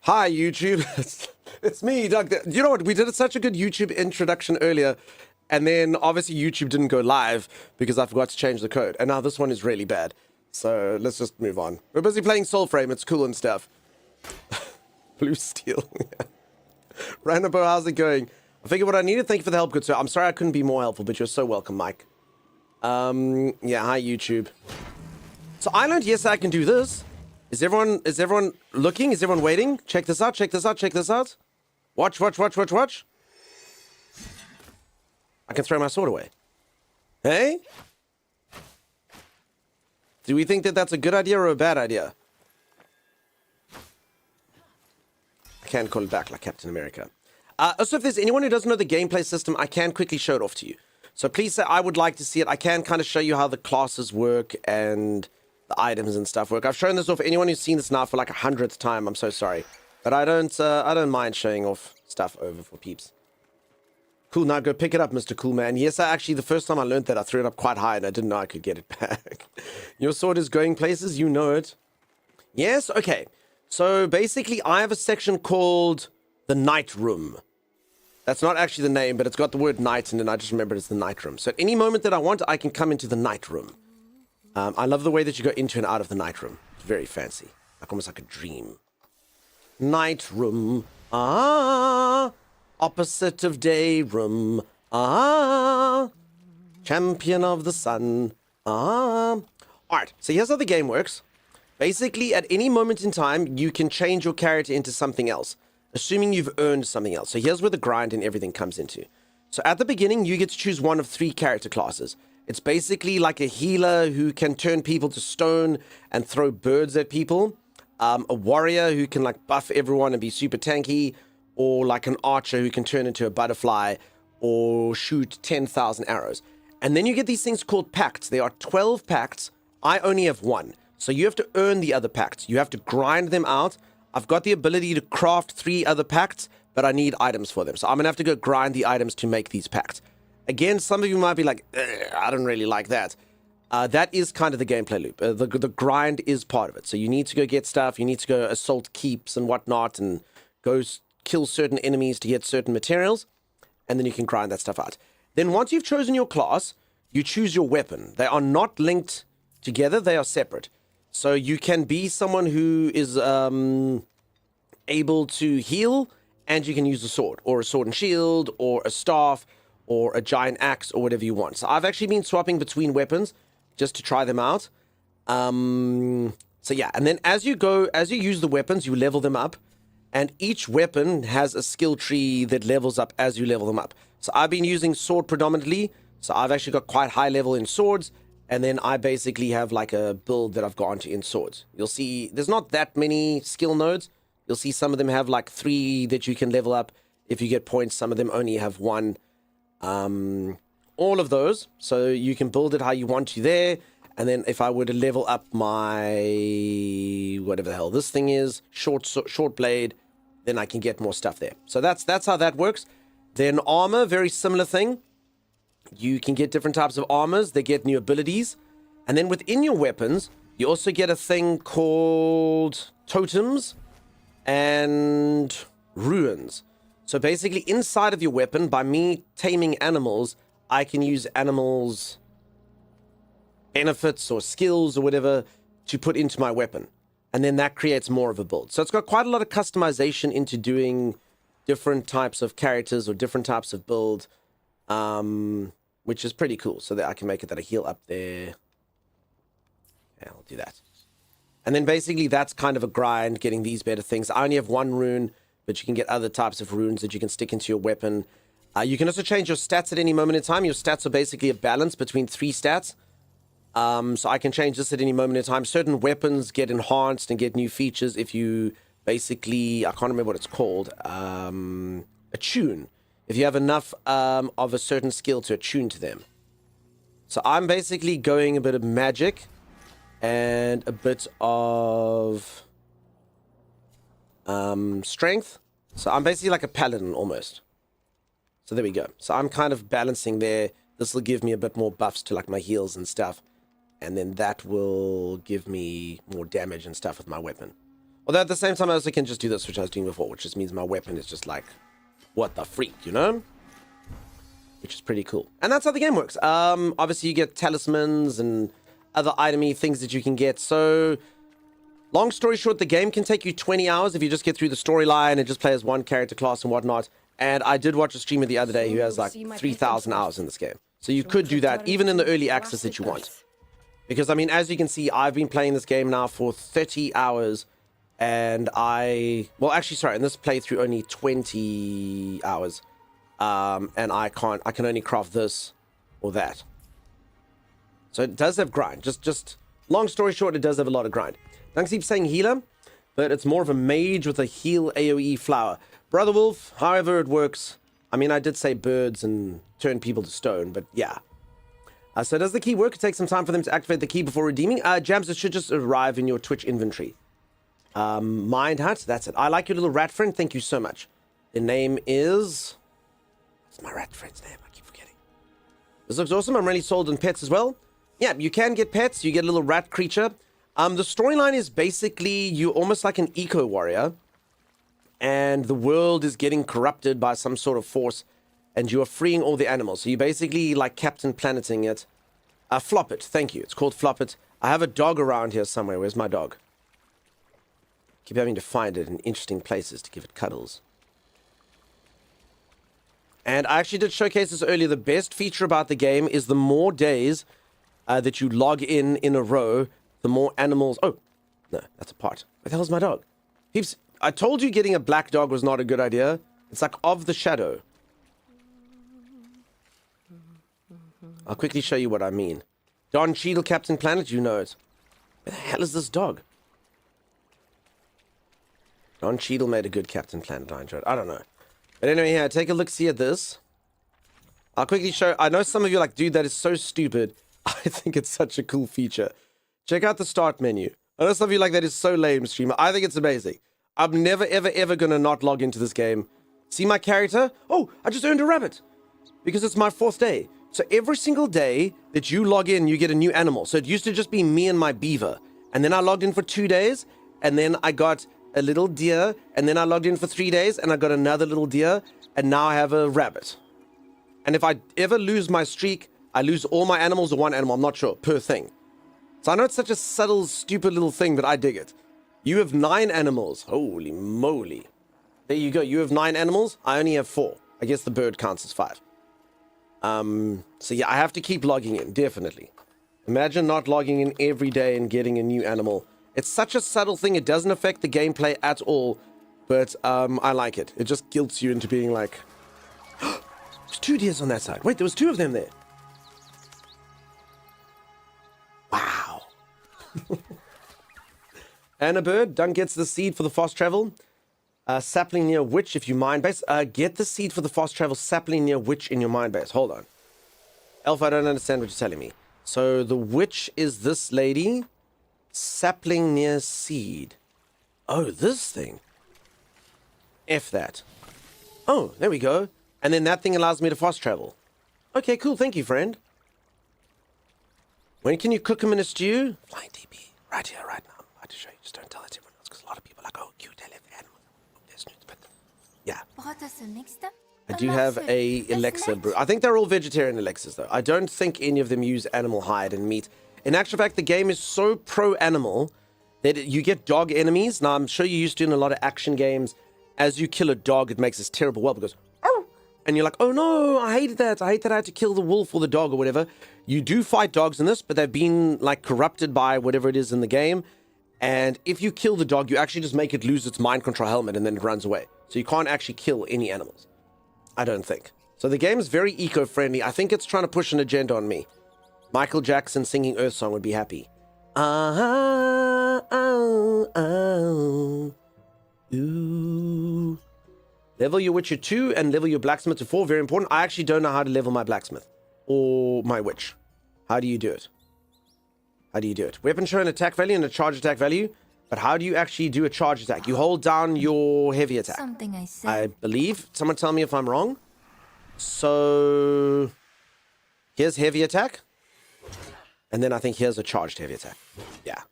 Hi, YouTube. It's me, Doug. You know what? We did such a good YouTube introduction earlier, and then obviously YouTube didn't go live because I forgot to change the code. And now this one is really bad. So let's just move on. We're busy playing Soulframe. It's cool and stuff. Blue Steel. Ranabo, how's it going? I figured what I needed. Thank you for the help, good sir. I'm sorry I couldn't be more helpful, but you're so welcome, Mike. Yeah, hi, YouTube. So I learned yesterday I can do this. Is everyone looking? Is everyone waiting? Check this out, check this out, check this out. Watch. I can throw my sword away. Hey? Do we think that that's a good idea or a bad idea? I can't call it back like Captain America. Also, if there's anyone who doesn't know the gameplay system, I can quickly show it off to you. So please say I would like to see it. I can kind of show you how the classes work and the items and stuff work. I've shown this off. Anyone who's seen this now for like 100th time, I'm so sorry. But I don't mind showing off stuff over for peeps. Cool, now go pick it up, Mr. Cool Man. Yes, actually, the first time I learned that, I threw it up quite high and I didn't know I could get it back. Your sword is going places, you know it. Yes, okay. So basically, I have a section called the Night Room. That's not actually the name, but it's got the word night in it, and I just remembered it's the Night Room. So at any moment that I want, I can come into the Night Room. I love the way that you go into and out of the Night Room. It's very fancy. Like almost like a dream. Night Room. Ah. Opposite of Day Room. Ah. Champion of the Sun. Ah. Alright, so here's how the game works. Basically, at any moment in time, you can change your character into something else, assuming you've earned something else. So here's where the grind and everything comes into. So at the beginning, you get to choose one of 3 character classes. It's basically like a healer who can turn people to stone and throw birds at people. A warrior who can like buff everyone and be super tanky. Or like an archer who can turn into a butterfly or shoot 10,000 arrows. And then you get these things called pacts. There are 12 pacts. I only have 1. So you have to earn the other pacts. You have to grind them out. I've got the ability to craft 3 other pacts, but I need items for them. So I'm going to have to go grind the items to make these pacts. Again, some of you might be like, I don't really like that. That is kind of the gameplay loop. The grind is part of it. So you need to go get stuff. You need to go assault keeps and whatnot and go kill certain enemies to get certain materials. And then you can grind that stuff out. Then once you've chosen your class, you choose your weapon. They are not linked together. They are separate. So you can be someone who is able to heal, and you can use a sword, or a sword and shield, or a staff, or a giant axe, or whatever you want. So I've actually been swapping between weapons just to try them out. So yeah, and then as you use the weapons, you level them up, and each weapon has a skill tree that levels up as you level them up. So I've been using sword predominantly, so I've actually got quite high level in swords, and then I basically have like a build that I've gone to in swords. You'll see there's not that many skill nodes. You'll see some of them have like 3 that you can level up if you get points. Some of them only have 1. All of those, so you can build it how you want to there. And then if I were to level up my whatever the hell this thing is, short blade, then I can get more stuff there. So that's how that works. Then armor, very similar thing. You can get different types of armors. They get new abilities. And then within your weapons, you also get a thing called totems and ruins. So basically inside of your weapon, by me taming animals, I can use animals' benefits or skills or whatever to put into my weapon. And then that creates more of a build. So it's got quite a lot of customization into doing different types of characters or different types of build. Which is pretty cool. So that I can make it that I heal up there. Yeah, I'll do that. And then basically that's kind of a grind, getting these better things. I only have 1 rune, but you can get other types of runes that you can stick into your weapon. You can also change your stats at any moment in time. Your stats are basically a balance between 3 stats. So I can change this at any moment in time. Certain weapons get enhanced and get new features if you basically, I can't remember what it's called, attune. If you have enough of a certain skill to attune to them. So I'm basically going a bit of magic and a bit of strength. So I'm basically like a paladin almost. So there we go. So I'm kind of balancing there. This will give me a bit more buffs to like my heals and stuff. And then that will give me more damage and stuff with my weapon. Although at the same time, I also can just do this, which I was doing before, which just means my weapon is just like, what the freak, you know? Which is pretty cool. And that's how the game works. Obviously, you get talismans and other itemy things that you can get. So, long story short, the game can take you 20 hours if you just get through the storyline and just play as one character class and whatnot. And I did watch a streamer the other day who has like 3,000 hours in this game. So you could do that even in the early access that you want. Because, I mean, as you can see, I've been playing this game now for 30 hours. And well, actually, sorry, in this playthrough, only 20 hours. And I can only craft this or that. So it does have grind. Just long story short, it does have a lot of grind. Don't keep saying healer, but it's more of a mage with a heal AoE flower. Brother Wolf, however it works. I mean, I did say birds and turn people to stone, but yeah. So does the key work? It takes some time for them to activate the key before redeeming. Jams, it should just arrive in your Twitch inventory. Mind Hut, that's it. I like your little rat friend. Thank you so much. The name is... What's my rat friend's name? I keep forgetting. This looks awesome. I'm really sold on pets as well. Yeah, you can get pets. You get a little rat creature. The storyline is basically you're almost like an eco warrior. And the world is getting corrupted by some sort of force. And you are freeing all the animals. So you basically like Captain Planeting it. Flop it. Thank you. It's called Flop it. I have a dog around here somewhere. Where's my dog? Keep having to find it in interesting places to give it cuddles. And I actually did showcase this earlier. The best feature about the game is the more days that you log in a row, the more animals... Oh, no, that's a part. Where the hell's my dog? Peeps, I told you getting a black dog was not a good idea. It's like of the shadow. I'll quickly show you what I mean. Don Cheadle, Captain Planet, you know it. Where the hell is this dog? Don Cheadle made a good Captain Planet, I enjoyed it. I don't know. But anyway, here, take a look-see at this. I'll quickly show... I know some of you are like, dude, that is so stupid. I think it's such a cool feature. Check out the start menu. I know some of you like, that is so lame, streamer. I think it's amazing. I'm never, ever, ever going to not log into this game. See my character? Oh, I just earned a rabbit. Because it's my 4th day. So every single day that you log in, you get a new animal. So it used to just be me and my beaver. And then I logged in for 2 days. And then I got a little deer. And then I logged in for 3 days. And I got another little deer. And now I have a rabbit. And if I ever lose my streak, I lose all my animals or one animal. I'm not sure. Per thing. So I know it's such a subtle, stupid little thing, but I dig it. You have 9 animals. Holy moly. There you go. You have 9 animals. I only have 4. I guess the bird counts as 5. So yeah, I have to keep logging in, definitely. Imagine not logging in every day and getting a new animal. It's such a subtle thing. It doesn't affect the gameplay at all, but I like it. It just guilts you into being like, there's 2 deers on that side. Wait, there was 2 of them there. Wow. Anna Bird, Dun gets the seed for the fast travel. Sapling near which, if you mine base. Get the seed for the fast travel sapling near which in your mine base. Hold on. Elf, I don't understand what you're telling me. So the witch is this lady. Sapling near seed. Oh, this thing. F that. Oh, there we go. And then that thing allows me to fast travel. Okay, cool. Thank you, friend. When can you cook them in a stew? Flying TP. Right here, right now. I'm about to show you. Just don't tell that to everyone else, because a lot of people are like, oh, cute, they left the animals. But yeah. I do have a elixir brew. I think they're all vegetarian elixirs, though. I don't think any of them use animal hide and meat. In actual fact, the game is so pro-animal that you get dog enemies. Now, I'm sure you're used to in a lot of action games. As you kill a dog, it makes this terrible whelp. It goes, oh! And you're like, oh no, I hated that. I hate that I had to kill the wolf or the dog or whatever. You do fight dogs in this, but they've been like corrupted by whatever it is in the game. And if you kill the dog, you actually just make it lose its mind control helmet and then it runs away. So you can't actually kill any animals. I don't think. So the game is very eco-friendly. I think it's trying to push an agenda on me. Michael Jackson singing Earth Song would be happy. Ooh. Level your Witcher 2 and level your Blacksmith to 4. Very important. I actually don't know how to level my Blacksmith. Or my Witch. How do you do it? How do you do it? Weapon show an attack value and a charge attack value. But how do you actually do a charge attack? You hold down your heavy attack. Something I said. I believe. Someone tell me if I'm wrong. So here's heavy attack. And then I think here's a charged heavy attack. Yeah.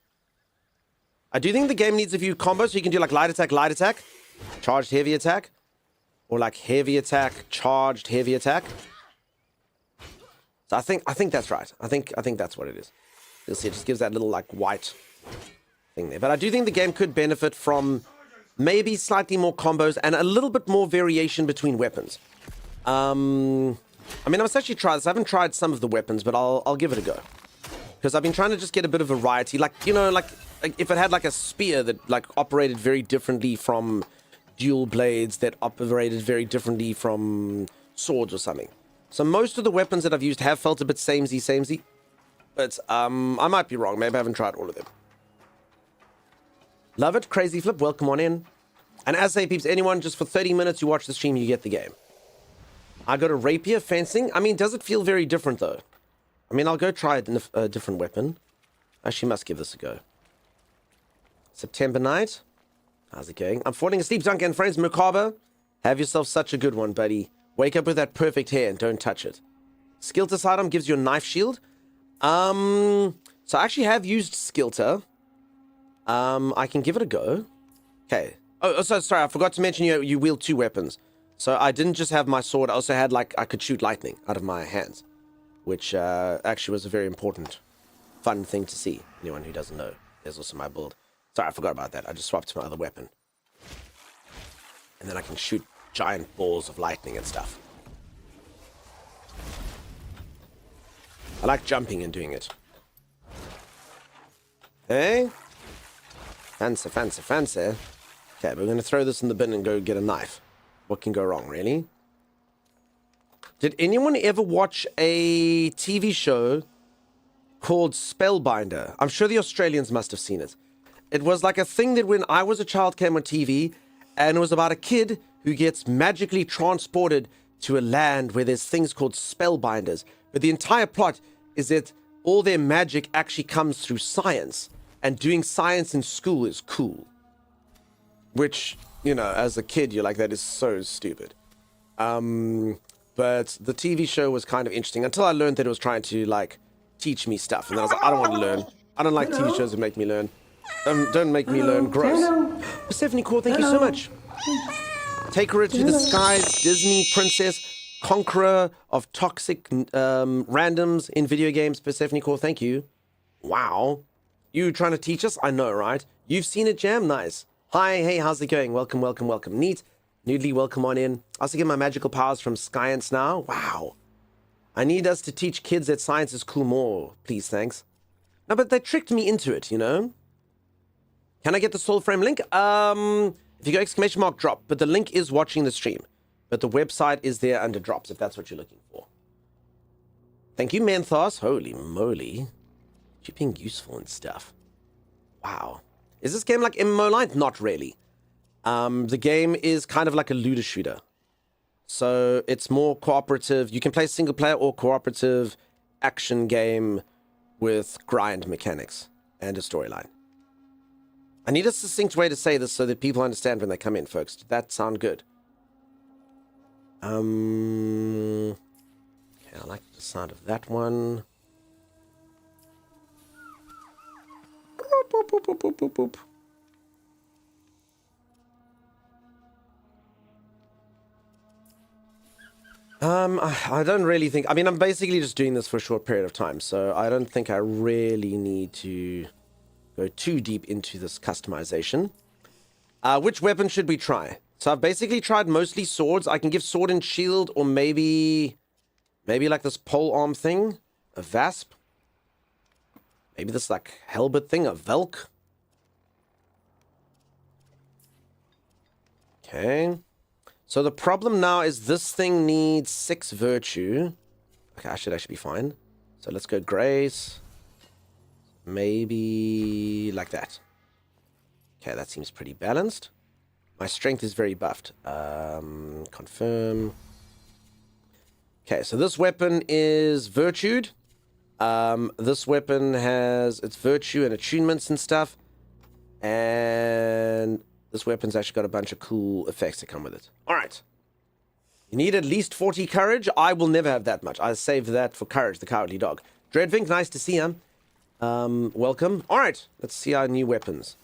I do think the game needs a few combos, so you can do like light attack, charged heavy attack, or like heavy attack, charged heavy attack. So I think that's right. I think that's what it is. You'll see it just gives that little like white thing there. But I do think the game could benefit from maybe slightly more combos and a little bit more variation between weapons. I mean, I must actually try this. I haven't tried some of the weapons, but I'll give it a go. Because I've been trying to just get a bit of variety. Like, you know, like if it had like a spear that like operated very differently from dual blades, that operated very differently from swords or something. So most of the weapons that I've used have felt a bit samey. But I might be wrong. Maybe I haven't tried all of them. Love it. Crazy Flip, welcome on in. And as I say, peeps, anyone, just for 30 minutes you watch the stream, you get the game. I got a rapier fencing. I mean, does it feel very different, though? I mean, I'll go try a different weapon. Actually, must give this a go. September night. How's it going? I'm falling asleep, Duncan and friends. Merkaba, have yourself such a good one, buddy. Wake up with that perfect hair and don't touch it. Skilter sidearm gives you a knife shield. So I actually have used Skilter. I can give it a go. Okay. Oh, so sorry, I forgot to mention you wield two weapons. So I didn't just have my sword. I also had, like, I could shoot lightning out of my hands. Which actually was a very important, fun thing to see. Anyone who doesn't know. There's also my build. Sorry, I forgot about that. I just swapped to my other weapon. And then I can shoot giant balls of lightning and stuff. I like jumping and doing it. Hey? Fancy. Okay, we're going to throw this in the bin and go get a knife. What can go wrong, really? Did anyone ever watch a TV show called Spellbinder? I'm sure the Australians must have seen it. It was like a thing that when I was a child came on TV, and it was about a kid who gets magically transported to a land where there's things called spellbinders. But the entire plot is that all their magic actually comes through science, and doing science in school is cool. Which, you know, as a kid, you're like, that is so stupid. But the TV show was kind of interesting until I learned that it was trying to, like, teach me stuff. And then I was like, I don't want to learn. I don't like TV shows that make me learn. Don't make me learn. Gross. Persephone Core, thank you so much. Take her to the skies, Disney princess, conqueror of toxic randoms in video games. Persephone Core, thank you. Wow. You trying to teach us? I know, right? You've seen it, Jam? Nice. Hi, hey, how's it going? Welcome. Neat. Noodly, welcome on in. I also get my magical powers from science now. Wow. I need us to teach kids that science is cool more. Please, thanks. No, but they tricked me into it, you know? Can I get the Soulframe link? If you go exclamation mark drop, but the link is watching the stream. But the website is there under drops, if that's what you're looking for. Thank you, Menthos. Holy moly. You're being useful and stuff. Wow. Is this game like MMO Line? Not really. The game is kind of like a looter shooter. So it's more cooperative. You can play single player or cooperative action game with grind mechanics and a storyline. I need a succinct way to say this so that people understand when they come in, folks. Did that sound good? Okay, I like the sound of that one. Boop, boop, boop, boop, boop, boop. I don't really think... I mean, I'm basically just doing this for a short period of time, so I don't think I really need to go too deep into this customization. Which weapon should we try? So I've basically tried mostly swords. I can give sword and shield, or maybe like this pole arm thing, a Vasp. Maybe this like halberd thing, a Velk. Okay. So the problem now is this thing needs 6 virtue. Okay, I should actually be fine. So let's go grace. Maybe like that. Okay, that seems pretty balanced. My strength is very buffed. Confirm. Okay, so this weapon is virtued. This weapon has its virtue and attunements and stuff. And this weapon's actually got a bunch of cool effects that come with it. All right. You need at least 40 courage. I will never have that much. I saved that for Courage, the Cowardly Dog. Dreadvink, nice to see you. Welcome. All right, let's see our new weapons.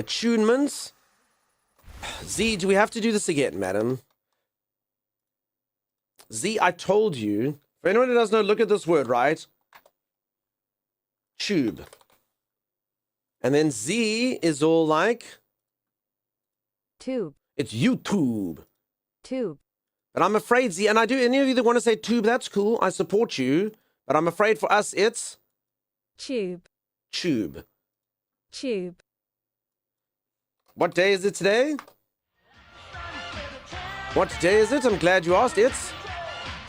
Attunements. Z, do we have to do this again, madam? Z, I told you. For anyone who doesn't know, look at this word, right? Tube. And then Z is all like... Tube. It's YouTube. Tube. But I'm afraid, Z, and I do, any of you that want to say tube, that's cool. I support you. But I'm afraid for us, it's... Tube. Tube. Tube. What day is it today? What day is it? I'm glad you asked. It's...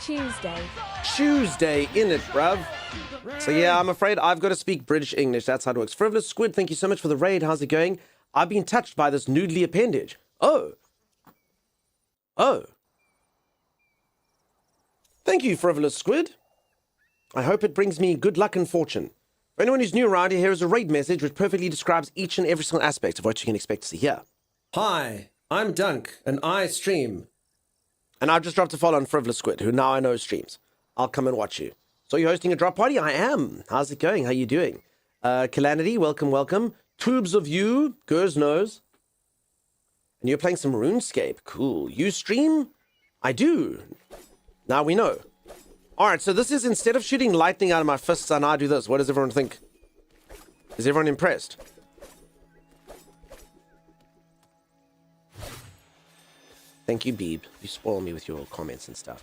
Tuesday. Tuesday, innit, bruv? So yeah, I'm afraid I've got to speak British English. That's how it works. Frivolous Squid, thank you so much for the raid. How's it going? I've been touched by this noodly appendage. Oh. Oh. Thank you, Frivolous Squid. I hope it brings me good luck and fortune. For anyone who's new around here is a raid message which perfectly describes each and every single aspect of what you can expect to see here. Hi, I'm Dunk, and I stream. And I've just dropped a follow on Frivolous Squid, who now I know streams. I'll come and watch you. So you're hosting a drop party? I am. How's it going? How you doing? Calamity, welcome, welcome. Tubes of you, Gers knows. And you're playing some RuneScape. Cool. You stream? I do. Now we know. All right, so this is, instead of shooting lightning out of my fists, I now do this. What does everyone think? Is everyone impressed? Thank you, Beeb. You spoil me with your comments and stuff.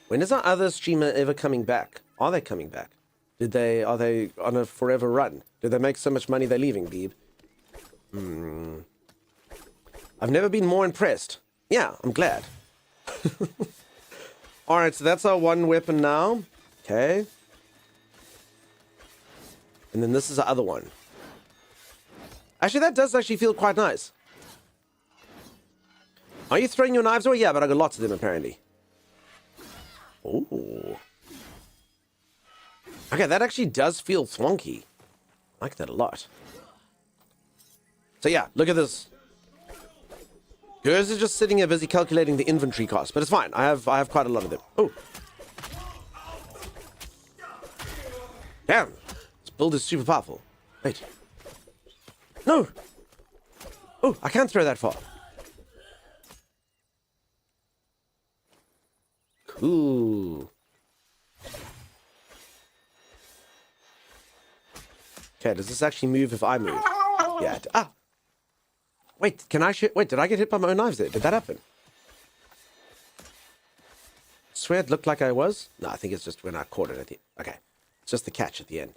When is our other streamer ever coming back? Are they coming back? Are they on a forever run? Did they make so much money they're leaving, Beeb? I've never been more impressed. Yeah, I'm glad. All right, so that's our one weapon now. Okay. And then this is the other one. Actually, that does actually feel quite nice. Are you throwing your knives away? Yeah, but I got lots of them, apparently. Ooh. Okay, that actually does feel thwonky. I like that a lot. So yeah, look at this. Gers is just sitting here busy calculating the inventory cost, but it's fine. I have quite a lot of them. Oh. Damn. This build is super powerful. Wait. No. Oh, I can't throw that far. Cool. Okay, does this actually move if I move? Yeah. Ah. Wait, can I shoot? Wait, did I get hit by my own knives there? Did that happen? Swear it looked like I was? No, I think it's just when I caught it at the... Okay. It's just the catch at the end.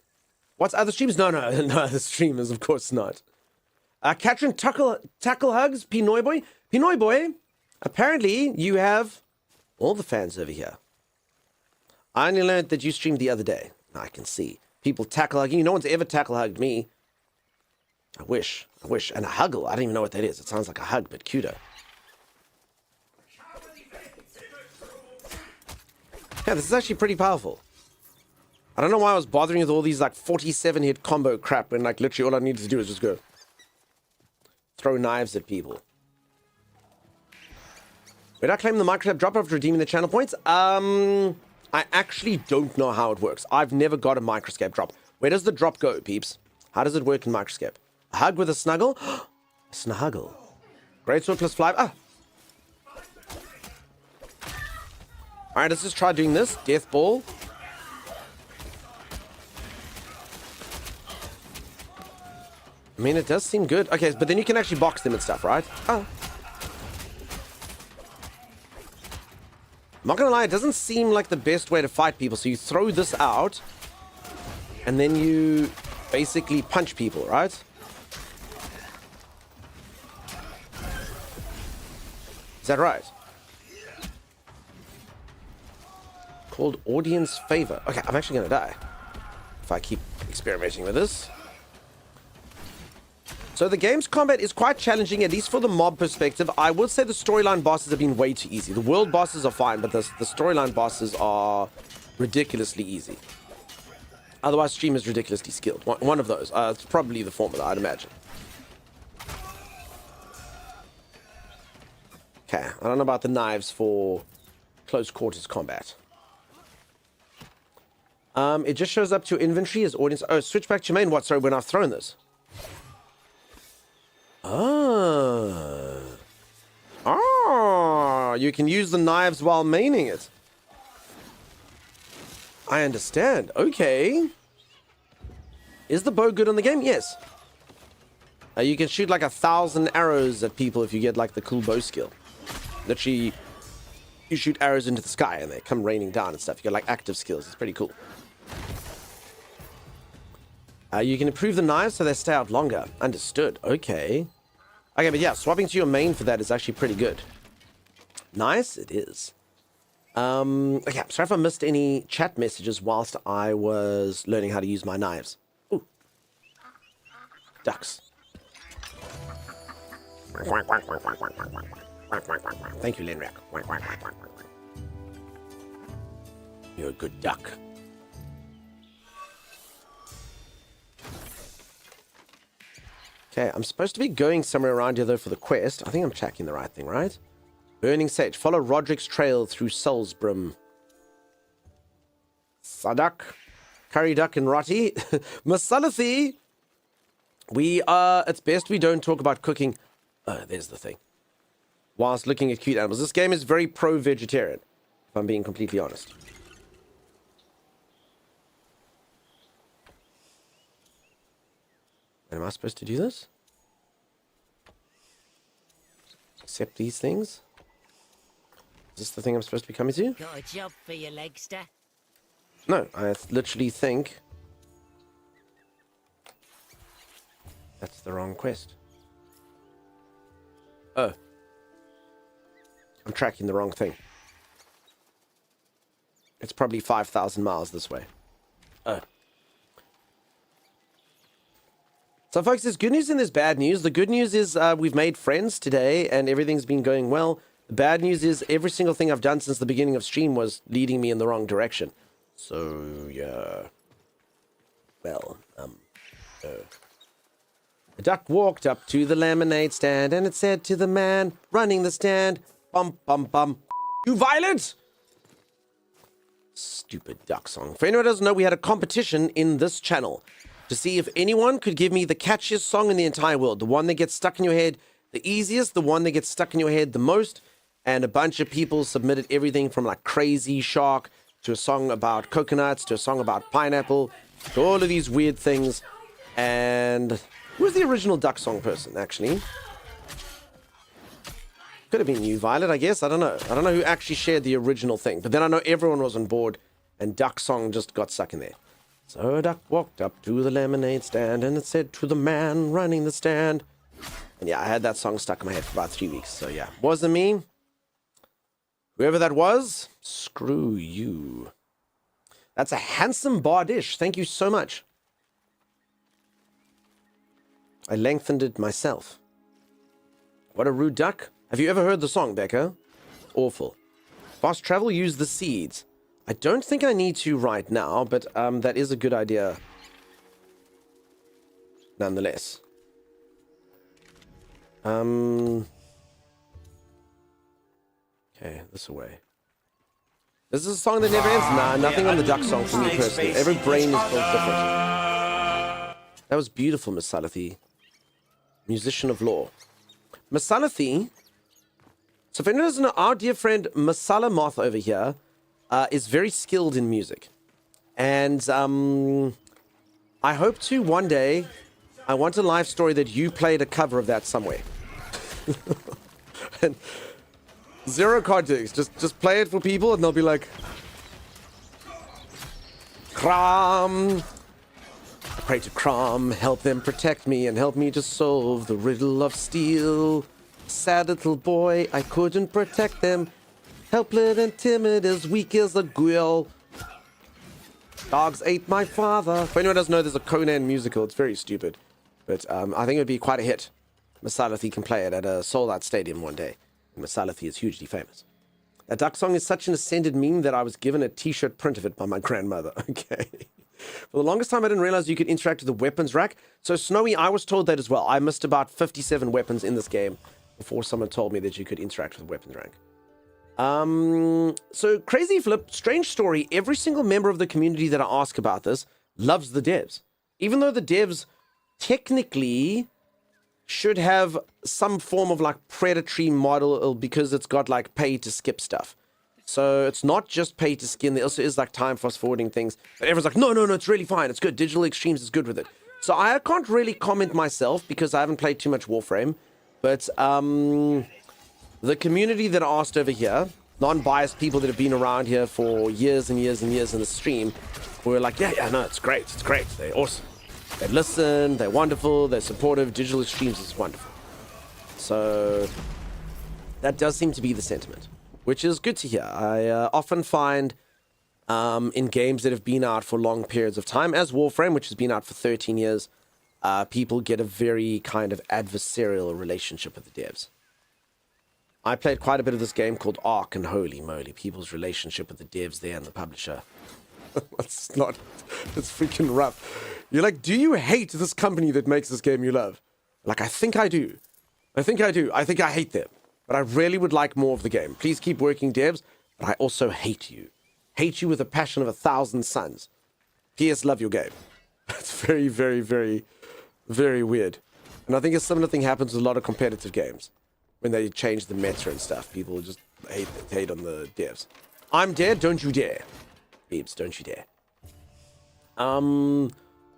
What's other streams? No, other streamers, of course not. Katrin Tackle Hugs, Pinoy Boy. Pinoy Boy, apparently you have all the fans over here. I only learned that you streamed the other day. I can see. People tackle hugging. No one's ever tackle hugged me. I wish. And a huggle. I don't even know what that is. It sounds like a hug, but cuter. Yeah, this is actually pretty powerful. I don't know why I was bothering with all these like 47 hit combo crap when like literally all I needed to do is just go throw knives at people. Did I claim the microscope drop after redeeming the channel points? I actually don't know how it works. I've never got a microscope drop. Where does the drop go, peeps? How does it work in microscope? A hug with a snuggle? A snuggle. Great sword plus fly. Ah! Alright, let's just try doing this. Death ball. I mean, it does seem good. Okay, but then you can actually box them and stuff, right? Oh. I'm not gonna lie, it doesn't seem like the best way to fight people. So you throw this out, and then you basically punch people, right? Is that right? Called audience favor. Okay, I'm actually gonna die if I keep experimenting with this. So the game's combat is quite challenging, at least for the mob perspective. I would say the storyline bosses have been way too easy. The world bosses are fine, but the storyline bosses are ridiculously easy. Otherwise, stream is ridiculously skilled. One of those. It's probably the formula, I'd imagine. Okay, I don't know about the knives for close quarters combat. It just shows up to your inventory as audience. Oh, switch back to your main. What? Sorry, when I've thrown this. you can use the knives while maining it. I understand. Okay. Is the bow good on the game? Yes. You can shoot like 1,000 arrows at people if you get like the cool bow skill. Literally, you shoot arrows into the sky and they come raining down and stuff. You got like active skills. It's pretty cool. You can improve the knives so they stay out longer. Understood. Okay. Okay, but yeah, swapping to your main for that is actually pretty good. Nice, it is. Okay, sorry if I missed any chat messages whilst I was learning how to use my knives. Ooh. Ducks. Thank you, Lenriak. You're a good duck. Okay, I'm supposed to be going somewhere around here, though, for the quest. I think I'm tracking the right thing, right? Burning Sage. Follow Roderick's trail through Soulsbrim. Sadak. Curry Duck and Rotty. Masalathi. It's best we don't talk about cooking. Oh, there's the thing. Whilst looking at cute animals. This game is very pro-vegetarian, if I'm being completely honest. Am I supposed to do this? Accept these things? Is this the thing I'm supposed to be coming to? Got a job for you, Legster. No, I literally think that's the wrong quest. Oh. I'm tracking the wrong thing. It's probably 5,000 miles this way. Oh. So, folks, there's good news and there's bad news. The good news is we've made friends today and everything's been going well. The bad news is every single thing I've done since the beginning of stream was leading me in the wrong direction. So, yeah. Well, The duck walked up to the lemonade stand and it said to the man running the stand, bum, bum, bum, you violent! Stupid duck song. For anyone who doesn't know, we had a competition in this channel to see if anyone could give me the catchiest song in the entire world. The one that gets stuck in your head the easiest, the one that gets stuck in your head the most. And a bunch of people submitted everything from like Crazy Shark to a song about coconuts to a song about pineapple to all of these weird things. And who was the original duck song person, actually? Could have been you, Violet, I guess. I don't know. I don't know who actually shared the original thing. But then I know everyone was on board and duck song just got stuck in there. So a duck walked up to the lemonade stand and it said to the man running the stand. And yeah, I had that song stuck in my head for about 3 weeks. So yeah, wasn't me. Whoever that was, screw you. That's a handsome bar dish. Thank you so much. I lengthened it myself. What a rude duck. Have you ever heard the song, Becca? Awful. Fast travel, use the seeds. I don't think I need to right now, but that is a good idea. Nonetheless. Okay, this away. This is a song that never ends. Nah, nothing on the duck song for me personally. Every brain is built different. That was beautiful, Miss Salathi. Musician of law. Masalathi. So if anyone doesn't know, our dear friend Masala Moth over here is very skilled in music. And I hope to one day, I want a live story that you played a cover of that somewhere. And zero context. Just play it for people and they'll be like, Kram. I pray to Kram, help them protect me and help me to solve the riddle of steel. Sad little boy, I couldn't protect them. Helpless and timid, as weak as a quill. Dogs ate my father. For anyone who doesn't know, there's a Conan musical. It's very stupid. But I think it would be quite a hit. Masalathi can play it at a sold-out stadium one day. Masalathi is hugely famous. That duck song is such an ascended meme that I was given a t-shirt print of it by my grandmother. Okay. For the longest time, I didn't realize you could interact with the weapons rack. So, Snowy, I was told that as well. I missed about 57 weapons in this game before someone told me that you could interact with the weapons rack. So, Crazy Flip, strange story. Every single member of the community that I ask about this loves the devs. Even though the devs technically should have some form of like predatory model because it's got like pay to skip stuff. So it's not just pay to skin. There also is like time fast forwarding things. But everyone's like, no, it's really fine. It's good. Digital Extremes is good with it. So I can't really comment myself because I haven't played too much Warframe. But the community that I asked over here, non-biased people that have been around here for years and years and years in the stream, were like, yeah, no, it's great. It's great. They're awesome. They listen, they're wonderful, they're supportive. Digital Extremes is wonderful. So that does seem to be the sentiment, which is good to hear. I often find in games that have been out for long periods of time, as Warframe, which has been out for 13 years, people get a very kind of adversarial relationship with the devs. I played quite a bit of this game called Ark, and holy moly, people's relationship with the devs there and the publisher. It's freaking rough. You're like, do you hate this company that makes this game you love? Like, I think I do. I think I hate them. But I really would like more of the game. Please keep working, devs. But I also hate you. Hate you with the passion of 1,000 suns. P.S. Love your game. It's very, very, very, very weird. And I think a similar thing happens with a lot of competitive games. When they change the meta and stuff, people just hate on the devs. I'm dead, don't you dare. Beebs, don't you dare.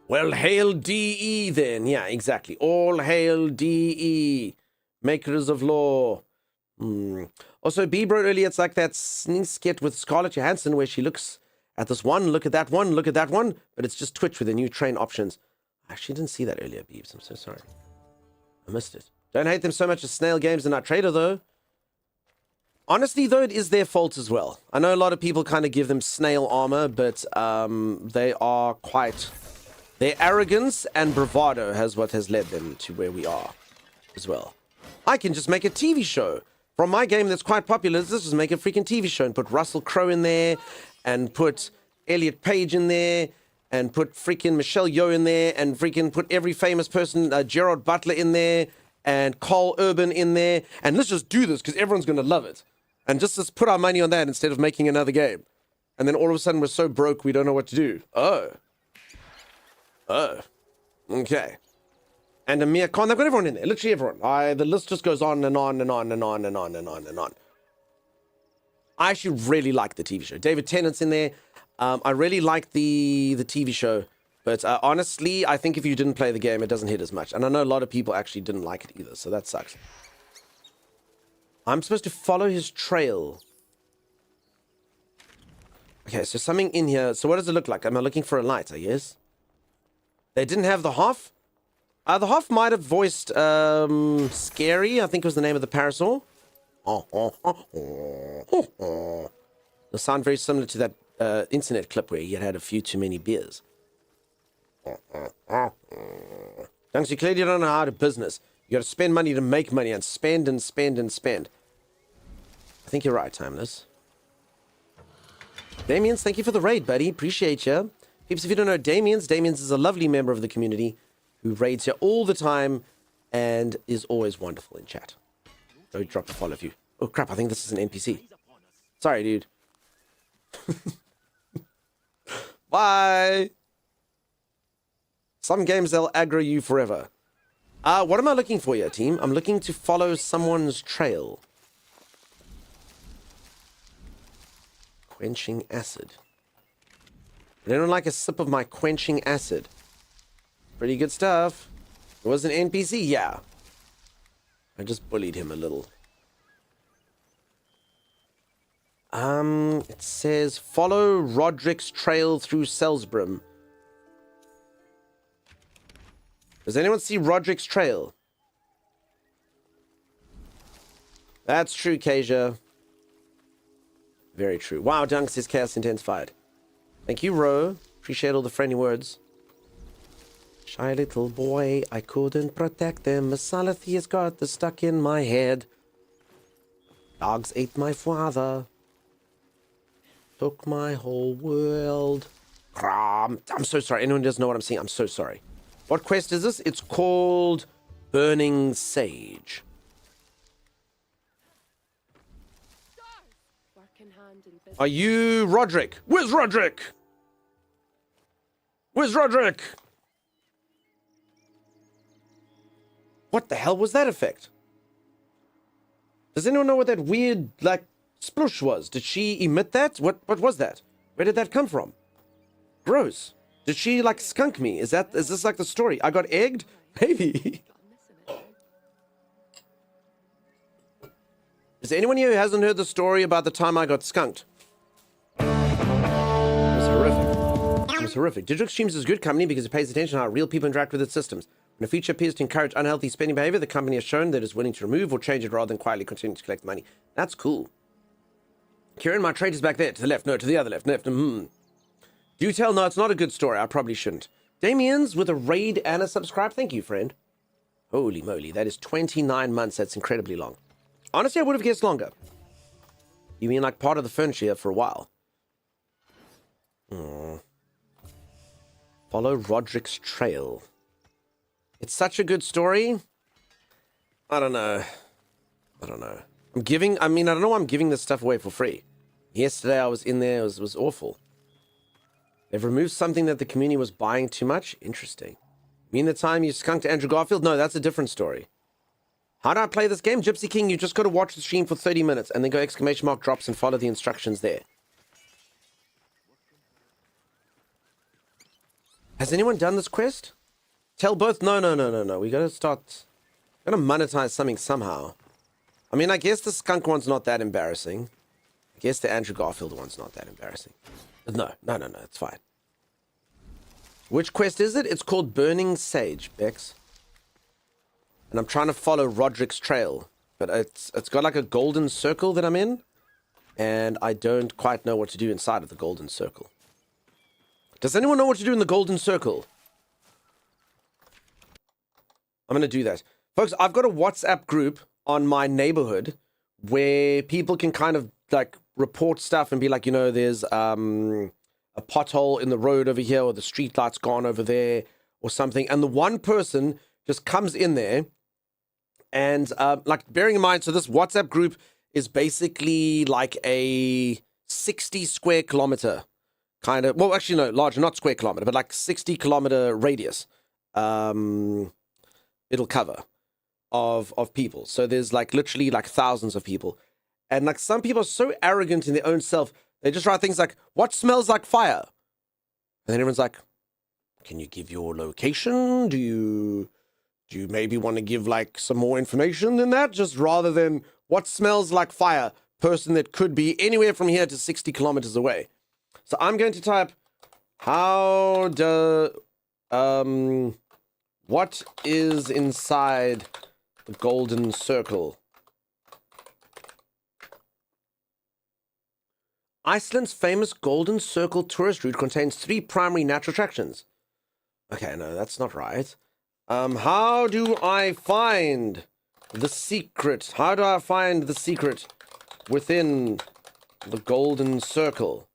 Well, hail DE then. Yeah, exactly. All hail DE. Makers of law. Also, Beeb wrote earlier, it's like that skit with Scarlett Johansson where she looks at this one, look at that one, look at that one, but it's just Twitch with the new train options. I actually didn't see that earlier, Beebs. I'm so sorry. I missed it. Don't hate them so much as Snail Games and our trader, though. Honestly, though, it is their fault as well. I know a lot of people kind of give them snail armor, but they are quite... Their arrogance and bravado has what has led them to where we are as well. I can just make a TV show. From my game that's quite popular, let's just make a freaking TV show and put Russell Crowe in there and put Elliot Page in there and put freaking Michelle Yeoh in there and freaking put every famous person, Gerard Butler in there and Carl Urban in there. And let's just do this because everyone's going to love it. And just let's put our money on that instead of making another game. And then all of a sudden we're so broke we don't know what to do. Oh. Okay. And Amir Khan, they've got everyone in there. Literally everyone. The list just goes on and on and on and on and on and on and on. I actually really like the TV show. David Tennant's in there. I really like the TV show. But honestly, I think if you didn't play the game, it doesn't hit as much. And I know a lot of people actually didn't like it either, so that sucks. I'm supposed to follow his trail. Okay, so something in here. So what does it look like? Am I looking for a light, I guess? They didn't have the Hoff? The Hoff might have voiced Scary, I think was the name of the parasol. They sound very similar to that internet clip where he had a few too many beers. Thanks, you clearly don't know how to business. You gotta spend money to make money and spend and spend and spend. I think you're right, Timeless. Damien's, thank you for the raid, buddy. Appreciate you. Peeps, if you don't know Damien's is a lovely member of the community who raids here all the time and is always wonderful in chat. Don't drop a follow of you. Oh crap, I think this is an NPC. Sorry, dude. Bye. Some games, they'll aggro you forever. What am I looking for here, team? I'm looking to follow someone's trail. Quenching acid. Would anyone like a sip of my quenching acid? Pretty good stuff. It was an NPC? Yeah. I just bullied him a little. It says, follow Roderick's trail through Selsbrim. Does anyone see Roderick's trail? That's true, Kasia. Very true. Wow, Dunk says chaos intensified. Thank you, Ro. Appreciate all the friendly words. Shy little boy, I couldn't protect them. Masalith has got the stuck in my head. Dogs ate my father. Took my whole world. I'm so sorry. Anyone who doesn't know what I'm saying, I'm so sorry. What quest is this? It's called Burning Sage. Are you Roderick? Where's Roderick? Where's Roderick? What the hell was that effect? Does anyone know what that weird, like, splush was? Did she emit that? What was that? Where did that come from? Gross. Did she, like, skunk me? Is this like the story? I got egged? Maybe. Is there anyone here who hasn't heard the story about the time I got skunked? It was horrific. It was horrific. Digital Extremes is a good company because it pays attention to how real people interact with its systems. When a feature appears to encourage unhealthy spending behavior, the company has shown that it is willing to remove or change it rather than quietly continue to collect money. That's cool. Kieran, my trade is back there. To the left. No, to the other left. Left. Do tell. No, it's not a good story. I probably shouldn't. Damien's with a raid and a subscribe. Thank you, friend. Holy moly. That is 29 months. That's incredibly long. Honestly, I would have guessed longer. You mean like part of the furniture here for a while? Follow Roderick's trail. It's such a good story. I don't know. I don't know why I'm giving this stuff away for free. Yesterday I was in there. It was awful. They've removed something that the community was buying too much. Interesting. You mean the time you skunked Andrew Garfield? No, that's a different story. How do I play this game? Gypsy King, you just got to watch the stream for 30 minutes and then go exclamation mark drops and follow the instructions there. Has anyone done this quest? Tell both. No. We got to monetize something somehow. I mean, I guess the skunk one's not that embarrassing. I guess the Andrew Garfield one's not that embarrassing. But no, it's fine. Which quest is it? It's called Burning Sage, Bex. And I'm trying to follow Roderick's trail. But it's got like a golden circle that I'm in. And I don't quite know what to do inside of the golden circle. Does anyone know what to do in the golden circle? I'm going to do that. Folks, I've got a WhatsApp group on my neighborhood where people can kind of like report stuff and be like, you know, there's a pothole in the road over here, or the street light's gone over there or something. And the one person just comes in there and like, bearing in mind, so this WhatsApp group is basically like a 60 square kilometer kind of, well, actually no, larger, not square kilometer, but like 60 kilometer radius it'll cover of people. So there's like literally like thousands of people. And like some people are so arrogant in their own self, they just write things like, what smells like fire? And then everyone's like, can you give your location? Do you maybe want to give like some more information than that? Just rather than what smells like fire, person that could be anywhere from here to 60 kilometers away. So I'm going to type, what is inside the golden circle? Iceland's famous Golden Circle tourist route contains 3 primary natural attractions. Okay, no, that's not right. How do I find the secret? How do I find the secret within the Golden Circle?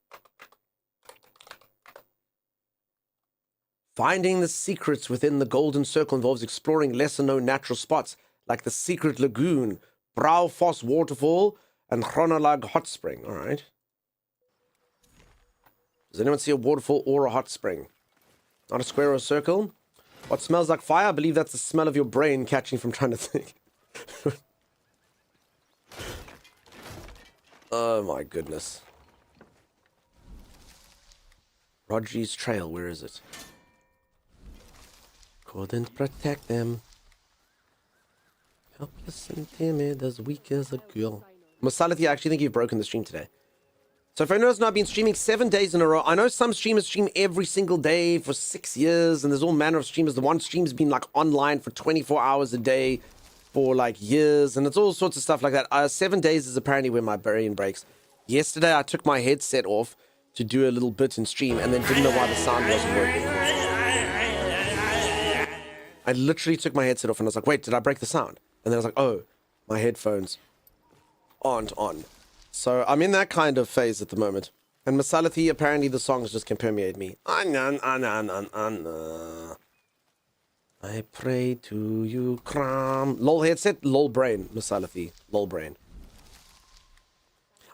Finding the secrets within the Golden Circle involves exploring lesser-known natural spots like the Secret Lagoon, Braufoss Waterfall, and Chronolag Hot Spring. All right. Does anyone see a waterfall or a hot spring? Not a square or a circle? What smells like fire? I believe that's the smell of your brain catching from trying to think. Oh my goodness. Rodri's trail, where is it? Couldn't protect them. Helpless and timid, as weak as a girl. Masalati, I actually think you've broken the stream today. So if anyone knows, I've been streaming 7 days in a row. I know some streamers stream every single day for 6 years, and there's all manner of streamers. The one stream's been like online for 24 hours a day for like years, and it's all sorts of stuff like that. 7 days is apparently when my brain breaks. Yesterday, I took my headset off to do a little bit in stream, and then didn't know why the sound wasn't working. I literally took my headset off, and I was like, wait, did I break the sound? And then I was like, oh, my headphones aren't on. So I'm in that kind of phase at the moment. And Masalathi, apparently the songs just can permeate me. I pray to you, Kram. Lol headset, lol brain, Masalathi, lol brain.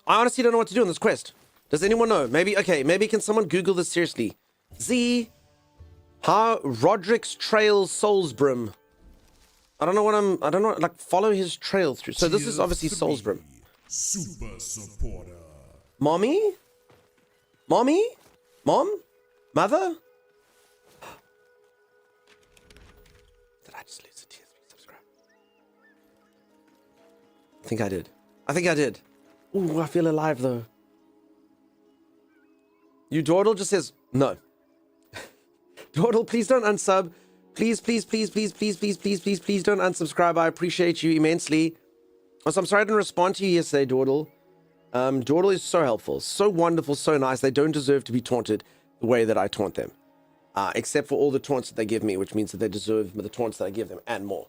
I honestly don't know what to do on this quest. Does anyone know? Maybe can someone Google this seriously? How Roderick's Trail Soulsbrim. I don't know what I don't know, like, follow his trail through. So this is obviously Soulframe. Super supporter. Mommy? Mommy? Mom? Mother? Did I just lose a tier 3 subscribe? I think I did. I think I did. Ooh, I feel alive though. You Dawdle just says, no. Dawdle, please don't unsub. Please, please, please, please, please, please, please, please, please don't unsubscribe. I appreciate you immensely. Also, I'm sorry I didn't respond to you yesterday, Dawdle. Dawdle is so helpful, so wonderful, so nice. They don't deserve to be taunted the way that I taunt them. Except for all the taunts that they give me, which means that they deserve the taunts that I give them and more.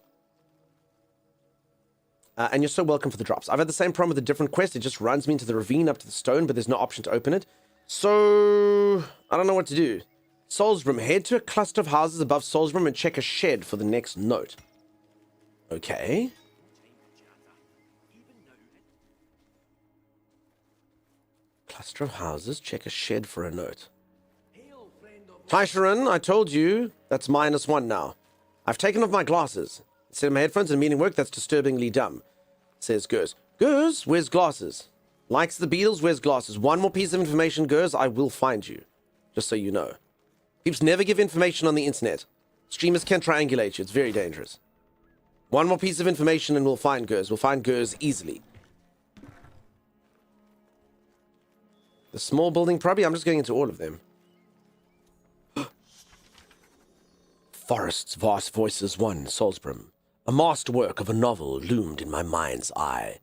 And you're so welcome for the drops. I've had the same problem with a different quest. It just runs me into the ravine up to the stone, but there's no option to open it. So, I don't know what to do. Soulsbrim, head to a cluster of houses above Soulsbrim and check a shed for the next note. Okay. Cluster of houses, check a shed for a note. Taisharan, I told you, that's -1 now. I've taken off my glasses. Instead of my headphones and meaning work, that's disturbingly dumb. Says Gers. Gers, where's glasses? Likes the Beatles, wears glasses. One more piece of information, Gers, I will find you. Just so you know. Peeps never give information on the internet. Streamers can triangulate you. It's very dangerous. One more piece of information and we'll find Gers. We'll find Gers easily. The small building, probably. I'm just going into all of them. Forest's vast voices one, Soulsbrim. A masterwork of a novel loomed in my mind's eye.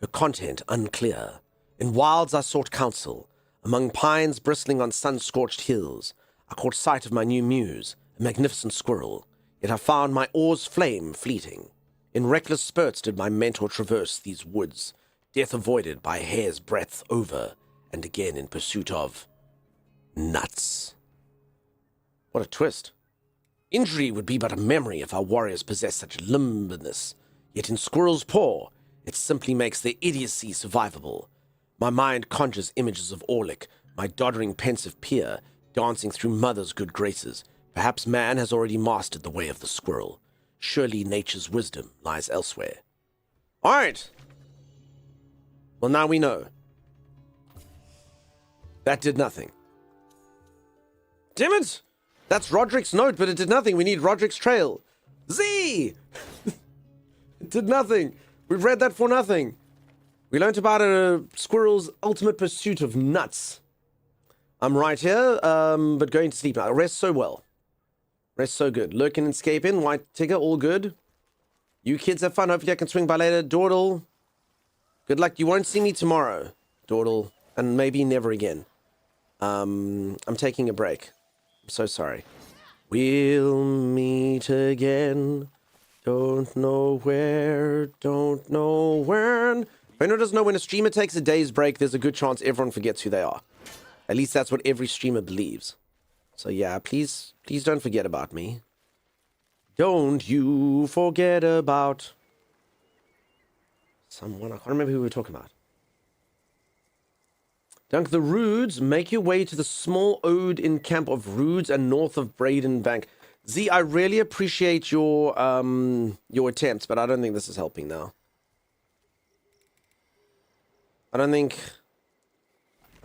Her content unclear. In wilds I sought counsel. Among pines bristling on sun-scorched hills, I caught sight of my new muse, a magnificent squirrel. Yet I found my oar's flame fleeting. In reckless spurts did my mentor traverse these woods, death avoided by a hair's breadth over and again in pursuit of nuts. What a twist. Injury would be but a memory if our warriors possess such limberness. Yet in squirrel's paw, it simply makes their idiocy survivable. My mind conjures images of Orlick, my doddering pensive peer, dancing through mother's good graces. Perhaps man has already mastered the way of the squirrel. Surely nature's wisdom lies elsewhere. All right. Well, now we know. That did nothing. Damn it! That's Roderick's note, but it did nothing. We need Roderick's trail. Z! It did nothing. We've read that for nothing. We learnt about a squirrel's ultimate pursuit of nuts. I'm right here, but going to sleep now. Rest so well. Rest so good. Lurking and escaping. White Tigger, all good. You kids have fun. Hopefully I can swing by later. Dawdle, good luck. You won't see me tomorrow, Dawdle, and maybe never again. I'm taking a break. I'm so sorry. We'll meet again. Don't know where, don't know when. If anyone doesn't know when a streamer takes a day's break, there's a good chance everyone forgets who they are. At least that's what every streamer believes. So yeah, please don't forget about me. Don't you forget about someone. I can't remember who we were talking about. Dunk the Roods. Make your way to the small ode in camp of Roods and north of Braden Bank. Z, I really appreciate your attempts, but I don't think this is helping now. I don't think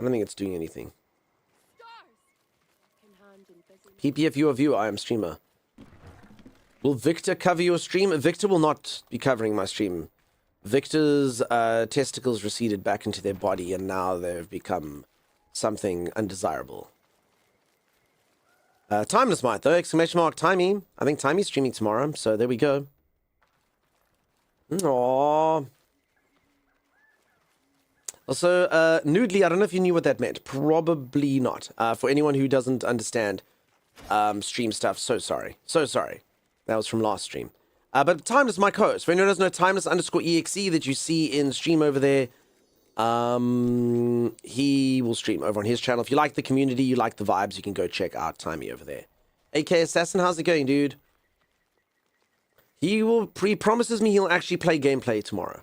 it's doing anything. PPF, you are viewer, I am streamer. Will Victor cover your stream? Victor will not be covering my stream. Victor's testicles receded back into their body, and now they've become something undesirable. Timeless Might, though, exclamation mark, Timey. I think Timey's streaming tomorrow, so there we go. Aww. Also, Noodly, I don't know if you knew what that meant. Probably not. For anyone who doesn't understand stream stuff, so sorry. So sorry. That was from last stream. But Timeless, my co-host. For anyone who doesn't know, Timeless_EXE that you see in stream over there, he will stream over on his channel. If you like the community, you like the vibes, you can go check out Timey over there. AK Assassin, how's it going, dude? He promises me he'll actually play gameplay tomorrow.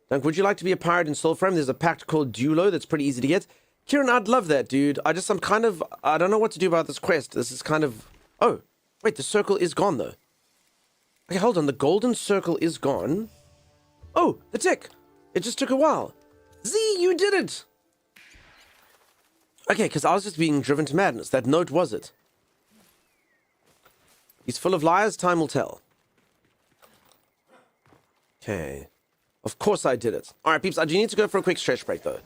Dunk, would you like to be a pirate in Soulframe? There's a pact called Dulo that's pretty easy to I love that, dude. I don't know what to do about this quest. This is kind of... Oh, wait, the circle is gone, though. Okay, hold on. The golden circle is gone. Oh, the tick. It just took a while. Z, you did it. Okay, because I was just being driven to madness. That note was it. He's full of lies. Time will tell. Okay. Of course I did it. All right, peeps. I do need to go for a quick stretch break, though.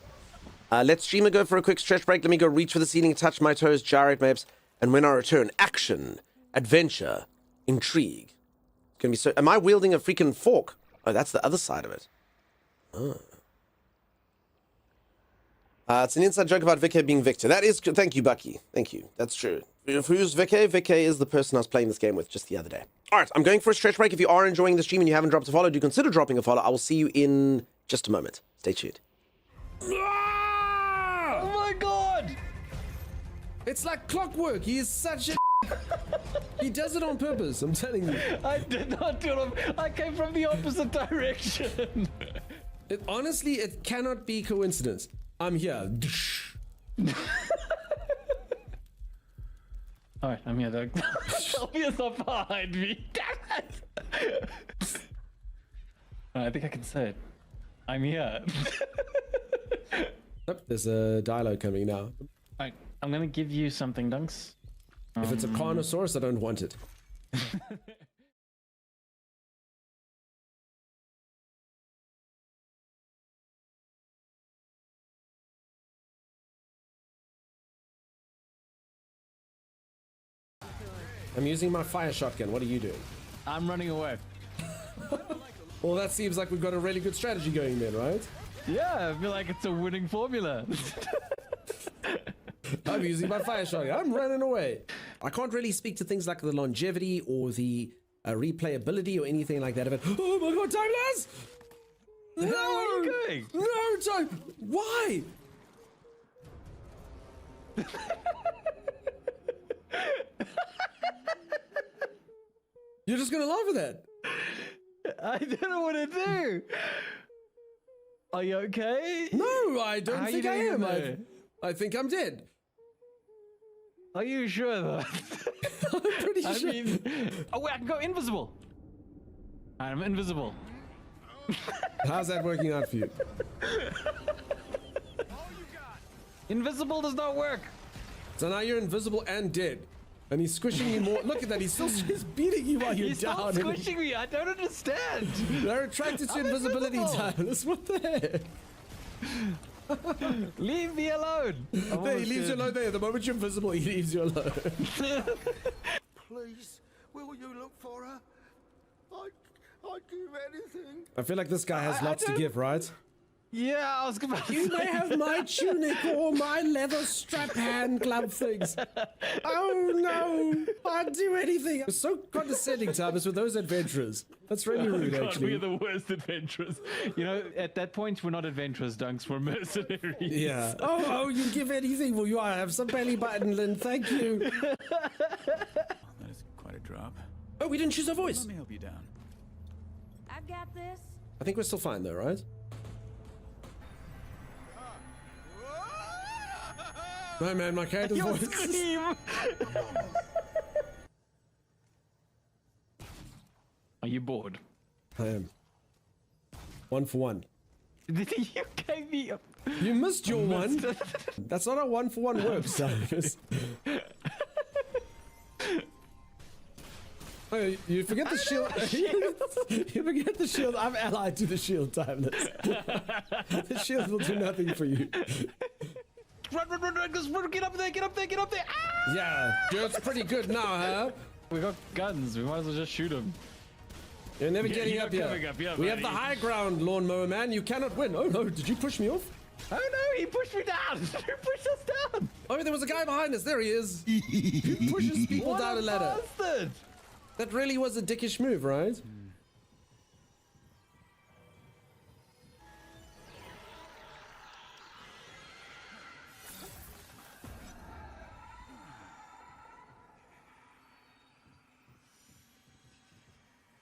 Let streamer go for a quick stretch break. Let me go reach for the ceiling, touch my toes, gyrate my hips. And when I return, action, adventure, intrigue. It's going to be so... Am I wielding a freaking fork? Oh, that's the other side of it. Oh. It's an inside joke about Vicky being Victor. That is... Thank you, Bucky. Thank you. That's true. Who's Vicky? Vicky is the person I was playing this game with just the other day. All right, I'm going for a stretch break. If you are enjoying the stream and you haven't dropped a follow, do consider dropping a follow. I will see you in just a moment. Stay tuned. Oh my god! It's like clockwork. He is such a... He does it on purpose, I'm telling you. I did not do it. I came from the opposite direction. Honestly, it cannot be coincidence. I'm here. Alright, I'm here though. Sylvia's not behind me. Damn it! I think I can say it. I'm here. Oh, there's a dialogue coming now. Alright, I'm gonna give you something, Dunks. If it's a Carnosaurus, I don't want it. I'm using my fire shotgun. What are you doing? I'm running away. Well, that seems like we've got a really good strategy going then, right? Yeah, I feel like it's a winning formula. I'm using my fire shotgun. I'm running away. I can't really speak to things like the longevity or the replayability or anything like that of it. Oh my god, Timeless! No! Where are you going? No, time! Why? You're just gonna laugh at that? I don't know what to do. Are you okay? No, I don't How think you I doing am. there? I think I'm dead. Are you sure though? I'm pretty I sure. mean, oh wait, I can go invisible. I'm invisible. How's that working out for you? Invisible does not work. So now you're invisible and dead. And he's squishing you more. Look at that. He's beating you while you're He's down. still squishing me. I don't understand. They're attracted to I'm invisibility invisible. time. That's what the heck. Leave me alone. There, he leaves you alone there. The moment you're invisible, he leaves you alone. Please, will you look for her? I'd give anything. I feel like this guy has lots to don't- give, right? Yeah, I was about to You say. may have my tunic or my leather strap hand glove things. Oh no! I'd do anything. You're so condescending, Thomas, with those adventurers. That's really rude, God, actually. we're the worst adventurers. You know, at that point, we're not adventurers, Dunks. We're mercenaries. Yeah. Oh, you give anything. Well, you have some belly button, Lynn. Thank you. That is quite a drop. Oh, we didn't choose our voice. Let me help you down. I've got this. I think we're still fine, though, right? No, man, my character's Your voice. scream. Are you bored? I am. 1 for 1. You gave me a... You missed your one. That's not how 1 for 1 works, Cyrus. Oh, you forget the shield. You forget the shield. I'm allied to the shield, Timeless. The shield will do nothing for you. Run, just run, get up there, get up there, get up there. Ah! Yeah, Dirt's pretty good now, huh? We got guns, we might as well just shoot him. You're never Yeah, getting you're up not here. coming up here, We have the buddy. high ground, lawnmower man. You cannot win. Oh no, did you push me off? Oh no, he pushed me down. He pushed us down. Oh, there was a guy behind us. There he is. Who pushes people What down a ladder? bastard. That really was a dickish move, right?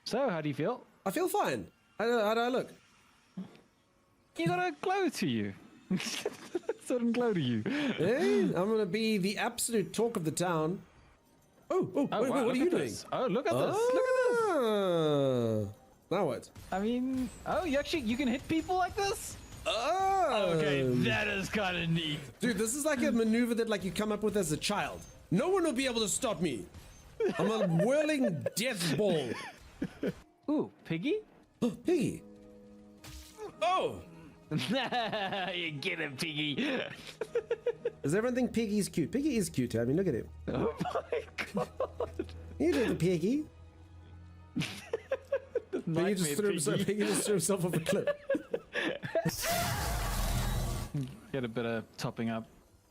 So, how do you feel? I feel fine. How do I look? You got a glow to you. Certain glow to you. Hey, I'm gonna be the absolute talk of the town. Oh, wait, wow, what are look you at doing? this. Oh, look at this. Look at this. Now what? I mean, oh, you can hit people like this? Oh. Okay, that is kind of neat. Dude, this is like a maneuver that like you come up with as a child. No one will be able to stop me. I'm a whirling death ball. Ooh, piggy? Piggy. Oh. You get him, piggy. Does everyone think Piggy's cute? Piggy is cute. I mean, look at him. Oh my god. You little Piggy. Piggy just threw himself off a cliff. Get a bit of topping up.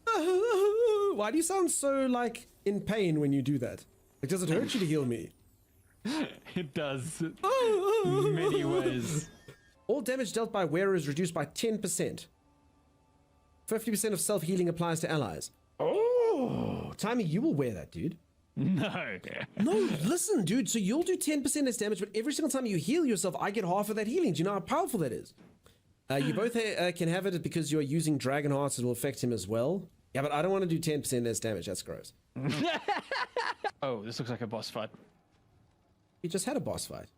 Why do you sound so like in pain when you do that? Like, does it hurt you to heal me? It does. Many ways. All damage dealt by wearer is reduced by 10%. 50% of self-healing applies to allies. Oh, Timey, you will wear that, dude. No. No, listen, dude. So you'll do 10% less damage, but every single time you heal yourself, I get half of that healing. Do you know how powerful that is? You both can have it because you're using Dragon Hearts. It will affect him as well. Yeah, but I don't want to do 10% less damage. That's gross. Oh, this looks like a boss fight. You just had a boss fight.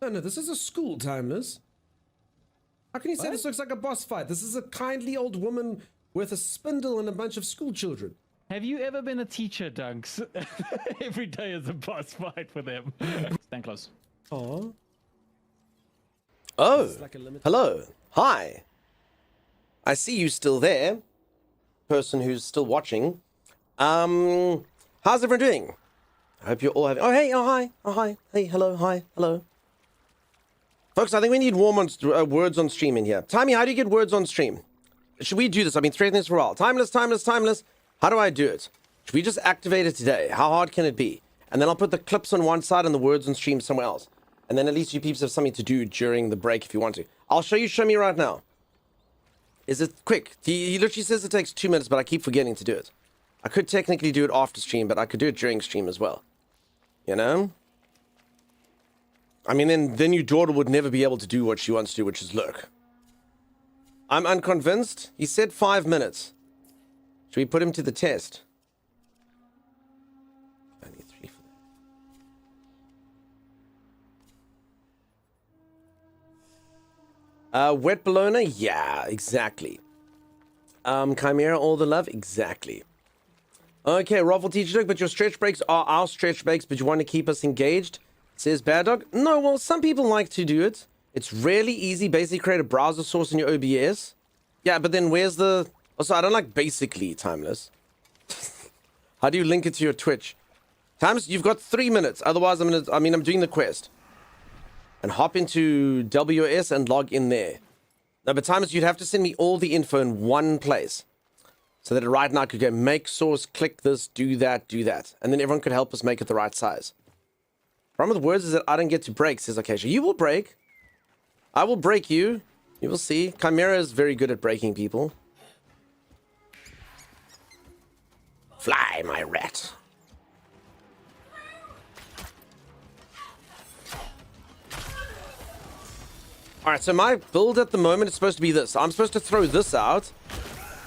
No, this is a school, Timeless. How can you say this looks like a boss fight? This is a kindly old woman with a spindle and a bunch of school children. Have you ever been a teacher, Dunks? Every day is a boss fight for them. Stand close. Aww. Oh, like a limited- hello. Hi. I see you still there. Person who's still watching. How's everyone doing? I hope you're all having... Oh, hey, oh, hi. Oh, hi. Hey, hello, hi, hello. Folks, I think we need warm on words on stream in here. Timey, how do you get words on stream? Should we do this? I've been threatening this for a while. Timeless. How do I do it? Should we just activate it today? How hard can it be? And then I'll put the clips on one side and the words on stream somewhere else. And then at least you peeps have something to do during the break if you want to. I'll show me right now. Is it quick? He literally says it takes 2 minutes, but I keep forgetting to do it. I could technically do it after stream, but I could do it during stream as well. You know? I mean, then your daughter would never be able to do what she wants to do, which is lurk. I'm unconvinced. He said 5 minutes. Should we put him to the test? I need 3 for that. Wet Bologna? Yeah, exactly. Chimera, all the love? Exactly. Okay, Ruffle Teacher Duck, but your stretch breaks are our stretch breaks, but you want to keep us engaged? Says Bad Dog. No, well, some people like to do it. It's really easy. Basically, create a browser source in your OBS. Yeah, but then where's the... Also, I don't like basically, Timeless. How do you link it to your Twitch? Timeless, you've got 3 minutes. Otherwise, I'm doing the quest. And hop into WS and log in there. No, but Timeless, you'd have to send me all the info in one place. So that right now I could go make source, click this, do that. And then everyone could help us make it the right size. Problem with words is that I don't get to break, says Acacia. You will break. I will break you. You will see. Chimera is very good at breaking people. Fly, my rat. Alright, so my build at the moment is supposed to be this. I'm supposed to throw this out.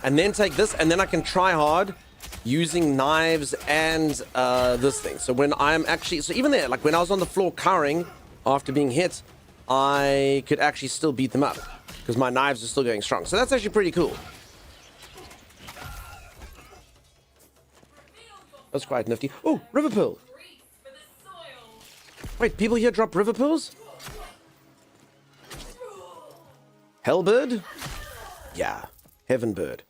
And then take this, and then I can try hard using knives and this thing. So when I'm actually... So even there, like when I was on the floor cowering after being hit, I could actually still beat them up. Because my knives are still going strong. So that's actually pretty cool. That's quite nifty. Oh, river pearl. Wait, people here drop river pearls? Hellbird? Yeah, heaven bird.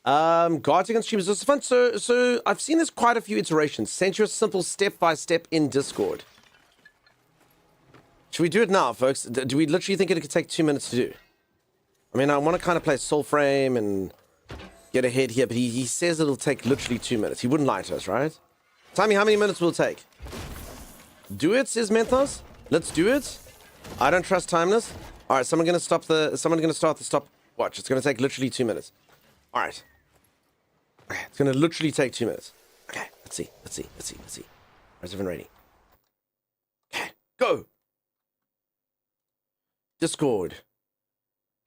Guards against streamers. This is fun. So I've seen this quite a few iterations. Sent you a simple step-by-step in Discord. Should we do it now, folks? Do we literally think it could take 2 minutes to do? I mean, I want to kind of play Soulframe and get ahead here, but he says it'll take literally 2 minutes. He wouldn't lie to us, right? Tell me how many minutes will it take? Do it, says Menthos. Let's do it. I don't trust Timeless. All right, someone's gonna start the stopwatch. It's gonna take literally 2 minutes. All right. Okay, it's gonna literally take 2 minutes. Okay, let's see. Where's everyone ready? Okay, go. Discord.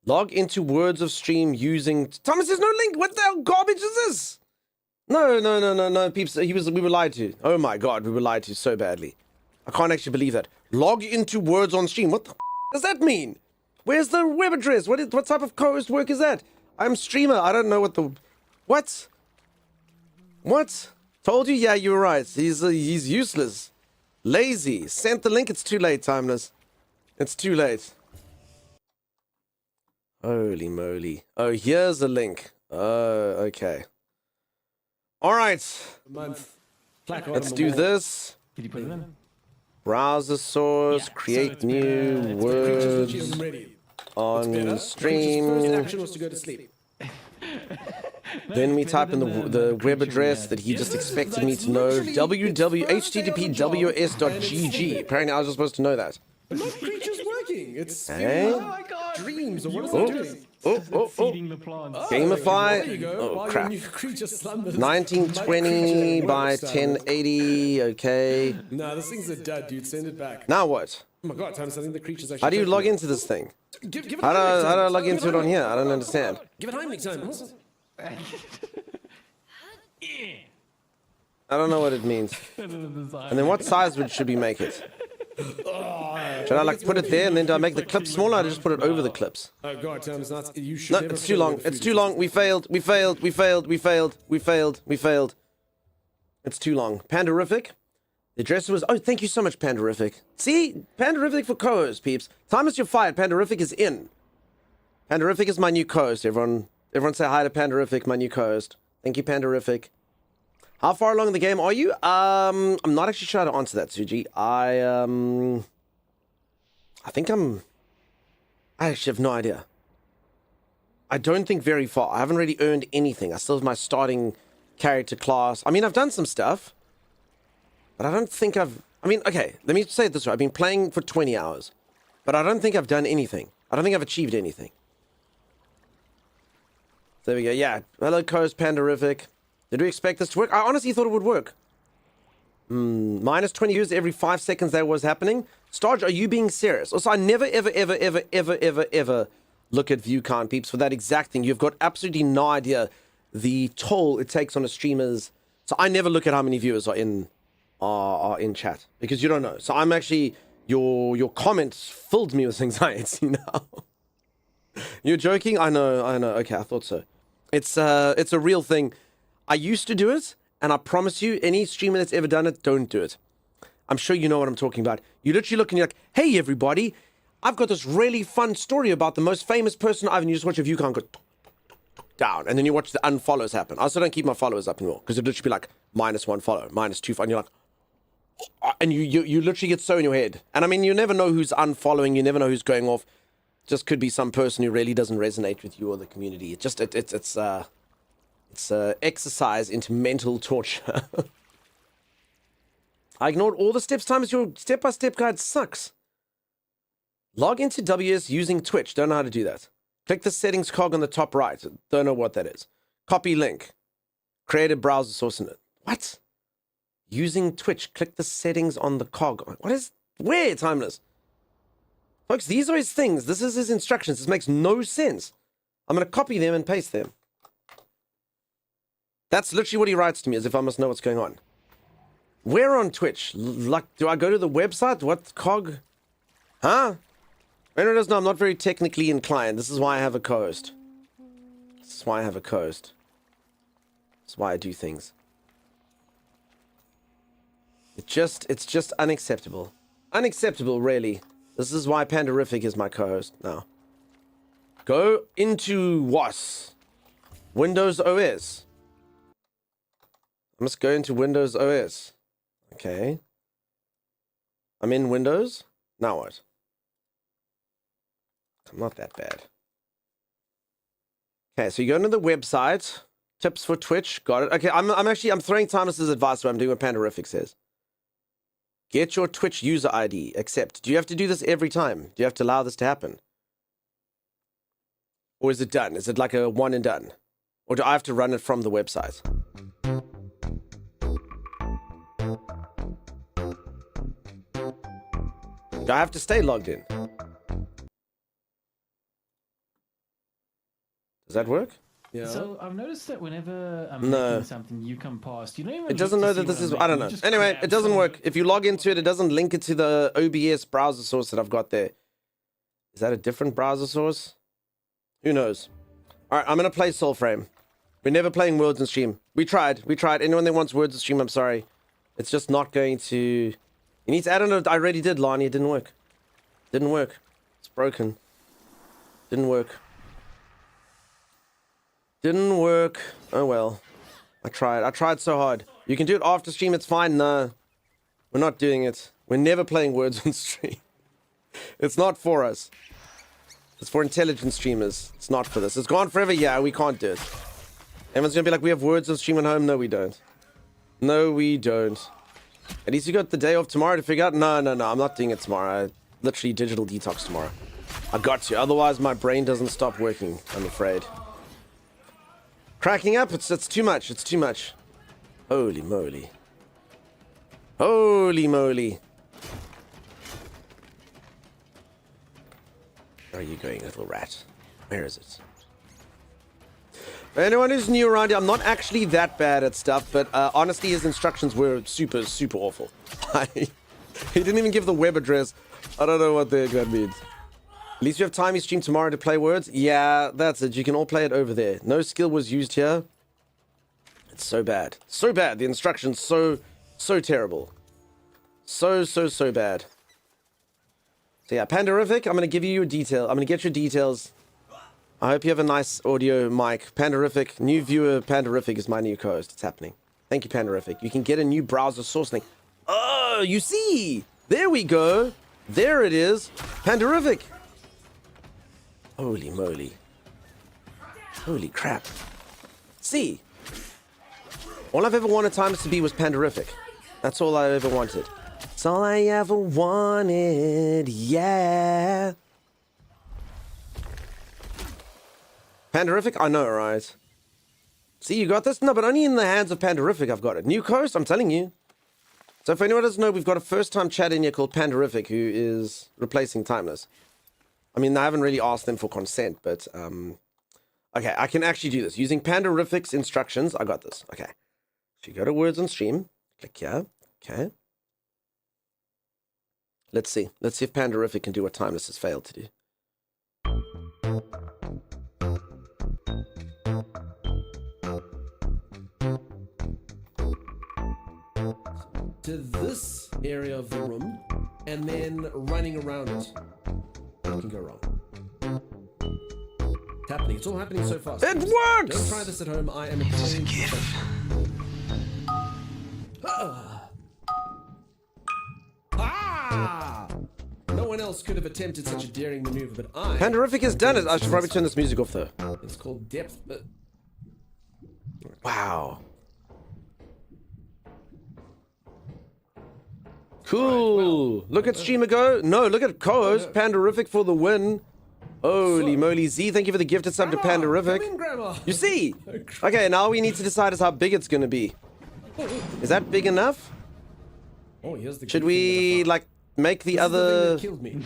Log into Words of Stream using... Thomas, there's no link. What the hell garbage is this? No, peeps. We were lied to. Oh my god, we were lied to so badly. I can't actually believe that. Log into words on stream. What the does that mean? Where's the web address? What type of co-host work is that? I'm streamer. I don't know what the... What? What? Told you? Yeah, you were right. He's useless. Lazy. Sent the link. It's too late, Timeless. It's too late. Holy moly. Oh, here's a link. Oh, okay. All right. Let's do this. Did you put it in? Browser source, Yeah, create so it's new been, words Ready. on First stream. action was to go to sleep. Then we type in the web address that he just expected me to know. http://ws.gg. Apparently I was just supposed to know that. Not creatures working. It's Hey? Oh my god! dreams or what is Oh, it doing? oh. Feeding the plants. Gamify. There you go. Oh, While crap. your new creature slumbers. 1920 by 1080. Okay. Nah, this thing's a dud, dude. Send it back. Now what? Oh my god, Thomas, I think the creature's actually... How do you taking log it. into this thing? Give it How do Heimlich I time. log into it on here? I don't understand. Give it Heimlich time. Huh? I don't know what it means. And then what size should we make it? Should I like put it there and then do I make the clip smaller or do I just put it over the clips? Oh god, Thomas, not, you should No, never it's too play long. with It's food. too long. We failed. It's too long. Pandarific. The address was... Oh, thank you so much, Pandarific. See? Pandarific for co-host, peeps. Thomas, you're fired. Pandarific is in. Pandarific is my new co-host. Everyone say hi to Pandarific, my new co-host. Thank you, Pandarific. How far along in the game are you? I'm not actually sure how to answer that, Suji. I think I actually have no idea. I don't think very far. I haven't really earned anything. I still have my starting character class. I mean, I've done some stuff, but I don't think I mean, okay, let me say it this way. I've been playing for 20 hours, but I don't think I've done anything. I don't think I've achieved anything. There we go. Yeah. Hello, Coast Pandarific. Did we expect this to work? I honestly thought it would work. Minus 20 views every 5 seconds that was happening. Starge, are you being serious? Also, I never, ever look at view count, peeps, for that exact thing. You've got absolutely no idea the toll it takes on a streamer's... So I never look at how many viewers are in chat, because you don't know. So I'm actually... Your comments filled me with anxiety now. You're joking? I know. Okay, I thought so. It's a real thing. I used to do it, and I promise you, any streamer that's ever done it, don't do it. I'm sure you know what I'm talking about. You literally look and you're like, hey, everybody, I've got this really fun story about the most famous person I've... And you just watch a view count go down, and then you watch the unfollows happen. I also don't keep my followers up anymore, because it'd literally be like, -1 follow, -2 follow, and you're like... And you literally get so in your head. And I mean, you never know who's unfollowing, you never know who's going off. Just could be some person who really doesn't resonate with you or the community. It's exercise into mental torture. I ignored all the steps. Time as your step-by-step guide sucks. Log into WS using Twitch. Don't know how to do that. Click the settings cog on the top right. Don't know what that is. Copy link. Create a browser source in it. What? Using Twitch. Click the settings on the cog. What is... Where, Timeless? Folks, these are his things. This is his instructions. This makes no sense. I'm going to copy them and paste them. That's literally what he writes to me, as if I must know what's going on. Where on Twitch? Like, do I go to the website? What cog? Huh? Anyone doesn't know, I'm not very technically inclined. This is why I have a co-host. This is why I have a co-host. This is why I do things. It's just unacceptable. Unacceptable, really. This is why Pandarific is my co-host now. Go into WAS. Windows OS. I must go into Windows OS. Okay. I'm in Windows. Now what? I'm not that bad. Okay, so you go into the website. Tips for Twitch. Got it. Okay, I'm throwing Thomas's advice, so I'm doing what Pandarific says. Get your Twitch user ID. Accept. Do you have to do this every time? Do you have to allow this to happen? Or is it done? Is it like a one and done? Or do I have to run it from the website? Do I have to stay logged in? Does that work? Yeah. So I've noticed that whenever I'm No. making something, you come past. You don't even. It doesn't know that this is. I don't know. Anyway, it doesn't work. If you log into it, it doesn't link it to the OBS browser source that I've got there. Is that a different browser source? Who knows? All right, I'm gonna play Soulframe. We're never playing Words in Stream. We tried. Anyone that wants Words in Stream, I'm sorry. It's just not going to... You need to add on it. I already did, Lonnie. It didn't work. Didn't work. It's broken. Didn't work. Didn't work. Oh well. I tried so hard. You can do it after stream, it's fine. No. We're not doing it. We're never playing Words on Stream. It's not for us. It's for intelligent streamers. It's not for this. It's gone forever. Yeah, we can't do it. Everyone's gonna be like, we have Words on Stream at home. No, we don't. No, we don't. At least you got the day off tomorrow to figure out. No, I'm not doing it tomorrow. I literally digital detox tomorrow. I got to. Otherwise, my brain doesn't stop working, I'm afraid. Cracking up, it's too much. It's too much. Holy moly. Holy moly. Where are you going, little rat? Where is it? For anyone who's new around here, I'm not actually that bad at stuff, but honestly, his instructions were super awful. He didn't even give the web address. I don't know what the heck that means. At least you have time you stream tomorrow to play Words. Yeah, that's it. You can all play it over there. No skill was used here. It's so bad. So bad. The instructions so terrible. So bad. So yeah, Pandarific, I'm going to give you your detail. I'm going to get your details. I hope you have a nice audio mic. Pandarific, new viewer Pandarific is my new co-host. It's happening. Thank you, Pandarific. You can get a new browser source link. Oh, you see. There we go. There it is. Pandarific. Holy moly. Holy crap. See. All I've ever wanted Timeless to be was Pandarific. That's all I ever wanted. That's all I ever wanted. Yeah. Pandarific? I know, right? See, you got this? No, but only in the hands of Pandarific I've got it. New coast, I'm telling you. So for anyone who doesn't know, we've got a first-time chat in here called Pandarific who is replacing Timeless. I mean, I haven't really asked them for consent, but... Okay, I can actually do this. Using Pandarific's instructions, I got this. Okay. So you go to Words on Stream. Click here. Okay. Let's see. Let's see if Pandarific can do what Timeless has failed to do. To this area of the room, and then running around it. What can go wrong? It's happening. It's all happening so fast. It works! Don't try this at home. I am a trained Ah! No one else could have attempted such a daring maneuver, but I... Pandarific has done it. I should probably turn this music off, though. It's called depth, but... Wow. Cool. Look at streamer go. No, look at co-host. Pandarific for the win. Holy moly. Z, thank you for the gifted sub to Pandarific. Come in, Grandma. You see? Okay, now we need to decide is how big it's going to be. Is that big enough? Oh, here's the Should good thing we, that I found. like, make the This is the thing other that killed me.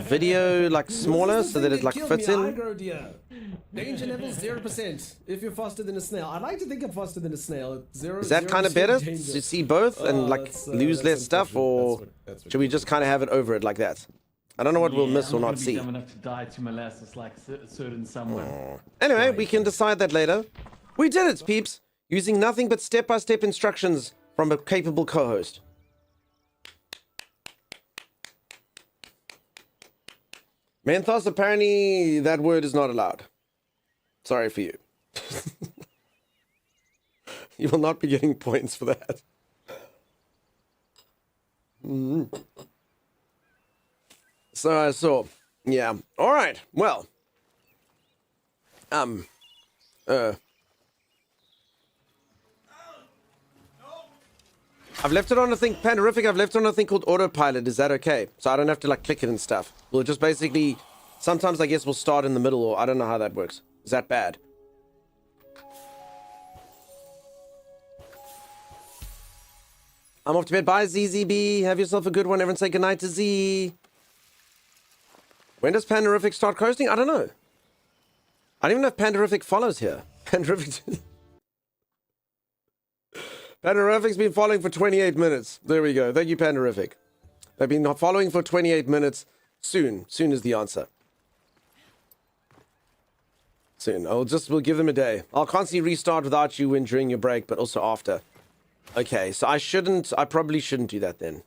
video, like, smaller This is the so that thing it, like, killed fits me. in? Aggro deer. Danger level 0%. If you're faster than a snail. I like to think I'm faster than a snail. Is that kind of better to see both and, like, lose that's less stuff? unfortunate. Or That's what should we just kind of have it over it like that? I don't know what we'll miss or not see. I'm enough to die to molasses like certain someone. Anyway, we can decide that later. We did it, peeps! Using nothing but step-by-step instructions from a capable co-host. Menthos, apparently that word is not allowed. Sorry for you. You will not be getting points for that. So I saw. Yeah. Alright. Well. I've left it on a thing, Pandarific, I've left it on a thing called autopilot. Is that okay? So I don't have to, like, click it and stuff. We'll just basically, sometimes I guess we'll start in the middle, or I don't know how that works. Is that bad? I'm off to bed. Bye, ZZB. Have yourself a good one. Everyone say goodnight to Z. When does Pandarific start coasting? I don't know. I don't even know if Pandarific follows here. Panderific. Panderific's been following for 28 minutes. There we go. Thank you, Panderific. They've been following for 28 minutes. Soon is the answer. Soon. We'll give them a day. I'll constantly restart without you when during your break, but also after. Okay, so I probably shouldn't do that then.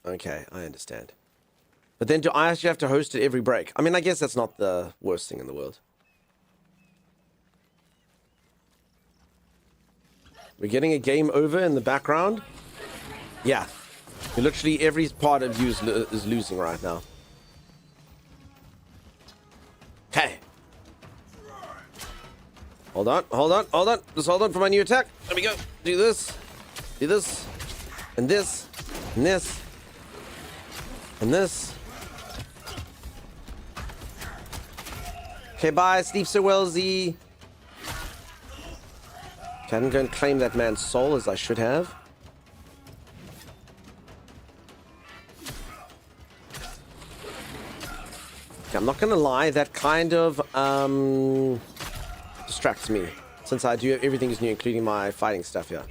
Okay, I understand. But then do I actually have to host it every break? I mean, I guess that's not the worst thing in the world. We're getting a game over in the background. Yeah. Literally every part of you is losing right now. Okay. Hold on. Just hold on for my new attack. There we go. Do this. And this. And this. And this. Okay, bye. Sleep so well, Z. Okay, I didn't go and claim that man's soul as I should have. Okay, I'm not gonna lie, that kind of distracts me, since I do everything is new, including my fighting stuff here.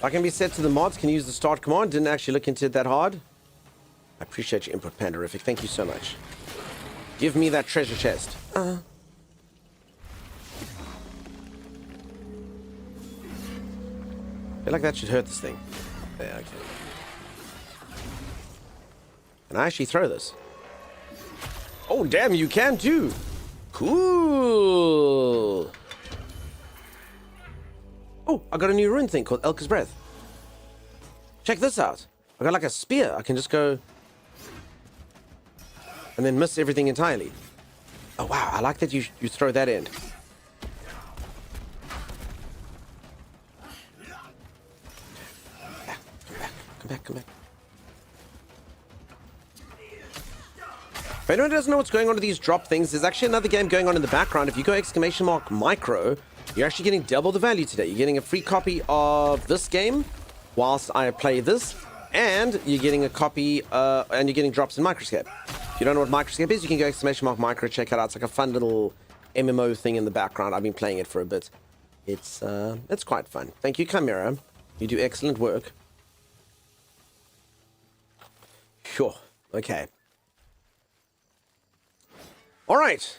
I can be set to the mods, can use the start command. Didn't actually look into it that hard. I appreciate your input, Panderific. Thank you so much. Give me that treasure chest. I feel like that should hurt this thing. Yeah, okay. Can I actually throw this? Oh, damn, you can too. Cool. Oh, I got a new rune thing called Elka's Breath. Check this out. I got like a spear. I can just go and then miss everything entirely. Oh, wow. I like that you throw that in. Come back. If anyone doesn't know what's going on with these drop things, there's actually another game going on in the background. If you go !micro, you're actually getting double the value today. You're getting a free copy of this game whilst I play this, and you're getting a copy, and you're getting drops in Microscape. If you don't know what Microscape is, you can go !micro, check it out. It's like a fun little MMO thing in the background. I've been playing it for a bit. It's quite fun. Thank you, Chimera. You do excellent work. Sure. Okay. All right.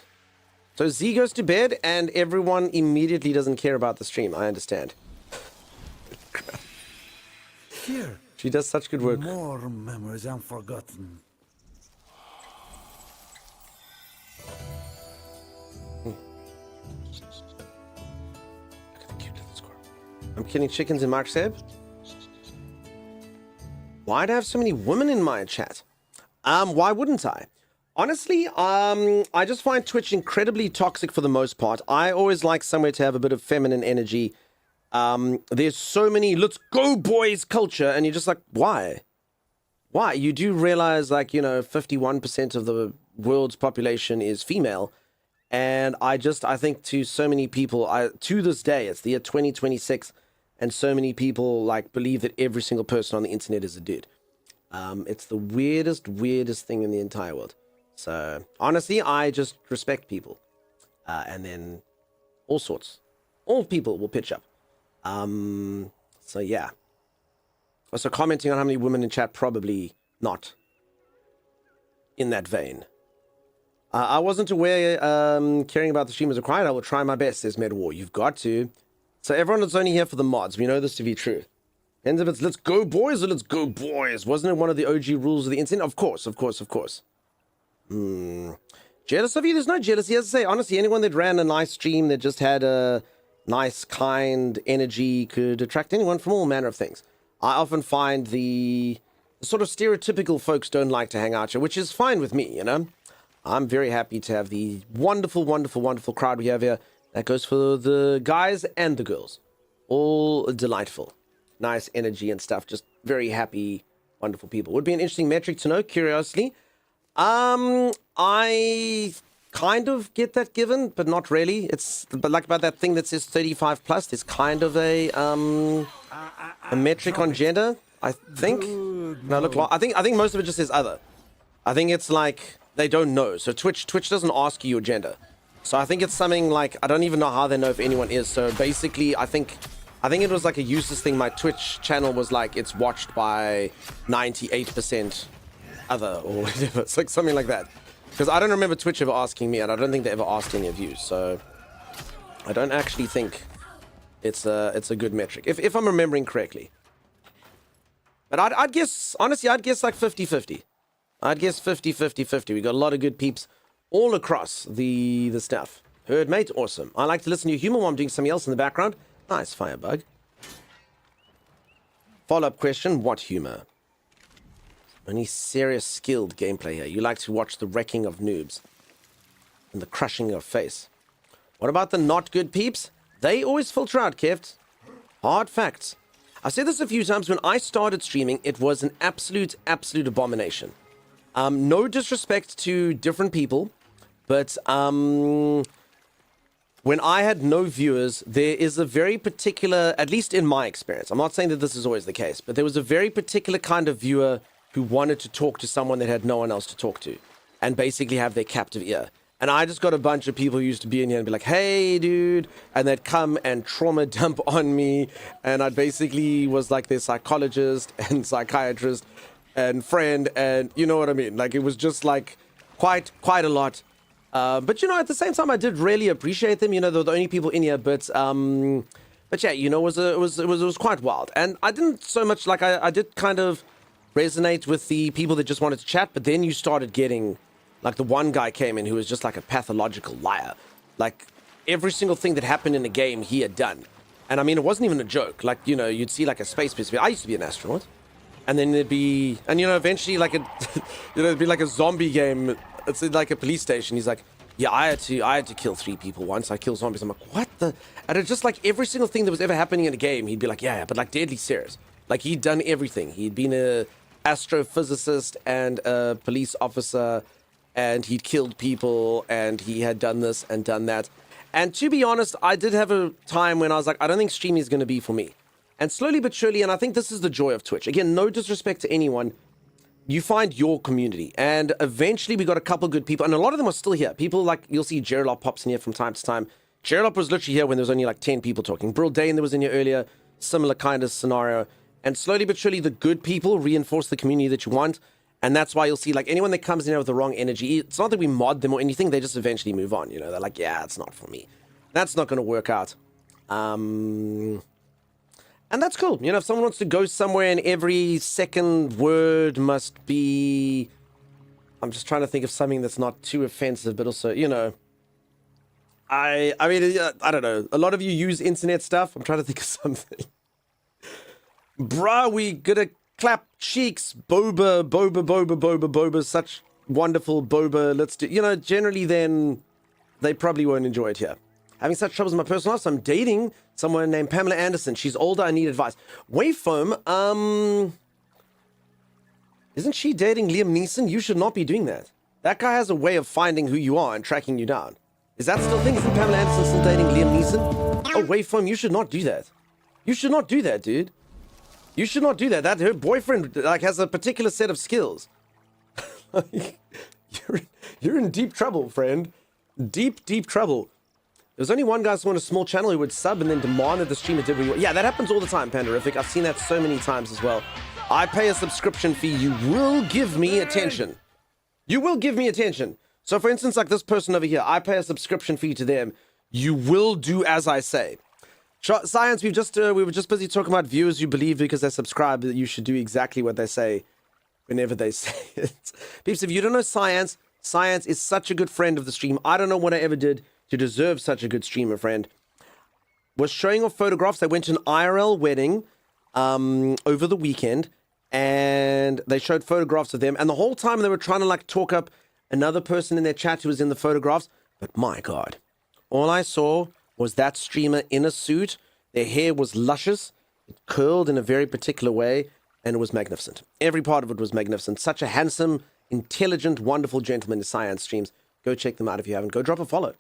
So Z goes to bed and everyone immediately doesn't care about the stream. I understand. Here. She does such good work. More memories unforgotten. Look at the cute little squirrel. I'm killing chickens in Microscape. Why'd I have so many women in my chat? Why wouldn't I? Honestly, I just find Twitch incredibly toxic for the most part. I always like somewhere to have a bit of feminine energy. There's so many let's go boys culture, and you're just like, why? Why? You do realize, like, 51% of the world's population is female. And I think to so many people, to this day, it's the year 2026, and so many people like believe that every single person on the internet is a dude. It's the weirdest thing in the entire world. So honestly, I just respect people, and then all people will pitch up. So yeah. Also commenting on how many women in chat, probably not in that vein. I wasn't aware caring about the stream was required. I will try my best, says MedWar. You've got to. So everyone is only here for the mods. We know this to be true. And if it's let's go boys or let's go boys. Wasn't it one of the OG rules of the internet? Of course. Jealous of you? There's no jealousy. As I say, honestly, anyone that ran a nice stream that just had a nice, kind energy could attract anyone from all manner of things. I often find the sort of stereotypical folks don't like to hang out here, which is fine with me, I'm very happy to have the wonderful crowd we have here. That goes for the guys and the girls. All delightful. Nice energy and stuff. Just very happy, wonderful people. Would be an interesting metric to know, curiously. I kind of get that given, but not really. But like about that thing that says 35 plus, there's kind of a metric on gender, I think. No, look, I think most of it just says other. I think it's like they don't know. So Twitch doesn't ask you your gender. So I think it's something like I don't even know how they know if anyone is. So basically, I think it was like a useless thing. My Twitch channel was like it's watched by 98% other or whatever. It's like something like that. Because I don't remember Twitch ever asking me, and I don't think they ever asked any of you. So I don't actually think it's a good metric if I'm remembering correctly. But I'd guess honestly, I'd guess like 50-50. I'd guess 50-50-50. We got a lot of good peeps all across the stuff. Heard, mate? Awesome. I like to listen to your humor while I'm doing something else in the background. Nice, Firebug. Follow-up question, what humor? Only serious, skilled gameplay here. You like to watch the wrecking of noobs and the crushing of face. What about the not good peeps? They always filter out, Kev. Hard facts. I've said this a few times. When I started streaming, it was an absolute abomination. No disrespect to different people, but when I had no viewers, there is a very particular, at least in my experience, I'm not saying that this is always the case, but there was a very particular kind of viewer who wanted to talk to someone that had no one else to talk to and basically have their captive ear. And I just got a bunch of people who used to be in here and be like, hey, dude. And they'd come and trauma dump on me. And I basically was like their psychologist and psychiatrist and friend. And you know what I mean? Like, it was just like quite a lot. But, you know, at the same time, I did really appreciate them. You know, they were the only people in here. But yeah, you know, it was quite wild. And I didn't so much like I did kind of resonate with the people that just wanted to chat. But then you started getting... Like, the one guy came in who was just like a pathological liar. Like, every single thing that happened in the game, he had done. And I mean, it wasn't even a joke. Like, you know, you'd see like a space piece. I used to be an astronaut. And then there'd be, and you know, eventually like a, you know, it'd be like a zombie game. It's like a police station. He's like, yeah, I had to kill 3 people once. I killed zombies. I'm like, what the? And it's just like every single thing that was ever happening in a game, he'd be like, yeah, but like deadly serious. Like, he'd done everything. He'd been a astrophysicist and a police officer, and he'd killed people, and he had done this and done that. And to be honest, I did have a time when I was like, I don't think streaming is going to be for me. And slowly but surely, and I think this is the joy of Twitch. Again, no disrespect to anyone. You find your community. And eventually we got a couple good people, and a lot of them are still here. People like, you'll see Geralop pops in here from time to time. Geralop was literally here when there was only like 10 people talking. Brill Dane that was in here earlier, similar kind of scenario. And slowly but surely, the good people reinforce the community that you want. And that's why you'll see, like, anyone that comes in here with the wrong energy, it's not that we mod them or anything, they just eventually move on, you know? They're like, yeah, it's not for me. That's not going to work out. And that's cool. You know, if someone wants to go somewhere and every second word must be... I'm just trying to think of something that's not too offensive, but also, you know... I mean, I don't know. A lot of you use internet stuff. I'm trying to think of something. Bruh, we gonna... clap cheeks, boba, such wonderful boba. Let's do, you know, generally then they probably won't enjoy it here. Having such troubles in my personal life, so I'm dating someone named Pamela Anderson. She's older, I need advice. Wavefoam, isn't she dating Liam Neeson? You should not be doing that. That guy has a way of finding who you are and tracking you down. Is that still a thing? Isn't Pamela Anderson still dating Liam Neeson? Oh, Wavefoam, you should not do that. You should not do that, dude. You should not do that. That her boyfriend like has a particular set of skills. You're in deep trouble, friend. Deep trouble. There's only one guy who on a small channel who would sub and then demand that the streamer did what you want. Yeah, that happens all the time, Pandarific. I've seen that so many times as well. I pay a subscription fee. You will give me attention. You will give me attention. So for instance, like this person over here, I pay a subscription fee to them. You will do as I say. Science, we were just busy talking about viewers who believe because they subscribe that you should do exactly what they say whenever they say it. Peeps, if you don't know Science is such a good friend of the stream. I don't know what I ever did to deserve such a good streamer friend. Was showing off photographs. They went to an IRL wedding over the weekend, and they showed photographs of them. And the whole time they were trying to like talk up another person in their chat who was in the photographs. But my God, all I saw was that streamer in a suit. Their hair was luscious. It curled in a very particular way, and it was magnificent. Every part of it was magnificent. Such a handsome, intelligent, wonderful gentleman in Science streams. Go check them out if you haven't. Go drop a follow.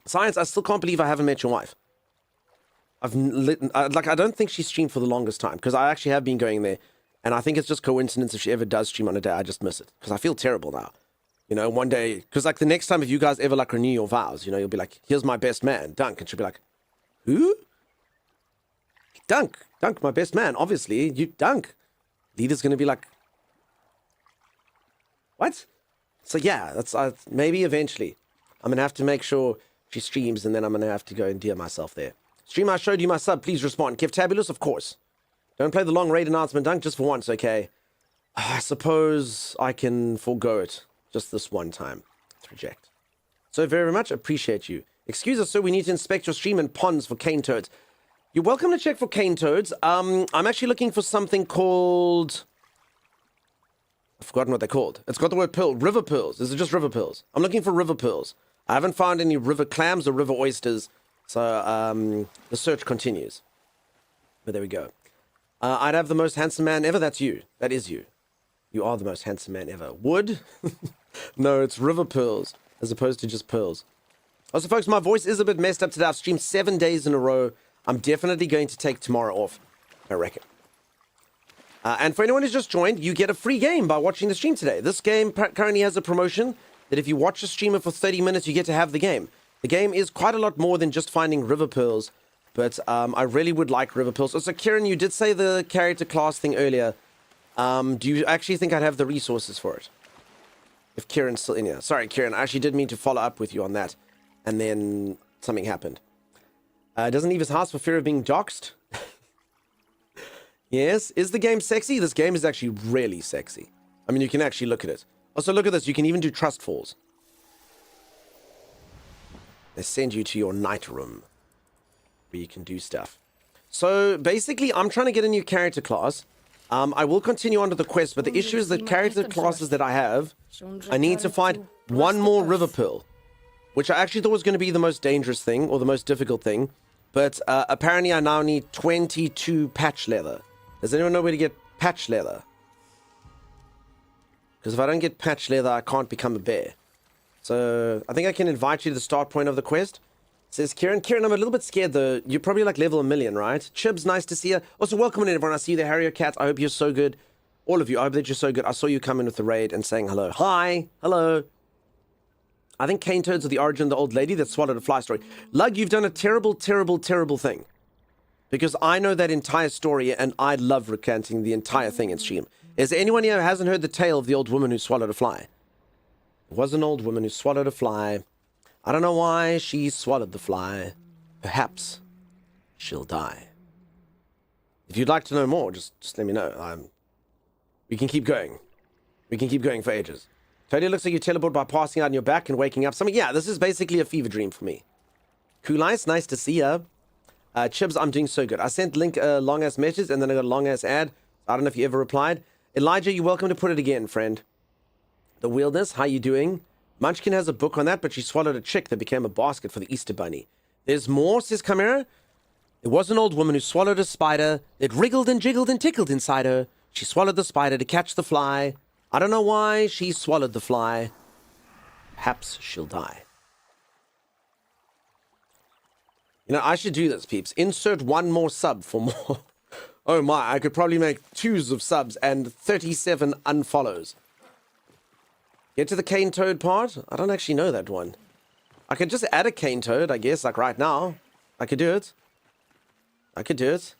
Science, I still can't believe I haven't met your wife. I don't think she streamed for the longest time, because I actually have been going there, And I think it's just coincidence if she ever does stream on a day, I just miss it. Because I feel terrible now. You know, one day, because like the next time if you guys ever like renew your vows, you know, you'll be like, here's my best man, Dunk. And she'll be like, who? Dunk, my best man, obviously. You, Dunk. Leader's going to be like, what? So yeah, that's maybe eventually. I'm going to have to make sure she streams and then I'm going to have to go and dear myself there. Stream, I showed you my sub, please respond. Kevtabulous, of course. Don't play the long raid announcement, Dunk, just for once, okay? I suppose I can forego it. Just this one time. Let's reject. So very much appreciate you. Excuse us, sir. We need to inspect your stream and ponds for cane toads. You're welcome to check for cane toads. I'm actually looking for something called... I've forgotten what they're called. It's got the word pearl. River pearls. Is it just river pearls? I'm looking for river pearls. I haven't found any river clams or river oysters. So the search continues. But there we go. I'd have the most handsome man ever. That's you. That is you. You are the most handsome man ever. Wood? No, it's river pearls as opposed to just pearls. Also, folks, my voice is a bit messed up today. I've streamed 7 days in a row. I'm definitely going to take tomorrow off, I reckon. And for anyone who's just joined, you get a free game by watching the stream today. This game currently has a promotion that if you watch a streamer for 30 minutes, you get to have the game. The game is quite a lot more than just finding river pearls, but I really would like river pearls. Also, Kieran, you did say the character class thing earlier. Do you actually think I'd have the resources for it? If Kieran's still in here. Sorry, Kieran, I actually did mean to follow up with you on that. And then something happened. Doesn't leave his house for fear of being doxxed. Yes. Is the game sexy? This game is actually really sexy. I mean, you can actually look at it. Also, look at this. You can even do trust falls. They send you to your night room where you can do stuff. So basically, I'm trying to get a new character class. I will continue on to the quest, but the issue is that character classes that I have, I need to find one more river pearl, which I actually thought was going to be the most dangerous thing or the most difficult thing. But apparently I now need 22 patch leather. Does anyone know where to get patch leather? Because if I don't get patch leather, I can't become a bear. So I think I can invite you to the start point of the quest. Says Kieran. Kieran, I'm a little bit scared though. You're probably like level 1,000,000, right? Chibs, nice to see you. Also, welcome in everyone. I see you there, Harrier Cat. I hope you're so good. All of you, I hope that you're so good. I saw you come in with the raid and saying hello. Hi. Hello. I think cane toads are the origin of the old lady that swallowed a fly story. Lug, you've done a terrible, terrible, terrible thing. Because I know that entire story and I love recanting the entire thing in stream. Is there anyone here who hasn't heard the tale of the old woman who swallowed a fly? It was an old woman who swallowed a fly. I don't know why she swallowed the fly. Perhaps she'll die. If you'd like to know more, just let me know. We can keep going. We can keep going for ages. Totally looks like you teleport by passing out on your back and waking up. Something. Yeah, this is basically a fever dream for me. Cool Ice, nice to see ya. Chibs, I'm doing so good. I sent Link a long-ass message and then I got a long-ass ad. I don't know if you ever replied. Elijah, you're welcome to put it again, friend. The Wilderness, how you doing? Munchkin has a book on that, but she swallowed a chick that became a basket for the Easter Bunny. There's more, says Chimera. There was an old woman who swallowed a spider. It wriggled and jiggled and tickled inside her. She swallowed the spider to catch the fly. I don't know why she swallowed the fly. Perhaps she'll die. You know, I should do this, peeps. Insert one more sub for more. Oh my, I could probably make 2s of subs and 37 unfollows. Get to the cane toad part? I don't actually know that one. I could just add a cane toad, I guess, like right now. I could do it. I could do it.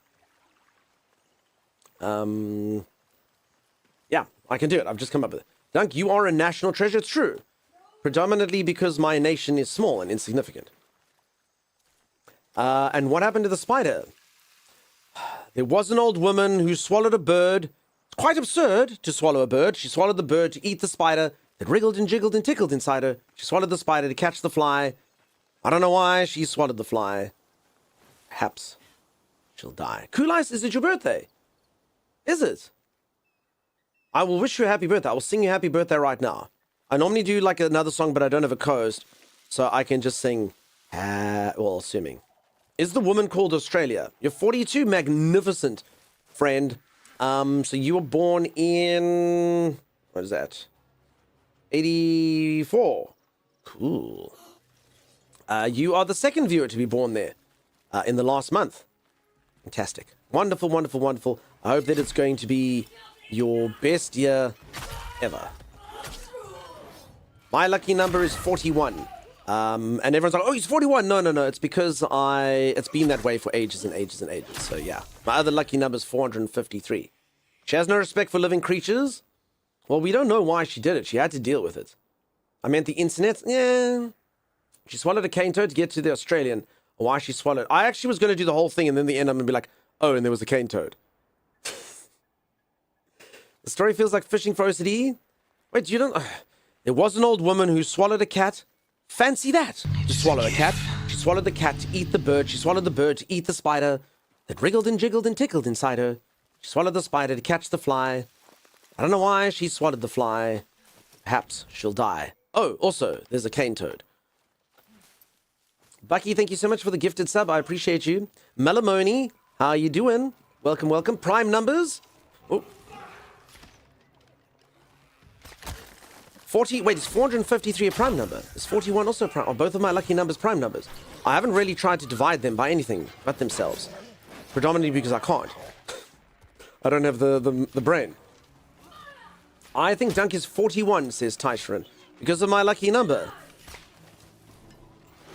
Yeah, I can do it. I've just come up with it. Dunk, you are a national treasure. It's true. Predominantly because my nation is small and insignificant. And what happened to the spider? There was an old woman who swallowed a bird. It's quite absurd to swallow a bird. She swallowed the bird to eat the spider that wriggled and jiggled and tickled inside her. She swallowed the spider to catch the fly. I don't know why she swallowed the fly. Perhaps she'll die. Cool Ice, is it your birthday? Is it? I will wish you a happy birthday. I will sing you happy birthday right now. I normally do like another song, but I don't have a co-host, so I can just sing, well, assuming. Is the woman called Australia? You're 42, magnificent friend. So you were born in, what is that? 84. Cool. You are the second viewer to be born there in the last month. Fantastic. Wonderful, wonderful, wonderful. I hope that it's going to be your best year ever. My lucky number is 41. And everyone's like, oh, he's 41. No. It's because it's been that way for ages and ages and ages. So yeah, my other lucky number is 453. She has no respect for living creatures. Well, we don't know why she did it. She had to deal with it. I meant the internet. Yeah. She swallowed a cane toad to get to the Australian. Why she swallowed. I actually was going to do the whole thing, and then the end I'm going to be like, oh, and there was a cane toad. The story feels like fishing for OCD. Wait, you don't... There was an old woman who swallowed a cat. Fancy that. To swallow a cat. She swallowed the cat to eat the bird. She swallowed the bird to eat the spider that wriggled and jiggled and tickled inside her. She swallowed the spider to catch the fly. I don't know why she swallowed the fly. Perhaps she'll die. Oh, also, there's a cane toad. Bucky, thank you so much for the gifted sub. I appreciate you. Melamoni, how you doing? Welcome, welcome. Prime numbers. Oh. 40, wait, it's 453 a prime number. Is 41 also prime? Are both of my lucky numbers prime numbers? I haven't really tried to divide them by anything but themselves. Predominantly because I can't. I don't have the brain. I think Dunk is 41, says Taishran. Because of my lucky number.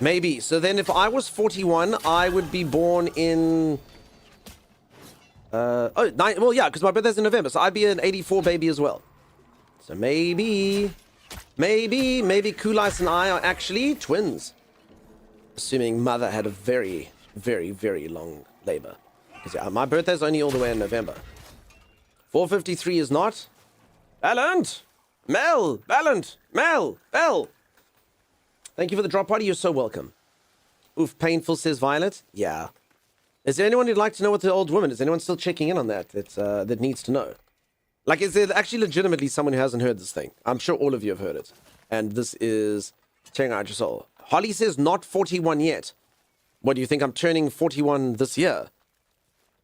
Maybe. So then if I was 41, I would be born in... well, yeah, because my birthday's in November. So I'd be an 84 baby as well. So maybe Kulice and I are actually twins. Assuming mother had a very, very, very long labor. Because yeah, my birthday's only all the way in November. 453 is not. Ballant! Mel! Ballant! Mel! Bell! Thank you for the drop party. You're so welcome. Oof, painful, says Violet. Yeah. Is there anyone who'd like to know what the old woman is? Anyone still checking in on that that needs to know? Like, is there actually legitimately someone who hasn't heard this thing? I'm sure all of you have heard it. And this is tearing out your soul. Holly says not 41 yet. What, do you think I'm turning 41 this year?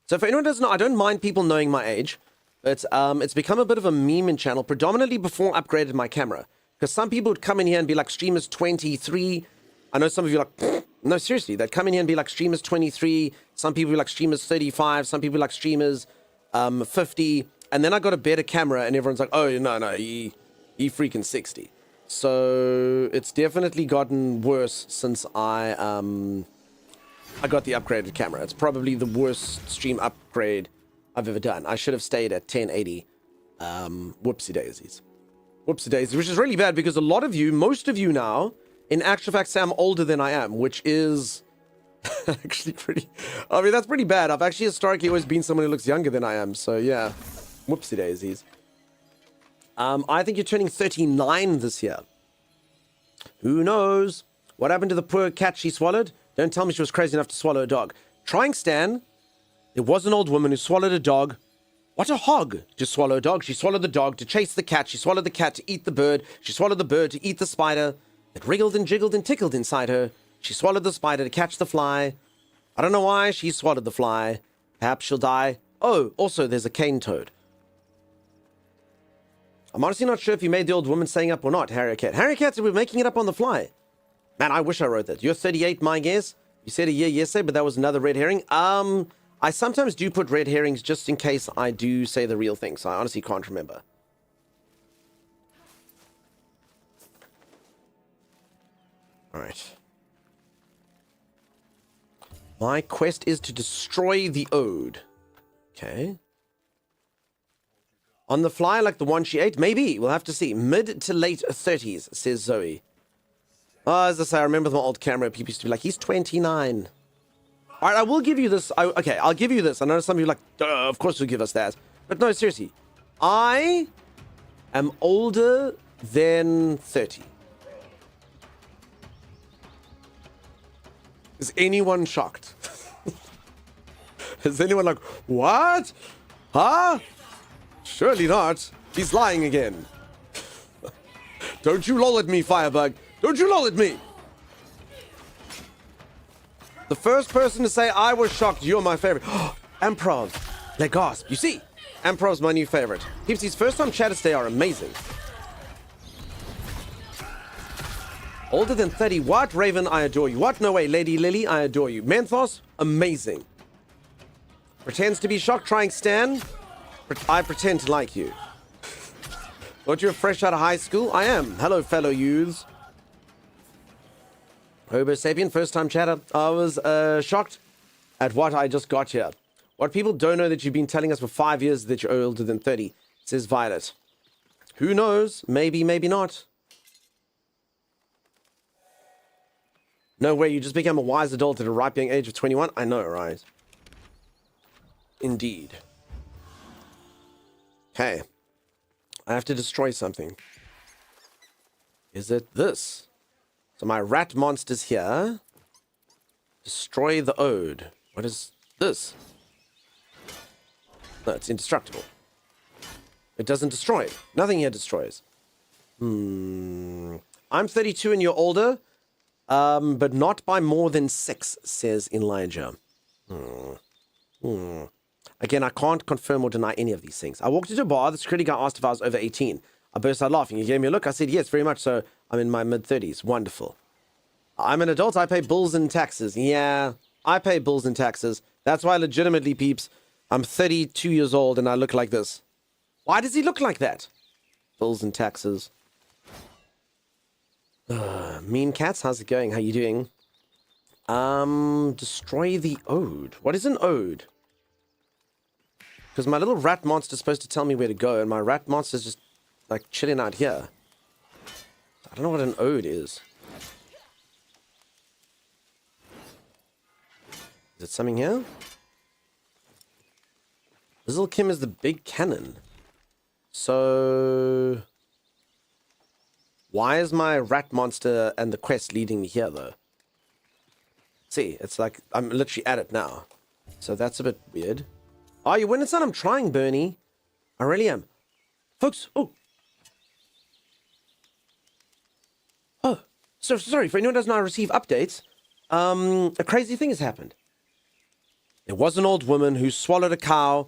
So for anyone who doesn't know, I don't mind people knowing my age. But it's become a bit of a meme in channel, predominantly before I upgraded my camera. Because some people would come in here and be like, streamers 23. I know some of you are like, no, seriously. They'd come in here and be like, streamers 23. Some people be like, streamers 35. Some people like, streamers 50. And then I got a better camera and everyone's like, oh, no, he freaking 60. So it's definitely gotten worse since I got the upgraded camera. It's probably the worst stream upgrade I've ever done. I should have stayed at 1080. Whoopsie daisies. Whoopsie daisies, which is really bad because a lot of you, most of you now, in actual fact, say I'm older than I am, which is actually pretty... I mean, that's pretty bad. I've actually historically always been someone who looks younger than I am, so yeah. Whoopsie daisies. I think you're turning 39 this year. Who knows? What happened to the poor cat she swallowed? Don't tell me she was crazy enough to swallow a dog. Trying Stan, there was an old woman who swallowed a dog. What a hog to swallow a dog. She swallowed the dog to chase the cat. She swallowed the cat to eat the bird. She swallowed the bird to eat the spider that wriggled and jiggled and tickled inside her. She swallowed the spider to catch the fly. I don't know why she swallowed the fly. Perhaps she'll die. Oh, also there's a cane toad. I'm honestly not sure if you made the old woman saying up or not, Harry Cat. Harry Cat, we're making it up on the fly. Man, I wish I wrote that. You're 38, my guess. You said a year yesterday, but that was another red herring. I sometimes do put red herrings just in case I do say the real thing, so I honestly can't remember. Alright. My quest is to destroy the ode. Okay. On the fly like the one she ate? Maybe. We'll have to see. Mid to late 30s, says Zoe. Oh, as I say, I remember the old camera. People used to be like, he's 29. All right, I will give you this. Okay, I'll give you this. I know some of you are like, duh, of course you'll give us that. But no, seriously. I am older than 30. Is anyone shocked? Is anyone like, what? Huh? Surely not. He's lying again. Don't you lol at me, Firebug. Don't you lol at me. The first person to say I was shocked, you're my favorite. Amprov. Let gasp. You see, Amprov's my new favorite. Peepsies, first time chatters today are amazing. Older than 30. What? Raven, I adore you. What? No way. Lady Lily, I adore you. Menthos, amazing. Pretends to be shocked, trying Stan. I pretend to like you. Thought you were fresh out of high school? I am. Hello, fellow youths. Homo sapien, first time chatter. I was shocked at what I just got here. What people don't know that you've been telling us for 5 years that you're older than 30, says Violet. Who knows? Maybe, maybe not. No way, you just became a wise adult at a ripe young age of 21? I know, right? Indeed. Okay. I have to destroy something. Is it this? So my rat monster's here. Destroy the ode. What is this? No, it's indestructible. It doesn't destroy it. Nothing here destroys. I'm 32 and you're older, but not by more than 6, says Elijah. Again, I can't confirm or deny any of these things. I walked into a bar. The security guy asked if I was over 18. I burst out laughing. He gave me a look. I said, yes, very much so. I'm in my mid-30s. Wonderful. I'm an adult. I pay bills and taxes. Yeah, I pay bills and taxes. That's why, legitimately, peeps, I'm 32 years old and I look like this. Why does he look like that? Bills and taxes. Mean Cats, how's it going? How you doing? Destroy the ode. What is an ode? Because my little rat monster's supposed to tell me where to go, and my rat monster's just, like, chilling out here. I don't know what an ode is. Is it something here? Lizzle Kim is the big cannon. So... why is my rat monster and the quest leading me here, though? See, it's like, I'm literally at it now. So that's a bit weird. Oh, you win. It's not. I'm trying, Bernie. I really am. Folks, oh. Oh, so sorry. For anyone who does not receive updates, a crazy thing has happened. There was an old woman who swallowed a cow.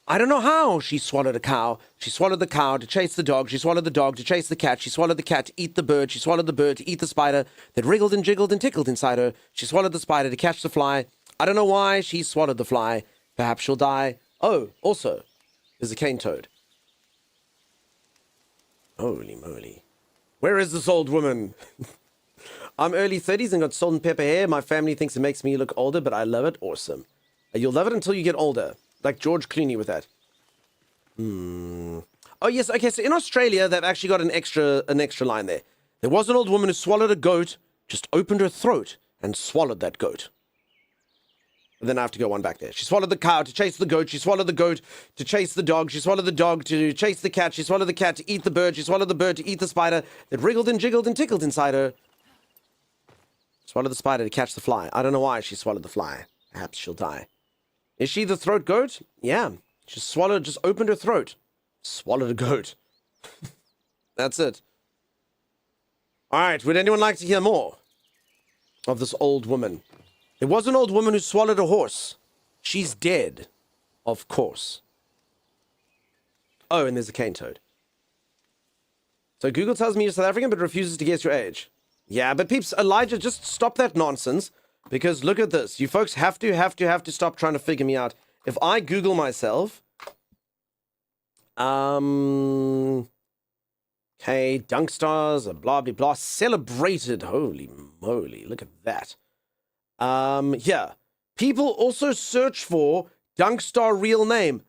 I don't know how she swallowed a cow. She swallowed the cow to chase the dog. She swallowed the dog to chase the cat. She swallowed the cat to eat the bird. She swallowed the bird to eat the spider that wriggled and jiggled and tickled inside her. She swallowed the spider to catch the fly. I don't know why she swallowed the fly. Perhaps she'll die. Oh, also, there's a cane toad. Holy moly. Where is this old woman? I'm early 30s and got salt and pepper hair. My family thinks it makes me look older, but I love it. Awesome. You'll love it until you get older. Like George Clooney with that. Oh, yes. Okay, so in Australia, they've actually got an extra line there. There was an old woman who swallowed a goat, just opened her throat and swallowed that goat. And then I have to go one back there. She swallowed the cow to chase the goat. She swallowed the goat to chase the dog. She swallowed the dog to chase the cat. She swallowed the cat to eat the bird. She swallowed the bird to eat the spider that wriggled and jiggled and tickled inside her. Swallowed the spider to catch the fly. I don't know why she swallowed the fly. Perhaps she'll die. Is she the throat goat? Yeah. She just opened her throat. Swallowed a goat. That's it. All right. Would anyone like to hear more of this old woman? There was an old woman who swallowed a horse. She's dead. Of course. Oh, and there's a cane toad. So Google tells me you're South African, but refuses to guess your age. Yeah, but peeps, Elijah, just stop that nonsense. Because look at this. You folks have to stop trying to figure me out. If I Google myself... okay, Dunk Stars, blah, blah, blah. Celebrated. Holy moly. Look at that. Yeah. People also search for Dunk Star real name.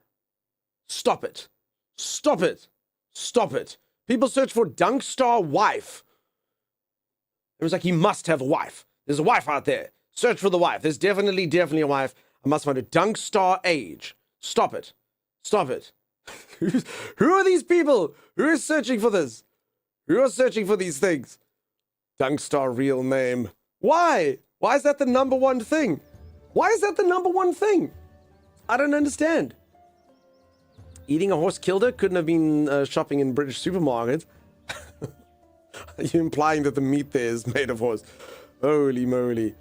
Stop it. Stop it. Stop it. People search for Dunk Star wife. It was like, he must have a wife. There's a wife out there. Search for the wife. There's definitely a wife. I must find a Dunk Star age. Stop it. Stop it. Who are these people? Who is searching for this? Who are searching for these things? Dunk Star real name. Why? Why is that the number one thing? Why is that the number one thing? I don't understand. Eating a horse killed her? Couldn't have been shopping in British supermarkets. Are you implying that the meat there is made of horse? Holy moly.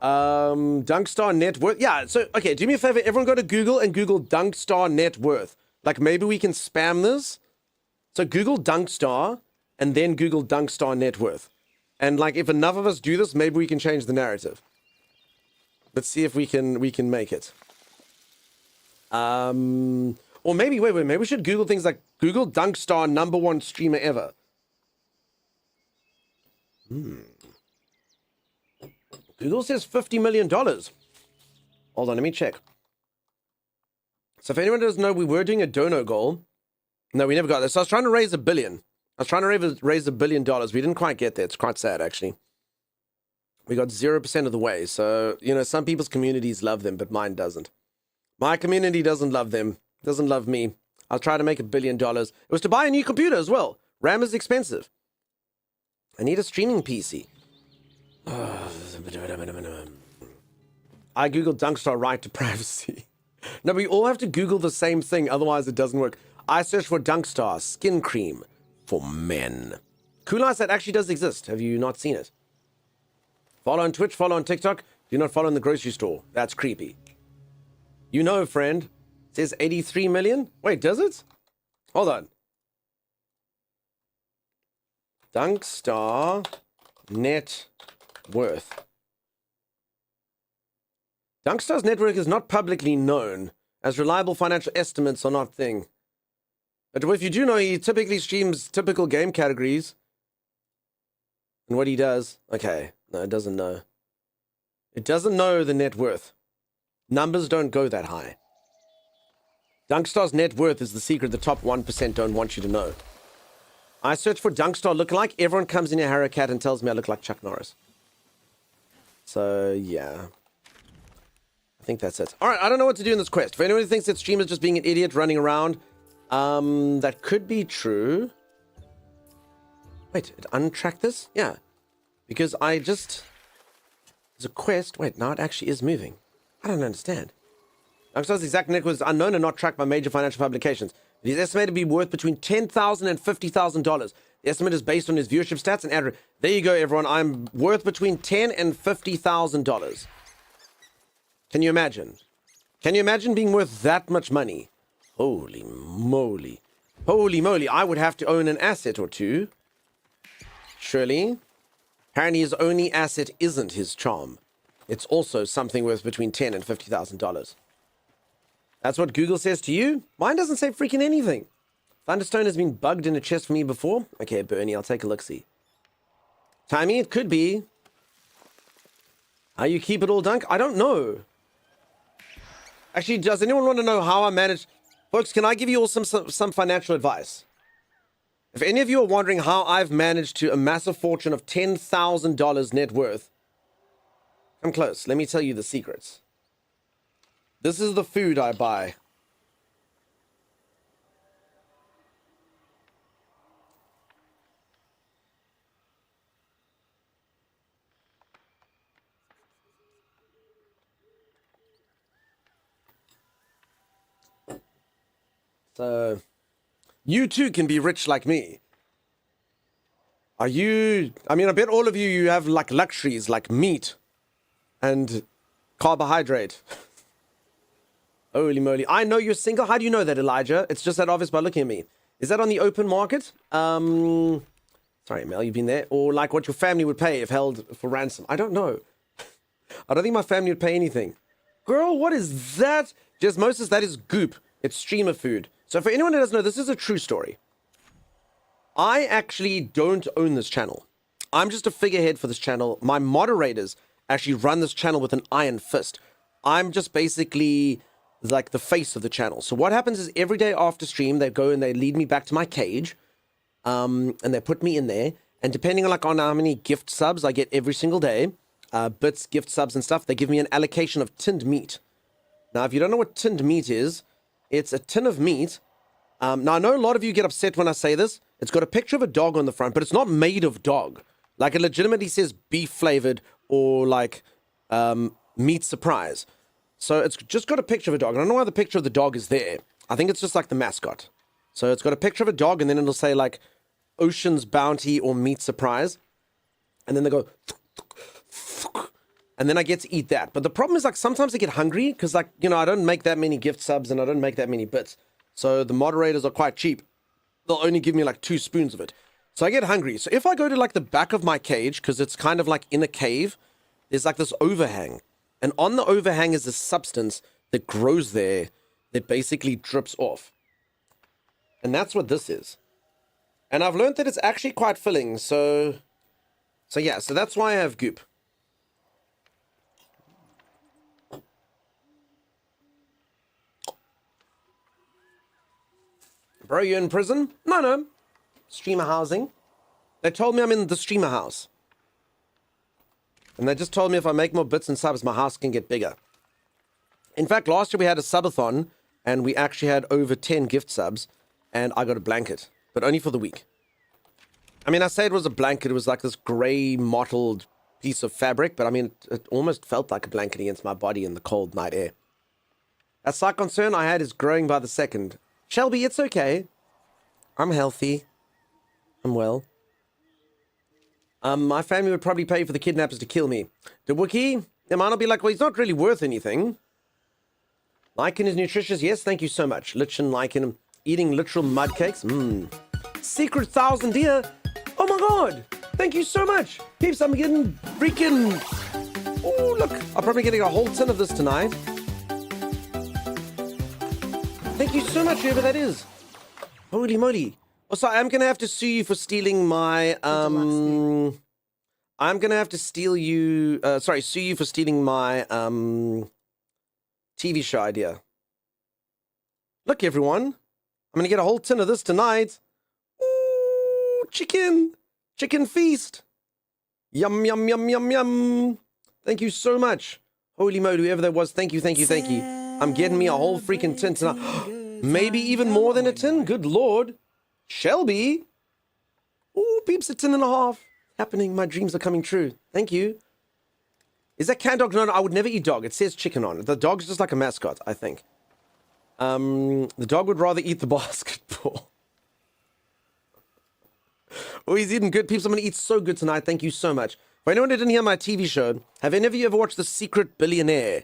Dunk Star net worth. Yeah, so, okay, do me a favor. Everyone go to Google and Google Dunk Star net worth. Like, maybe we can spam this. So Google Dunk Star and then Google Dunk Star net worth. And, like, if enough of us do this, maybe we can change the narrative. Let's see if we can make it. Or maybe, wait, maybe we should Google things like Google Dunkstar #1 streamer ever. Google says $50 million. Hold on, let me check. So if anyone doesn't know, we were doing a dono goal. No, we never got there. So I was trying to raise $1 billion. I was trying to raise $1 billion. We didn't quite get there. It's quite sad, actually. We got 0% of the way. So, you know, some people's communities love them, but mine doesn't. My community doesn't love them. Doesn't love me. I'll try to make $1 billion. It was to buy a new computer as well. RAM is expensive. I need a streaming PC. I googled Dunkstar right to privacy. No, we all have to Google the same thing, otherwise it doesn't work. I searched for Dunkstar skin cream for men. Cool Ice, that actually does exist. Have you not seen it? Follow on Twitch, follow on TikTok. Do not follow in the grocery store. That's creepy. You know, friend. It says 83 million. Wait, does it? Hold on. Dunkstar net worth. Dunkstar's net worth is not publicly known, as reliable financial estimates are not thing. But if you do know, he typically streams typical game categories. And what he does... Okay, no, it doesn't know. It doesn't know the net worth. Numbers don't go that high. Dunkstar's net worth is the secret the top 1% don't want you to know. I search for Dunkstar lookalike. Everyone comes in a Harakat and tells me I look like Chuck Norris. So, yeah. I think that's it. All right, I don't know what to do in this quest. If anyone who thinks that streamers just being an idiot running around, that could be true. Wait, it untracked this? Yeah. Because I just... There's a quest. Wait, now it actually is moving. I don't understand. Dunkstar's exact net worth is unknown and not tracked by major financial publications. It is estimated to be worth between $10,000 and $50,000. The estimate is based on his viewership stats and ad. There you go, everyone. I'm worth between $10,000 and $50,000. Can you imagine? Can you imagine being worth that much money? Holy moly. Holy moly. I would have to own an asset or two. Surely. Apparently his only asset isn't his charm. It's also something worth between $10,000 and $50,000. That's what Google says to you? Mine doesn't say freaking anything. Thunderstone has been bugged in a chest for me before. Okay, Bernie, I'll take a look-see. Timey, it could be. How you keep it all, Dunk? I don't know. Actually, does anyone want to know how I managed... Folks, can I give you all some financial advice? If any of you are wondering how I've managed to amass a fortune of $10,000 net worth, come close. Let me tell you the secrets. This is the food I buy. So, you too can be rich like me. Are you... I mean, I bet all of you have like luxuries like meat and carbohydrate. Holy moly. I know you're single. How do you know that, Elijah? It's just that obvious by looking at me. Is that on the open market? Sorry, Mel, you've been there. Or like what your family would pay if held for ransom. I don't know. I don't think my family would pay anything. Girl, what is that? Just Moses, that is goop. It's streamer food. So for anyone who doesn't know, this is a true story. I actually don't own this channel. I'm just a figurehead for this channel. My moderators actually run this channel with an iron fist. I'm just basically like the face of the channel. So what happens is every day after stream, they go and they lead me back to my cage, and they put me in there. And depending on like on how many gift subs I get every single day, bits, gift subs and stuff, they give me an allocation of tinned meat. Now, if you don't know what tinned meat is, it's a tin of meat. Now, I know a lot of you get upset when I say this. It's got a picture of a dog on the front, but it's not made of dog. Like, it legitimately says beef flavored or like meat surprise. So it's just got a picture of a dog. I don't know why the picture of the dog is there. I think it's just like the mascot. So it's got a picture of a dog, and then it'll say like Ocean's Bounty or Meat Surprise. And then they go, and then I get to eat that. But the problem is like sometimes I get hungry because like, you know, I don't make that many gift subs and I don't make that many bits. So the moderators are quite cheap. They'll only give me like 2 spoons of it. So I get hungry. So if I go to like the back of my cage, because it's kind of like in a cave, there's like this overhang. And on the overhang is this substance that grows there that basically drips off. And that's what this is. And I've learned that it's actually quite filling, so yeah, so that's why I have goop. Bro, you in prison? No. Streamer housing. They told me I'm in the streamer house. And they just told me if I make more bits and subs, my house can get bigger. In fact, last year we had a subathon, and we actually had over 10 gift subs, and I got a blanket, but only for the week. I mean, I say it was a blanket. It was like this gray mottled piece of fabric, but I mean, it almost felt like a blanket against my body in the cold night air. A slight concern I had is growing by the second. Shelby, it's okay. I'm healthy. I'm well. My family would probably pay for the kidnappers to kill me. The Wookiee, they might not be like, well, he's not really worth anything. Lichen is nutritious. Yes, thank you so much. Lichen, Lichen, eating literal mud cakes. Secret 1,000 deer. Oh my god. Thank you so much. Peeps, I'm getting freaking... Oh, look. I'm probably getting a whole tin of this tonight. Thank you so much, whoever that is. Holy moly. Also, I'm going to have to sue you for stealing my... I'm going to have to sue you for stealing my TV show idea. Look, everyone. I'm going to get a whole tin of this tonight. Ooh, chicken. Chicken feast. Yum, yum, yum, yum, yum. Thank you so much. Holy moly, whoever that was, thank you, thank you, thank you. I'm getting me a whole freaking tin tonight. Maybe even more than a tin. Good lord. Shelby. Ooh, peeps, a tin and a half. Happening. My dreams are coming true. Thank you. Is that canned dog? No, I would never eat dog. It says chicken on it. The dog's just like a mascot, I think. The dog would rather eat the basketball. Oh, he's eating good. Peeps, I'm going to eat so good tonight. Thank you so much. For anyone who didn't hear my TV show, have any of you ever watched The Secret Billionaire?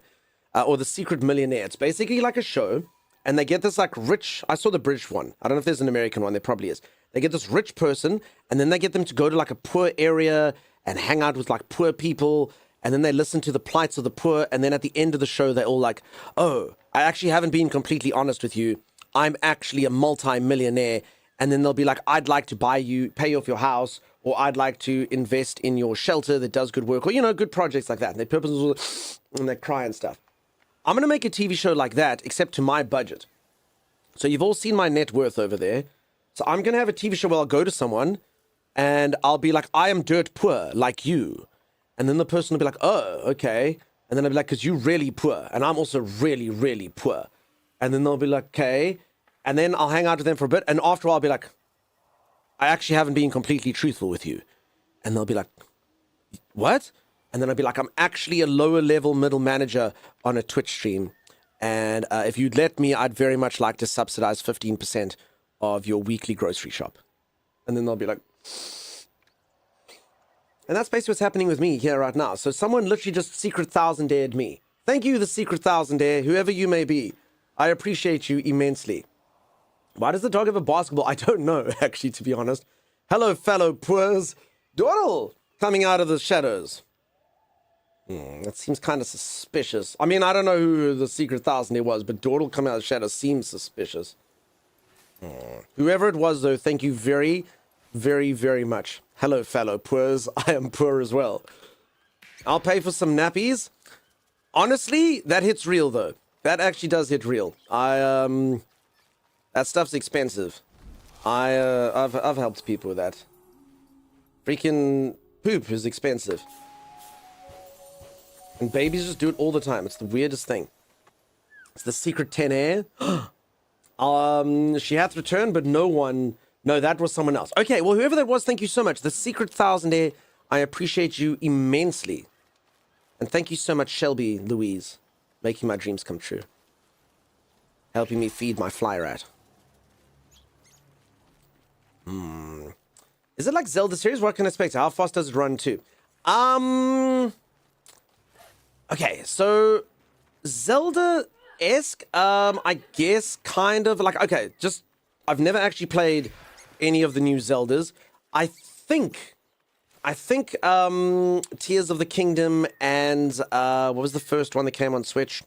Or The Secret Millionaire? It's basically like a show. And they get this like rich... I saw the British one. I don't know if there's an American one. There probably is. They get this rich person. And then they get them to go to like a poor area and hang out with like poor people. And then they listen to the plights of the poor. And then at the end of the show, they're all like, oh, I actually haven't been completely honest with you. I'm actually a multi-millionaire. And then they'll be like, I'd like to pay off your house. Or I'd like to invest in your shelter that does good work. Or, you know, good projects like that. And they purposeful and they cry and stuff. I'm going to make a TV show like that, except to my budget. So you've all seen my net worth over there. So I'm going to have a TV show where I'll go to someone and I'll be like, I am dirt poor, like you. And then the person will be like, oh, okay. And then I'll be like, because you're really poor. And I'm also really, really poor. And then they'll be like, okay. And then I'll hang out with them for a bit. And after a while, I'll be like, I actually haven't been completely truthful with you. And they'll be like, what? And then I'd be like, I'm actually a lower level middle manager on a Twitch stream. And if you'd let me, I'd very much like to subsidize 15% of your weekly grocery shop. And then they'll be like... And that's basically what's happening with me here right now. So someone literally just Secret 1,000 dared me. Thank you, the Secret 1,000 dare, whoever you may be. I appreciate you immensely. Why does the dog have a basketball? I don't know, actually, to be honest. Hello, fellow poors. Doodle, coming out of the shadows. That seems kind of suspicious. I mean, I don't know who the Secret 1,000 it was, but Dawdle coming out of the shadows seems suspicious. Whoever it was, though, thank you very, very, very much. Hello, fellow poors. I am poor as well. I'll pay for some nappies. Honestly, that hits real, though. That actually does hit real. That stuff's expensive. I've helped people with that. Freaking poop is expensive. And babies just do it all the time. It's the weirdest thing. It's the Secret 10 air. She hath returned, but no one... No, that was someone else. Okay, well, whoever that was, thank you so much. The Secret 1,000 air, I appreciate you immensely. And thank you so much, Shelby Louise, making my dreams come true. Helping me feed my fly rat. Is it like Zelda series? What can I expect? How fast does it run too? Okay, so Zelda-esque, I guess, kind of like, okay, just, I've never actually played any of the new Zeldas. I think, Tears of the Kingdom and, what was the first one that came on Switch?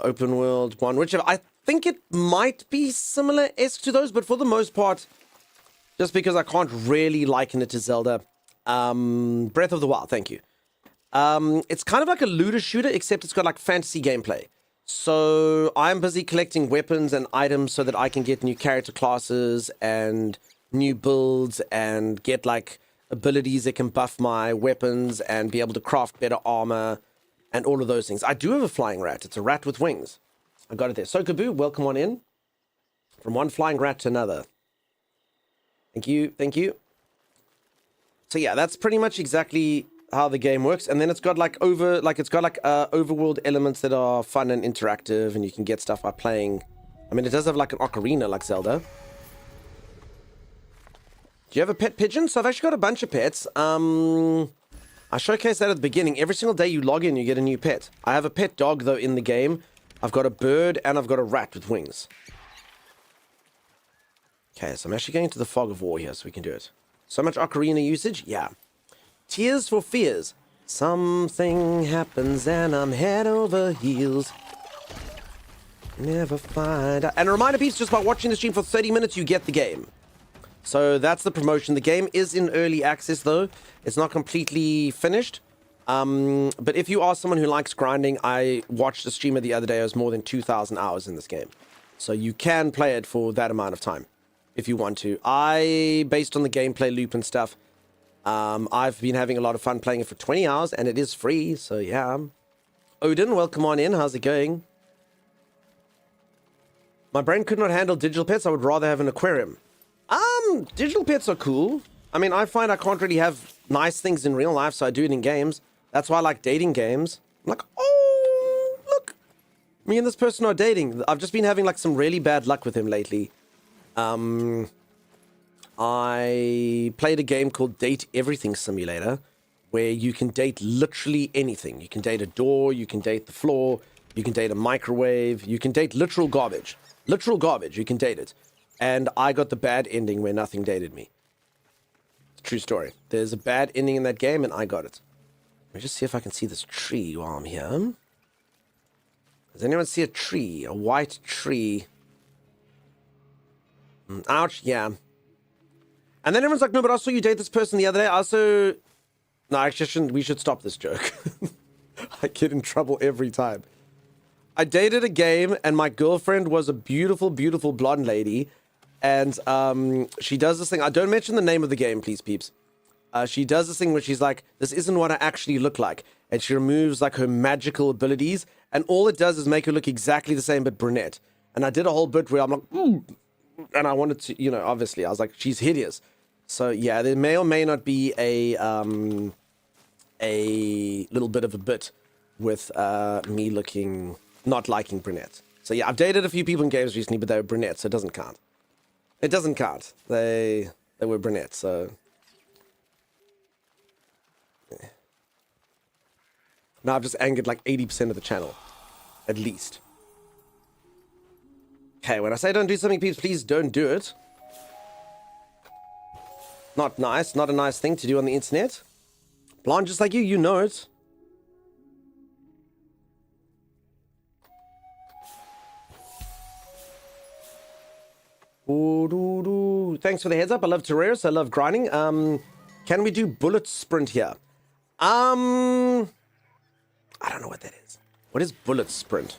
open world one, whichever. I think it might be similar-esque to those, but for the most part, just because I can't really liken it to Zelda, Breath of the Wild, thank you. It's kind of like a looter shooter, except it's got like fantasy gameplay. So I'm busy collecting weapons and items so that I can get new character classes and new builds and get like abilities that can buff my weapons and be able to craft better armor and all of those things. I do have a flying rat. It's a rat with wings. I got it there. So Kaboo, welcome on in. From one flying rat to another. Thank you. Thank you. So yeah, that's pretty much exactly how the game works. And then it's got like overworld elements that are fun and interactive, and you can get stuff by playing. I mean, it does have like an ocarina like Zelda. Do you have a pet pigeon? So I've actually got a bunch of pets. I showcased that at the beginning. Every single day you log in, you get a new pet. I have a pet dog, though, in the game. I've got a bird, and I've got a rat with wings. Okay, so I'm actually going to the Fog of War here, so we can do it. So much ocarina usage? Yeah. Tears for Fears. Something happens, and I'm head over heels. Never find out. And a reminder piece, just by watching the stream for 30 minutes, you get the game. So that's the promotion. The game is in early access, though. It's not completely finished. But if you are someone who likes grinding, I watched a streamer the other day. It was more than 2,000 hours in this game. So you can play it for that amount of time if you want to. Based on the gameplay loop and stuff, I've been having a lot of fun playing it for 20 hours, and it is free. So yeah. Odin, welcome on in. How's it going? My brain could not handle digital pets. I would rather have an aquarium. Digital pets are cool. I mean, I find I can't really have nice things in real life, so I do it in games. That's why I like dating games. I'm like, oh, look, me and this person are dating. I've just been having like some really bad luck with him lately. I played a game called Date Everything Simulator, where you can date literally anything. You can date a door, you can date the floor, you can date a microwave, you can date literal garbage. Literal garbage, you can date it. And I got the bad ending where nothing dated me. True story. There's a bad ending in that game, and I got it. Let me just see if I can see this tree while I'm here. Does anyone see a tree? A white tree? Ouch, yeah. And then everyone's like, no, but I saw you date this person the other day. No, actually, we should stop this joke. I get in trouble every time. I dated a game, and my girlfriend was a beautiful, beautiful blonde lady. And she does this thing. I don't mention the name of the game, please, peeps. She does this thing where she's like, this isn't what I actually look like. And she removes like her magical abilities. And all it does is make her look exactly the same, but brunette. And I did a whole bit where I'm like, ooh. And I wanted to, you know, obviously, I was like, she's hideous. So yeah, there may or may not be a little bit of a bit with me not liking brunettes. So yeah, I've dated a few people in games recently, but they were brunettes, so it doesn't count. It doesn't count. They were brunettes, so. Yeah. Now I've just angered like 80% of the channel, at least. Okay, when I say don't do something, please don't do it. Not nice, not a nice thing to do on the internet. Blonde just like you know it. Ooh, thanks for the heads up. I love Terraris. I love grinding. Can we do bullet sprint here? I don't know what that is. What is bullet sprint?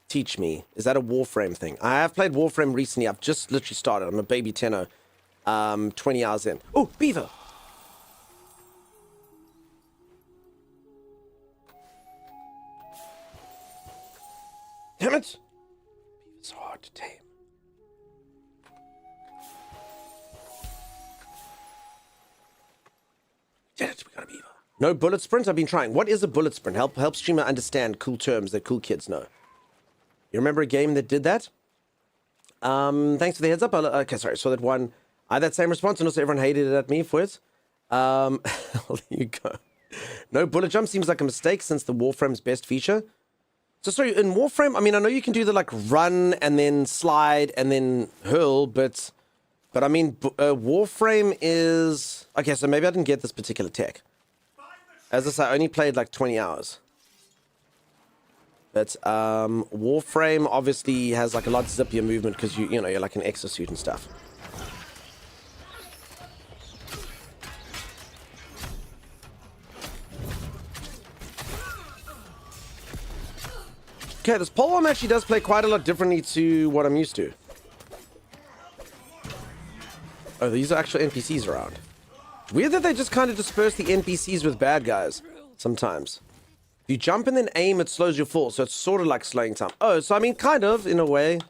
Teach me. Is that a Warframe thing? I have played Warframe recently. I've just literally started. I'm a baby tenno. 20 hours in. Oh, beaver. Damn it. Beaver's so hard to tame. Did it. We got a beaver. No bullet sprint? I've been trying. What is a bullet sprint? Help streamer understand cool terms that cool kids know. You remember a game that did that? Thanks for the heads up. Okay, sorry. So that one, I had that same response, and also everyone hated it at me for it. Well, there you go. No bullet jump seems like a mistake since the Warframe's best feature. So sorry, in Warframe, I mean, I know you can do the like run and then slide and then hurl, but I mean, Warframe is okay. So maybe I didn't get this particular tech. As I say, I only played like 20 hours. But Warframe obviously has like a lot zippier movement because you know, you're like an exosuit and stuff. Okay, this polearm actually does play quite a lot differently to what I'm used to. Oh, these are actual NPCs around. Weird that they just kind of disperse the NPCs with bad guys sometimes. If you jump and then aim, it slows your fall, so it's sort of like slowing time. Oh, so I mean, kind of, in a way.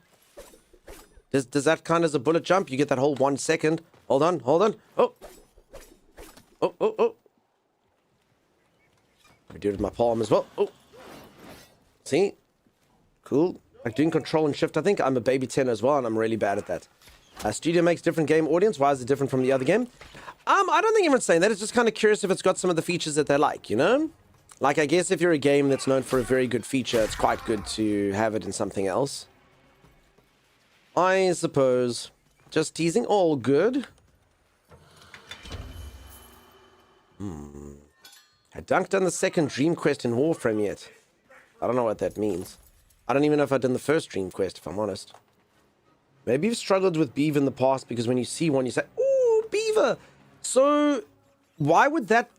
Does that count as a bullet jump? You get that whole 1 second. Hold on, hold on. Oh. Oh, oh, oh. I do it with my palm as well. Oh. See? Cool. Like doing control and shift, I think. I'm a baby 10 as well, and I'm really bad at that. Studio makes different game audience. Why is it different from the other game? I don't think anyone's saying that. It's just kind of curious if it's got some of the features that they like, you know? Like, I guess if you're a game that's known for a very good feature, it's quite good to have it in something else. I suppose. Just teasing. All good. I dunked on the second Dream Quest in Warframe yet. I don't know what that means. I don't even know if I've done the first Dream Quest, if I'm honest. Maybe you've struggled with beaver in the past because when you see one, you say, "Ooh, beaver!" So, why would that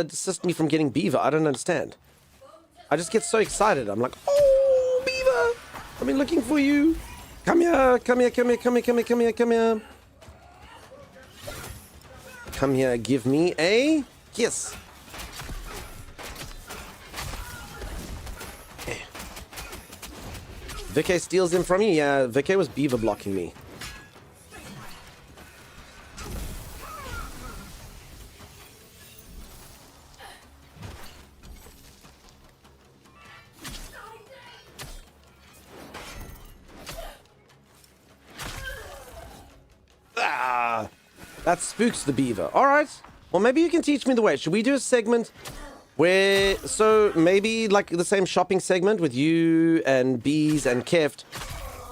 desist me from getting beaver? I don't understand. I just get so excited. I'm like, "Oh, beaver! I've been looking for you. Come here, come here, come here, come here, come here, come here, come here. Come here, give me a kiss." Vicky steals him from you? Yeah, Vicky was beaver blocking me. Ah, that spooks the beaver. All right. Well, maybe you can teach me the way. Should we do a segment where, so maybe like the same shopping segment with you and Bees and Keft,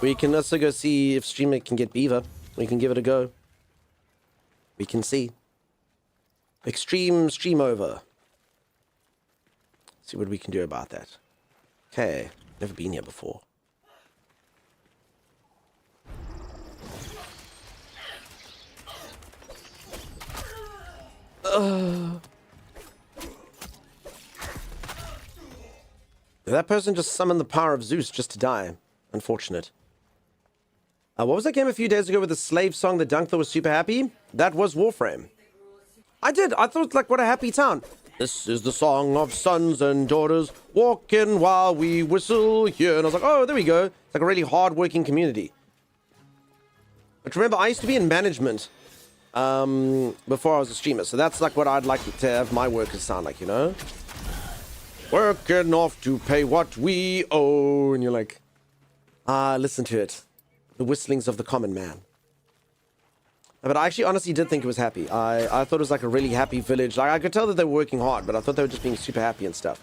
we can also go see if Streamer can get beaver. We can give it a go. We can see. Extreme stream over. See what we can do about that. Okay, never been here before. That person just summoned the power of Zeus just to die. Unfortunate. What was that game a few days ago with the slave song that Dunkler was super happy? That was Warframe. I did. I thought, like, what a happy town. This is the song of sons and daughters walking while we whistle here. And I was like, oh, there we go. It's like a really hard-working community. But remember, I used to be in management before I was a streamer. So that's like what I'd like to have my workers sound like, you know? Working off to pay what we owe. And you're like, listen to it. The whistlings of the common man. But I actually honestly did think it was happy. I thought it was like a really happy village. Like, I could tell that they were working hard, but I thought they were just being super happy and stuff.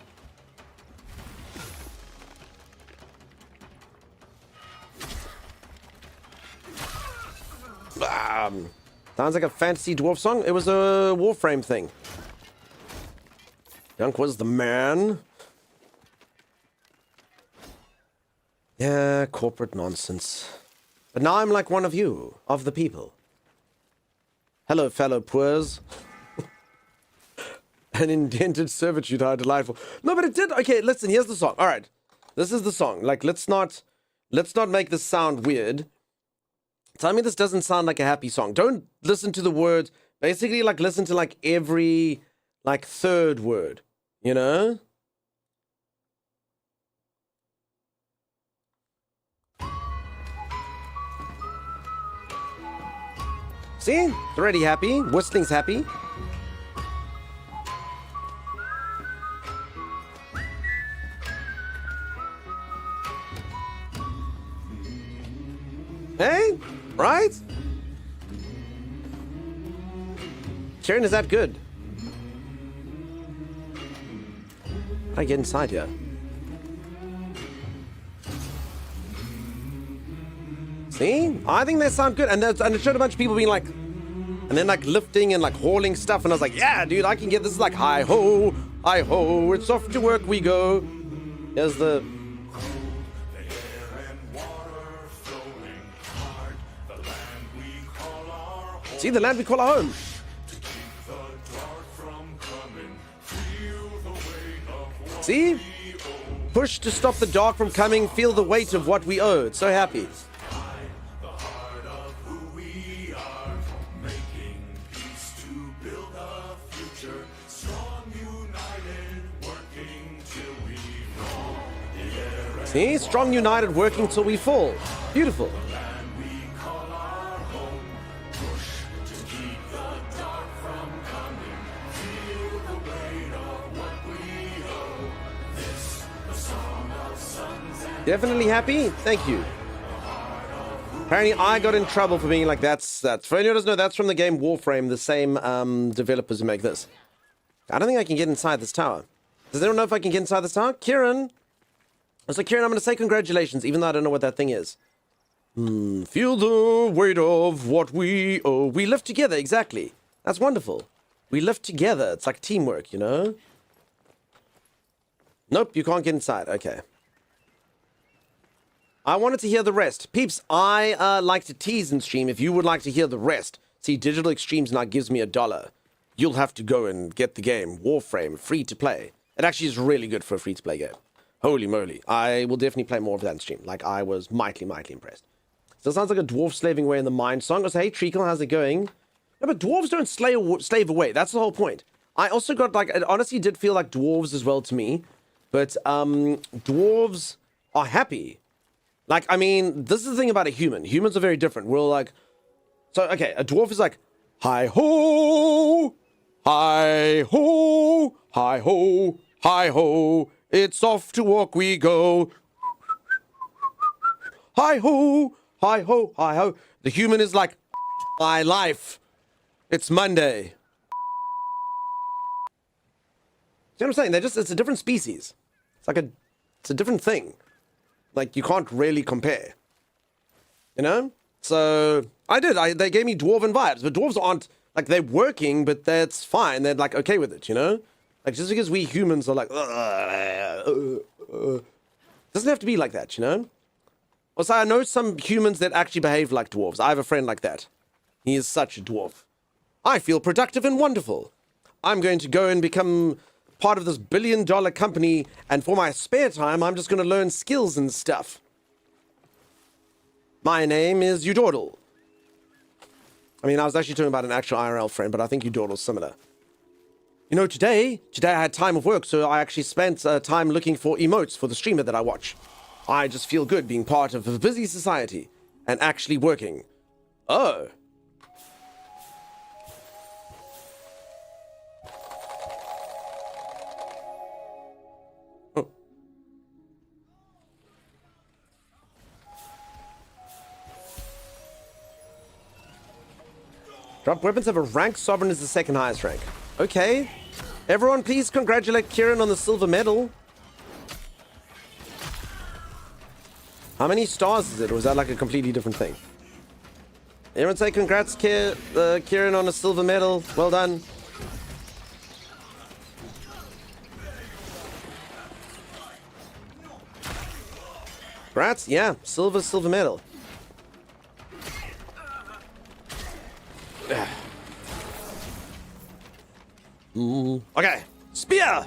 Sounds like a fantasy dwarf song. It was a Warframe thing. Dunk was the man. Yeah, corporate nonsense. But now I'm like one of you, of the people. Hello, fellow poors. An indented servitude, how delightful. No, but it did. Okay, listen, here's the song. All right, this is the song. Like, let's not make this sound weird. Tell me this doesn't sound like a happy song. Don't listen to the words. Basically, like, listen to like every like third word. You know? See? It's already happy. Whistling's happy. Hey? Right? Sharon, is that good? How do I get inside here? See? I think they sound good. And it showed a bunch of people being like, and then like lifting and like hauling stuff. And I was like, yeah, dude, I can get this. Like, hi ho, it's off to work we go. Here's the... See, the land we call our home. See? Push to stop the dark from coming. Feel the weight of what we owe. It's so happy. See? Strong, united, working till we fall. Beautiful. Definitely happy? Thank you. Apparently I got in trouble for being like, that's... For anyone who doesn't know, that's from the game Warframe, the same developers who make this. I don't think I can get inside this tower. Does anyone know if I can get inside this tower? Kieran! So Kieran, I'm going to say congratulations, even though I don't know what that thing is. Feel the weight of what we owe. We live together, exactly. That's wonderful. We live together. It's like teamwork, you know? Nope, you can't get inside. Okay. I wanted to hear the rest. Peeps, I like to tease in stream. If you would like to hear the rest, see, Digital Extremes now gives me $1. You'll have to go and get the game. Warframe, free to play. It actually is really good for a free to play game. Holy moly. I will definitely play more of that in stream. Like, I was mightily impressed. Still sounds like a dwarf slaving away in the mine song. I was, hey, Treacle, how's it going? No, but dwarves don't slave away. That's the whole point. I also got, like, it honestly did feel like dwarves as well to me. But, dwarves are happy. Like, I mean, this is the thing about a human. Humans are very different. We're like... So, okay, a dwarf is like... Hi-ho! Hi-ho! Hi-ho! Hi-ho! It's off to walk we go. Hi-ho! Hi-ho! Hi-ho! The human is like... My life! It's Monday. See what I'm saying? It's a different species. It's a different thing. Like, you can't really compare. You know? So, they gave me dwarven vibes, but dwarves aren't, like, they're working, but that's fine. They're, like, okay with it, you know? Like, just because we humans are like, doesn't have to be like that, you know? Also, I know some humans that actually behave like dwarves. I have a friend like that. He is such a dwarf. I feel productive and wonderful. I'm going to go and become part of this billion-dollar company, and for my spare time, I'm just going to learn skills and stuff. My name is Udordle. I mean, I was actually talking about an actual IRL friend, but I think Udordle's similar. You know, today I had time of work, so I actually spent time looking for emotes for the streamer that I watch. I just feel good being part of a busy society and actually working. Oh. Drop weapons have a rank. Sovereign is the second highest rank. Okay. Everyone, please congratulate Kieran on the silver medal. How many stars is it? Or was that like a completely different thing? Everyone say congrats, Kieran, on a silver medal. Well done. Congrats. Yeah, silver medal. Okay, spear. I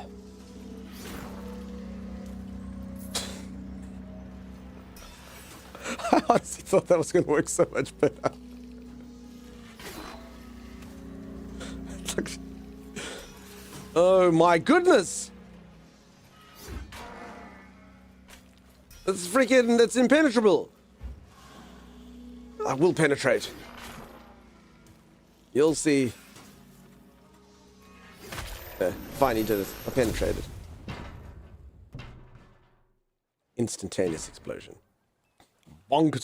honestly thought that was going to work so much better. Oh my goodness! That's impenetrable. I will penetrate. You'll see. There, finally did it. I penetrated. Instantaneous explosion. Bonk.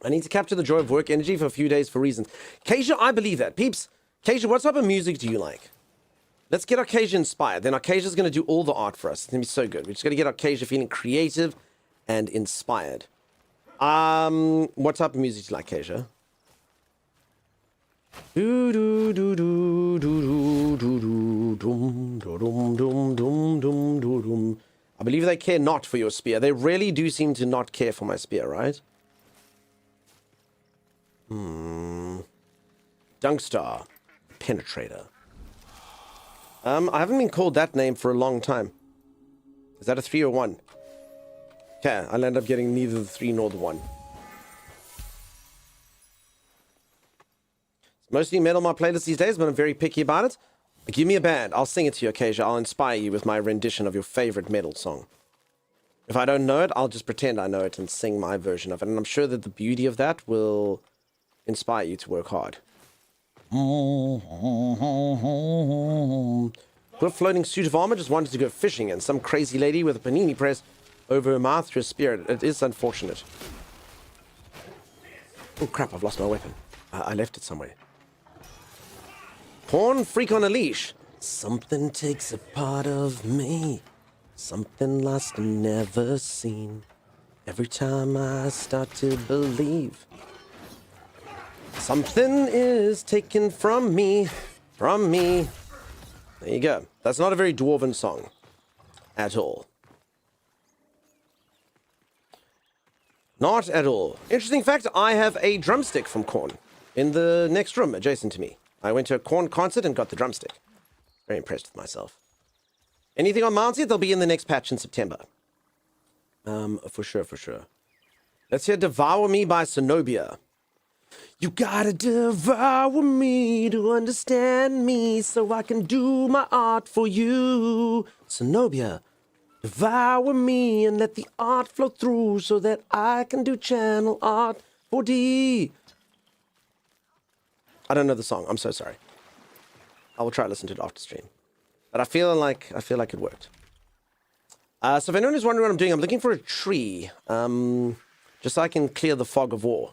I need to capture the joy of work energy for a few days for reasons. Kasia, I believe that. Peeps, Kasia, what type of music do you like? Let's get Arcasia inspired. Then Arcasia's going to do all the art for us. It's going to be so good. We're just going to get Arcasia feeling creative and inspired. What type of music do you like, Kasia? Do do do do do do do do dum dum dum dum dum dum dum. I believe they care not for your spear. They really do seem to not care for my spear, right? Dunkstar. Penetrator. I haven't been called that name for a long time. Is that a 3 or 1? Okay, I'll end up getting neither the 3 nor the 1. It's mostly metal on my playlist these days, but I'm very picky about it. Give me a band. I'll sing it to you occasionally. I'll inspire you with my rendition of your favorite metal song. If I don't know it, I'll just pretend I know it and sing my version of it. And I'm sure that the beauty of that will inspire you to work hard. Put a floating suit of armor, just wanted to go fishing, and some crazy lady with a panini press over her mouth through a spear. It is unfortunate. Oh crap, I've lost my weapon. I left it somewhere. Porn freak on a leash. Something takes a part of me. Something lost and never seen. Every time I start to believe. Something is taken from me. From me. There you go. That's not a very dwarven song. At all. Not at all. Interesting fact, I have a drumstick from Korn in the next room adjacent to me. I went to a Korn concert and got the drumstick. Very impressed with myself. Anything on Mounts yet? They'll be in the next patch in September. For sure, for sure. Let's hear Devour Me by Zenobia. You gotta devour me to understand me so I can do my art for you. Zenobia, devour me and let the art flow through so that I can do channel art 4D. I don't know the song. I'm so sorry. I will try to listen to it after stream. But I feel like it worked. So if anyone is wondering what I'm doing, I'm looking for a tree. Just so I can clear the fog of war.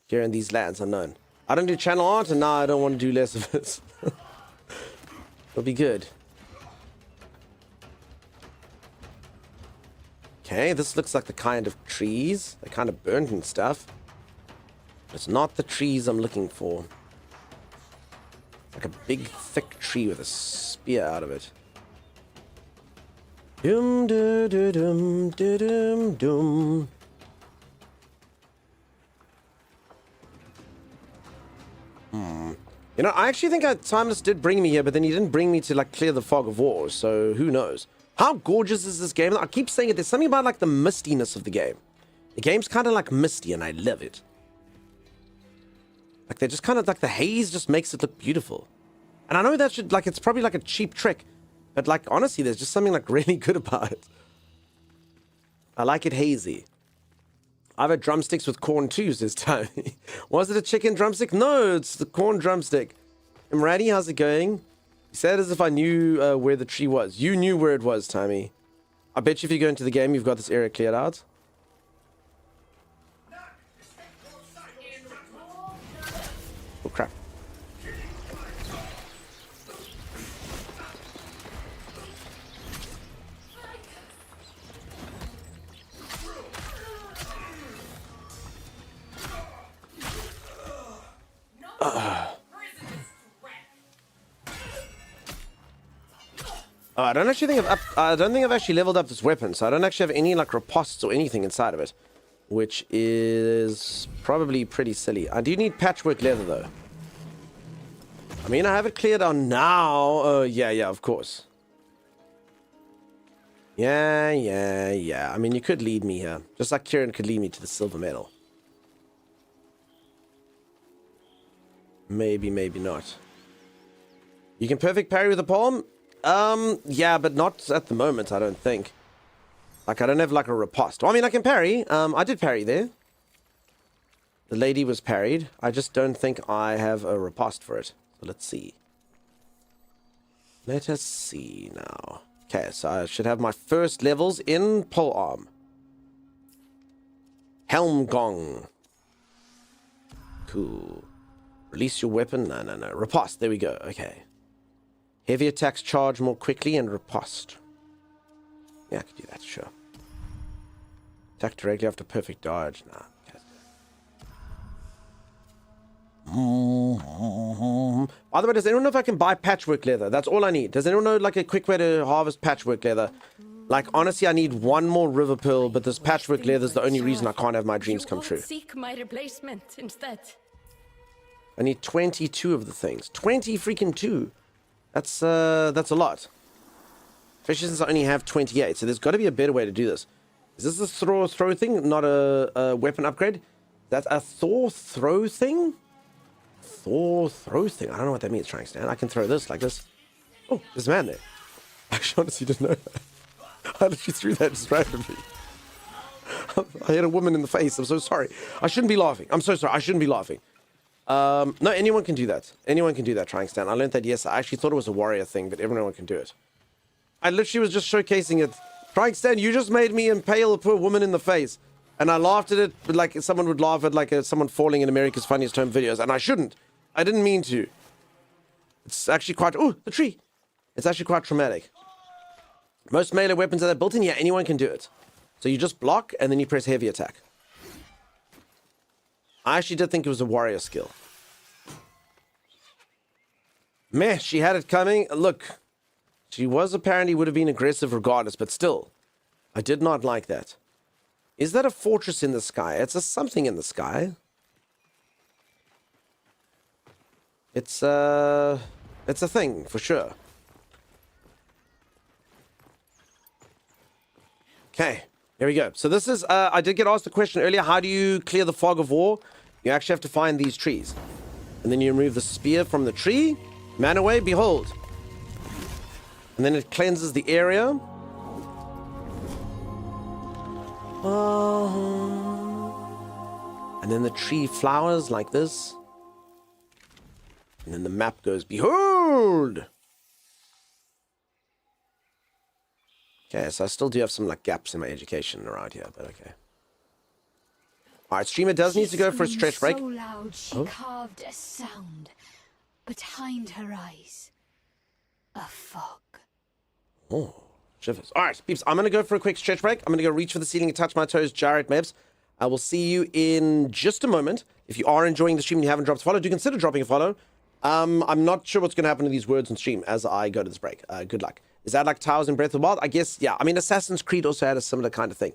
Here in these lands unknown. I don't do channel art, and now I don't want to do less of it. It'll be good. Okay, this looks like the kind of trees. They're kind of burnt and stuff. It's not the trees I'm looking for. Like a big, thick tree with a spear out of it. Dum dum dum dum dum. You know, I actually think Timeless did bring me here, but then he didn't bring me to, like, clear the fog of war, so who knows? How gorgeous is this game? I keep saying it, there's something about, like, the mistiness of the game. The game's kind of, like, misty, and I love it. Like, they're just kind of, like, the haze just makes it look beautiful. And I know that should, like, it's probably, like, a cheap trick, but, like, honestly, there's just something, like, really good about it. I like it hazy. I've had drumsticks with corn too, says Tony. Was it a chicken drumstick? No, it's the corn drumstick. Imradi, how's it going? You said as if I knew where the tree was. You knew where it was, Tommy. I bet you if you go into the game, you've got this area cleared out. Oh, crap. I don't actually think I don't think I've actually leveled up this weapon, so I don't actually have any like ripostes or anything inside of it, which is probably pretty silly. I do need patchwork leather though. I mean, I have it cleared on now. Yeah, of course. Yeah. I mean, you could lead me here, just like Kieran could lead me to the silver medal. Maybe not. You can perfect parry with a palm? Yeah, but not at the moment, I don't think. Like, I don't have, like, a riposte. Well, I mean, I can parry. I did parry there. The lady was parried. I just don't think I have a riposte for it. So let's see. Let us see now. Okay, so I should have my first levels in polearm. Helm Gong. Cool. Release your weapon. No. Riposte. There we go. Okay. Heavy attacks charge more quickly and riposte. Yeah, I could do that, sure. Attack directly after perfect dodge. Nah. By the way, does anyone know if I can buy patchwork leather? That's all I need. Does anyone know like a quick way to harvest patchwork leather? Like, honestly, I need one more river pearl, but this patchwork leather is the only reason I can't have my dreams come true. Seek my replacement instead. I need 22 of the things. 20 freaking 2. That's a lot. Especially since I only have 28, so there's got to be a better way to do this. Is this a throw thing, not a weapon upgrade? That's a Thor throw thing? Thor throw thing. I don't know what that means, trying to stand. I can throw this like this. Oh, there's a man there. Actually, honestly, didn't know that. I literally threw that just randomly. I hit a woman in the face. I'm so sorry. I shouldn't be laughing. I'm so sorry. I shouldn't be laughing. No, anyone can do that. Anyone can do that, trying stand. I learned that, yes. I actually thought it was a warrior thing, but everyone can do it. I literally was just showcasing it. Trying stand, you just made me impale a poor woman in the face. And I laughed at it like someone would laugh at like someone falling in America's Funniest Home Videos. And I shouldn't. I didn't mean to. It's actually quite... Oh, the tree. It's actually quite traumatic. Most melee weapons are built in. Yeah, anyone can do it. So you just block and then you press heavy attack. I actually did think it was a warrior skill. Meh, she had it coming. Look, she was apparently would have been aggressive regardless, but still, I did not like that. Is that a fortress in the sky? It's a something in the sky. It's a thing for sure. Okay, here we go. So this is, I did get asked the question earlier, how do you clear the fog of war? You actually have to find these trees. And then you remove the spear from the tree. Man away, behold. And then it cleanses the area. And then the tree flowers like this. And then the map goes, behold! Okay, so I still do have some like gaps in my education around here, but okay. All right, streamer does need to go for a stretch break. So loud she carved a sound. Behind her eyes, a fog. Oh, shivers. All right, peeps, I'm going to go for a quick stretch break. I'm going to go reach for the ceiling and touch my toes. Jared Mebs. I will see you in just a moment. If you are enjoying the stream and you haven't dropped a follow, do consider dropping a follow. I'm not sure what's going to happen to these words on stream as I go to this break. Good luck. Is that like Towers in Breath of the Wild? I guess, yeah. I mean, Assassin's Creed also had a similar kind of thing.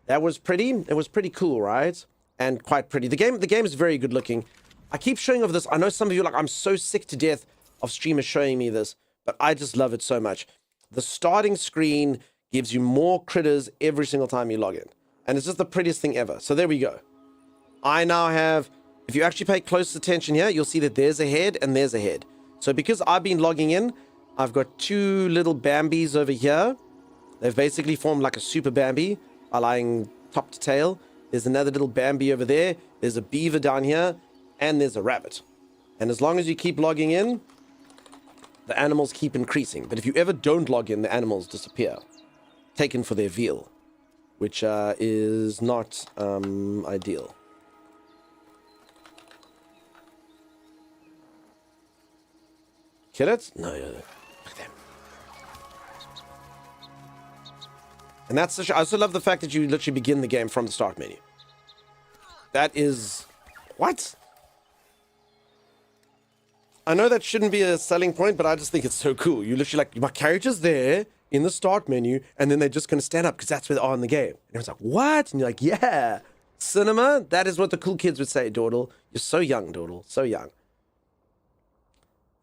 That was pretty. It was pretty cool, right? And quite pretty. The game is very good looking. I keep showing off this. I know some of you are like, I'm so sick to death of streamers showing me this, but I just love it so much. The starting screen gives you more critters every single time you log in. And it's just the prettiest thing ever. So there we go. I now have, if you actually pay close attention here, you'll see that there's a head and there's a head. So because I've been logging in, I've got two little Bambis over here. They've basically formed like a super Bambi, lying top to tail. There's another little Bambi over there. There's a beaver down here. And there's a rabbit. And as long as you keep logging in, the animals keep increasing. But if you ever don't log in, the animals disappear. Taken for their veal. Which is not ideal. Kill it? No. Look at them. And that's I also love the fact that you literally begin the game from the start menu. That is... What? I know that shouldn't be a selling point, but I just think it's so cool. You literally like, my character's there in the start menu, and then they're just going to stand up because that's where they are in the game. And everyone's like, what? And you're like, yeah. Cinema? That is what the cool kids would say, Dawdle. You're so young, Dawdle. So young.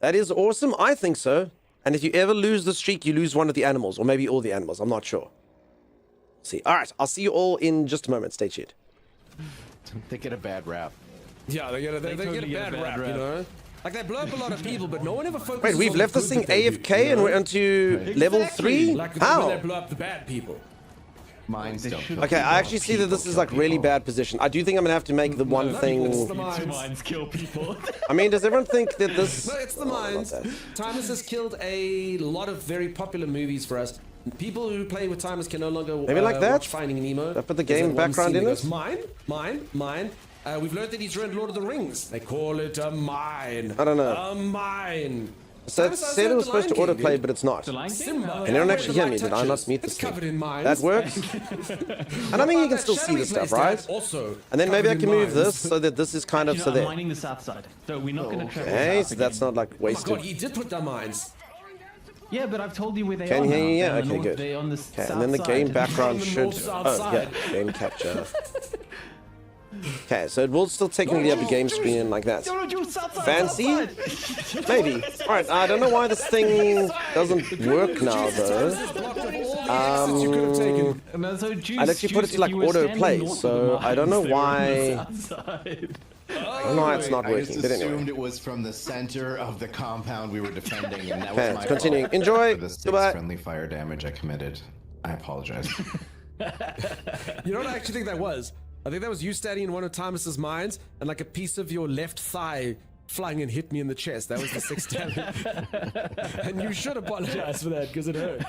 That is awesome. I think so. And if you ever lose the streak, you lose one of the animals, or maybe all the animals. I'm not sure. See. All right. I'll see you all in just a moment. Stay tuned. They get a bad rap. Yeah, they get a bad rap, you know? Like, they blow up a lot of people, but no one ever focuses. Wait, we've on left the this good thing that they AFK do, you and know? we're onto level 3? Like, How? when they blow up the bad people. Mines don't. Okay, I actually see that this is like really bad position. I do think I'm gonna have to make the one It's thing. the mines. Mines kill people. I mean, does everyone think that this? No, it's the Oh, not mines. that. Timus has killed a lot of very popular movies for us. People who play with Timus can no longer Maybe like that? watch Finding Nemo. I put the There's game that one background scene in that it? goes, mine. We've learned that he's ruined Lord of the Rings. They call it a mine. I don't know. A mine. So it said it was supposed to autoplay, but it's not. The Lion King? Simba. And you don't actually hear me. Did I not mute It's this covered thing? in mines. That works? And I think you can still see this stuff, right? Also, And then maybe I covered can in move mines. this so that this is kind of You know, so I'm that. mining the south side, so we're not going to travel Okay, south so that's again. not like Oh my wasted. god, he did put down mines. Yeah, but I've told you where they Can are you hear now. you? Yeah, They're on the okay, north- good. They're on the Okay, south and then the side. game background On the should. north-south Oh, yeah, side. game capture. Okay, so it will still technically have a game screen like that. Fancy? Maybe. Alright, I don't know why this thing doesn't work now though. You could have taken. No, so Juice, I'd actually put it Juice, to like if you were auto standing play, north of so the I don't know mines, they were on the why. south side. I don't know why it's not I just working, but anyway. assumed it was from the center of the compound we were defending, and that Okay, was it's my continuing. fault Enjoy. for the 6 Goodbye. friendly fire damage I committed. I apologize. You know what I actually think that was? I think that was you standing in one of Thomas's mines, and like a piece of your left thigh flung and hit me in the chest. That was the 6 damage. And you should apologize for that because it hurt.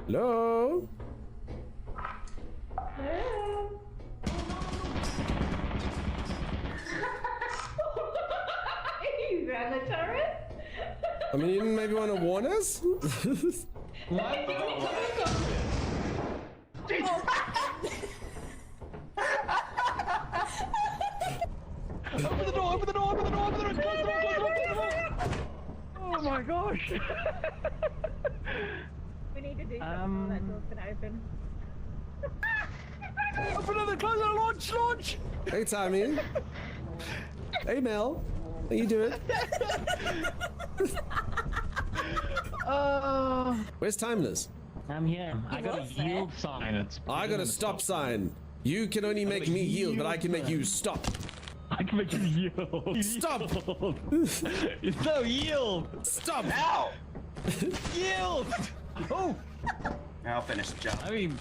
Hello? You ran the turret? I mean, you didn't maybe want to warn us? Open the door, open the door, open the door, open the door, close the door, close the door, close the door. Oh my gosh. We need to do something. That door's gonna open. Open it, close it, launch, launch. Hey, Tommy. Hey, Mel. How you doing? Where's Timeless? I'm here. I got a yield sign. It's I got a stop sign. You can only make me yield, but I can make you stop. I can make you yield. Stop! It's no yield. Stop! Ow! Yield! Oh! I'll finish the job. I mean,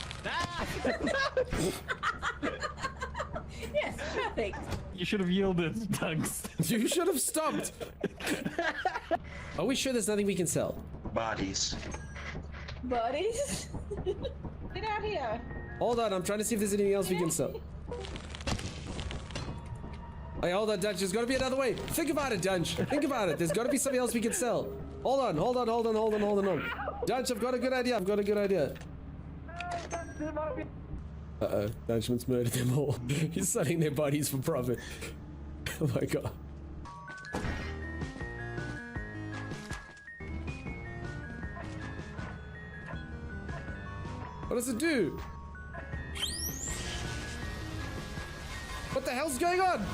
Yes, perfect. you should have yielded, Dunks. You should have stopped. Are we sure there's nothing we can sell? Bodies. Buddies. Get out here. Hold on, I'm trying to see if there's anything else we can sell. Hey, hold on, Dunch. There's got to be another way. Think about it, Dunch. Think about it. There's got to be something else we can sell. Hold on, hold on, hold on, hold on, hold on. Dunch, I've got a good idea. I've got a good idea. Uh-oh. Dunchman's murdered them all. He's selling their bodies for profit. Oh my god. What does it do? What the hell's going on?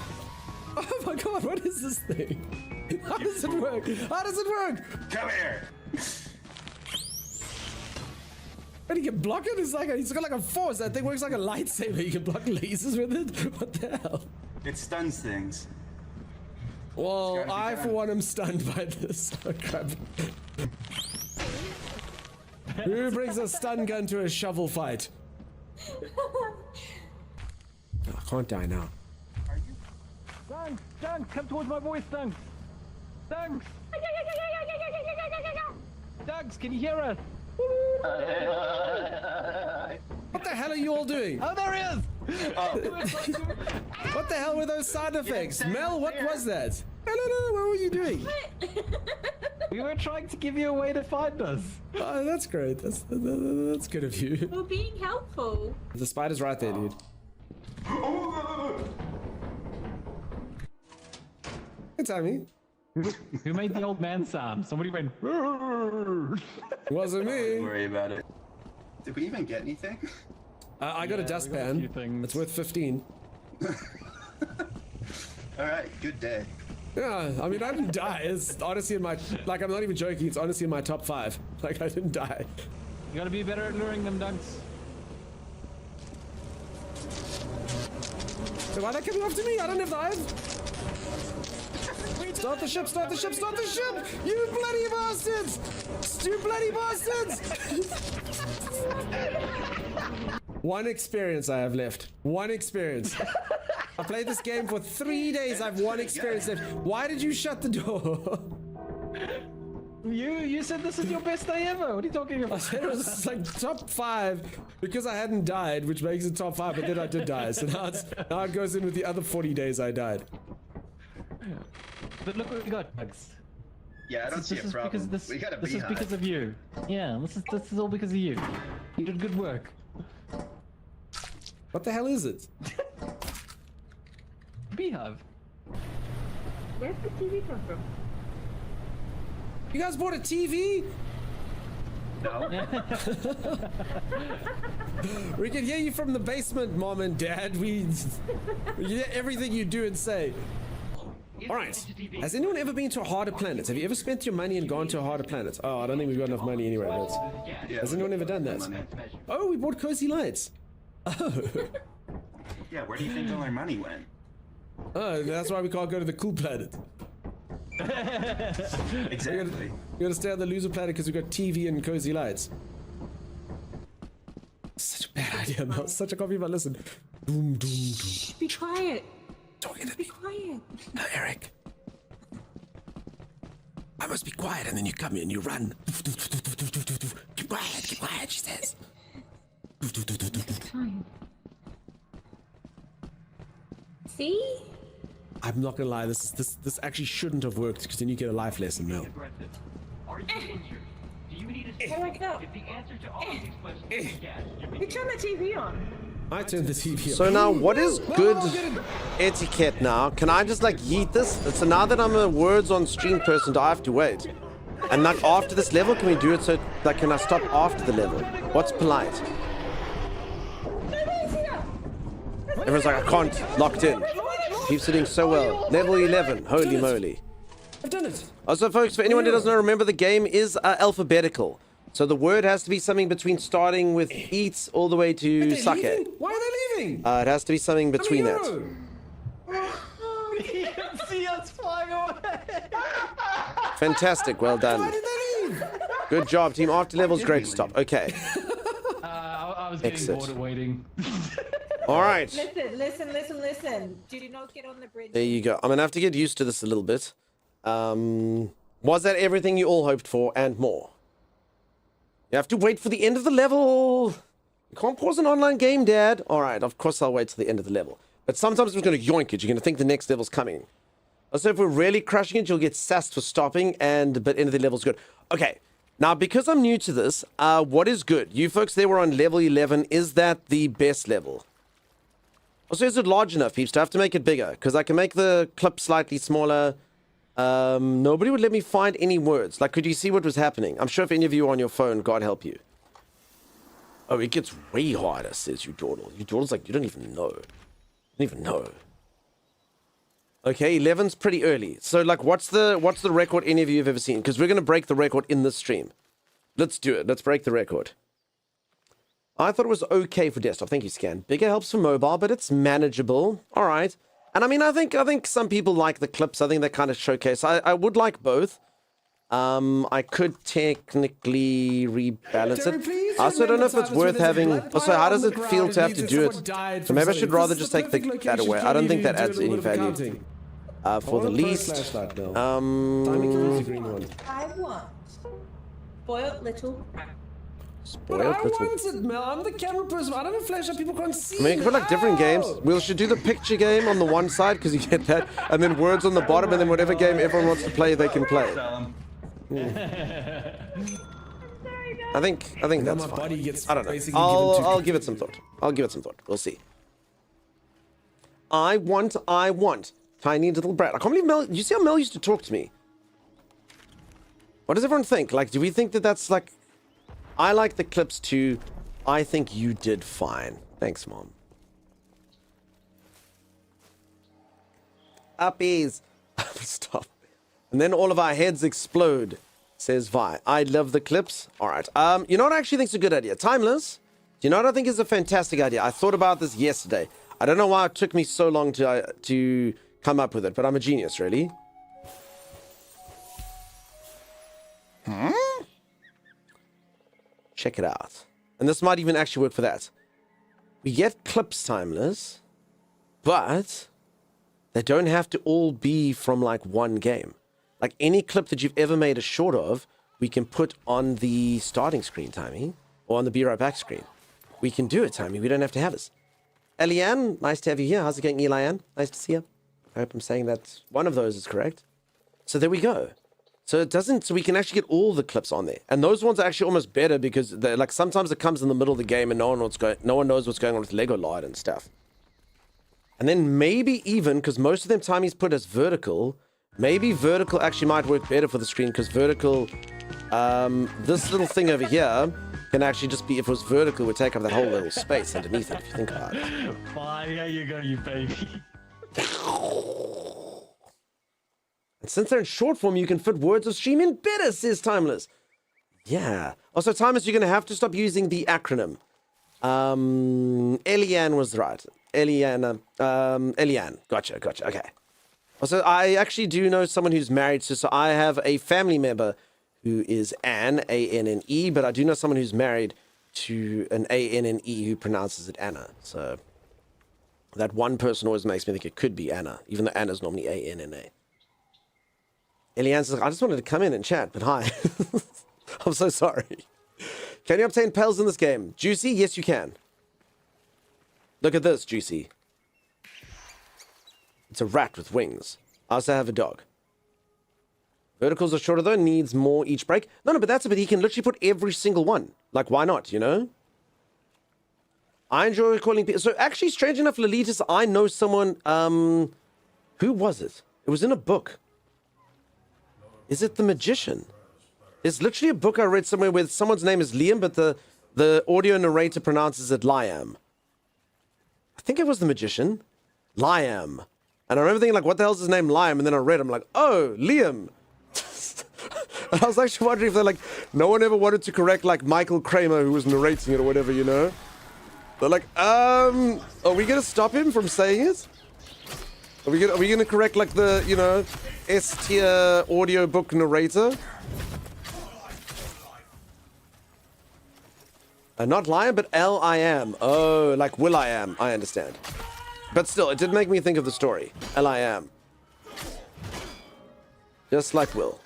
Oh my god, what is this thing? How does it work? How does it work? Come here. And he can block it? He's got like a force. That thing works like a lightsaber. You can block lasers with it? What the hell? It stuns things. Well, gotta be I done. for one am stunned by this. Oh crap. Who brings a stun gun to a shovel fight? Oh, I can't die now. Dunks, Dunks, come towards my voice, Dunks. Dunks. Dunks, can you hear us? What the hell are you all doing? Oh, there he is! What the hell were those sound effects? Mel, what was that? No, what were you doing? We were trying to give you a way to find us. Oh, that's great. That's good of you. We're being helpful. The spider's right there, dude. Hey, Tommy. Who made the old man sound? Somebody went. Wasn't Don't me. worry about it. Did we even get anything? I got a Yeah, we got a dustpan. few things. It's worth 15. All right, good day. Yeah, I mean, I didn't die. It's honestly in my, like, I'm not even joking. It's honestly in my top 5. Like, I didn't die. You gotta be better at luring them, Dunks. So why are they coming after me? I don't have the hive. Start the ship, start the ship, start the ship! You bloody bastards! You bloody bastards! One experience I have left. One experience. I played this game for 3 days. I have one experience left. Why did you shut the door? You said this is your best day ever. What are you talking I about? said it was like top 5 because I hadn't died, which makes it top 5, but then I did die. So now it goes in with the other 40 days I died. But look what we got, Bugs. Yeah, I don't see a problem. We got a This is beehive. because of you. Yeah, this is all because of you. You did good work. What the hell is it? Beehive. Where's the TV come from? You guys bought a TV? No. We can hear you from the basement, Mom and Dad. We hear everything you do and say. Alright. Has anyone ever been to a harder planet? Have you ever spent your money and gone to a harder planet? Oh, I don't think we've got enough money anyway. But Yeah, has anyone ever done that? Oh, we bought cozy lights. Oh. Yeah, where do you think all our money went? Oh, that's why we can't go to the cool planet. Exactly. We gotta stay on the loser planet because we've got TV and cozy lights. Such a bad idea, Mel. Such a copy, but listen. Doom, doom, doom. Be quiet. Talking to Be me. quiet. No, Eric. I must be quiet, and then you come in, you run. Keep quiet, she says. Fine. See? I'm not gonna lie, this actually shouldn't have worked because then you get a life lesson, Mel. How do I go? You turn the TV on. I turned the TV on. So now, what is good get it. etiquette now? Can I just like yeet this? So now that I'm a words on stream person, do I have to wait? And like after this level, can we do it so like can I stop after the level? What's polite? Everyone's like, I can't, locked in. Keep sitting so well. Level 11, holy moly. I've done it. Also, folks, for anyone who doesn't know, remember the game is alphabetical. So the word has to be something between starting with eats all the way to They're sake. leaving? Why are they leaving? It has to be something between that. You can see us flying away. Fantastic, well Why done. did they leave? Good job, team. After levels, great stop. Okay. I was getting Exit. bored of waiting. All right. Listen. Do not get on the bridge. There you go. I'm going to have to get used to this a little bit. Was that everything you all hoped for and more? You have to wait for the end of the level. You can't pause an online game, Dad. All right, of course I'll wait till the end of the level. But sometimes it's going to yoink it. You're going to think the next level's coming. Also, if we're really crushing it, you'll get sassed for stopping, but end of the level's good. Okay, now because I'm new to this, what is good? You folks there were on level 11. Is that the best level? Also, is it large enough, peeps? Do I have to make it bigger? Because I can make the clip slightly smaller. Nobody would let me find any words. Like, could you see what was happening? I'm sure if any of you are on your phone, God help you. Oh, it gets way harder, says you, Jordal. You, Jordal's like, you don't even know. You don't even know. Okay, 11's pretty early. So, like, what's the record any of you have ever seen? Because we're going to break the record in this stream. Let's do it. Let's break the record. I thought it was okay for desktop. Thank you, Scan. Bigger helps for mobile, but it's manageable. All right. And I mean, I think some people like the clips. I think they kind of showcase. I would like both. I could technically rebalance Terry, it. please I also don't know if it's remember worth times when having. there's a blood Also, pile how on does the it ground feel and to have means to that do someone it? died So from maybe I something. should This rather is just the take perfect that location away. for I don't you think to that do a adds little any bit of value. accounting. For the Hold on, least, flashlight, Mel. um, Timing can use the green one. I want spoiled little. But I spoiled little. want it, Mel. I'm the camera person. I don't have a flashlight. People can't see. I mean, for like different games, Ow! we should do the picture game on the one side because you get that, and then words on the bottom, and then whatever game everyone wants to play, they can play. I think Now that's my fine. body gets I don't know. basically I'll given to give it some thought. I'll give it some thought. We'll see. I want. Tiny little brat. I can't believe Mel. You see how Mel used to talk to me? What does everyone think? Like, do we think that that's like... I like the clips too. I think you did fine. Thanks, Mom. Uppies. Stop. And then all of our heads explode, says Vi. I love the clips. All right. You know what I actually think is a good idea? Timeless. Do you know what I think is a fantastic idea? I thought about this yesterday. I don't know why it took me so long to come up with it, but I'm a genius, really. Check it out. And this might even actually work for that. We get clips timeless, but they don't have to all be from like one game. Like any clip that you've ever made a short of, we can put on the starting screen, Timey, or on the Be Right Back screen. We can do it, Timey. We don't have to have this. Eliane, nice to have you here. How's it going, Eliane? Nice to see you. I hope I'm saying that one of those is correct. So there we go. So it doesn't, so we can actually get all the clips on there. And those ones are actually almost better because they're like sometimes it comes in the middle of the game and no one knows what's going on with Lego Lard and stuff. And then maybe even, because most of them Timey's put as vertical, maybe vertical actually might work better for the screen because vertical, this little thing over here can actually just be, if it was vertical, it would take up that whole little space underneath it, if you think about it. Fine, here you go, you baby. And since they're in short form, you can fit words of stream in better, says Timeless. Yeah. Also, Timeless, you're going to have to stop using the acronym. Eliane was right. Eliane. Gotcha. Okay. Also, I actually do know someone who's married. So I have a family member who is Anne, A-N-N-E, but I do know someone who's married to an A-N-N-E who pronounces it Anna. So that one person always makes me think it could be Anna, even though Anna's normally A-N-N-A. Eliane says, I just wanted to come in and chat, but hi. I'm so sorry. Can you obtain pels in this game? Juicy? Yes, you can. Look at this, Juicy. It's a rat with wings. I also have a dog. Verticals are shorter though, needs more each break. No, but that's it, but he can literally put every single one. Like, why not, you know? I enjoy calling people. So actually, strange enough, Lolitas, I know someone, who was it? It was in a book. Is it The Magician? There's literally a book I read somewhere where someone's name is Liam, but the audio narrator pronounces it Liam. I think it was The Magician. Liam. And I remember thinking, like, what the hell's his name, Liam? And then I read, I'm like, oh, Liam. And I was actually wondering if they're like, no one ever wanted to correct, like, Michael Kramer, who was narrating it or whatever, you know? They're like, are we going to stop him from saying it? Are we gonna correct like the, you know, S-tier audiobook narrator? Not Liam, but L-I-am. Oh, like Will-I-am. I understand. But still, it did make me think of the story. L-I-am. Just like Will.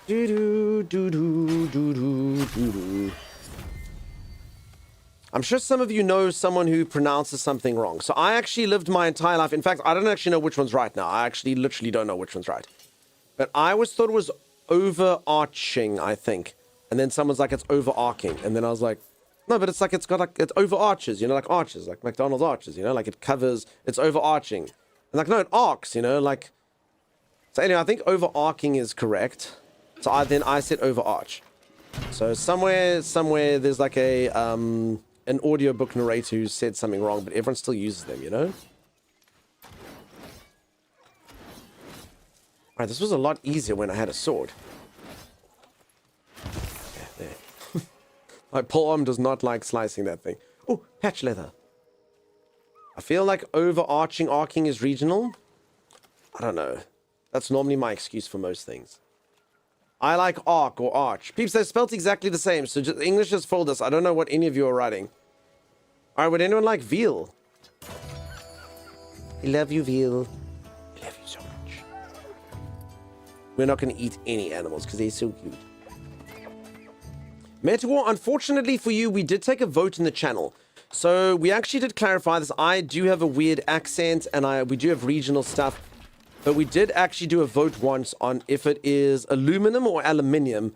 Do-do, do-do, do-do, do-do. I'm sure some of you know someone who pronounces something wrong. So I actually lived my entire life. In fact, I don't actually know which one's right now. I actually literally don't know which one's right. But I always thought it was overarching, I think. And then someone's like, it's overarching. And then I was like, no, but it's like, it's got like, it overarches, you know, like arches, like McDonald's arches, you know, like it covers, it's overarching. And like, no, it arcs, you know, like. So anyway, I think overarching is correct. So I said overarch. So somewhere there's like a, an audiobook narrator who said something wrong, but everyone still uses them, you know? Alright, this was a lot easier when I had a sword. Yeah, there. My palm does not like slicing that thing. Oh, patch leather. I feel like arcing is regional. I don't know. That's normally my excuse for most things. I like arc or arch. Peeps, they're spelled exactly the same, so just, English has fooled us. I don't know what any of you are writing. Alright, would anyone like veal? I love you, veal. I love you so much. We're not going to eat any animals because they're so cute. Metawar, unfortunately for you, we did take a vote in the channel. So we actually did clarify this. I do have a weird accent and we do have regional stuff. But we did actually do a vote once on if it is aluminum or aluminium.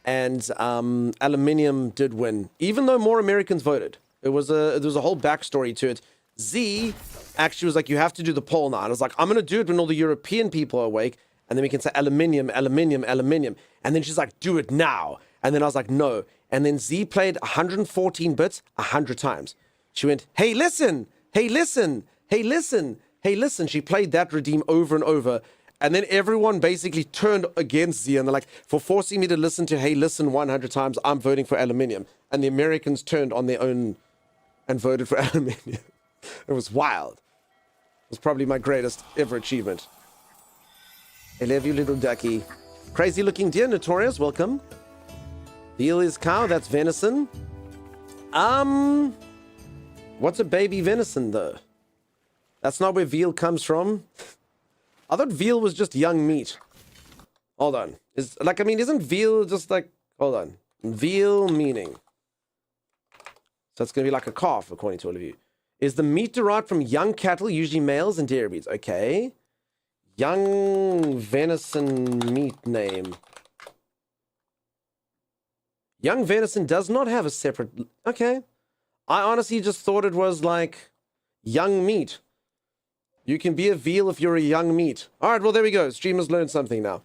And aluminium did win, even though more Americans voted. There was a whole backstory to it. Z actually was like, you have to do the poll now. And I was like, I'm going to do it when all the European people are awake. And then we can say aluminium, aluminium, aluminium. And then she's like, do it now. And then I was like, no. And then Z played 114 bits 100 times. She went, hey, listen, hey, listen, hey, listen, hey, listen. She played that redeem over and over. And then everyone basically turned against Z. And they're like, for forcing me to listen to hey, listen 100 times, I'm voting for aluminium. And the Americans turned on their own. and voted for Aluminium. It was wild. It was probably my greatest ever achievement. I love you, little ducky. Crazy looking deer, Notorious, welcome. Veal is cow, that's venison. What's a baby venison, though? That's not where veal comes from. I thought veal was just young meat. Hold on. Isn't veal just like... Hold on. Veal meaning. So it's going to be like a calf, according to all of you. Is the meat derived from young cattle, usually males and dairy breeds? Okay. Young venison meat name. Young venison does not have a separate... Okay. I honestly just thought it was like young meat. You can be a veal if you're a young meat. All right, well, there we go. Streamers learned something now.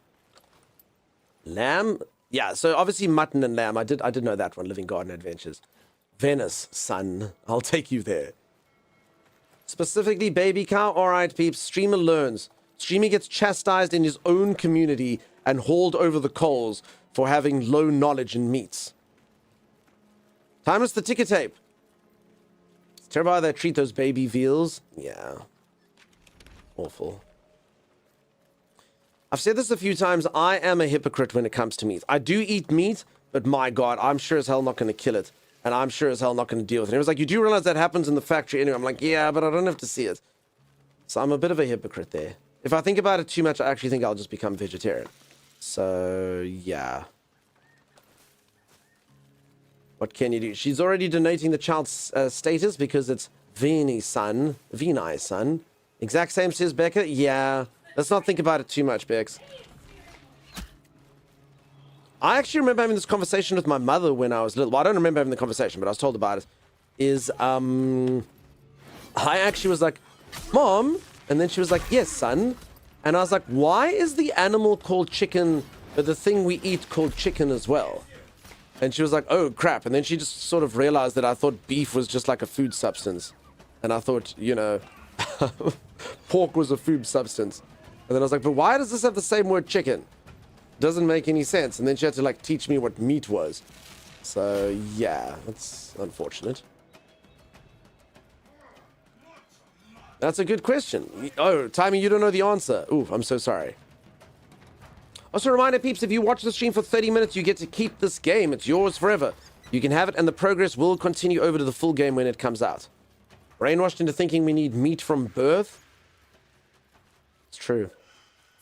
Lamb? Yeah, so obviously mutton and lamb. I did know that one, Living Garden Adventures. Venice, son. I'll take you there. Specifically baby cow? All right, peeps. Streamer learns. Streamer gets chastised in his own community and hauled over the coals for having low knowledge in meats. Timeless the ticker tape. It's terrible how they treat those baby veals. Yeah. Awful. I've said this a few times. I am a hypocrite when it comes to meat. I do eat meat, but my God, I'm sure as hell not going to kill it. And I'm sure as hell not going to deal with it. It was like, you do realize that happens in the factory anyway. I'm like, yeah, but I don't have to see it. So I'm a bit of a hypocrite there. If I think about it too much, I actually think I'll just become vegetarian. So, yeah. What can you do? She's already donating the child's status because it's Vini son. Exact same, says Becca. Yeah. Let's not think about it too much, Bex. I actually remember having this conversation with my mother when I was little. Well, I don't remember having the conversation, but I was told about it. I actually was like, Mom, and then she was like, yes, son. And I was like, why is the animal called chicken, but the thing we eat called chicken as well? And she was like, oh, crap. And then she just sort of realized that I thought beef was just like a food substance. And I thought, you know, pork was a food substance. And then I was like, but why does this have the same word chicken? Doesn't make any sense. And then she had to like teach me what meat was. So yeah, that's unfortunate. That's a good question. Oh, Timey, you don't know the answer. Ooh, I'm so sorry. Also, a reminder, peeps, if you watch the stream for 30 minutes, you get to keep this game. It's yours forever. You can have it, and the progress will continue over to the full game when it comes out. Brainwashed into thinking we need meat from birth? It's true.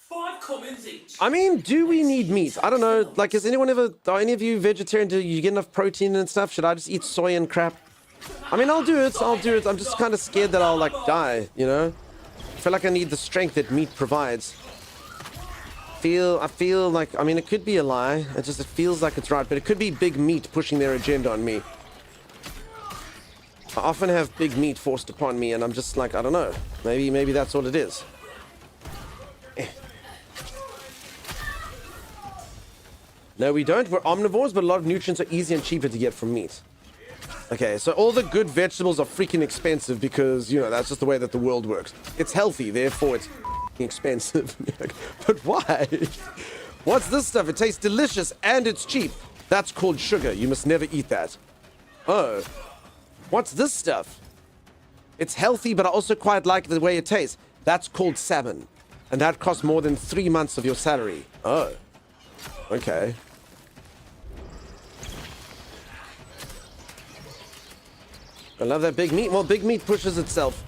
5 comments each. I mean, do we need meat? I don't know. Like, are any of you vegetarian? Do you get enough protein and stuff? Should I just eat soy and crap? I mean, I'll do it. I'm just kind of scared that I'll, like, die, you know? I feel like I need the strength that meat provides. I feel like, I mean, it could be a lie. It feels like it's right, but it could be big meat pushing their agenda on me. I often have big meat forced upon me, and I'm just like, I don't know. Maybe that's all it is. No, we don't. We're omnivores, but a lot of nutrients are easier and cheaper to get from meat. Okay, so all the good vegetables are freaking expensive because, you know, that's just the way that the world works. It's healthy, therefore it's expensive. But why? What's this stuff? It tastes delicious and it's cheap. That's called sugar. You must never eat that. Oh. What's this stuff? It's healthy, but I also quite like the way it tastes. That's called salmon. And that costs more than 3 months of your salary. Oh. Okay. I love that big meat. Well, big meat pushes itself.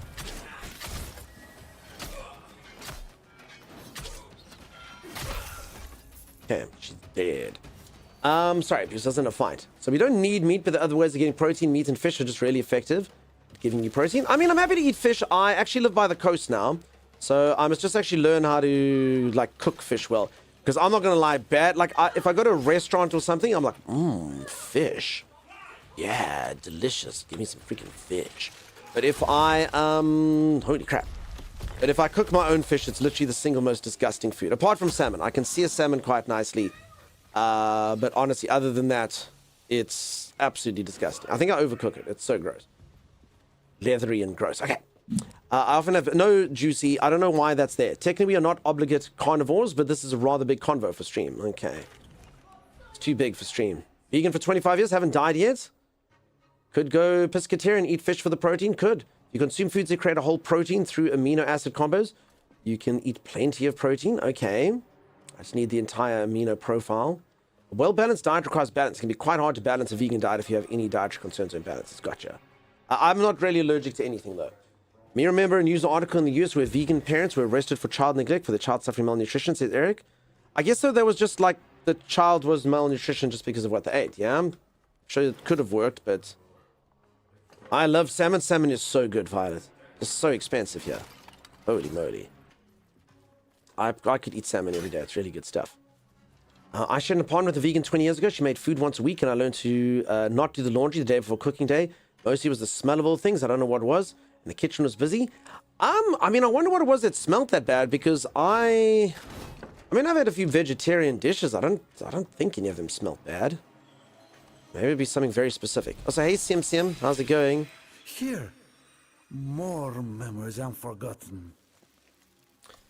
Okay, she's dead. Sorry, because that's in a fight. So we don't need meat, but the other ways of getting protein, meat and fish are just really effective at giving you protein. I mean, I'm happy to eat fish. I actually live by the coast now. So I must just actually learn how to, like, cook fish well. Because I'm not going to lie, if I go to a restaurant or something, I'm like, fish. Yeah, delicious. Give me some freaking fish. But if I, holy crap. But if I cook my own fish, it's literally the single most disgusting food. Apart from salmon. I can sear salmon quite nicely. But honestly, other than that, it's absolutely disgusting. I think I overcook it. It's so gross. Leathery and gross. Okay. I often have no juicy. I don't know why that's there. Technically, we are not obligate carnivores, but this is a rather big convo for stream. Okay. It's too big for stream. Vegan for 25 years, haven't died yet? Could go pescatarian, eat fish for the protein. Could. You consume foods that create a whole protein through amino acid combos. You can eat plenty of protein. Okay. I just need the entire amino profile. A well-balanced diet requires balance. It can be quite hard to balance a vegan diet if you have any dietary concerns or imbalances. Gotcha. I'm not really allergic to anything, though. Me remember a news article in the US where vegan parents were arrested for child neglect for the child suffering malnutrition, says Eric. I guess so. That was just like the child was malnutrition just because of what they ate. Yeah, I'm sure it could have worked, but I love salmon. Salmon is so good, Violet. It's so expensive here. Holy moly. I could eat salmon every day. It's really good stuff. I shared an apartment with a vegan 20 years ago. She made food once a week, and I learned to not do the laundry the day before cooking day. Mostly it was the smell of all things. I don't know what it was. And the kitchen was busy. I mean, I wonder what it was that smelled that bad, because I mean, I've had a few vegetarian dishes. I don't think any of them smelled bad. Maybe it'd be something very specific. Also, hey, Sim Sim, how's it going? Here, more memories unforgotten.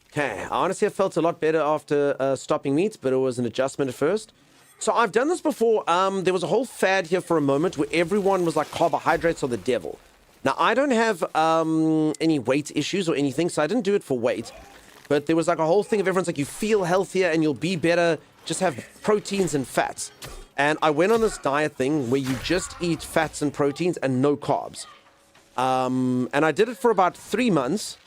Okay, I honestly felt a lot better after stopping meat, but it was an adjustment at first. So I've done this before. There was a whole fad here for a moment where everyone was like, carbohydrates are the devil. Now, I don't have any weight issues or anything, so I didn't do it for weight. But there was like a whole thing of everyone's like, you feel healthier and you'll be better, just have proteins and fats. And I went on this diet thing where you just eat fats and proteins and no carbs. And I did it for about 3 months.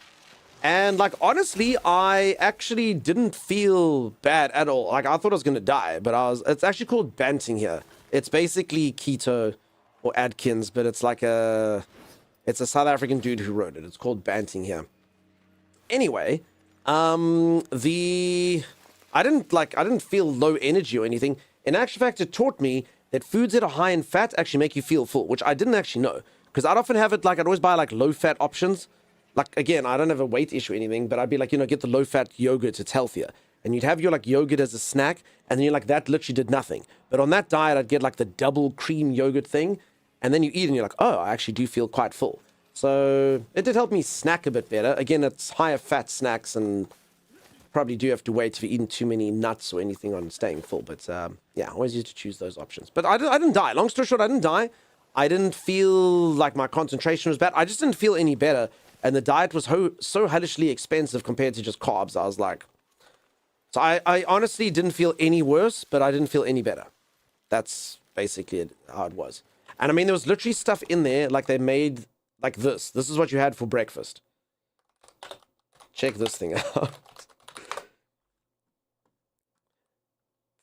And like, honestly, I actually didn't feel bad at all. Like, I thought I was going to die, but it's actually called Banting here. It's basically keto or Atkins, but it's like it's a South African dude who wrote it. It's called Banting here. Anyway, I didn't feel low energy or anything. In actual fact, it taught me that foods that are high in fat actually make you feel full, which I didn't actually know. Because I'd often have it, like, I'd always buy, like, low-fat options. Like, again, I don't have a weight issue or anything, but I'd be like, get the low-fat yogurt, it's healthier. And you'd have your, like, yogurt as a snack, and then you're like, that literally did nothing. But on that diet, I'd get, like, the double cream yogurt thing, and then you eat, and you're like, oh, I actually do feel quite full. So it did help me snack a bit better. Again, it's higher fat snacks, and probably do have to wait if you're eating too many nuts or anything on staying full. But yeah, I always used to choose those options. But I didn't die. Long story short, I didn't die. I didn't feel like my concentration was bad. I just didn't feel any better. And the diet was so hellishly expensive compared to just carbs. I was like... So I honestly didn't feel any worse, but I didn't feel any better. That's basically how it was. And I mean, there was literally stuff in there, like they made... Like this. This is what you had for breakfast. Check this thing out.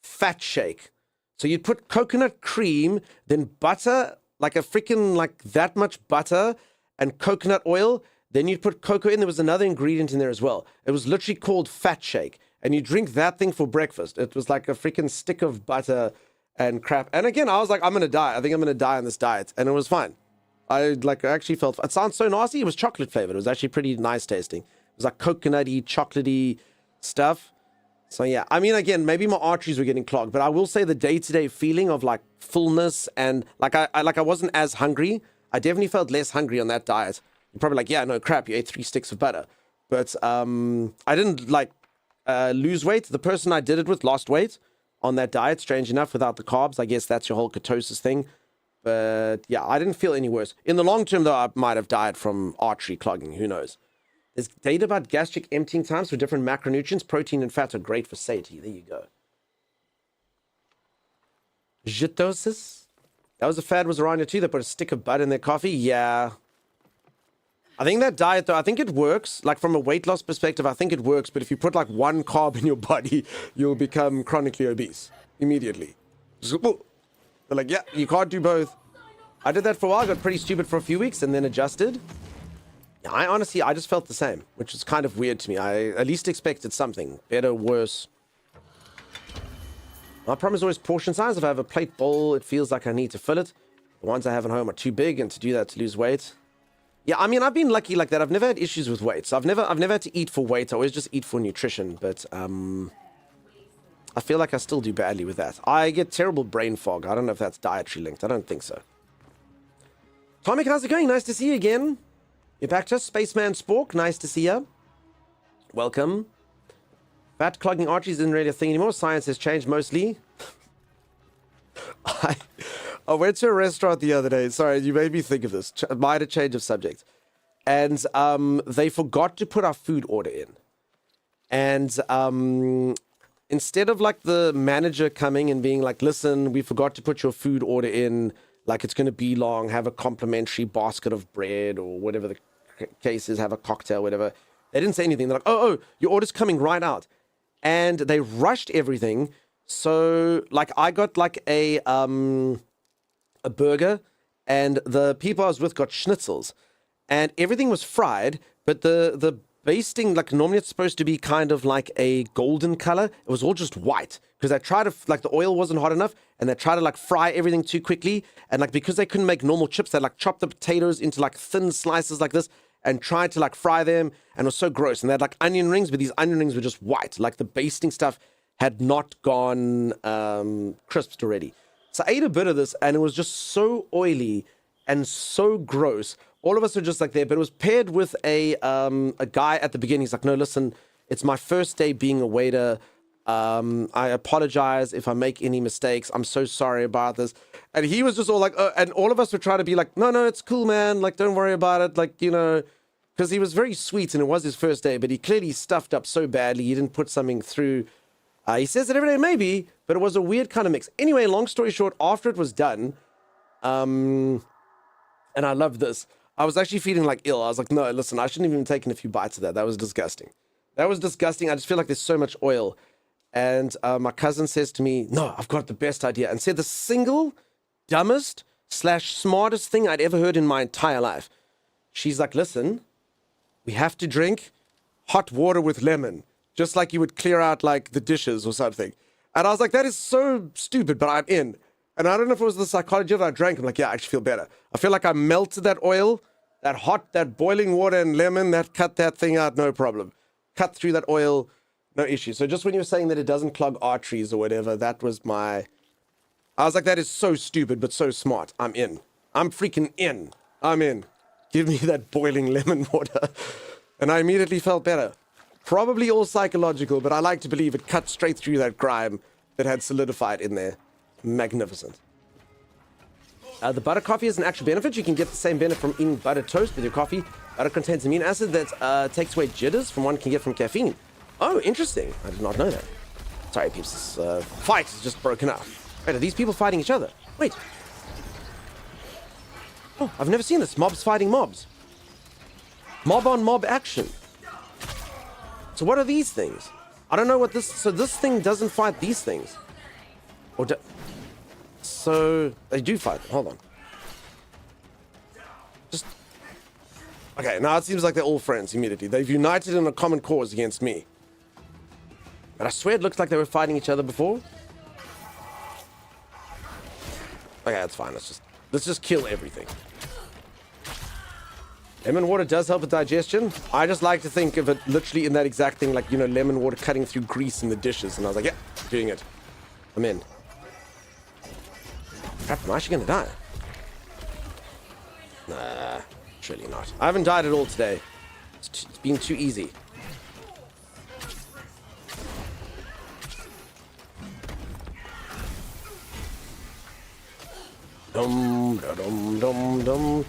Fat shake. So you'd put coconut cream, then butter, like a freaking, like that much butter, and coconut oil. Then you'd put cocoa in. There was another ingredient in there as well. It was literally called fat shake. And you drink that thing for breakfast. It was like a freaking stick of butter and crap. And again, I was like, I'm going to die. I think I'm going to die on this diet. And it was fine. I actually felt, it sounds so nasty. It was chocolate flavored. It was actually pretty nice tasting. It was like coconutty, chocolatey stuff. So yeah, I mean, again, maybe my arteries were getting clogged, but I will say the day-to-day feeling of like fullness and like I wasn't as hungry. I definitely felt less hungry on that diet. You're probably like, yeah, no crap, you ate 3 sticks of butter. But I didn't like lose weight. The person I did it with lost weight on that diet, strange enough, without the carbs. I guess that's your whole ketosis thing. But yeah, I didn't feel any worse. In the long term, though, I might have died from artery clogging. Who knows? There's data about gastric emptying times for different macronutrients. Protein and fats are great for satiety. There you go. Ketosis. That was a fad was around here too. They put a stick of butter in their coffee. Yeah. I think that diet, though, I think it works. Like from a weight loss perspective, I think it works. But if you put like one carb in your body, you'll become chronically obese immediately. They're like, yeah, you can't do both. I did that for a while, got pretty stupid for a few weeks, and then adjusted. Yeah, I just felt the same, which is kind of weird to me. I at least expected something. Better, worse. My problem is always portion size. If I have a plate bowl, it feels like I need to fill it. The ones I have at home are too big, and to do that, to lose weight. Yeah, I mean, I've been lucky like that. I've never had issues with weight. So I've never had to eat for weight. I always just eat for nutrition, but I feel like I still do badly with that. I get terrible brain fog. I don't know if that's dietary linked. I don't think so. Tomic, how's it going? Nice to see you again. You're back to us. Spaceman Spork, nice to see you. Welcome. Fat clogging arteries isn't really a thing anymore. Science has changed mostly. I went to a restaurant the other day. Sorry, you made me think of this. Minor change of subject. And they forgot to put our food order in. And instead of like the manager coming and being like, listen, we forgot to put your food order in, like it's going to be long, have a complimentary basket of bread or whatever the case is, have a cocktail, whatever. They didn't say anything. They're like, oh, your order's coming right out. And they rushed everything. So like I got like a burger, and the people I was with got schnitzels, and everything was fried, but the basting, like normally it's supposed to be kind of like a golden color. It was all just white because they tried to, like the oil wasn't hot enough, and they tried to like fry everything too quickly. And like because they couldn't make normal chips, they like chopped the potatoes into like thin slices like this and tried to like fry them, and it was so gross. And they had like onion rings, but these onion rings were just white. Like the basting stuff had not gone crisped already. So I ate a bit of this, and it was just so oily and so gross. All of us were just like there, but it was paired with a guy at the beginning. He's like, no, listen, it's my first day being a waiter. I apologize if I make any mistakes. I'm so sorry about this. And he was just all like, and all of us were trying to be like, no, it's cool, man. Like, don't worry about it. Like, you know, because he was very sweet and it was his first day, but he clearly stuffed up so badly. He didn't put something through. He says that every day maybe, but it was a weird kind of mix. Anyway, long story short, after it was done, and I love this, I was actually feeling like ill. I was like, no, listen, I shouldn't have even taken a few bites of that. That was disgusting. That was disgusting. I just feel like there's so much oil. And my cousin says to me, no, I've got the best idea. And said the single dumbest / smartest thing I'd ever heard in my entire life. She's like, listen, we have to drink hot water with lemon, just like you would clear out like the dishes or something. And I was like, that is so stupid, but I'm in. And I don't know if it was the psychology of it. I drank. I'm like, yeah, I actually feel better. I feel like I melted that oil, that boiling water and lemon, that cut that thing out, no problem. Cut through that oil, no issue. So just when you were saying that it doesn't clog arteries or whatever, that was I was like, that is so stupid, but so smart. I'm in. I'm freaking in. I'm in. Give me that boiling lemon water. And I immediately felt better. Probably all psychological, but I like to believe it cut straight through that grime that had solidified in there. Magnificent. The butter coffee is an actual benefit. You can get the same benefit from eating butter toast with your coffee. Butter contains amino acid that takes away jitters from one can get from caffeine. Oh, interesting. I did not know that. Sorry, peeps. This fight is just broken up. Wait, are these people fighting each other? Wait. Oh, I've never seen this. Mobs fighting mobs. Mob on mob action. So what are these things? I don't know what this... So this thing doesn't fight these things. Or so they do fight. Hold on. Just... Okay, now it seems like they're all friends immediately. They've united in a common cause against me. But I swear it looked like they were fighting each other before. Okay, that's fine. Let's just kill everything. Lemon water does help with digestion. I just like to think of it literally in that exact thing, like, you know, lemon water cutting through grease in the dishes. And I was like, yeah, doing it. I'm in. Crap, am I actually gonna die? Nah, surely not. I haven't died at all today. It's been too easy. Dum dum dum dum.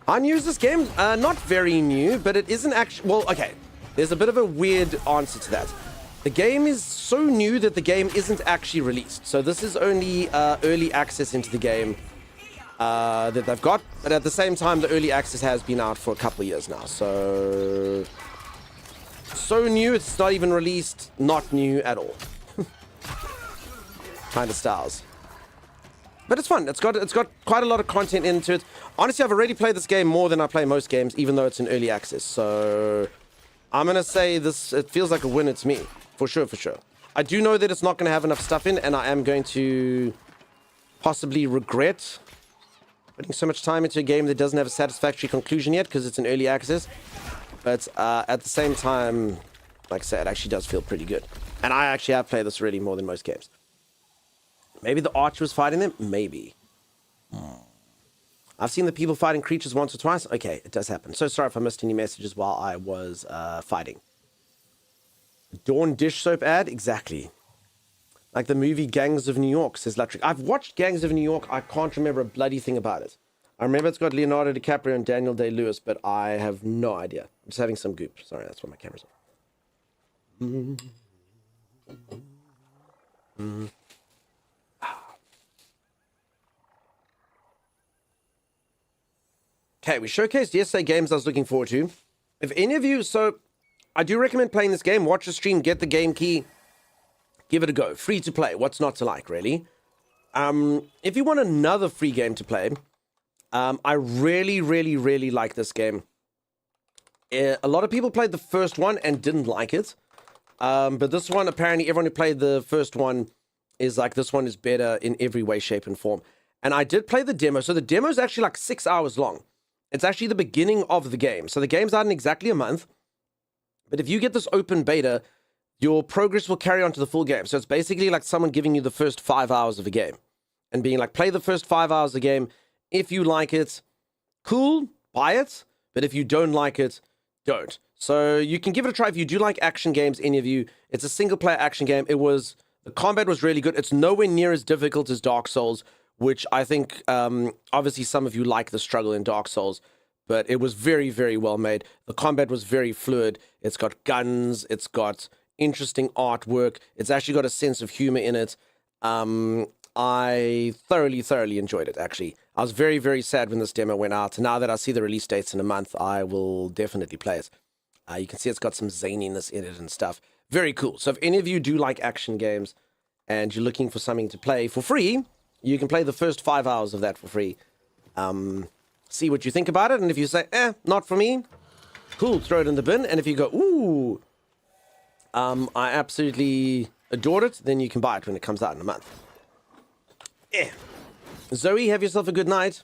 I new this game. Not very new, but it isn't actually. Well, okay. There's a bit of a weird answer to that. The game is so new that the game isn't actually released. So this is only early access into the game that they've got. But at the same time, the early access has been out for a couple of years now. So new, it's not even released. Not new at all. Kind of styles. But it's fun. It's got quite a lot of content into it. Honestly, I've already played this game more than I play most games, even though it's in early access. So I'm going to say this, it feels like a winner to me. For sure, for sure. I do know that it's not going to have enough stuff in, and I am going to possibly regret putting so much time into a game that doesn't have a satisfactory conclusion yet, because it's in early access. But at the same time, like I said, it actually does feel pretty good. And I actually have played this really more than most games. Maybe the archer was fighting them? Maybe. I've seen the people fighting creatures once or twice. Okay, it does happen. So sorry if I missed any messages while I was fighting. Dawn dish soap ad? Exactly. Like the movie Gangs of New York, says Latrick. I've watched Gangs of New York. I can't remember a bloody thing about it. I remember it's got Leonardo DiCaprio and Daniel Day-Lewis, but I have no idea. I'm just having some goop. Sorry, that's why my camera's on. Okay, we showcased yesterday games I was looking forward to. If any of you, so I do recommend playing this game. Watch the stream, get the game key, give it a go. Free to play. What's not to like, really? If you want another free game to play, I really like this game. A lot of people played the first one and didn't like it. But this one, apparently everyone who played the first one is like, this one is better in every way, shape, and form. And I did play the demo. So the demo is actually like 6 hours long. It's actually the beginning of the game. So the game's out in exactly a month. But if you get this open beta, your progress will carry on to the full game. So it's basically like someone giving you the first 5 hours of a game and being like, play the first 5 hours of the game. If you like it, cool, buy it. But if you don't like it, don't. So you can give it a try if you do like action games, any of you. It's a single player action game. The combat was really good. It's nowhere near as difficult as Dark Souls, which I think, obviously some of you like the struggle in Dark Souls, but it was very well made. The combat was very fluid. It's got guns. It's got interesting artwork. It's actually got a sense of humor in it. I thoroughly enjoyed it, actually. I was very sad when this demo went out. Now that I see the release dates in a month, I will definitely play it. You can see it's got some zaniness in it and stuff. Very cool. So if any of you do like action games and you're looking for something to play for free, you can play the first 5 hours of that for free. See what you think about it. And if you say, not for me, cool, throw it in the bin. And if you go, ooh, I absolutely adored it, then you can buy it when it comes out in a month. Zoe, have yourself a good night.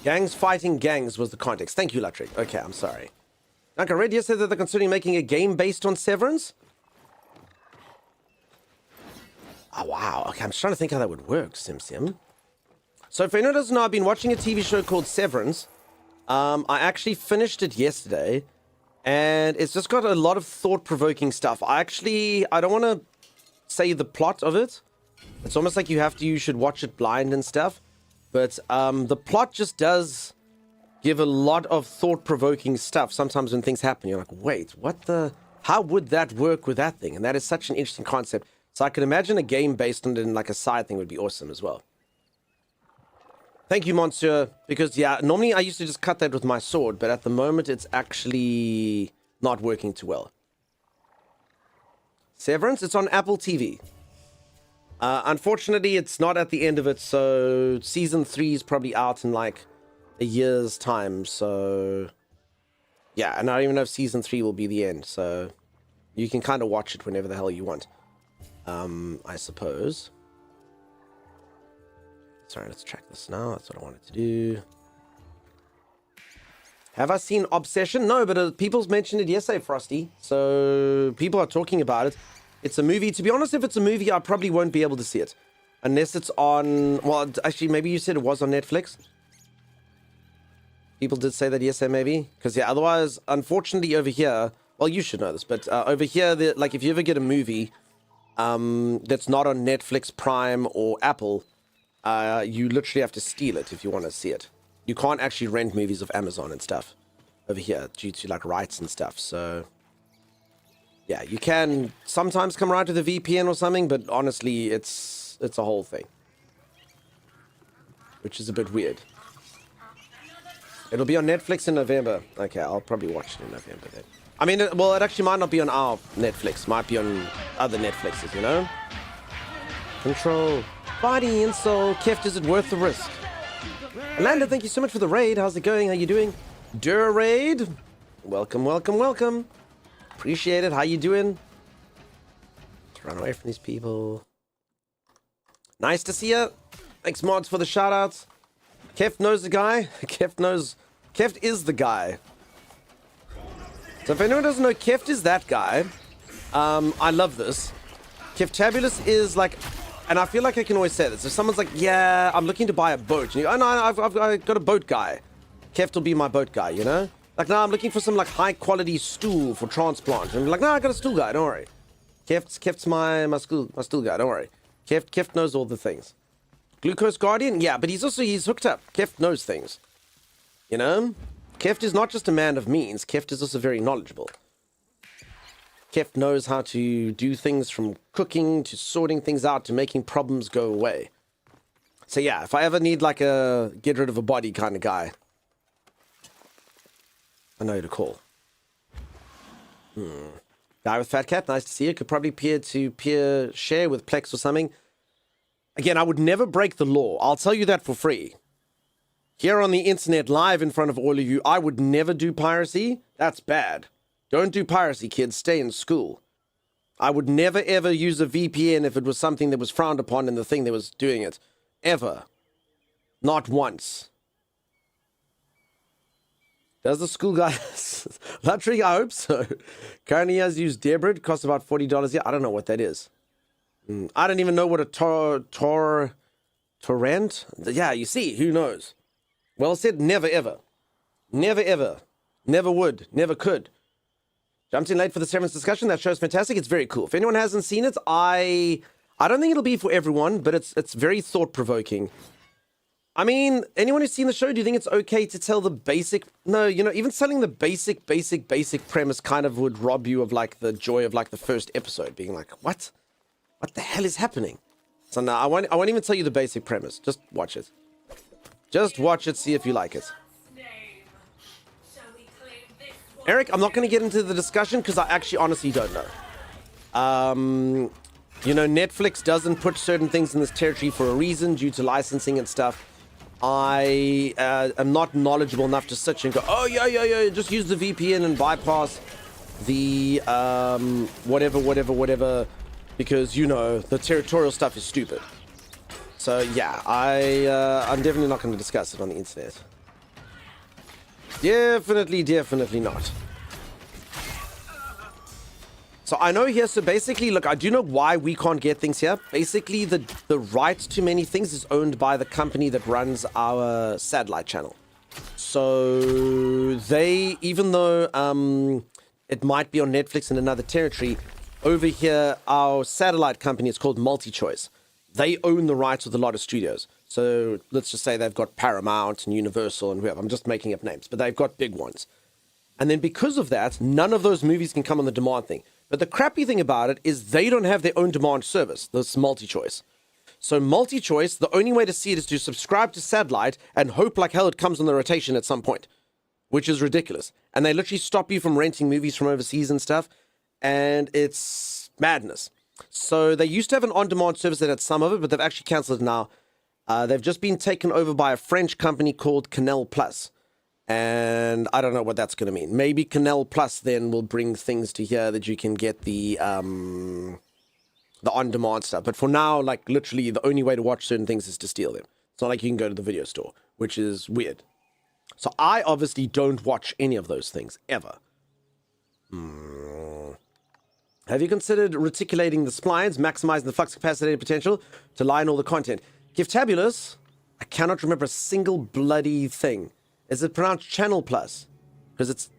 Gangs fighting gangs was the context. Thank you, Latrick. Okay, I'm sorry. Like I read yesterday that they're considering making a game based on Severance. Oh, wow. Okay, I'm just trying to think how that would work, Sim. So if anyone doesn't know, I've been watching a TV show called Severance. I actually finished it yesterday, and it's just got a lot of thought-provoking stuff. I don't want to say the plot of it. It's almost like you should watch it blind and stuff. But the plot just does give a lot of thought-provoking stuff. Sometimes when things happen, you're like, wait, how would that work with that thing? And that is such an interesting concept. So I can imagine a game based on it in like a side thing would be awesome as well. Thank you, Monsieur. Because, yeah, normally I used to just cut that with my sword, but at the moment it's actually not working too well. Severance, it's on Apple TV. Unfortunately, it's not at the end of it, so season 3 is probably out in like a year's time, so yeah, and I don't even know if season 3 will be the end, so you can kind of watch it whenever the hell you want, I suppose. Sorry, let's track this now. That's what I wanted to do. Have I seen Obsession? No, but people's mentioned it yesterday, Frosty, so people are talking about it. It's a movie. To be honest, if it's a movie, I probably won't be able to see it. Unless it's on... Well, actually, maybe you said it was on Netflix. People did say that yesterday, maybe. Because, yeah, otherwise, unfortunately, over here... Well, you should know this, but over here, like, if you ever get a movie that's not on Netflix, Prime, or Apple, you literally have to steal it if you want to see it. You can't actually rent movies of Amazon and stuff over here due to, like, rights and stuff, so... Yeah, you can sometimes come around to the VPN or something, but honestly, it's a whole thing. Which is a bit weird. It'll be on Netflix in November. Okay, I'll probably watch it in November then. I mean, well, it actually might not be on our Netflix. It might be on other Netflixes, you know? Control. Body and soul. Keft, is it worth the risk? Amanda, thank you so much for the raid. How's it going? How you doing? Dur raid. Welcome. Appreciate it. How you doing? Let's run away from these people. Nice to see you. Thanks, mods, for the shout-outs. Keft knows the guy. Keft is the guy. So if anyone doesn't know, Keft is that guy. I love this. Keftabulous is like... And I feel like I can always say this. If someone's like, yeah, I'm looking to buy a boat. And you go, oh, no, I've got a boat guy. Keft will be my boat guy, you know? Like, no, I'm looking for some, like, high-quality stool for transplant. And I'm like, no, I got a stool guy, don't worry. Keft's my stool guy, don't worry. Keft knows all the things. Glucose Guardian? Yeah, but he's hooked up. Keft knows things. You know? Keft is not just a man of means. Keft is also very knowledgeable. Keft knows how to do things from cooking to sorting things out to making problems go away. So yeah, if I ever need like a get rid of a body kind of guy, I know who to call. Guy with Fat Cat, nice to see you. Could probably peer share with Plex or something. Again, I would never break the law. I'll tell you that for free. Here on the internet, live in front of all of you, I would never do piracy. That's bad. Don't do piracy, kids. Stay in school. I would never, ever use a VPN if it was something that was frowned upon in the thing that was doing it. Ever. Not once. Does the school guy... Lottery? I hope so. Currently has used Debrid. Costs about $40. Yeah, I don't know what that is. I don't even know what a torrent? Yeah, you see. Who knows? Well said. Never, ever. Never, ever. Never would. Never could. Jumped in late for the Severance discussion. That show's fantastic. It's very cool. If anyone hasn't seen it, I don't think it'll be for everyone, but it's very thought-provoking. I mean, anyone who's seen the show, do you think it's okay to tell the basic... No, you know, even telling the basic premise kind of would rob you of, like, the joy of, like, the first episode. Being like, what? What the hell is happening? So, no, I won't even tell you the basic premise. Just watch it. Just watch it, see if you like it. Eric, I'm not going to get into the discussion because I actually honestly don't know. You know, Netflix doesn't put certain things in this territory for a reason due to licensing and stuff. I am not knowledgeable enough to sit and go, oh, yeah, just use the VPN and bypass the whatever, because, you know, the territorial stuff is stupid. So, yeah, I'm definitely not going to discuss it on the internet. Definitely not. So I know here, so basically, look, I do know why we can't get things here. Basically, the rights to many things is owned by the company that runs our satellite channel. So they, even though it might be on Netflix in another territory, over here, our satellite company is called MultiChoice. They own the rights with a lot of studios. So let's just say they've got Paramount and Universal and whoever. I'm just making up names, but they've got big ones. And then because of that, none of those movies can come on the demand thing. But the crappy thing about it is they don't have their own demand service, this MultiChoice. So MultiChoice, the only way to see it is to subscribe to satellite and hope like hell it comes on the rotation at some point, which is ridiculous. And they literally stop you from renting movies from overseas and stuff. And it's madness. So they used to have an on-demand service that had some of it, but they've actually cancelled it now. They've just been taken over by a French company called Canal Plus. And I don't know what that's going to mean. Maybe Canal Plus then will bring things to here that you can get the on-demand stuff. But for now, like literally the only way to watch certain things is to steal them. It's not like you can go to the video store, which is weird. So I obviously don't watch any of those things, ever. Have you considered reticulating the splines, maximizing the flux capacity potential to line all the content? Giftabulous, I cannot remember a single bloody thing. Is it pronounced Channel Plus? Because it's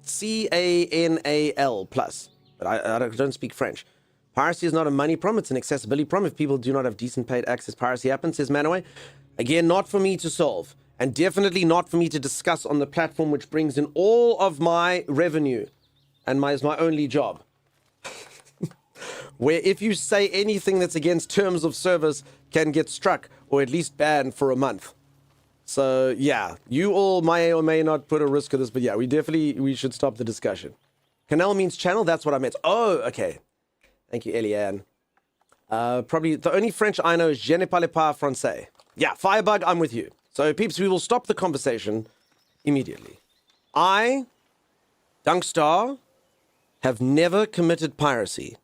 CANAL plus. But I don't speak French. Piracy is not a money problem, it's an accessibility problem. If people do not have decent paid access, piracy happens, says Manaway. Again, not for me to solve. And definitely not for me to discuss on the platform which brings in all of my revenue. And is my only job. Where if you say anything that's against terms of service can get struck or at least banned for a month. So yeah, you all may or may not put a risk of this, but yeah, we should stop the discussion. Canal means channel, that's what I meant. Oh, okay. Thank you, Eliane. Probably the only French I know is Je ne parle pas français. Yeah, Firebug, I'm with you. So peeps, we will stop the conversation immediately. I, Dunkstar, have never committed piracy.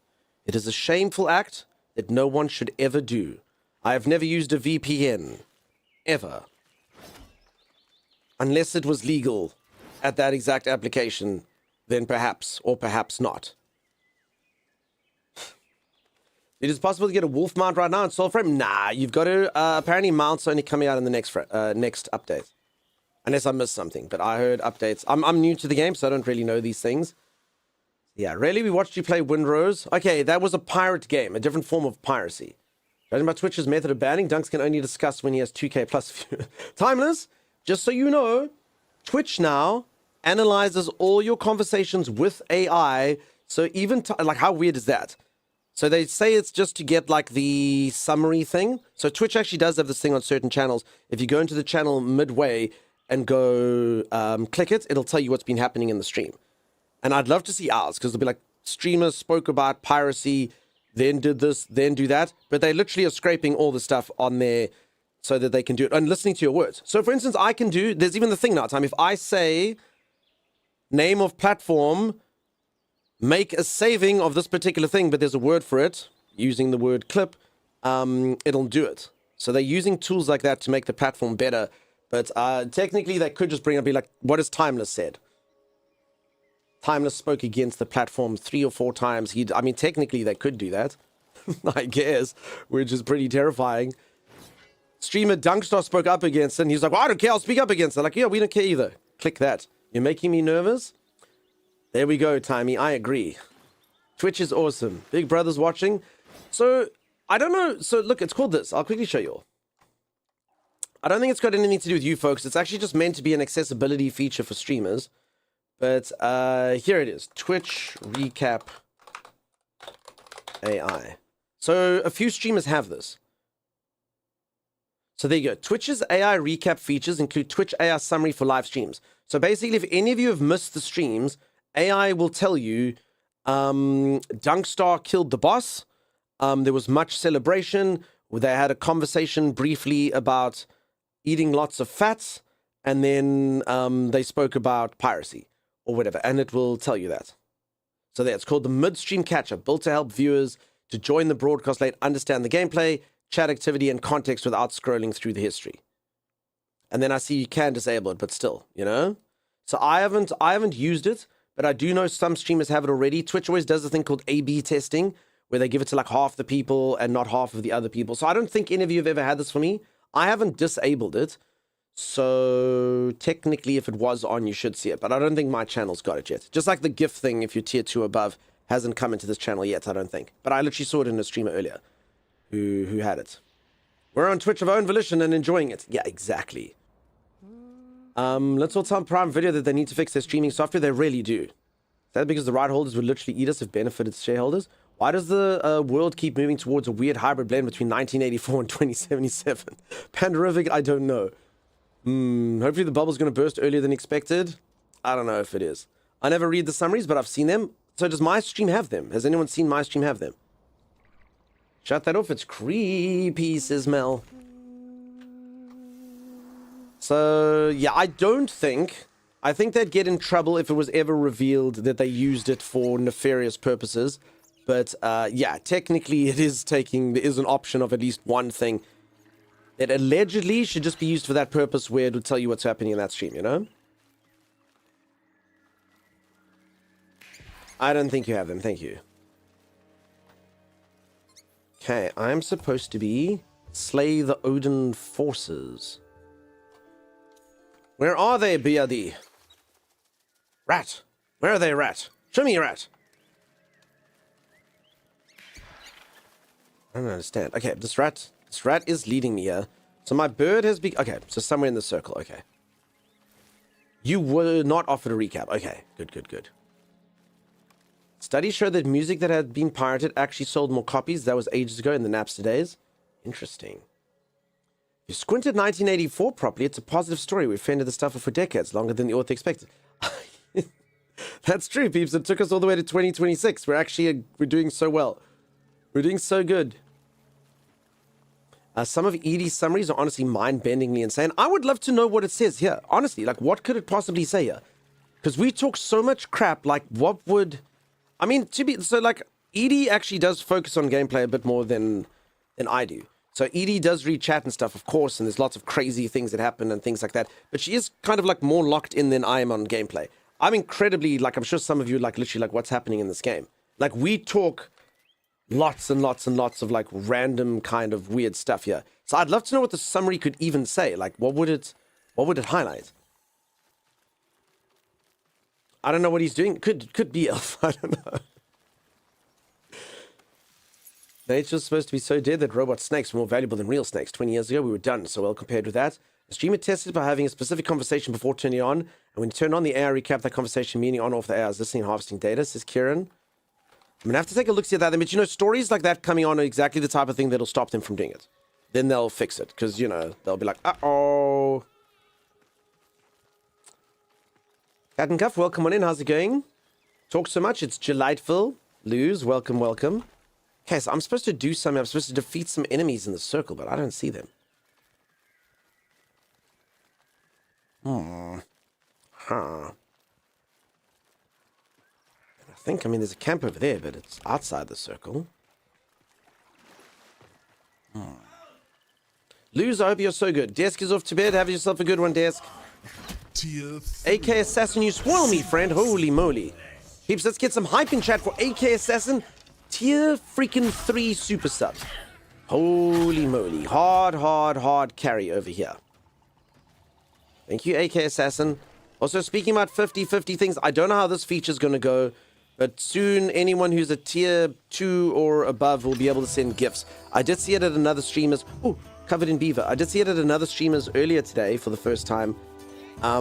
It is a shameful act that no one should ever do. I have never used a VPN. Ever. Unless it was legal at that exact application, then perhaps, or perhaps not. It is possible to get a wolf mount right now in Soulframe? Nah, you've got to, apparently mounts only coming out in the next update. Unless I missed something, but I heard updates. I'm new to the game, so I don't really know these things. Yeah, really? We watched you play Windrose? Okay, that was a pirate game, a different form of piracy. Judging by Twitch's method of banning, Dunks can only discuss when he has 2K plus viewers. Timeless, just so you know, Twitch now analyzes all your conversations with AI. So even, like, how weird is that? So they say it's just to get, like, the summary thing. So Twitch actually does have this thing on certain channels. If you go into the channel midway and go click it, it'll tell you what's been happening in the stream. And I'd love to see ours, because they'll be like, streamers spoke about piracy, then did this, then do that. But they literally are scraping all the stuff on there so that they can do it and listening to your words. So for instance, I can do, there's even the thing now, Time, if I say name of platform, make a saving of this particular thing, but there's a word for it, using the word clip, it'll do it. So they're using tools like that to make the platform better. But technically, they could just bring up, be like, what has Timeless said? Timeless spoke against the platform 3 or 4 times. I mean, technically, they could do that, I guess, which is pretty terrifying. Streamer Dunkstar spoke up against it, and he's like, well, I don't care, I'll speak up against it. Like, yeah, we don't care either. Click that. You're making me nervous? There we go, Timey. I agree. Twitch is awesome. Big Brother's watching. So, I don't know. So, look, it's called this. I'll quickly show you all. I don't think it's got anything to do with you folks. It's actually just meant to be an accessibility feature for streamers. But here it is. Twitch Recap AI. So, a few streamers have this. So there you go. Twitch's AI recap features include Twitch AI summary for live streams. So basically, if any of you have missed the streams, AI will tell you, Dunkstar killed the boss. There was much celebration. They had a conversation briefly about eating lots of fats. And then they spoke about piracy or whatever. And it will tell you that. So there, it's called the Midstream Catch-Up, built to help viewers to join the broadcast late, understand the gameplay, chat activity, and context without scrolling through the history. And then I see you can disable it, but still, you know? So I haven't used it, but I do know some streamers have it already. Twitch always does a thing called A/B testing, where they give it to like half the people and not half of the other people. So I don't think any of you have ever had this for me. I haven't disabled it. So technically, if it was on, you should see it. But I don't think my channel's got it yet. Just like the GIF thing, if you're tier 2 above, hasn't come into this channel yet, I don't think. But I literally saw it in a streamer earlier who had it. We're on Twitch of our own volition and enjoying it. Yeah, exactly. Let's all tell Prime Video that they need to fix their streaming software. They really do. Is that because the right holders would literally eat us if benefited shareholders? Why does the world keep moving towards a weird hybrid blend between 1984 and 2077? Panderific, I don't know. Hopefully the bubble's going to burst earlier than expected. I don't know if it is. I never read the summaries, but I've seen them. So does my stream have them? Has anyone seen my stream have them? Shut that off. It's creepy, says Mel. So, yeah, I think they'd get in trouble if it was ever revealed that they used it for nefarious purposes. But, yeah, technically there is an option of at least one thing that allegedly should just be used for that purpose where it would tell you what's happening in that stream, you know? I don't think you have them. Thank you. Okay, I'm supposed to be slay the Odin forces. Where are they, BRD? Rat. Where are they, rat? Show me a rat. I don't understand. Okay, this rat is leading me here. So my bird has been... Okay, so somewhere in the circle. Okay. You were not offered a recap. Okay, good. Studies show that music that had been pirated actually sold more copies. That was ages ago in the Napster days. Interesting. If you squinted 1984 properly, it's a positive story. We fended the stuff for decades, longer than the author expected. That's true, peeps. It took us all the way to 2026. We're doing so well. We're doing so good. Some of Edie's summaries are honestly mind-bendingly insane. I would love to know what it says here. Honestly, like, what could it possibly say here? Because we talk so much crap, like, what would... I mean, like, Edie actually does focus on gameplay a bit more than I do. So Edie does read chat and stuff, of course, and there's lots of crazy things that happen and things like that. But she is kind of, like, more locked in than I am on gameplay. I'm incredibly, like, I'm sure some of you, like, literally, like, what's happening in this game. Like, we talk lots and lots and lots of, like, random kind of weird stuff here. So I'd love to know what the summary could even say. Like, what would it highlight? I don't know what he's doing. Could be Elf. I don't know. Nature's supposed to be so dead that robot snakes were more valuable than real snakes. 20 years ago, we were done, so well compared with that. The streamer tested by having a specific conversation before turning it on, and when you turn on the AI, recap that conversation, meaning on or off the AI is listening and harvesting data, says Kieran. I'm going to have to take a look at that. But, you know, stories like that coming on are exactly the type of thing that'll stop them from doing it. Then they'll fix it, because, you know, they'll be like, uh-oh. Cat and Cuff, welcome on in. How's it going? Talk so much. It's delightful. Lose, welcome, welcome. Okay, so I'm supposed to do something. I'm supposed to defeat some enemies in the circle, but I don't see them. Huh. I think, I mean, there's a camp over there, but it's outside the circle. Lose, I hope you're so good. Desk is off to bed. Have yourself a good one, Desk. AK Assassin, you spoil me, friend. Holy moly. Peeps, let's get some hype in chat for AK Assassin. Tier freaking 3 super subs. Holy moly. Hard carry over here. Thank you, AK Assassin. Also, speaking about 50-50 things, I don't know how this feature's going to go, but soon anyone who's a tier 2 or above will be able to send gifts. I did see it at another streamer's... Oh, covered in beaver. I did see it at another streamer's earlier today for the first time. I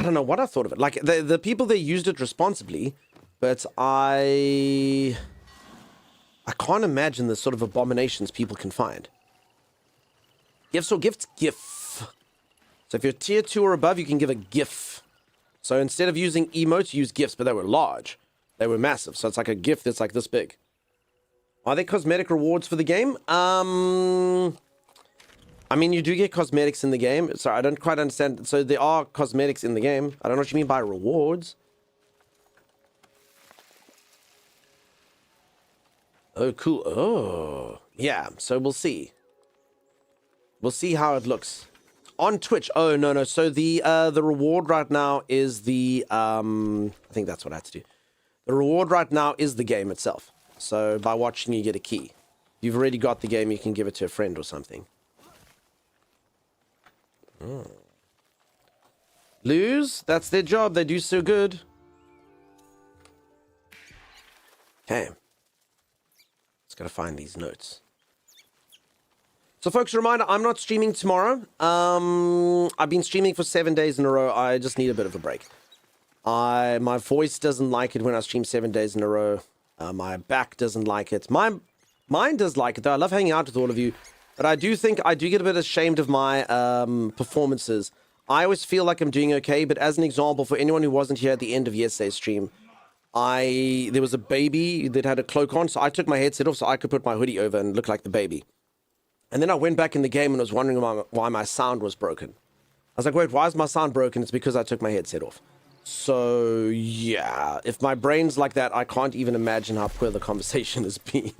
don't know what I thought of it. Like, the people there used it responsibly, but I can't imagine the sort of abominations people can find. Gifts or gifts? GIF. So if you're tier 2 or above, you can give a GIF. So instead of using emotes, use GIFs, but they were large. They were massive. So it's like a GIF that's like this big. Are there cosmetic rewards for the game? I mean, you do get cosmetics in the game. Sorry, I don't quite understand. So there are cosmetics in the game. I don't know what you mean by rewards. Oh, cool. Oh, yeah. So we'll see. We'll see how it looks. On Twitch. Oh, no. So the reward right now is the... I think that's what I had to do. The reward right now is the game itself. So by watching, you get a key. If you've already got the game, you can give it to a friend or something. Oh. Lose? That's their job. They do so good. Okay. Just gotta find these notes. So, folks, a reminder, I'm not streaming tomorrow. I've been streaming for 7 days in a row. I just need a bit of a break. My voice doesn't like it when I stream 7 days in a row. My back doesn't like it. My mind does like it, though. I love hanging out with all of you. But I do think I do get a bit ashamed of my performances. I always feel like I'm doing okay, but as an example, for anyone who wasn't here at the end of yesterday's stream, there was a baby that had a cloak on, so I took my headset off so I could put my hoodie over and look like the baby. And then I went back in the game and was wondering why my sound was broken. I was like, wait, why is my sound broken? It's because I took my headset off. So, yeah, if my brain's like that, I can't even imagine how poor the conversation has been.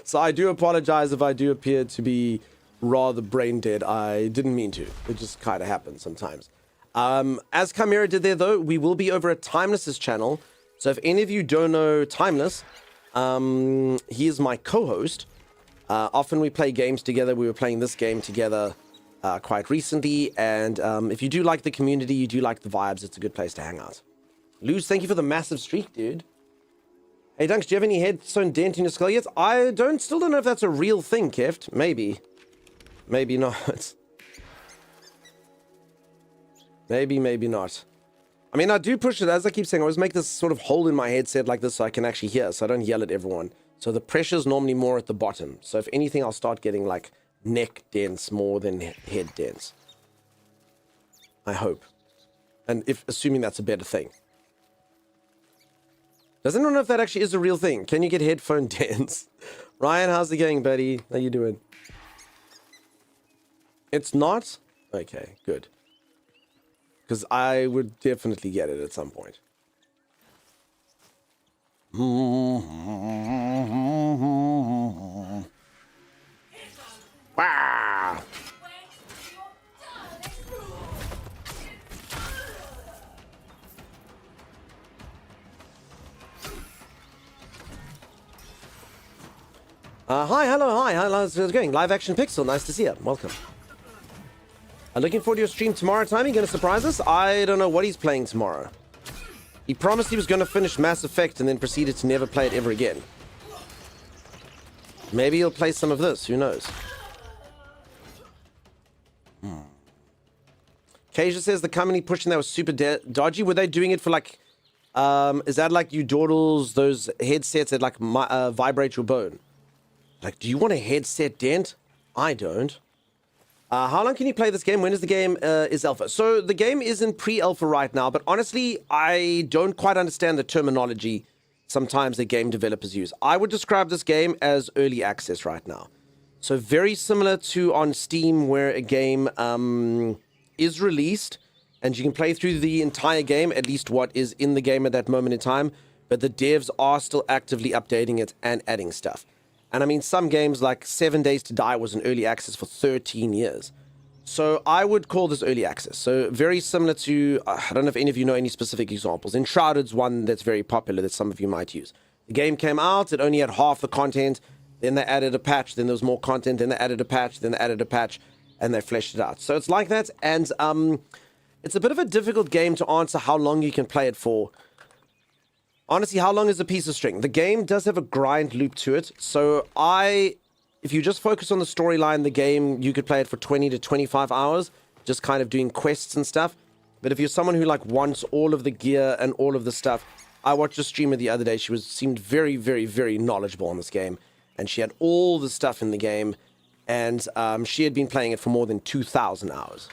So I do apologize if I do appear to be rather brain dead. I didn't mean to. It just kind of happens sometimes. As Chimera did there, though, we will be over at Timeless's channel. So if any of you don't know Timeless, he is my co-host. Often we play games together. We were playing this game together quite recently. And if you do like the community, you do like the vibes, it's a good place to hang out. Luz, thank you for the massive streak, dude. Hey, Dunks, do you have any headstone dent in your skull yet? I still don't know if that's a real thing, Keft. Maybe. Maybe not. Maybe not. I mean, I do push it. As I keep saying, I always make this sort of hole in my headset like this so I can actually hear, so I don't yell at everyone. So the pressure's normally more at the bottom. So if anything, I'll start getting like neck dents more than head dents. I hope. And assuming that's a better thing. Does anyone know if that actually is a real thing? Can you get headphone dents? Ryan, how's it going, buddy? How you doing? It's not? Okay, good. Because I would definitely get it at some point. Wow. Hi, how's it going? Live Action Pixel, nice to see you. Welcome. I'm looking forward to your stream tomorrow time. You going to surprise us? I don't know what he's playing tomorrow. He promised he was going to finish Mass Effect and then proceeded to never play it ever again. Maybe he'll play some of this. Who knows? Kasia says the company pushing that was super dodgy. Were they doing it for like... is that like you dawdles, those headsets that like vibrate your bone? Like, do you want a headset dent? I don't. How long can you play this game? When is the game is alpha? So the game is in pre-alpha right now, but honestly, I don't quite understand the terminology sometimes that game developers use. I would describe this game as early access right now. So very similar to on Steam, where a game is released and you can play through the entire game, at least what is in the game at that moment in time, but the devs are still actively updating it and adding stuff. And I mean, some games like 7 Days to Die was in early access for 13 years. So I would call this early access. So very similar to, I don't know if any of you know any specific examples. Enshrouded's one that's very popular that some of you might use. The game came out, it only had half the content, then they added a patch, then there was more content, then they added a patch, then they added a patch, and they fleshed it out. So it's like that, and it's a bit of a difficult game to answer how long you can play it for. Honestly, how long is a piece of string? The game does have a grind loop to it. So if you just focus on the storyline, the game, you could play it for 20 to 25 hours, just kind of doing quests and stuff. But if you're someone who like wants all of the gear and all of the stuff, I watched a streamer the other day. She seemed very, very, very knowledgeable on this game. And she had all the stuff in the game. And she had been playing it for more than 2,000 hours.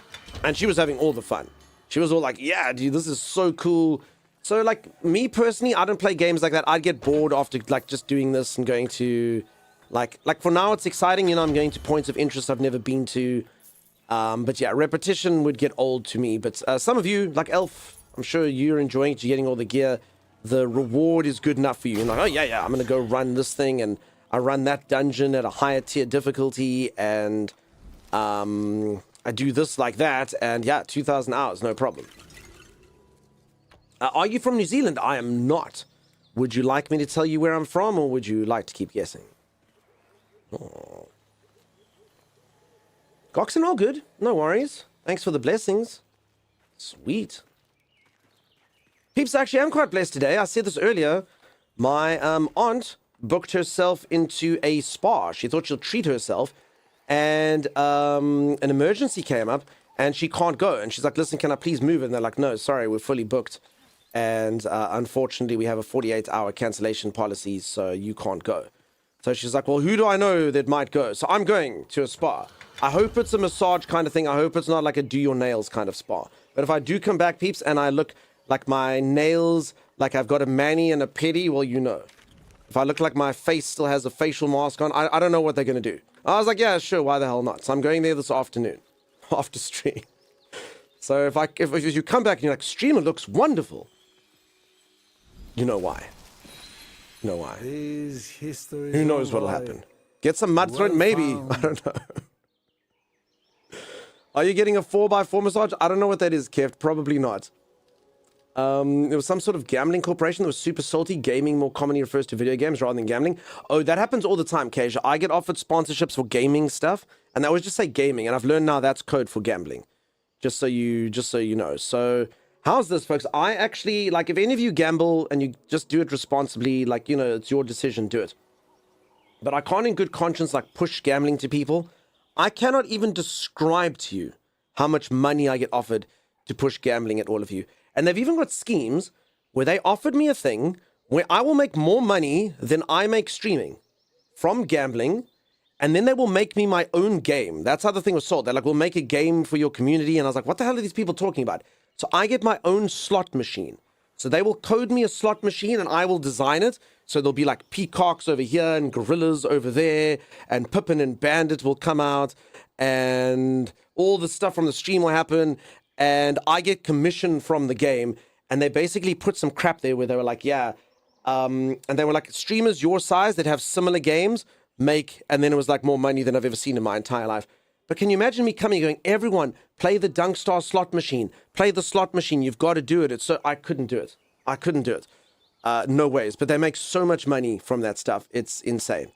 And she was having all the fun. She was all like, yeah, dude, this is so cool. So, like, me personally, I don't play games like that. I'd get bored after, like, just doing this and going to, like for now, it's exciting. You know, I'm going to points of interest I've never been to. But, yeah, repetition would get old to me. But some of you, like Elf, I'm sure you're enjoying it. You're getting all the gear. The reward is good enough for you. You're like, oh, yeah, I'm going to go run this thing. And I run that dungeon at a higher tier difficulty. And I do this like that. And, yeah, 2,000 hours, no problem. Are you from New Zealand? I am not. Would you like me to tell you where I'm from, or would you like to keep guessing? Oh. Goxen, all good. No worries. Thanks for the blessings. Sweet. Peeps, actually, I'm quite blessed today. I said this earlier. My aunt booked herself into a spa. She thought she'll treat herself. And an emergency came up, and she can't go. And she's like, listen, can I please move? And they're like, no, sorry, we're fully booked. And unfortunately, we have a 48-hour cancellation policy, so you can't go. So she's like, well, who do I know that might go? So I'm going to a spa. I hope it's a massage kind of thing. I hope it's not like a do your nails kind of spa. But if I do come back, peeps, and I look like my nails, like I've got a mani and a pedi, well, you know. If I look like my face still has a facial mask on, I don't know what they're going to do. I was like, yeah, sure, why the hell not? So I'm going there this afternoon, after stream. So if you come back and you're like, streamer looks wonderful, you know why. You know why. Who knows what'll happen? Get some mud thrown? Maybe. I don't know. Are you getting a 4x4 massage? I don't know what that is, Kev. Probably not. There was some sort of gambling corporation that was super salty. Gaming more commonly refers to video games rather than gambling. Oh, that happens all the time, Kasia. I get offered sponsorships for gaming stuff, and they always just say gaming, and I've learned now that's code for gambling. Just so you know. So how's this, folks? I actually, like, if any of you gamble and you just do it responsibly, like, you know, it's your decision, do it. But I can't in good conscience, like, push gambling to people. I cannot even describe to you how much money I get offered to push gambling at all of you. And they've even got schemes where they offered me a thing where I will make more money than I make streaming from gambling, and then they will make me my own game. That's how the thing was sold. They're like, we'll make a game for your community. And I was like, what the hell are these people talking about? So I get my own slot machine. So they will code me a slot machine and I will design it. So there'll be like peacocks over here and gorillas over there, and Pippin and Bandit will come out, and all the stuff from the stream will happen. And I get commission from the game. And they basically put some crap there where they were like, yeah. And they were like, streamers your size that have similar games make, and then it was like more money than I've ever seen in my entire life. But can you imagine me coming and going, everyone, play the Dunkstar slot machine. Play the slot machine. You've got to do it. I couldn't do it. I couldn't do it. No ways. But they make so much money from that stuff. It's insane.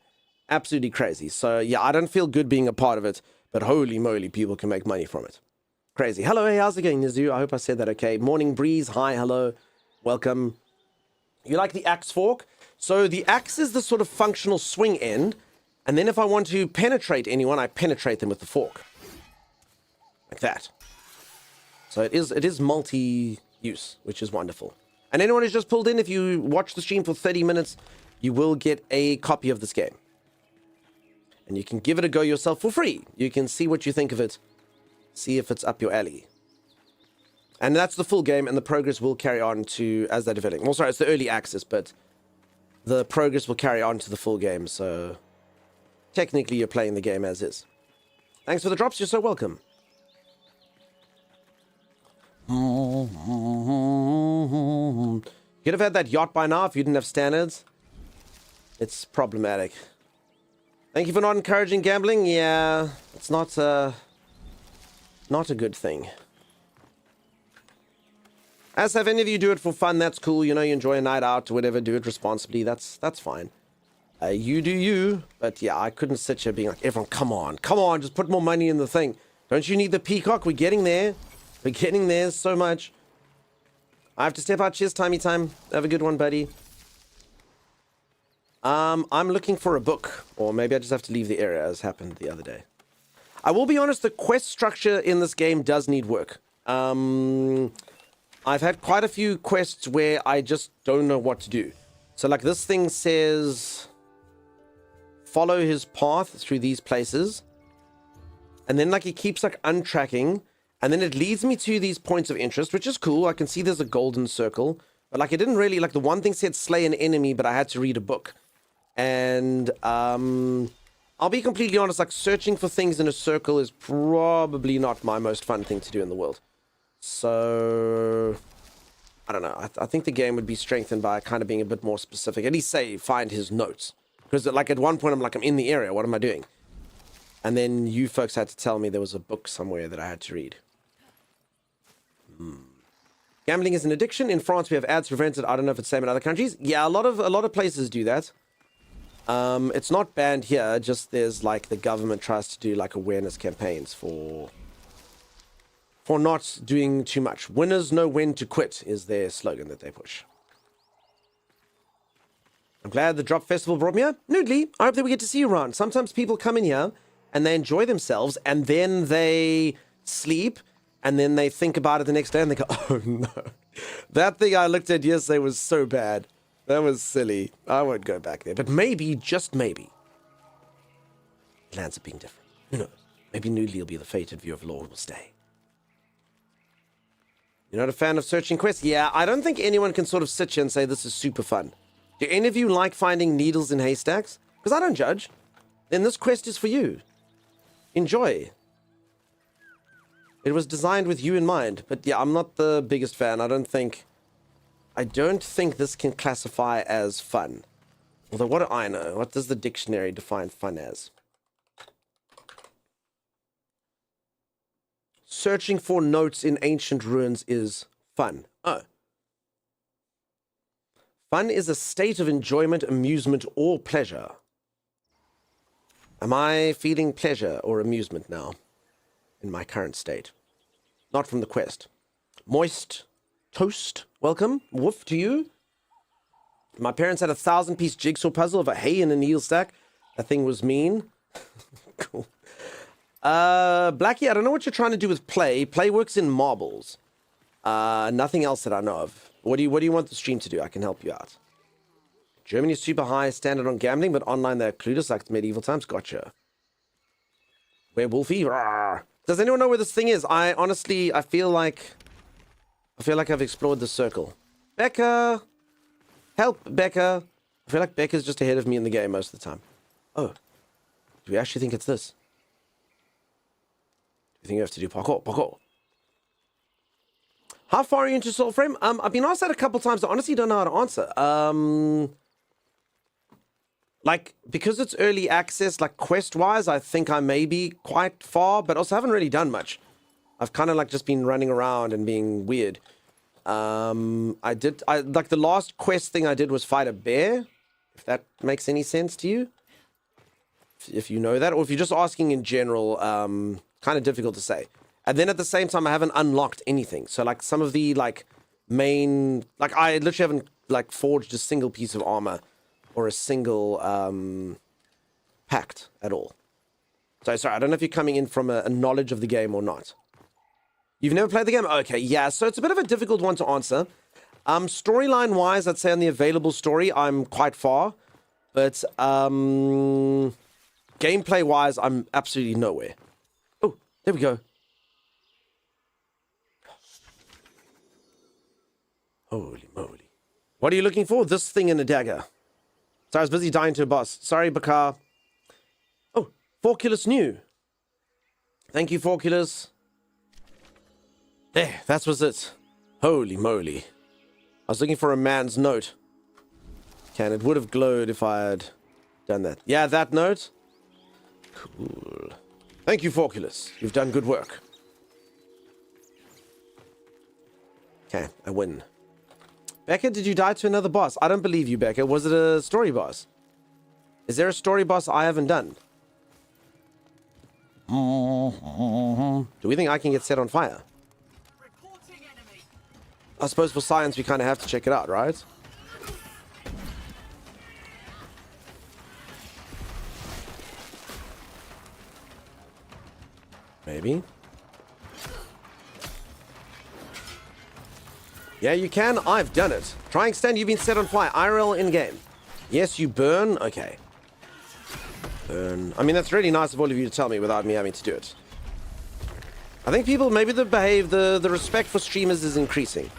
Absolutely crazy. So, yeah, I don't feel good being a part of it. But holy moly, people can make money from it. Crazy. Hello, hey, how's it going, Nizu? I hope I said that okay. Morning Breeze. Hi, hello. Welcome. You like the axe fork? So the axe is the sort of functional swing end, and then if I want to penetrate anyone, I penetrate them with the fork. Like that. So it is multi-use, which is wonderful. And anyone who's just pulled in, if you watch the stream for 30 minutes, you will get a copy of this game. And you can give it a go yourself for free. You can see what you think of it. See if it's up your alley. And that's the full game, and the progress will carry on to as they're developing. Well, sorry, it's the early access, but the progress will carry on to the full game, so technically you're playing the game as is. Thanks for the drops, you're so welcome. You'd have had that yacht by now if you didn't have standards. It's problematic. Thank you for not encouraging gambling. Yeah, it's not a good thing. As have any of you do it for fun, that's cool. You know, you enjoy a night out or whatever, do it responsibly. That's fine. You do you. But yeah, I couldn't sit here being like, everyone, come on, just put more money in the thing. Don't you need the peacock? We're getting there. We're getting there so much. I have to step out. Cheers, Timey Time. Have a good one, buddy. I'm looking for a book, or maybe I just have to leave the area, as happened the other day. I will be honest, the quest structure in this game does need work. I've had quite a few quests where I just don't know what to do. So like this thing says, follow his path through these places. And then like it keeps like untracking. And then it leads me to these points of interest, which is cool. I can see there's a golden circle. But like it didn't really, like the one thing said slay an enemy, but I had to read a book. And I'll be completely honest, like searching for things in a circle is probably not my most fun thing to do in the world. So, I don't know. I think the game would be strengthened by kind of being a bit more specific. At least say, find his notes. Because like at one point, I'm like, I'm in the area. What am I doing? And then you folks had to tell me there was a book somewhere that I had to read. Gambling is an addiction. In France, we have ads prevented. I don't know if it's the same in other countries. Yeah, a lot of places do that. It's not banned here. Just there's like the government tries to do like awareness campaigns for not doing too much. Winners know when to quit is their slogan that they push. I'm glad the Drop Festival brought me here. Noodly, I hope that we get to see you around. Sometimes people come in here and they enjoy themselves and then they sleep and then they think about it the next day and they go, oh no. That thing I looked at yesterday was so bad. That was silly. I won't go back there. But maybe, just maybe, plans are being different. Who knows? Maybe Noodly will be the fated view of Lord will stay. You're not a fan of searching quests? Yeah, I don't think anyone can sort of sit here and say this is super fun. Do any of you like finding needles in haystacks? Because I don't judge. Then this quest is for you. Enjoy. It was designed with you in mind. But yeah, I'm not the biggest fan. I don't think this can classify as fun. Although, what do I know? What does the dictionary define fun as? Searching for notes in ancient ruins is fun. Oh. Fun is a state of enjoyment, amusement, or pleasure. Am I feeling pleasure or amusement now? In my current state. Not from the quest. Moist Toast, welcome. Woof to you. My parents had a 1,000-piece jigsaw puzzle of a hay and a needle stack. That thing was mean. Cool. Blackie, I don't know what you're trying to do with play. Play works in marbles. Nothing else that I know of. What do you want the stream to do? I can help you out. Germany is super high standard on gambling, but online they're clueless like the medieval times. Gotcha. Werewolfy. Rawr. Does anyone know where this thing is? I feel like I've explored the circle. Becca! Help, Becca! I feel like Becca's just ahead of me in the game most of the time. Oh. Do we actually think it's this? Do you think you have to do parkour? Parkour. How far are you into Soulframe? I've been asked that a couple times. I honestly don't know how to answer. Like, because it's early access, like quest-wise, I think I may be quite far, but also haven't really done much. I've kind of like just been running around and being weird. Like the last quest thing I did was fight a bear, if that makes any sense to you. If you know that, or if you're just asking in general, kind of difficult to say. And then at the same time, I haven't unlocked anything. So like some of the like main, like I literally haven't like forged a single piece of armor or a single pact at all. So sorry, I don't know if you're coming in from a knowledge of the game or not. You've never played the game? Okay, yeah, so it's a bit of a difficult one to answer. Storyline wise, I'd say on the available story, I'm quite far, but gameplay wise, I'm absolutely nowhere. Oh, there we go. Holy moly. What are you looking for? This thing in a dagger. Sorry, I was busy dying to a boss. Sorry, Bakar. Oh, Forculus new. Thank you, Forculus. There, that was it. Holy moly. I was looking for a man's note. Okay, and it would have glowed if I had done that. Yeah, that note. Cool. Thank you, Forculus. You've done good work. Okay, I win. Becca, did you die to another boss? I don't believe you, Becca. Was it a story boss? Is there a story boss I haven't done? Do we think I can get set on fire? I suppose for science we kind of have to check it out, right? Maybe. Yeah, you can. I've done it. Try and stand. You've been set on fire. IRL in-game. Yes, you burn. Okay. Burn. I mean, that's really nice of all of you to tell me without me having to do it. I think people, maybe the respect for streamers is increasing.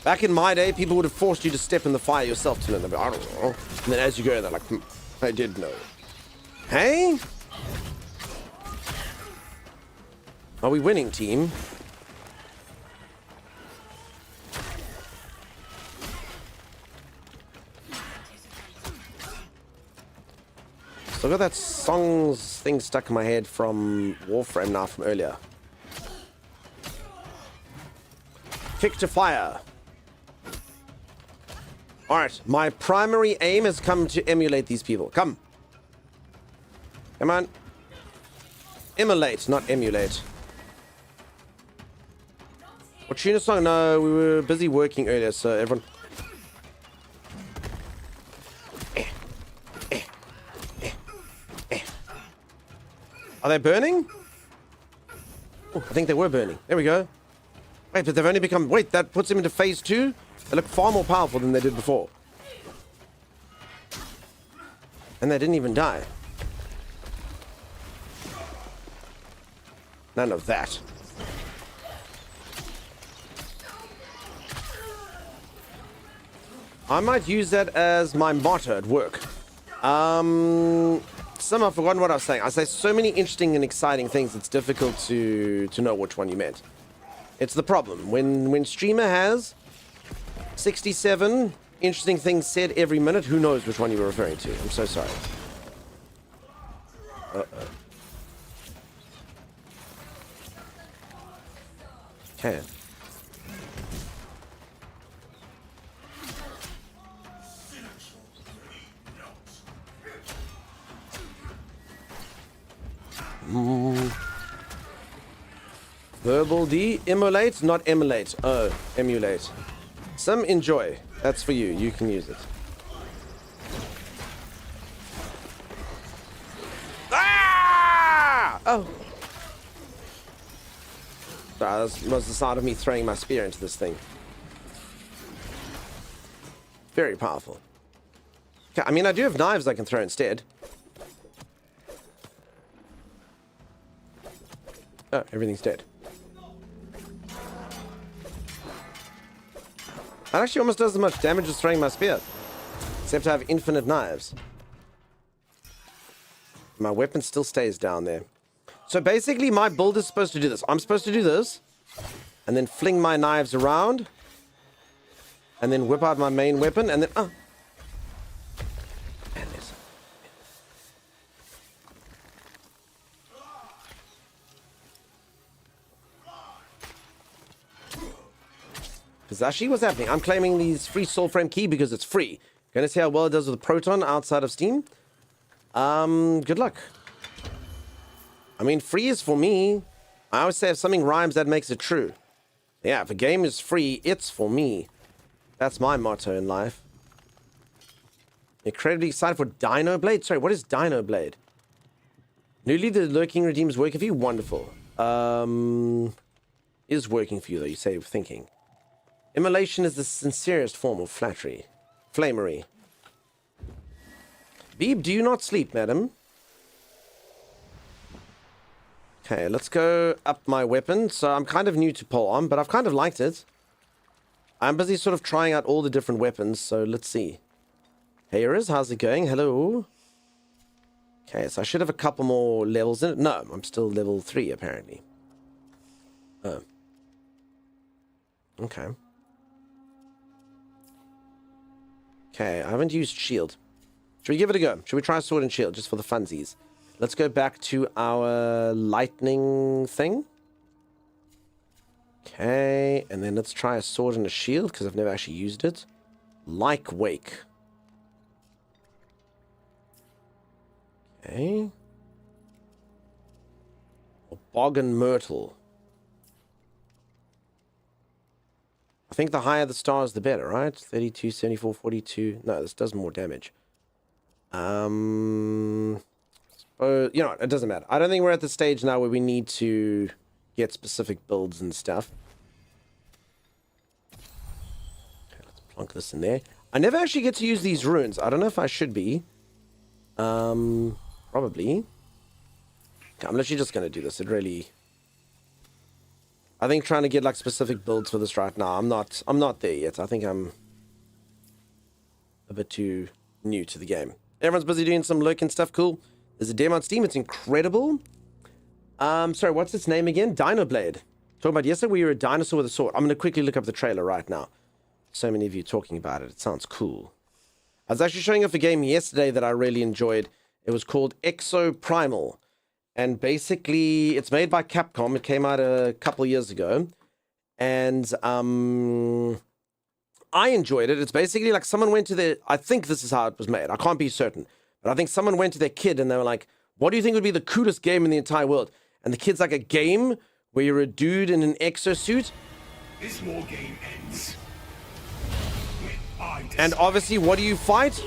Back in my day, people would have forced you to step in the fire yourself to learn. They'd be, I don't know. And then as you go, they're like, I did know. Hey? Are we winning, team? Still got that song's thing stuck in my head from Warframe now from earlier. Kick to fire. Alright, my primary aim has come to emulate these people. Come. Come on. Immolate, not emulate. What tune song? No, we were busy working earlier, so everyone... Are they burning? Oh, I think they were burning. There we go. Wait, but they've only become... Wait, that puts them into phase 2? They look far more powerful than they did before. And they didn't even die. None of that. I might use that as my motto at work. Somehow I've forgotten what I was saying. I say so many interesting and exciting things, it's difficult to know which one you meant. It's the problem. When streamer has 67 interesting things said every minute, who knows which one you were referring to? I'm so sorry. Uh-oh. Okay. Verbal D, immolate, not emulate. Oh, emulate. Some enjoy. That's for you. You can use it. Ah! Oh. That was the sound of me throwing my spear into this thing. Very powerful. Okay, I mean, I do have knives I can throw instead. Oh, everything's dead. That actually almost does as much damage as throwing my spear. Except I have infinite knives. My weapon still stays down there. So basically my build is supposed to do this. I'm supposed to do this. And then fling my knives around. And then whip out my main weapon. And then... Oh. Because actually what's happening? I'm claiming these free Soulframe key because it's free. Gonna see how well it does with Proton outside of Steam. Good luck. I mean, free is for me. I always say if something rhymes, that makes it true. Yeah, if a game is free, it's for me. That's my motto in life. Incredibly excited for Dino Blade. Sorry, what is Dino Blade? Newly the lurking redeems working for you. Wonderful. Is working for you though. You say thinking. Immolation is the sincerest form of flattery. Flamery. Beeb, do you not sleep, madam? Okay, let's go up my weapon. So I'm kind of new to polearm, but I've kind of liked it. I'm busy sort of trying out all the different weapons, so let's see. Hey, Iris, how's it going? Hello. Okay, so I should have a couple more levels in it. No, I'm still level 3, apparently. Oh. Okay. Okay, I haven't used shield. Should we give it a go? Should we try sword and shield, just for the funsies? Let's go back to our lightning thing. Okay, and then let's try a sword and a shield, because I've never actually used it. Like Wake. Okay. Or Bog and Myrtle. I think the higher the stars, the better, right? 32, 74, 42. No, this does more damage. You know, it doesn't matter. I don't think we're at the stage now where we need to get specific builds and stuff. Okay, let's plonk this in there. I never actually get to use these runes. I don't know if I should be. Probably. Okay, I'm literally just going to do this. It really... I think trying to get like specific builds for this right now, I'm not there yet. I think I'm a bit too new to the game. Everyone's busy doing some lurking stuff. Cool. There's a demo on Steam. It's incredible. Sorry, what's its name again? Dino Blade. Talking about yesterday where you're a dinosaur with a sword. I'm going to quickly look up the trailer right now. So many of you talking about it. It sounds cool. I was actually showing off a game yesterday that I really enjoyed. It was called Exo Primal. And basically, it's made by Capcom. It came out a couple years ago. And I enjoyed it. It's basically like someone went to their... I think this is how it was made. I can't be certain. But I think someone went to their kid and they were like, what do you think would be the coolest game in the entire world? And the kid's like, a game where you're a dude in an exosuit. This war game ends. And obviously, what do you fight?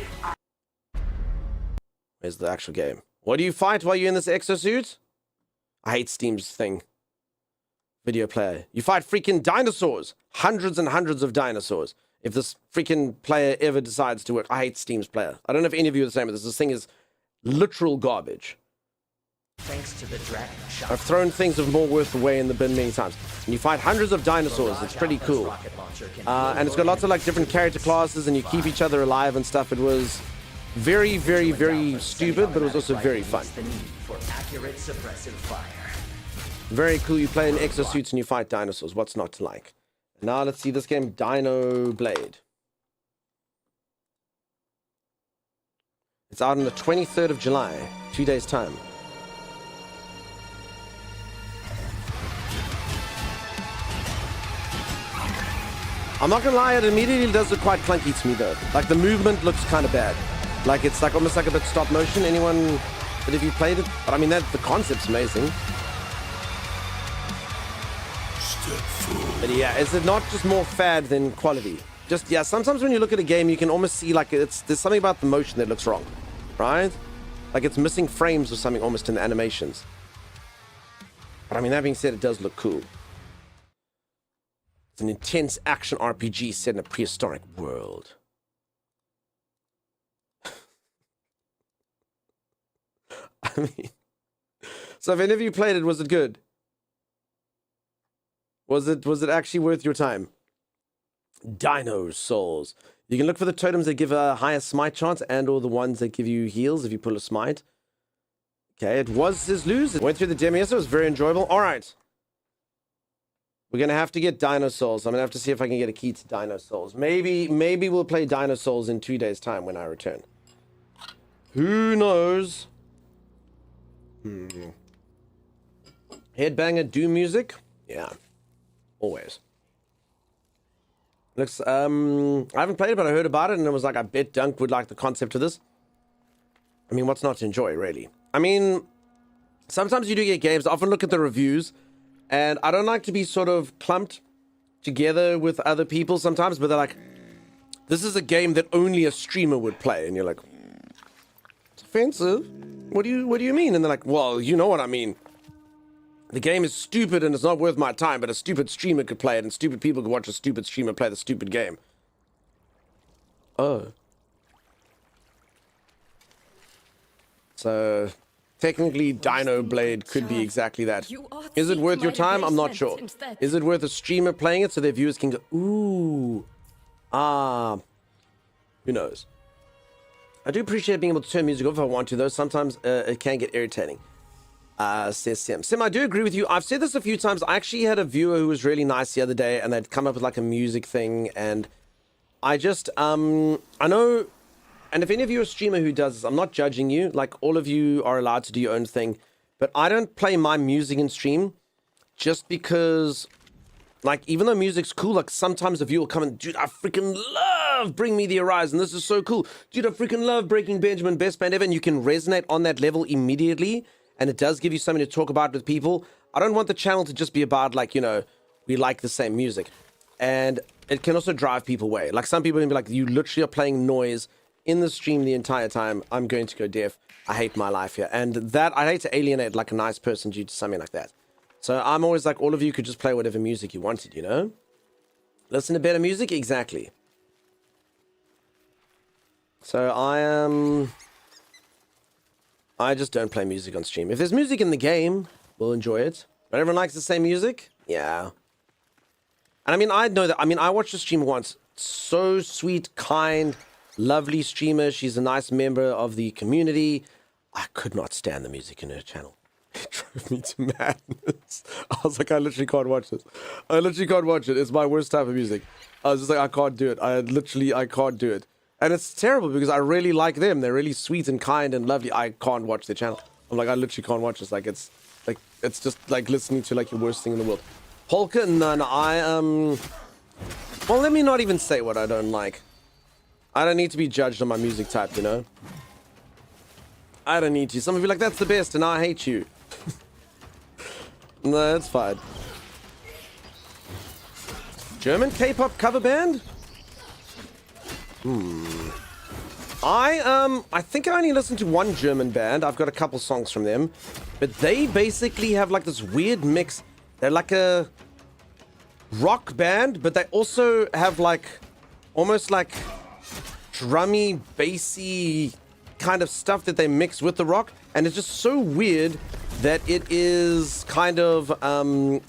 Where's the actual game? What do you fight while you're in this exosuit? I hate Steam's thing. Video player. You fight freaking dinosaurs. Hundreds and hundreds of dinosaurs. If this freaking player ever decides to work. I hate Steam's player. I don't know if any of you are the same with this. This thing is literal garbage. Thanks to the dragon shot. I've thrown things of more worth away in the bin many times. And you fight hundreds of dinosaurs. It's pretty cool. And it's got lots of like different character classes and you keep each other alive and stuff. It was very, very, very stupid, but it was also very fun. Very cool. You play in exosuits and you fight dinosaurs. What's not to like? Now let's see this game, Dino Blade. It's out on the 23rd of July, 2 days' time. I'm not gonna lie, it immediately does look quite clunky to me though. Like the movement looks kind of bad. Like it's like almost like a bit stop motion. Anyone that if you played it, but I mean that the concept's amazing. But yeah, is it not just more fad than quality? Just yeah, sometimes when you look at a game, you can almost see like there's something about the motion that looks wrong, right? Like it's missing frames or something almost in the animations. But I mean, that being said, it does look cool. It's an intense action RPG set in a prehistoric world. I mean, so if any of you played it, was it good? Was it actually worth your time? Dino Souls. You can look for the totems that give a higher smite chance and or the ones that give you heals if you pull a smite. Okay, it was his lose. It went through the demo yesterday. It was very enjoyable. All right. We're going to have to get Dino Souls. I'm going to have to see if I can get a key to Dino Souls. Maybe we'll play Dino Souls in 2 days' time when I return. Who knows? Headbanger Doom music? Yeah. Always. Looks, I haven't played it, but I heard about it, and it was like, I bet Dunk would like the concept of this. I mean, what's not to enjoy, really? I mean, sometimes you do get games. I often look at the reviews, and I don't like to be sort of clumped together with other people sometimes, but they're like, this is a game that only a streamer would play. And you're like, it's offensive. What do you mean? And they're like, well, you know what I mean. The game is stupid and it's not worth my time, but a stupid streamer could play it and stupid people could watch a stupid streamer play the stupid game. Oh. So, technically, Dino Blade could be exactly that. Is it worth your time? I'm not sure. Is it worth a streamer playing it so their viewers can go, ooh, who knows? I do appreciate being able to turn music off if I want to, though. Sometimes it can get irritating. Says Sim. Sim, I do agree with you. I've said this a few times. I actually had a viewer who was really nice the other day, and they'd come up with like a music thing, and I just, I know, and if any of you are a streamer who does this, I'm not judging you. Like, all of you are allowed to do your own thing, but I don't play my music in stream just because, like, even though music's cool, like, sometimes a viewer will come and, dude, I freaking love Bring Me the Horizon. This is so cool. Dude, I freaking love Breaking Benjamin, best band ever, and you can resonate on that level immediately. And it does give you something to talk about with people. I don't want the channel to just be about, like, you know, we like the same music. And it can also drive people away. Like, some people can be like, you literally are playing noise in the stream the entire time. I'm going to go deaf. I hate my life here. And that, I hate to alienate, like, a nice person due to something like that. So I'm always like, all of you could just play whatever music you wanted, you know? Listen to better music? Exactly. So I just don't play music on stream. If there's music in the game, we'll enjoy it. But everyone likes the same music? Yeah. And I mean, I know that. I mean, I watched a streamer once. So sweet, kind, lovely streamer. She's a nice member of the community. I could not stand the music in her channel. It drove me to madness. I was like, I literally can't watch this. I literally can't watch it. It's my worst type of music. I was just like, I can't do it. I can't do it. And it's terrible because I really like them. They're really sweet and kind and lovely. I can't watch their channel. I'm like, I literally can't watch this. Like, it's just like listening to like your worst thing in the world. Polka? No, well, let me not even say what I don't like. I don't need to be judged on my music type, you know? I don't need to. Some of you are like, that's the best, and I hate you. No, that's fine. German K-pop cover band? I think I only listened to one German band. I've got a couple songs from them. But they basically have like this weird mix. They're like a rock band, but they also have like almost like drummy, bassy kind of stuff that they mix with the rock. And it's just so weird that it is kind of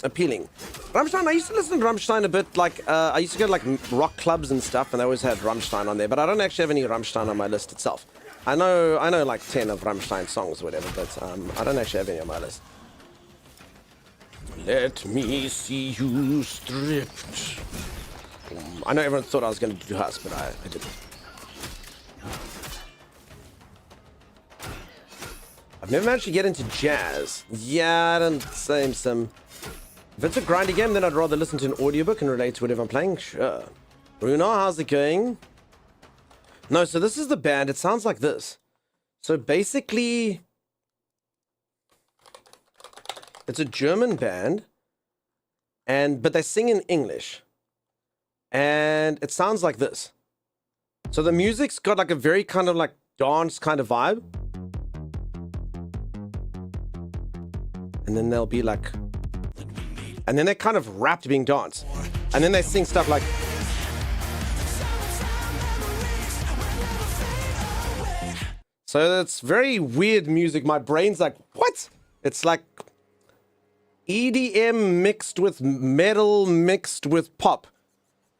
appealing. Rammstein, I used to listen to Rammstein a bit, like, I used to go to, like, rock clubs and stuff, and they always had Rammstein on there, but I don't actually have any Rammstein on my list itself. I know, like, 10 of Rammstein songs or whatever, but I don't actually have any on my list. Let me see you stripped. I know everyone thought I was going to do Husk, but I didn't. I've never managed to get into jazz. Yeah, I don't same sim. If it's a grindy game, then I'd rather listen to an audiobook and relate to whatever I'm playing. Sure. Bruno, how's it going? No, so this is the band. It sounds like this. So basically, it's a German band, but they sing in English. And it sounds like this. So the music's got like a very kind of like dance kind of vibe. And then they'll be like, and then they're kind of rap being danced. And then they sing stuff like, so it's very weird music. My brain's like, what? It's like EDM mixed with metal mixed with pop.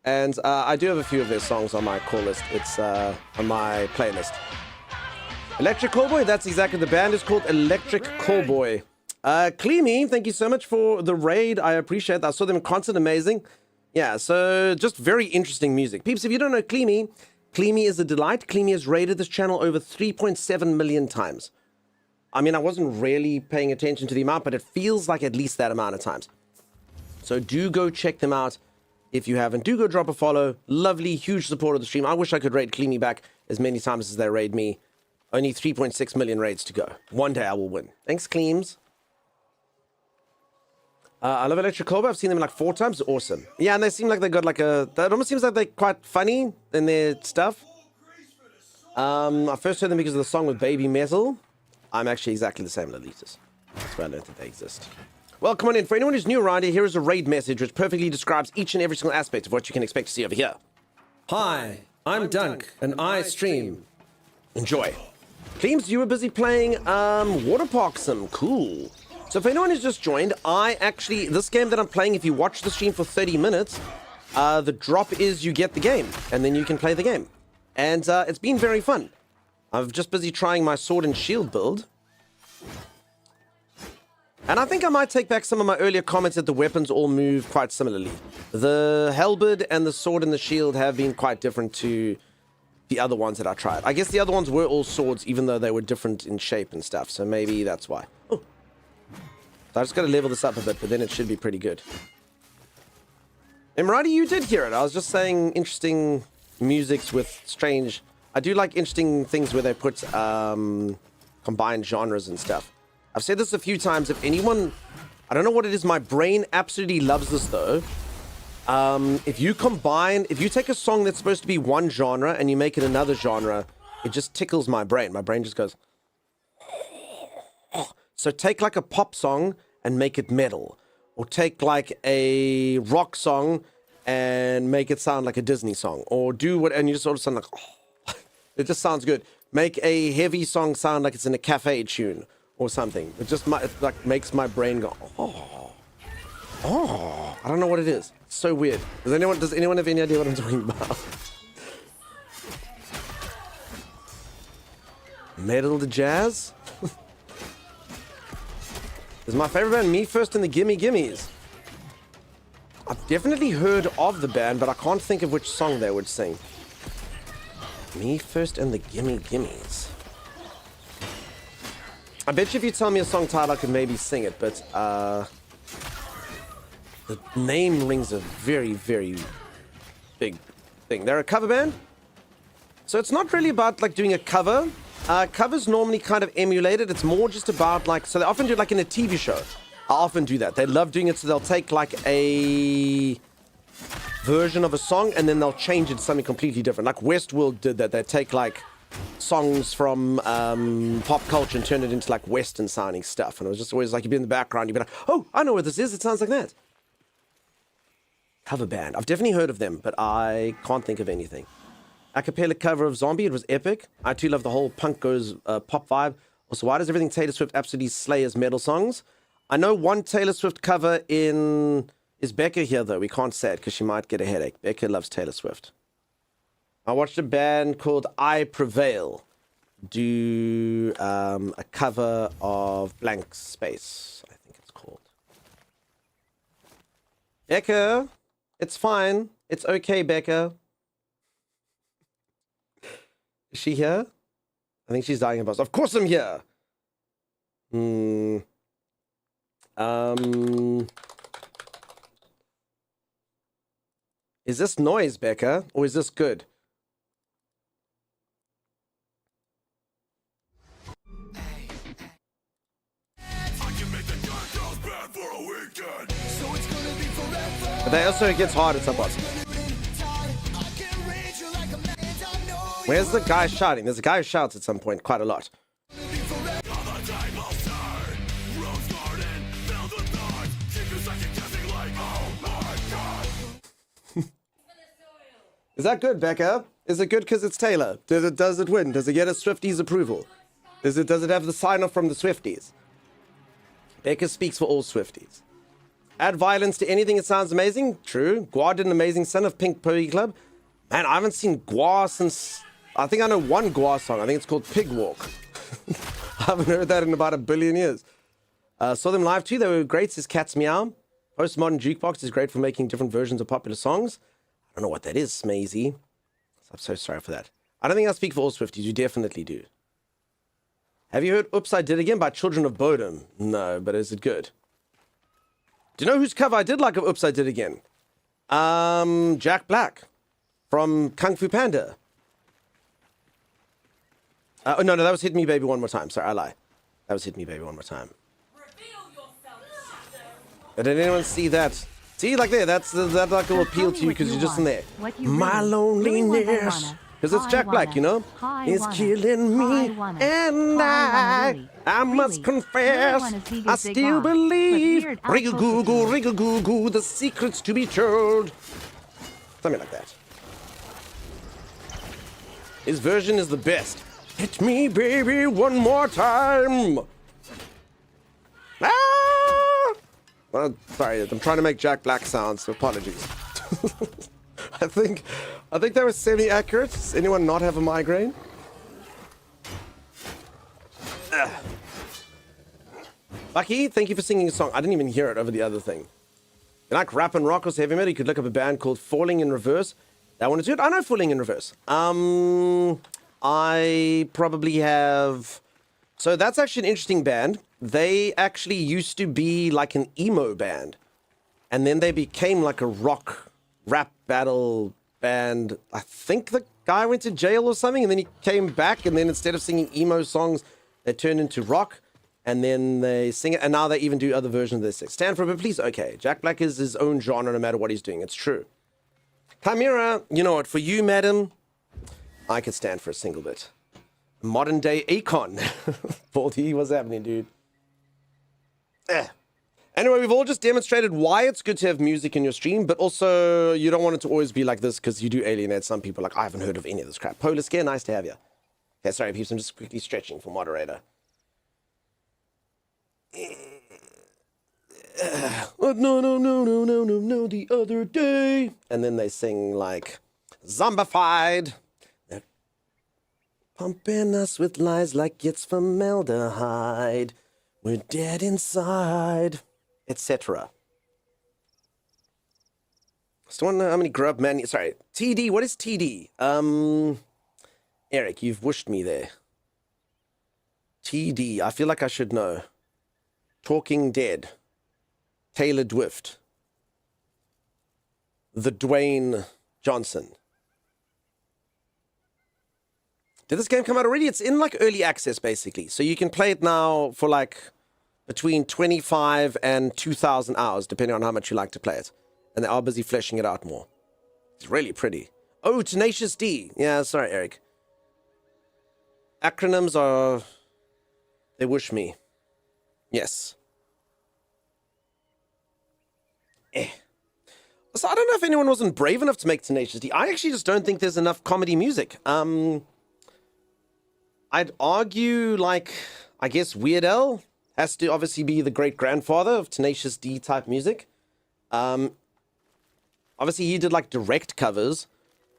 And I do have a few of their songs on my call list. It's on my playlist. Electric Callboy, that's exactly, the band is called Electric Callboy. Cleamy, thank you so much for the raid. I appreciate that. I saw them in concert, amazing. Yeah, so just very interesting music. Peeps, if you don't know Cleamy, Cleamy is a delight. Cleamy has raided this channel over 3.7 million times. I mean, I wasn't really paying attention to the amount, but it feels like at least that amount of times. So do go check them out if you haven't. Do go drop a follow. Lovely, huge support of the stream. I wish I could raid Cleamy back as many times as they raid me. Only 3.6 million raids to go. One day I will win. Thanks, Cleams. I love Electric Cobra. I've seen them like 4 times. Awesome. Yeah, and they seem like they got like a... It almost seems like they're quite funny in their stuff. I first heard them because of the song with Baby Metal. I'm actually exactly the same Lolitas. That's where I learned that they exist. Well, come on in. For anyone who's new around here, here is a raid message which perfectly describes each and every single aspect of what you can expect to see over here. Hi, I'm Dunk, and I stream. Enjoy. Claims you were busy playing Water Park Sim. Cool. So for anyone who's just joined, this game that I'm playing, if you watch the stream for 30 minutes, the drop is you get the game, and then you can play the game. And it's been very fun. I'm just busy trying my sword and shield build. And I think I might take back some of my earlier comments that the weapons all move quite similarly. The halberd and the sword and the shield have been quite different to the other ones that I tried. I guess the other ones were all swords, even though they were different in shape and stuff. So maybe that's why. Oh. So I just got to level this up a bit, but then it should be pretty good. Emirati, you did hear it. I was just saying interesting musics with strange... I do like interesting things where they put combined genres and stuff. I've said this a few times. If anyone... I don't know what it is. My brain absolutely loves this, though. If you take a song that's supposed to be one genre and you make it another genre, it just tickles my brain. My brain just goes... So take like a pop song and make it metal. Or take like a rock song and make it sound like a Disney song. Or do what... And you just sort of sound like... Oh, it just sounds good. Make a heavy song sound like it's in a cafe tune or something. It just like makes my brain go... Oh. Oh. I don't know what it is. It's so weird. Does anyone have any idea what I'm talking about? Metal to jazz? Is my favorite band Me First and the Gimme Gimmes? I've definitely heard of the band, but I can't think of which song they would sing. Me First and the Gimme Gimmes. I bet you if you tell me a song title, I could maybe sing it, but the name rings a very, very big thing. They're a cover band, so it's not really about like doing a cover. Covers normally kind of emulated. It's more just about like, so they often do it like in a TV show. I often do that. They love doing it, so they'll take like a version of a song and then they'll change it to something completely different. Like Westworld did that. They take like songs from pop culture and turn it into like Western sounding stuff. And it was just always like, you'd be in the background, you'd be like, oh, I know what this is. It sounds like that. Cover band. I've definitely heard of them, but I can't think of anything. A cappella cover of Zombie. It was epic. I too love the whole punk goes pop vibe. Also, why does everything Taylor Swift absolutely slay as metal songs? I know one Taylor Swift cover in... Is Becca here, though? We can't say it because she might get a headache. Becca loves Taylor Swift. I watched a band called I Prevail do a cover of Blank Space, I think it's called. Becca, it's fine. It's okay, Becca. Is she here? I think she's dying of us. Of course I'm here. Is this noise, Becca? Or is this good? But they also, it gets hard at some parts. Where's the guy shouting? There's a guy who shouts at some point quite a lot. Is that good, Becca? Is it good because it's Taylor? Does it win? Does it get a Swifties approval? Does it have the sign off from the Swifties? Becca speaks for all Swifties. Add violence to anything, it sounds amazing. True. Gua did an amazing Son of Pink Poetry Club. Man, I haven't seen Gua since... I think I know one Gua song. I think it's called Pig Walk. I haven't heard that in about 1 billion years. Saw them live too. They were great, says Cat's Meow. Postmodern Jukebox is great for making different versions of popular songs. I don't know what that is, Smazy. I'm so sorry for that. I don't think I speak for all Swifties. You definitely do. Have you heard Oops, I Did Again by Children of Bodom? No, but is it good? Do you know whose cover I did like of Oops, I Did Again? Jack Black from Kung Fu Panda. Oh, no, that was Hit Me Baby One More Time. Sorry, I lie. That was Hit Me Baby One More Time. Did anyone see that? See, like there, that like will appeal to you because you're just in there. My loneliness. Because it's Jack Black, you know? It's killing me. And I must confess, I still believe. Riggle-goo-goo, riggle-goo-goo, the secrets to be told. Something like that. His version is the best. Hit me, baby, one more time. Ah! Sorry, I'm trying to make Jack Black sounds, so apologies. I think that was semi-accurate. Does anyone not have a migraine? Bucky, thank you for singing a song. I didn't even hear it over the other thing. You like rap and rock or heavy metal? You could look up a band called Falling in Reverse. That one is good. I know Falling in Reverse. I probably have... So that's actually an interesting band. They actually used to be like an emo band. And then they became like a rock rap battle band. I think the guy went to jail or something, and then he came back, and then instead of singing emo songs, they turned into rock, and then they sing it, and now they even do other versions of this. Stand for it, but please, okay. Jack Black is his own genre no matter what he's doing. It's true. Chimera, you know what? For you, madam, I could stand for a single bit. Modern day Akon. Baldy, what's happening, dude? Anyway, we've all just demonstrated why it's good to have music in your stream, but also you don't want it to always be like this because you do alienate some people. Like, I haven't heard of any of this crap. Polar Scare, nice to have you. Okay, sorry, peeps, I'm just quickly stretching for moderator. No, the other day. And then they sing like, zombified. They're pumping us with lies like it's formaldehyde. We're dead inside. Etc. Still wonder how many grub man. Sorry, TD. What is TD? Eric, you've wished me there. TD. I feel like I should know. Talking Dead. Taylor Dwift. The Dwayne Johnson. Did this game come out already? It's in like early access basically, so you can play it now for like between 25 and 2,000 hours, depending on how much you like to play it. And they are busy fleshing it out more. It's really pretty. Oh, Tenacious D. Yeah, sorry, Eric. Acronyms are... They wish me. Yes. So I don't know if anyone wasn't brave enough to make Tenacious D. I actually just don't think there's enough comedy music. I'd argue, like, I guess Weird Al has to obviously be the great-grandfather of Tenacious D type music. Obviously, he did, like, direct covers,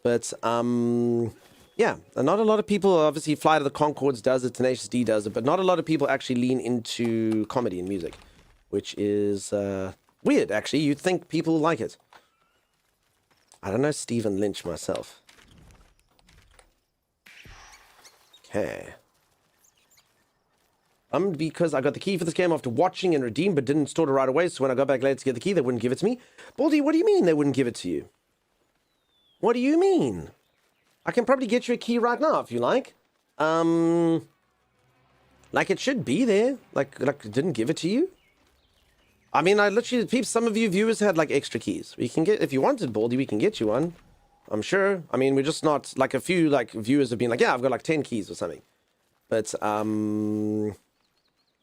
but, yeah, and not a lot of people, obviously, Flight of the Conchords does it, Tenacious D does it, but not a lot of people actually lean into comedy and music, which is, weird, actually. You'd think people like it. I don't know Stephen Lynch myself. Okay. Because I got the key for this game after watching and redeemed, but didn't install it right away, so when I got back later to get the key, they wouldn't give it to me. Baldy, what do you mean they wouldn't give it to you? What do you mean? I can probably get you a key right now if you like. Like it should be there. Like it didn't give it to you? I mean, I literally, peeps, some of you viewers had like extra keys. We can get, if you wanted, Baldy, we can get you one. I'm sure. I mean, we're just not, like a few like viewers have been like, yeah, I've got like 10 keys or something. But,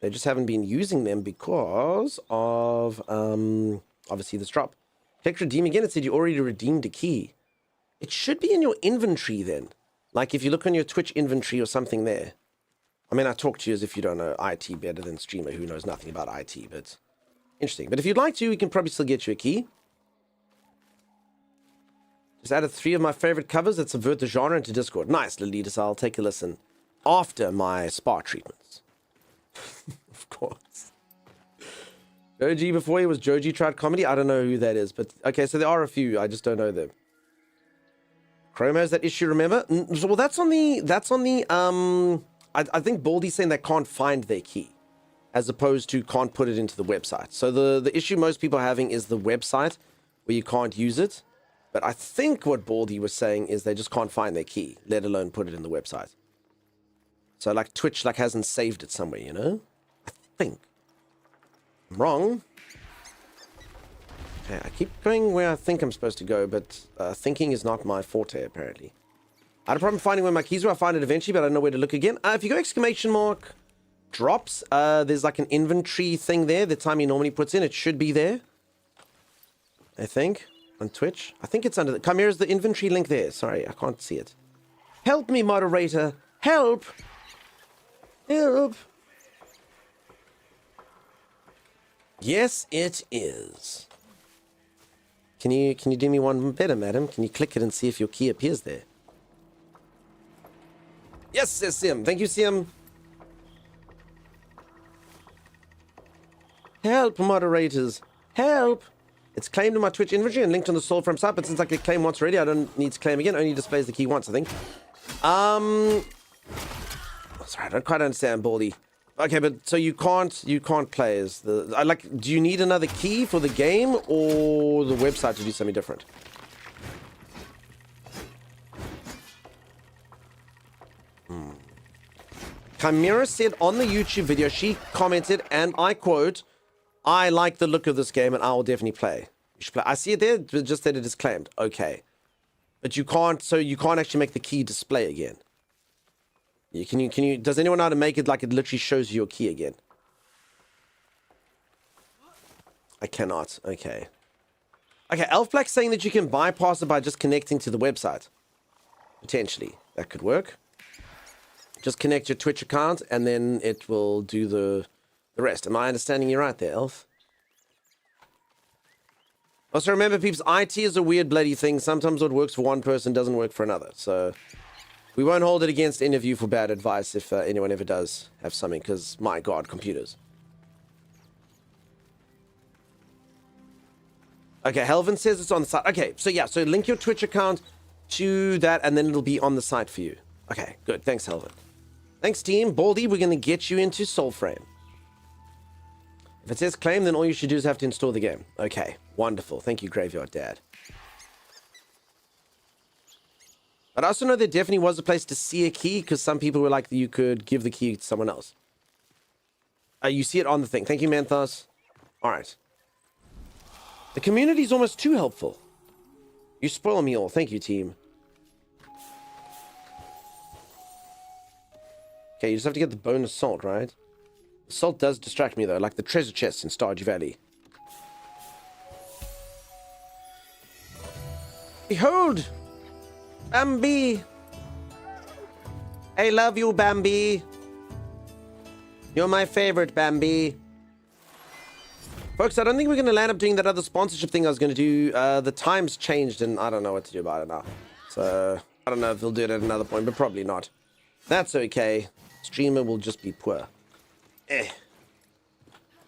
they just haven't been using them because of, obviously this drop. Click redeem again. It said you already redeemed a key. It should be in your inventory then. Like if you look on your Twitch inventory or something there. I mean, I talk to you as if you don't know IT better than streamer who knows nothing about IT, but interesting. But if you'd like to, we can probably still get you a key. Just added 3 of my favorite covers that subvert the genre into Discord. Nice, Lilitas. I'll take a listen after my spa treatments. Of course. Joji, before he was Joji tried comedy. I don't know who that is, but okay, so there are a few. I just don't know them. Chrome has that issue, remember? Well, that's on the, I think Baldy's saying they can't find their key, as opposed to can't put it into the website. So the issue most people are having is the website, where you can't use it. But I think what Baldy was saying is they just can't find their key, let alone put it in the website. So like Twitch like hasn't saved it somewhere, you know? I think. I'm wrong. Okay, I keep going where I think I'm supposed to go, but thinking is not my forte, apparently. I had a problem finding where my keys were. I'll find it eventually, but I don't know where to look again. If you go exclamation mark drops, there's like an inventory thing there. The time he normally puts in, it should be there. I think. On Twitch. I think it's under the... Chimera's the inventory link there. Sorry, I can't see it. Help me, moderator. Help! Help! Yes, it is. Can you do me one better, madam? Can you click it and see if your key appears there? Yes, says Sim. Thank you, Sim. Help, moderators. Help! It's claimed in my Twitch inventory and linked on the Soulframe site, but since I could claim once already, I don't need to claim again. Only displays the key once, I think. Sorry, I don't quite understand, Baldy. Okay, but so you can't play as the... like, do you need another key for the game or the website to do something different? Chimera said on the YouTube video, she commented, and I quote, I like the look of this game and I will definitely play. You should play. I see it there, but just that it is claimed. Okay. But you can't, so you can't actually make the key display again. Can you, does anyone know how to make it like it literally shows you your key again? I cannot. Okay. Okay, Elf Black's saying that you can bypass it by just connecting to the website. Potentially. That could work. Just connect your Twitch account and then it will do the rest. Am I understanding you right there, Elf? Also remember, peeps, IT is a weird bloody thing. Sometimes what works for one person doesn't work for another. So we won't hold it against any of you for bad advice if anyone ever does have something, because my god, computers. Okay, Helvin says it's on the site. Okay, so yeah, so link your Twitch account to that and then it'll be on the site for you. Okay, good. Thanks, Helvin. Thanks, team. Baldy, we're going to get you into Soulframe. If it says claim, then all you should do is have to install the game. Okay, wonderful. Thank you, Graveyard Dad. But I also know there definitely was a place to see a key, because some people were like, you could give the key to someone else. You see it on the thing. Thank you, Manthos. All right. The community's almost too helpful. You spoil me all. Thank you, team. Okay, you just have to get the bonus salt, right? The salt does distract me, though, like the treasure chest in Stardew Valley. Behold! Bambi! I love you, Bambi! You're my favorite, Bambi. Folks, I don't think we're going to land up doing that other sponsorship thing I was going to do. The time's changed, and I don't know what to do about it now. So, I don't know if they'll do it at another point, but probably not. That's okay. Streamer will just be poor. It's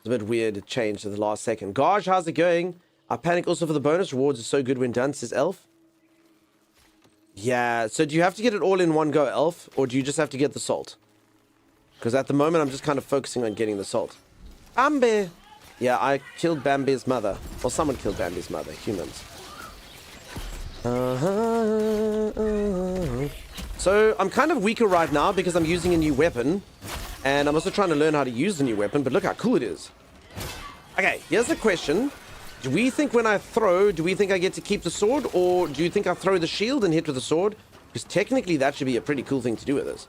a bit weird. It changed at the last second. Gosh, how's it going? I panic also for the bonus. Rewards are so good when done, says Elf. Yeah, so do you have to get it all in one go, Elf? Or do you just have to get the salt? Because at the moment, I'm just kind of focusing on getting the salt. Bambi! Yeah, I killed Bambi's mother. Well, someone killed Bambi's mother. Humans. So, I'm kind of weaker right now because I'm using a new weapon. And I'm also trying to learn how to use the new weapon. But look how cool it is. Okay, here's the question. Do we think when I throw, do we think I get to keep the sword? Or do you think I throw the shield and hit with the sword? Because technically that should be a pretty cool thing to do with this.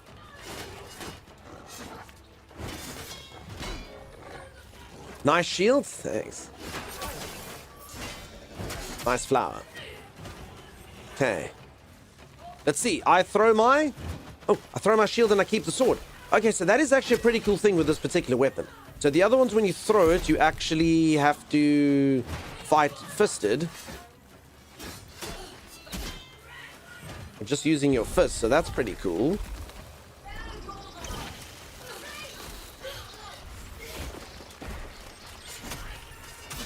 Nice shield. Thanks. Nice flower. Okay. Let's see. I throw my shield and I keep the sword. Okay, so that is actually a pretty cool thing with this particular weapon. So the other ones, when you throw it, you actually have to fight fisted. Just using your fist, so that's pretty cool.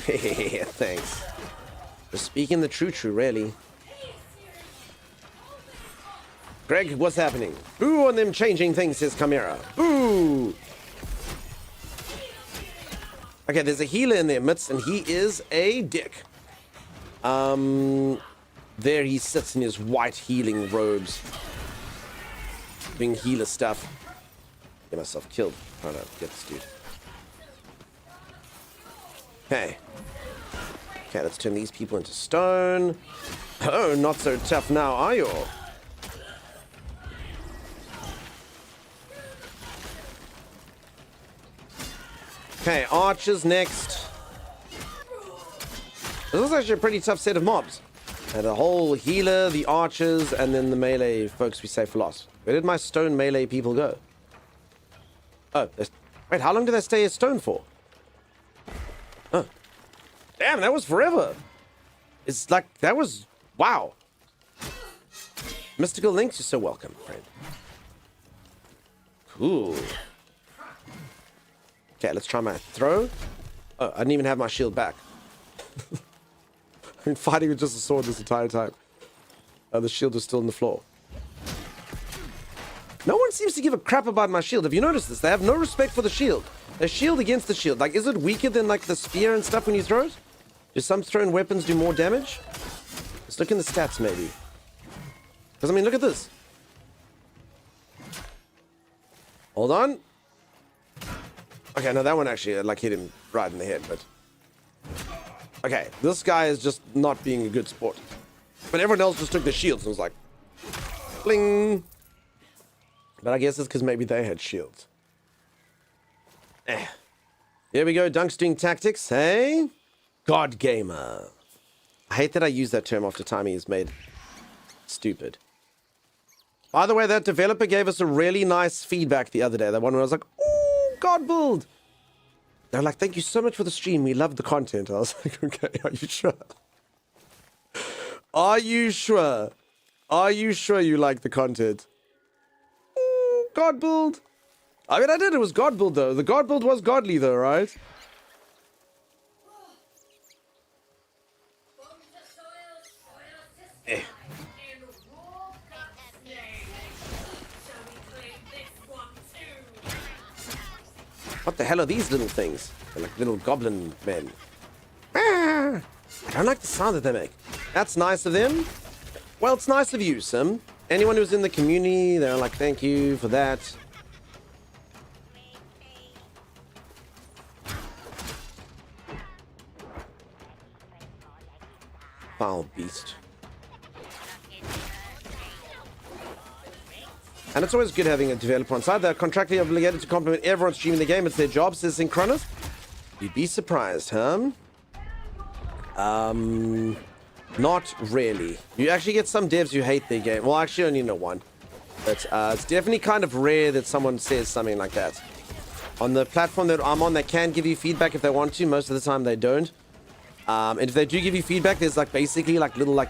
Thanks. Just speaking the true, really. Greg, what's happening? Boo on them changing things, says Chimera. Boo! Okay, there's a healer in their midst, and he is a dick. There he sits in his white healing robes. Doing healer stuff. Get myself killed. Trying to get this dude. Okay. Okay, let's turn these people into stone. Oh, not so tough now, are you? Okay, archers next. This is actually a pretty tough set of mobs. And a whole healer, the archers, and then the melee folks we save for last. Where did my stone melee people go? Oh, wait, how long did they stay as stone for? Oh. Damn, that was forever. It's like, that was, wow. Mystical Links, you're so welcome, friend. Cool. Okay, let's try my throw. Oh, I didn't even have my shield back. I've been fighting with just a sword this entire time. The shield is still on the floor. No one seems to give a crap about my shield. Have you noticed this? They have no respect for the shield. They shield against the shield. Like, is it weaker than, like, the spear and stuff when you throw it? Do some thrown weapons do more damage? Let's look in the stats, maybe. Because, I mean, look at this. Hold on. Okay, no, that one actually, like, hit him right in the head, but... Okay, this guy is just not being a good sport. But everyone else just took their shields and was like... Bling! But I guess it's because maybe they had shields. Here we go, Dunk's doing tactics, hey? God Gamer. I hate that I use that term after time he is made stupid. By the way, that developer gave us a really nice feedback the other day. That one where I was like, ooh, God build. They're like, thank you so much for the stream. We loved the content. I was like, okay, are you sure? Are you sure? Are you sure you like the content? Ooh, God build. I mean, I did. It was God build, though. The God build was godly, though, right? Eh. What the hell are these little things? They're like little goblin men. Ah, I don't like the sound that they make. That's nice of them. Well, it's nice of you, Sim. Anyone who's in the community, they're like, thank you for that. Foul beast. And it's always good having a developer on side. They're contractually obligated to compliment everyone streaming the game. It's their job, says Synchronous. You'd be surprised, huh? Not really. You actually get some devs who hate their game. Well, actually, only know one. But it's definitely kind of rare that someone says something like that. On the platform that I'm on, they can give you feedback if they want to. Most of the time, they don't. And if they do give you feedback, there's like basically like little I'm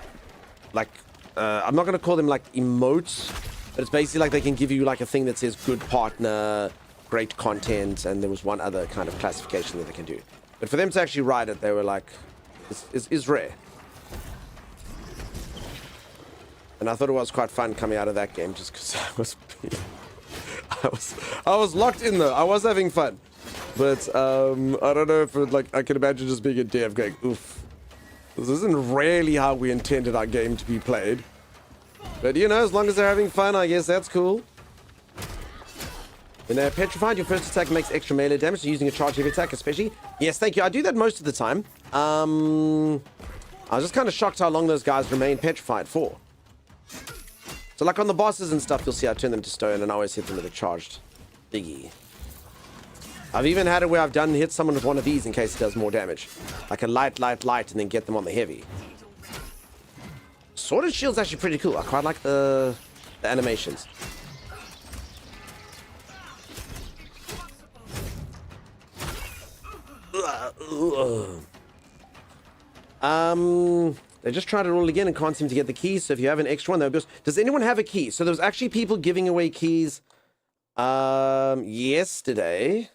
not gonna call them like emotes. But it's basically like they can give you like a thing that says good partner, great content, and there was one other kind of classification that they can do. But for them to actually write it, they were like, is rare. And I thought it was quite fun coming out of that game just because I was locked in though. I was having fun. But I don't know if it, like I can imagine just being a dev going, oof. This isn't really how we intended our game to be played. But, you know, as long as they're having fun, I guess that's cool. When they're petrified, your first attack makes extra melee damage, so using a charge heavy attack especially. Yes, thank you. I do that most of the time. I was just kind of shocked how long those guys remain petrified for. So, like on the bosses and stuff, you'll see I turn them to stone, and I always hit them with a charged thingy. I've even had it where I've hit someone with one of these in case it does more damage. Like a light, and then get them on the heavy. Sword and Shield's actually pretty cool. I quite like the animations. They just tried it all again and can't seem to get the keys. So if you have an extra one, does anyone have a key? So there was actually people giving away keys yesterday.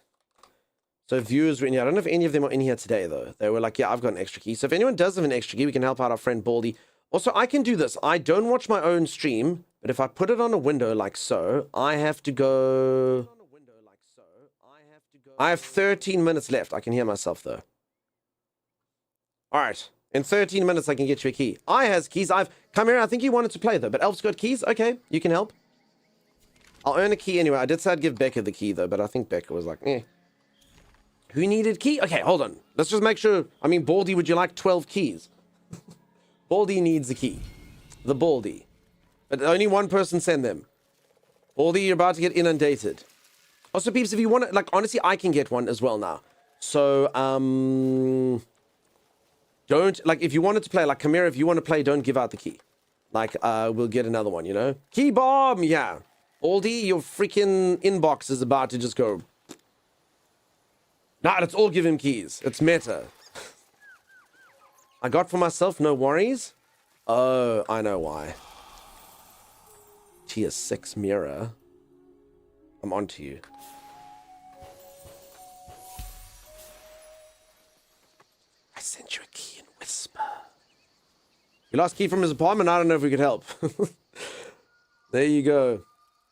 So viewers were in here. I don't know if any of them are in here today though. They were like, yeah, I've got an extra key. So if anyone does have an extra key, we can help out our friend Baldy. Also, I can do this. I don't watch my own stream, but if I put it on a window like so, I have to go... I have 13 minutes left. I can hear myself, though. All right. In 13 minutes, I can get you a key. I has keys. Come here. I think you wanted to play, though, but Elf's got keys. Okay, you can help. I'll earn a key anyway. I did say I'd give Becca the key, though, but I think Becca was like, eh. Who needed key? Okay, hold on. Let's just make sure. I mean, Baldy, would you like 12 keys? Baldy needs a key. The Baldy. But only one person send them. Baldy, you're about to get inundated. Also, peeps, if you want to, like, honestly, I can get one as well now. So, don't, like, if you wanted to play, like, Chimera, if you want to play, don't give out the key. Like, we'll get another one, you know? Key bomb, yeah. Baldy, your freaking inbox is about to just go. Nah, let's all give him keys. It's meta. I got for myself, no worries. Oh, I know why. Tier 6 mirror. I'm on to you. I sent you a key in whisper. You lost key from his apartment? I don't know if we could help. There you go.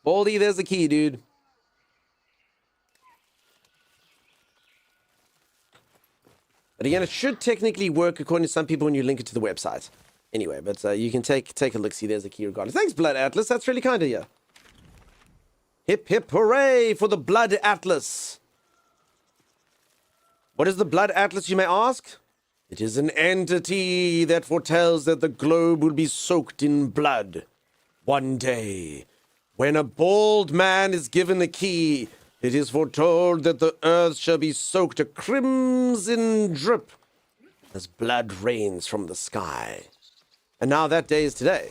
Baldy, there's the key, dude. But again, it should technically work according to some people when you link it to the website. Anyway, but you can take a look. See, there's the key regardless. Thanks, Blood Atlas. That's really kind of you. Hip, hip, hooray for the Blood Atlas. What is the Blood Atlas, you may ask? It is an entity that foretells that the globe will be soaked in blood. One day, when a bald man is given the key, it is foretold that the earth shall be soaked a crimson drip as blood rains from the sky. And now that day is today.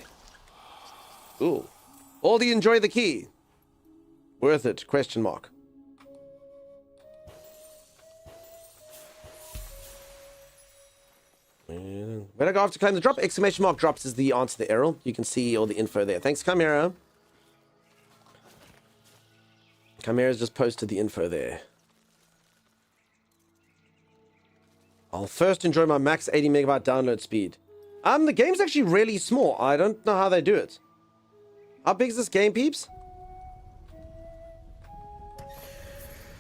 Ooh. Baldy, enjoy the key. Worth it, question mark. Where'd I go after claim the drop? Exclamation mark drops is the answer to the Errol. You can see all the info there. Thanks, Chimera. Chimera's just posted the info there. I'll first enjoy my max 80 megabyte download speed. The game's actually really small. I don't know how they do it. How big is this game, peeps?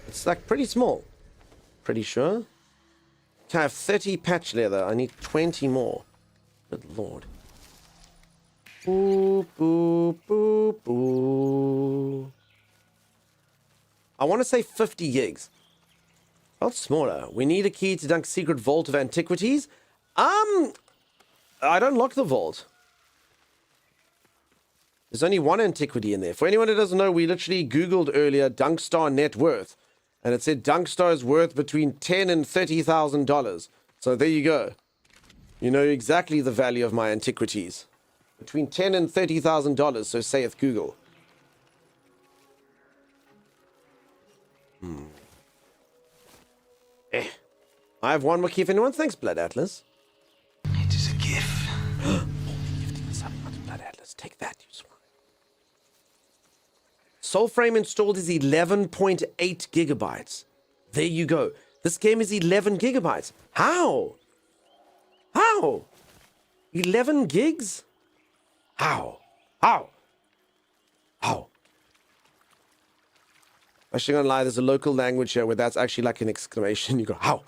It's like pretty small. Pretty sure. Okay, I have 30 patch leather. I need 20 more. Good lord. Boop, boop, boop, boop. I want to say 50 gigs. Felt smaller. We need a key to Dunk's secret vault of antiquities. I don't lock the vault. There's only one antiquity in there. For anyone who doesn't know, we literally Googled earlier Dunkstar net worth. And it said Dunkstar is worth between $10,000 and $30,000. So there you go. You know exactly the value of my antiquities. Between $10,000 and $30,000, so saith Google. I have one more key if anyone. Thanks, Blood Atlas. It is a gift. Gifting us up, Blood Atlas. Take that, you swine. Soulframe installed is 11.8 gigabytes. There you go. This game is 11 gigabytes. How? How? 11 gigs? How? How? How? Actually, gonna lie, there's a local language here where that's actually like an exclamation. You go, how?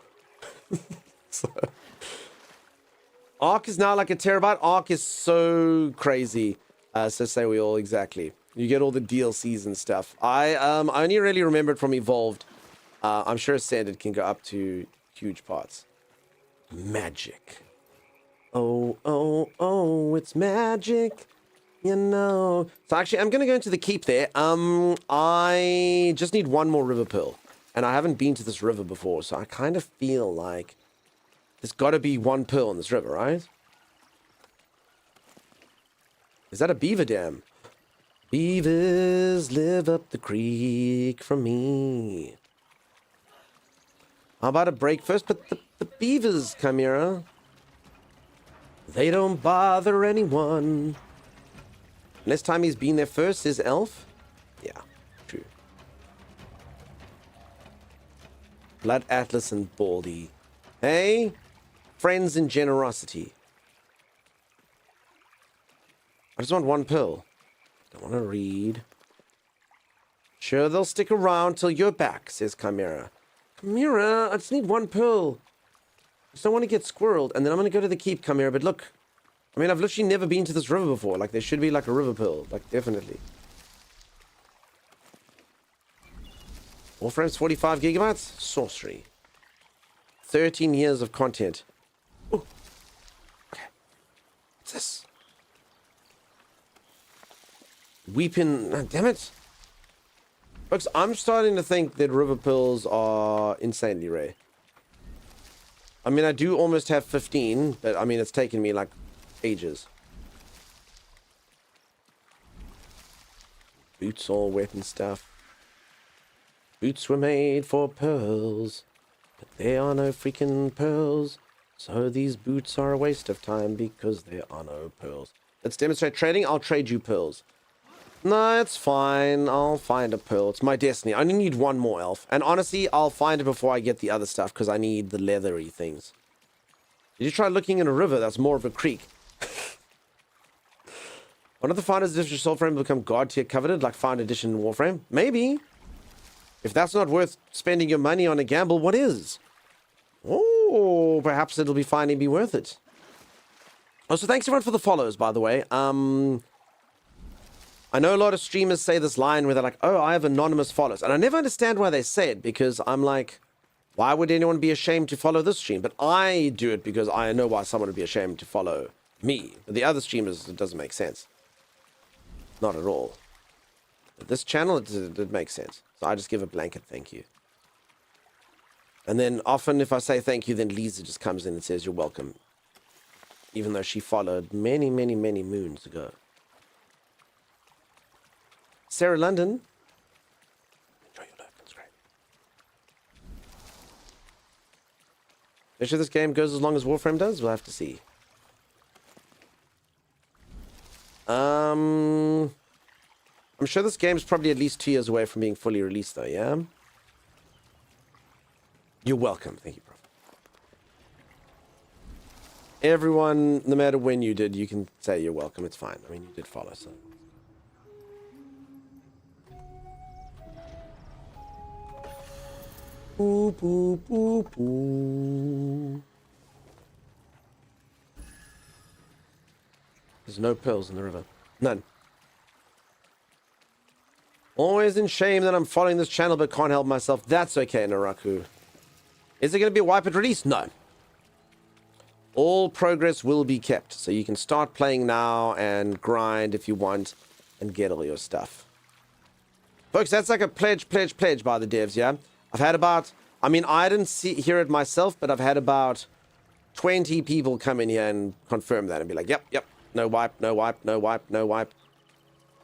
So, Arc is now like a terabyte. Arc is so crazy. So say we all exactly. You get all the DLCs and stuff. I only really remember it from Evolved. I'm sure Ascended can go up to huge parts. Magic. Oh, oh, oh, it's magic. You know. So actually, I'm going to go into the keep there. I just need one more river pearl. And I haven't been to this river before, so I kind of feel like there's got to be one pearl in this river, right? Is that a beaver dam? Beavers live up the creek from me. How about a break first? But the beavers, Chimera, they don't bother anyone. Unless Timmy's been there first, says Elf. Yeah, true. Blood Atlas and Baldy. Hey, friends in generosity. I just want one pill. Don't want to read. Sure, they'll stick around till you're back, says Chimera. Chimera, I just need one pill. I just don't want to get squirreled. And then I'm going to go to the keep, Chimera. But look, I mean, I've literally never been to this river before. Like, there should be like a river pill. Like, definitely. Warframe's 45 gigabytes? Sorcery. 13 years of content. Ooh. Okay. What's this? Weeping. Oh, damn it. Folks, I'm starting to think that river pearls are insanely rare. I mean, I do almost have 15, but I mean, it's taken me like ages. Boots all wet and stuff. Boots were made for pearls, but there are no freaking pearls. So these boots are a waste of time because there are no pearls. Let's demonstrate trading. I'll trade you pearls. No, it's fine. I'll find a pearl. It's my destiny. I only need one more elf. And honestly, I'll find it before I get the other stuff because I need the leathery things. Did you try looking in a river? That's more of a creek. One of the founders of Soulframe will become god tier coveted like Found Edition in Warframe? Maybe. If that's not worth spending your money on a gamble, what is? Oh, perhaps it'll be fine and be worth it. Also, thanks everyone for the follows, by the way. I know a lot of streamers say this line where they're like, oh, I have anonymous followers. And I never understand why they say it because I'm like, why would anyone be ashamed to follow this stream? But I do it because I know why someone would be ashamed to follow me. But the other streamers, it doesn't make sense. Not at all. But this channel, it makes sense. So I just give a blanket thank you. And then often if I say thank you, then Lisa just comes in and says, you're welcome. Even though she followed many, many, many moons ago. Sarah London. Enjoy your life, that's great. Are you sure this game goes as long as Warframe does? We'll have to see. I'm sure this game's probably at least 2 years away from being fully released though, yeah? You're welcome. Thank you, Prof. Everyone, no matter when you did, you can say you're welcome. It's fine. I mean, you did follow, so. Boo, boo, boo, boo. There's no pearls in the river. None. Always in shame that I'm following this channel but can't help myself. That's okay, Naraku. Is it going to be a wipe at release? No. All progress will be kept. So you can start playing now and grind if you want and get all your stuff. Folks, that's like a pledge by the devs, yeah? I've had about, I mean, I didn't hear it myself, but I've had about 20 people come in here and confirm that and be like, yep, no wipe, no wipe, no wipe, no wipe.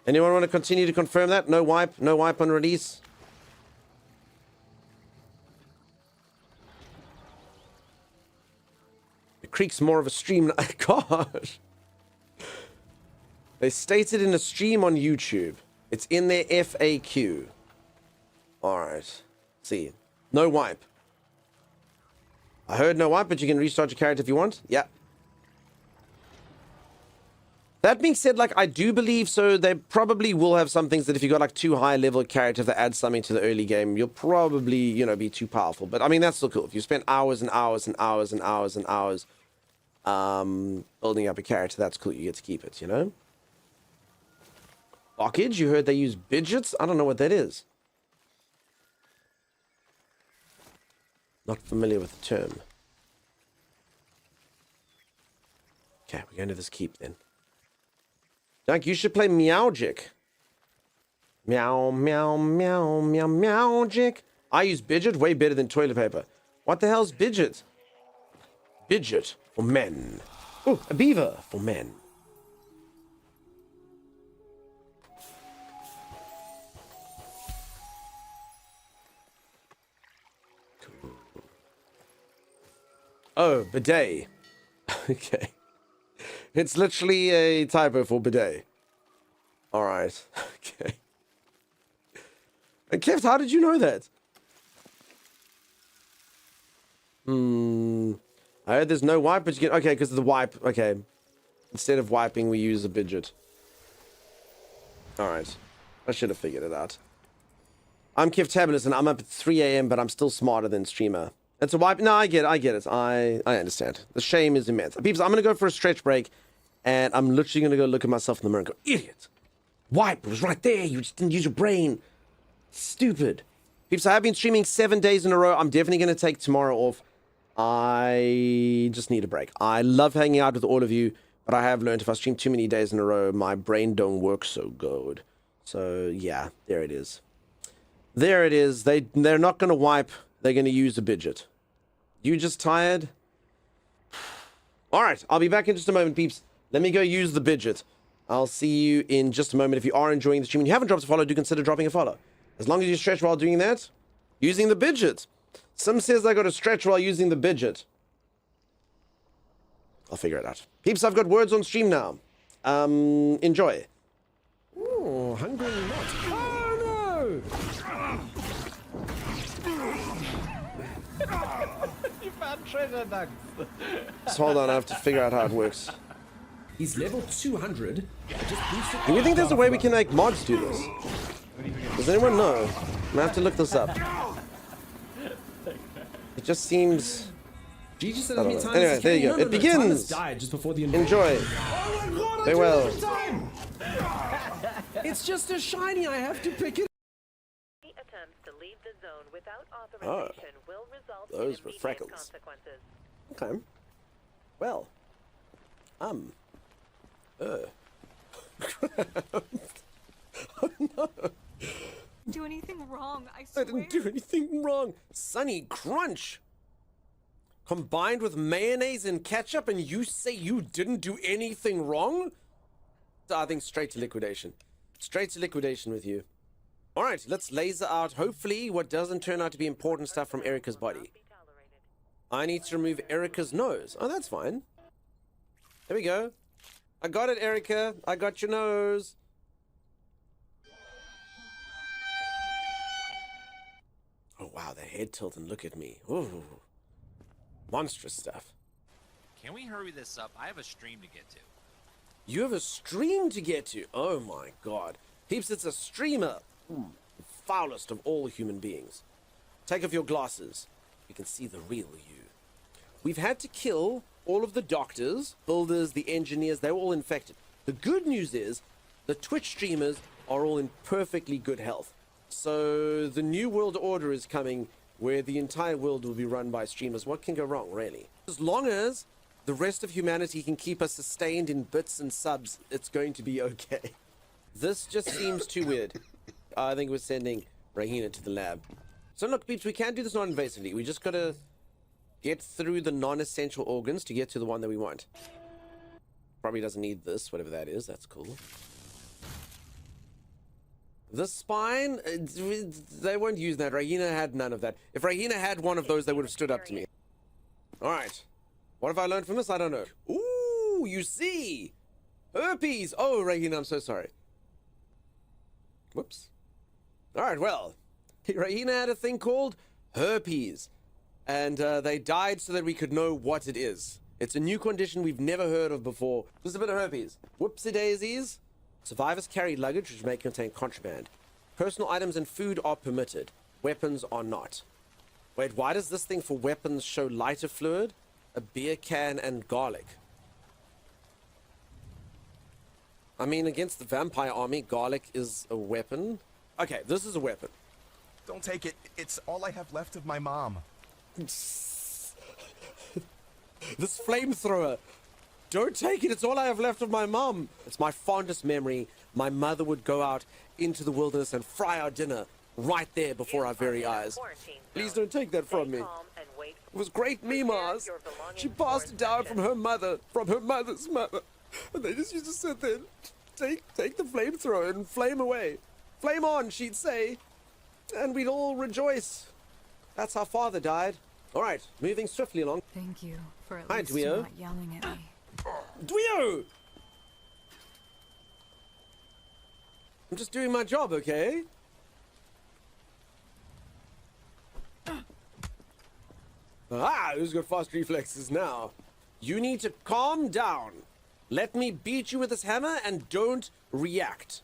Anyone want to continue to confirm that? No wipe on release? The creek's more of a stream. Gosh. They stated in a stream on YouTube. It's in their FAQ. Alright. See. No wipe. I heard no wipe, but you can restart your character if you want. Yeah. That being said, like, I do believe so. They probably will have some things that if you got like too high level characters that add something to the early game, you'll probably, you know, be too powerful. But I mean, that's still cool. If you spend hours and hours and hours and hours and hours building up a character, that's cool. You get to keep it, you know? Blockage, you heard they use bidgets? I don't know what that is. Not familiar with the term. Okay, we're going to this keep then. Dunk, you should play Meowgic. Meow, meow, meow, meow, Meowgic. I use Bidget way better than toilet paper. What the hell's Bidget? Bidget for men. Oh, a beaver for men. Cool. Oh, bidet. Okay. It's literally a typo for bidet. Alright. Okay. And Kev, how did you know that? I heard there's no wipe, but you can... Okay, because of the wipe. Okay. Instead of wiping, we use a bidget. Alright. I should have figured it out. I'm Kev Tabulous, and I'm up at 3 a.m., but I'm still smarter than streamer. It's a wipe. No, I get it. I understand. The shame is immense. Peeps, I'm going to go for a stretch break, and I'm literally going to go look at myself in the mirror and go, idiot! Wipe! It was right there. You just didn't use your brain. Stupid. Peeps, I have been streaming 7 days in a row. I'm definitely going to take tomorrow off. I just need a break. I love hanging out with all of you, but I have learned if I stream too many days in a row, my brain don't work so good. So yeah, there it is. There it is. They're not going to wipe. They're going to use a bidget. You just tired? All right, I'll be back in just a moment, peeps. Let me go use the bidget. I'll see you in just a moment. If you are enjoying the stream and you haven't dropped a follow, do consider dropping a follow. As long as you stretch while doing that, using the bidget. Some says I got to stretch while using the bidget. I'll figure it out. Peeps, I've got words on stream now. Enjoy. Oh, hungry not. Oh, You found treasure nugs. Just hold on, I have to figure out how it works. He's level 200. Just boosted. Do you think there's a way we can make mods do this? Does anyone know? I'm gonna have to look this up. It just seems... G just said I as don't many know. times Anyway, as there you can. go. No, It begins. Thomas died just before the invasion. Enjoy. Oh my god! Farewell. It's just a shiny. I have to pick it. Attempts to leave the zone without Oh, authorization will result those in were immediate freckles. consequences. Okay. Well. Oh no. Do anything wrong, I I swear. didn't do anything wrong. Sunny Crunch. Combined with mayonnaise and ketchup, and you say you didn't do anything wrong? I think straight to liquidation. Straight to liquidation with you. All right, let's laser out, hopefully, what doesn't turn out to be important stuff from Erica's body. I need to remove Erica's nose. Oh, that's fine. There we go. I got it, Erica. I got your nose. Oh, wow, the head tilt and look at me. Ooh. Monstrous stuff. Can we hurry this up? I have a stream to get to. You have a stream to get to. Oh, my God. Peeps, it's a streamer. The foulest of all human beings. Take off your glasses. You can see the real you. We've had to kill all of the doctors, builders, the engineers. They're all infected. The good news is the Twitch streamers are all in perfectly good health. So the new world order is coming where the entire world will be run by streamers. What can go wrong, really? As long as the rest of humanity can keep us sustained in bits and subs, it's going to be okay. This just seems too weird. I think we're sending Rahina to the lab. So look, peeps, we can't do this non-invasively. We just gotta get through the non-essential organs to get to the one that we want. Probably doesn't need this, whatever that is. That's cool. The spine, they won't use that. Rahina had none of that. If Rahina had one of those, they would have stood up to me. All right. What have I learned from this? I don't know. Ooh, you see. Herpes. Oh, Rahina, I'm so sorry. Whoops. All right, well. Rahina had a thing called herpes. And they died so that we could know what it is. It's a new condition we've never heard of before. Just a bit of herpes. Whoopsie daisies. Survivors carry luggage which may contain contraband. Personal items and food are permitted. Weapons are not. Wait, why does this thing for weapons show lighter fluid, a beer can, and garlic? I mean, against the vampire army, garlic is a weapon. Okay, this is a weapon. Don't take it. It's all I have left of my mom. This flamethrower. Don't take it. It's all I have left of my mom. It's my fondest memory. My mother would go out into the wilderness and fry our dinner right there before our very eyes. Please don't take that from me. It was great Mimas. She passed it down from her mother, from her mother's mother. And they just used to sit there and take the flamethrower and flame away. Flame on, she'd say. And we'd all rejoice. That's how father died. All right, moving swiftly along. Thank you for at Hi, least Duo. not yelling at me. Duo! I'm just doing my job, okay? Ah, who's got fast reflexes now? You need to calm down. Let me beat you with this hammer and don't react.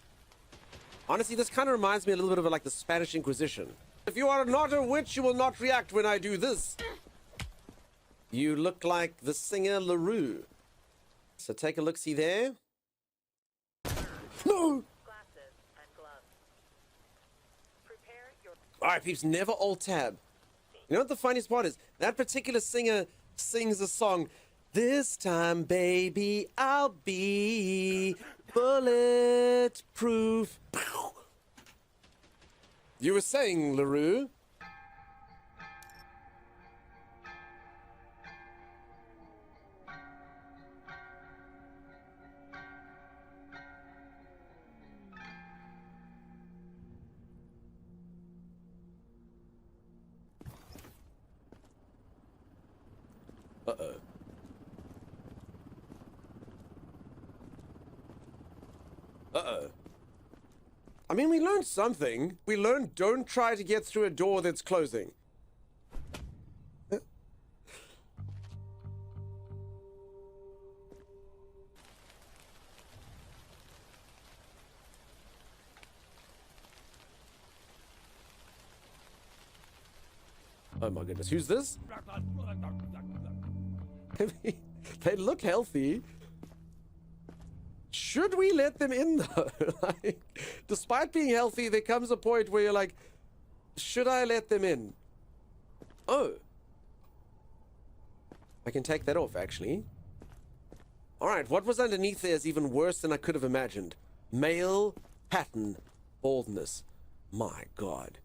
Honestly, this kind of reminds me a little bit of like the Spanish Inquisition. If you are not a witch, you will not react when I do this. You look like the singer LaRue. So take a look-see there. No! Alright, peeps, never alt-tab. You know what the funniest part is? That particular singer sings a song. This time, baby, I'll be bulletproof. You were saying, LaRue? Uh-oh. Uh-oh. I mean, we learned something. We learned don't try to get through a door that's closing. Oh my goodness, who's this? They look healthy. Should we let them in though? Like, despite being healthy, there comes a point where you're like, should I let them in? Oh. I can take that off, actually. Alright, what was underneath there is even worse than I could have imagined. Male pattern baldness. My God.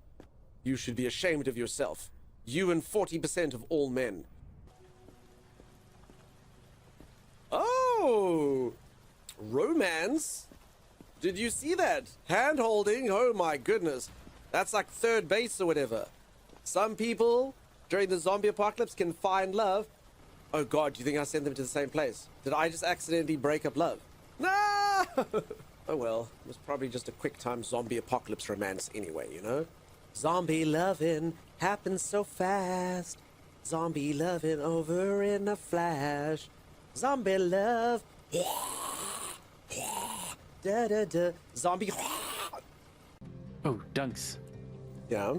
You should be ashamed of yourself. You and 40% of all men. Oh! Romance? Did you see that? Hand holding? Oh my goodness. That's like third base or whatever. Some people during the zombie apocalypse can find love. Oh God, do you think I sent them to the same place? Did I just accidentally break up love? No! Oh well, it was probably just a quick time zombie apocalypse romance anyway, you know? Zombie loving happens so fast. Zombie loving over in a flash. Zombie love. Da da da. Zombie. Oh, Dunks. Yeah.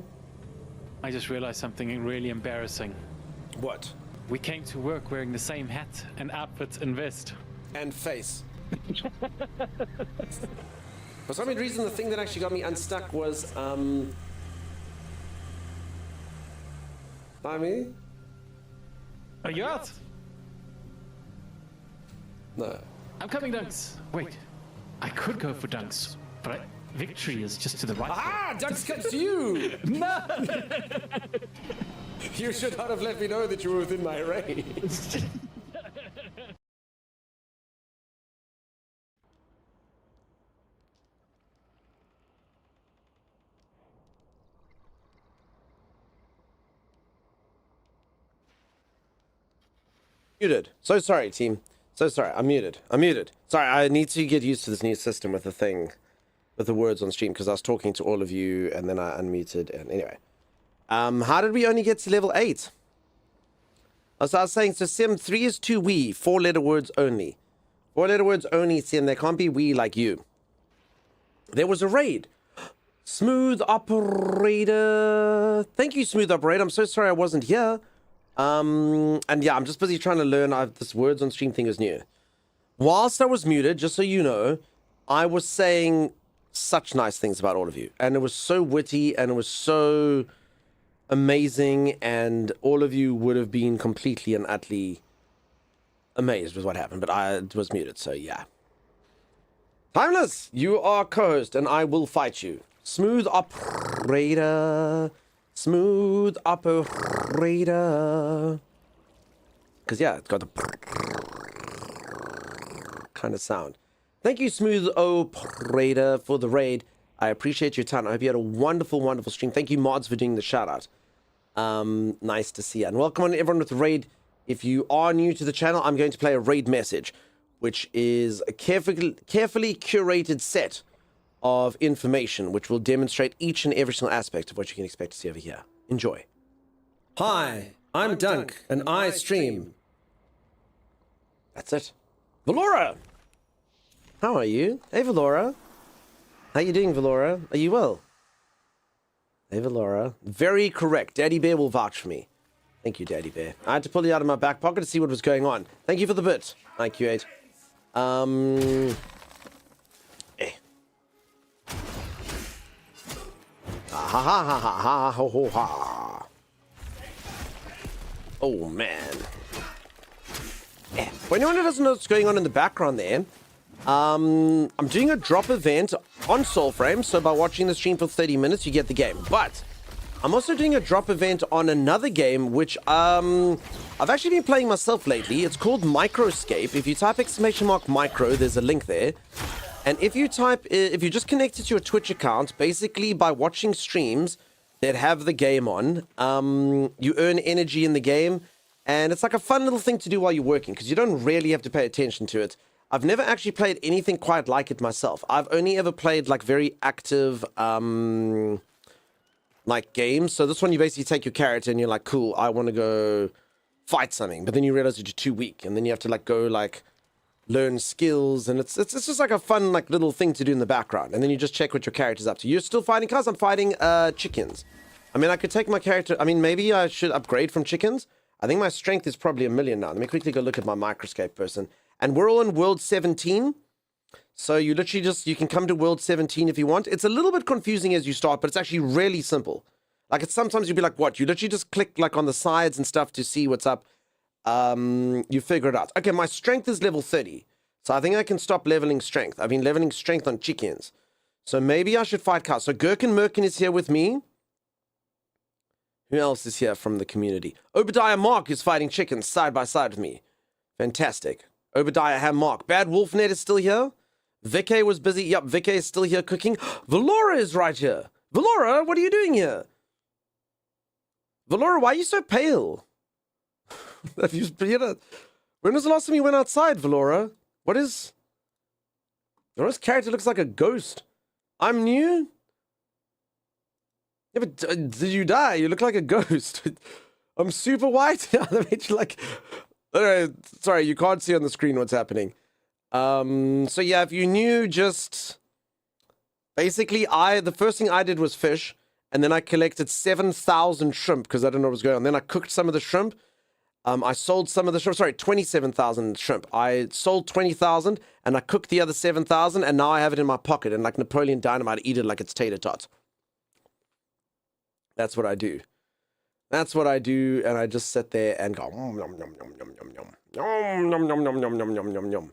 I just realized something really embarrassing. What? We came to work wearing the same hat and outfit and vest. And face. For some reason, the thing that actually got me unstuck was, me? Are you out? No. I'm coming, Dunks. Wait, I could go for Dunks, but victory is just to the right. Ah, Dunks comes to you! No! You should not have let me know that you were within my range. Muted. So sorry, team. So sorry. I'm muted. Sorry, I need to get used to this new system with the thing, with the words on stream, because I was talking to all of you and then I unmuted. And anyway, how did we only get to level 8? So I was saying, so Sim, 3 is too wee. 4-letter words only. 4-letter words only, Sim. They can't be wee like you. There was a raid. Smooth operator. Thank you, smooth operator. I'm so sorry I wasn't here. And yeah, I'm just busy trying to learn. This words on stream thing is new. Whilst I was muted, just so you know, I was saying such nice things about all of you. And it was so witty and it was so amazing. And all of you would have been completely and utterly amazed with what happened. But I was muted, so yeah. Timeless, you are co-host and I will fight you. Smooth operator. Smooth operator. Because, yeah, it's got the kind of sound. Thank you, Smooth Operator, for the raid. I appreciate your time. I hope you had a wonderful, wonderful stream. Thank you, mods, for doing the shout-out. Nice to see you. And welcome on everyone with the raid. If you are new to the channel, I'm going to play a raid message, which is a carefully curated set of information which will demonstrate each and every single aspect of what you can expect to see over here. Enjoy. Hi, I'm Dunk, and I stream. That's it. Valora! How are you? Hey, Valora. How you doing, Valora? Are you well? Hey, Valora. Very correct. Daddy Bear will vouch for me. Thank you, Daddy Bear. I had to pull it out of my back pocket to see what was going on. Thank you for the bit, IQ8. Ha ha ha ha ha ho ho ha. Oh, man. Yeah. For anyone who doesn't know what's going on in the background there, I'm doing a drop event on Soulframe. So by watching the stream for 30 minutes, you get the game. But I'm also doing a drop event on another game, which I've actually been playing myself lately. It's called Microscape. If you type !micro, there's a link there. And if you just connect it to your Twitch account, basically by watching streams that have the game on, you earn energy in the game. And it's like a fun little thing to do while you're working, because you don't really have to pay attention to it. I've never actually played anything quite like it myself. I've only ever played like very active like games. So this one, you basically take your character and you're like, cool, I want to go fight something. But then you realize you're too weak, and then you have to like go like learn skills, and it's just like a fun like little thing to do in the background. And then you just check what your character's up to. You're still fighting cars. I'm fighting chickens. I mean, I could take my character. I mean, maybe I should upgrade from chickens. I think my strength is probably 1 million now. Let me quickly go look at my Microscape person. And we're all in World 17. So you literally you can come to World 17 if you want. It's a little bit confusing as you start, but it's actually really simple. Like, it's sometimes you'll be like, what? You literally just click like on the sides and stuff to see what's up. You figure it out. Okay, my strength is level 30. So I think I can stop leveling strength. I've been leveling strength on chickens. So maybe I should fight cows. So Gherkin Merkin is here with me. Who else is here from the community? Obadiah Mark is fighting chickens side by side with me. Fantastic. Obadiah Ham Mark. Bad Wolfnet is still here. Vicky was busy. Yep, Vicky is still here cooking. Valora is right here. Valora, what are you doing here? Valora, why are you so pale? When was the last time you went outside, Valora? What is... Valora's character looks like a ghost. I'm new? Yeah, but did you die? You look like a ghost. I'm super white. That made you like... Sorry, you can't see on the screen what's happening. So yeah, if you knew, just... Basically, the first thing I did was fish, and then I collected 7,000 shrimp, because I didn't know what was going on. Then I cooked some of the shrimp. I sold some of the shrimp. Sorry, 27,000 shrimp. I sold 20,000, and I cooked the other 7,000, and now I have it in my pocket, and like Napoleon Dynamite, I eat it like it's tater tots. That's what I do. That's what I do, and I just sit there and go nom nom nom nom nom nom nom nom nom nom nom nom nom nom nom.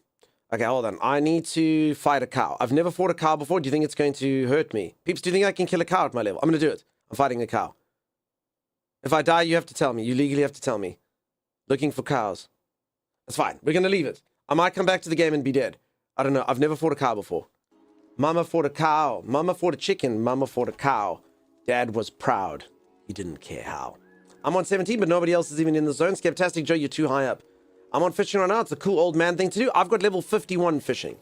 Okay, hold on. I need to fight a cow. I've never fought a cow before. Do you think it's going to hurt me? Peeps, do you think I can kill a cow at my level? I'm going to do it. I'm fighting a cow. If I die, you have to tell me. You legally have to tell me. Looking for cows. That's fine. We're going to leave it. I might come back to the game and be dead. I don't know. I've never fought a cow before. Mama fought a cow. Mama fought a chicken. Mama fought a cow. Dad was proud. He didn't care how. I'm on 17, but nobody else is even in the zone. Skeptastic Joe, you're too high up. I'm on fishing right now. It's a cool old man thing to do. I've got level 51 fishing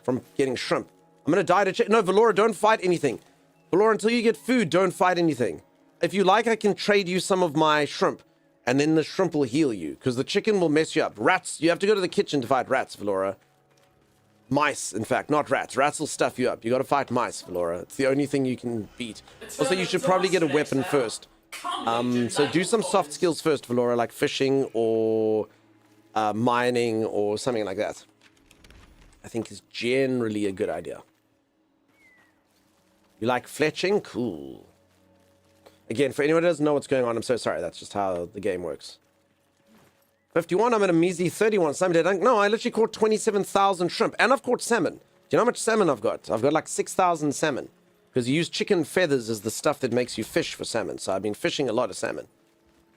from getting shrimp. I'm going to die to chicken. No, Valora, don't fight anything. Valora, until you get food, don't fight anything. If you like, I can trade you some of my shrimp, and then the shrimp will heal you, because the chicken will mess you up. Rats, you have to go to the kitchen to fight rats, Valora. Mice, in fact, not rats. Rats will stuff you up. You got to fight mice, Valora. It's the only thing you can beat. Also, you should probably get a weapon first. So do some soft skills first, Valora, like fishing or mining or something like that. I think is generally a good idea. You like fletching? Cool. Again, for anyone who doesn't know what's going on, I'm so sorry. That's just how the game works. 51, I'm at a measly 31. No, I literally caught 27,000 shrimp. And I've caught salmon. Do you know how much salmon I've got? I've got like 6,000 salmon. Because you use chicken feathers as the stuff that makes you fish for salmon. So I've been fishing a lot of salmon.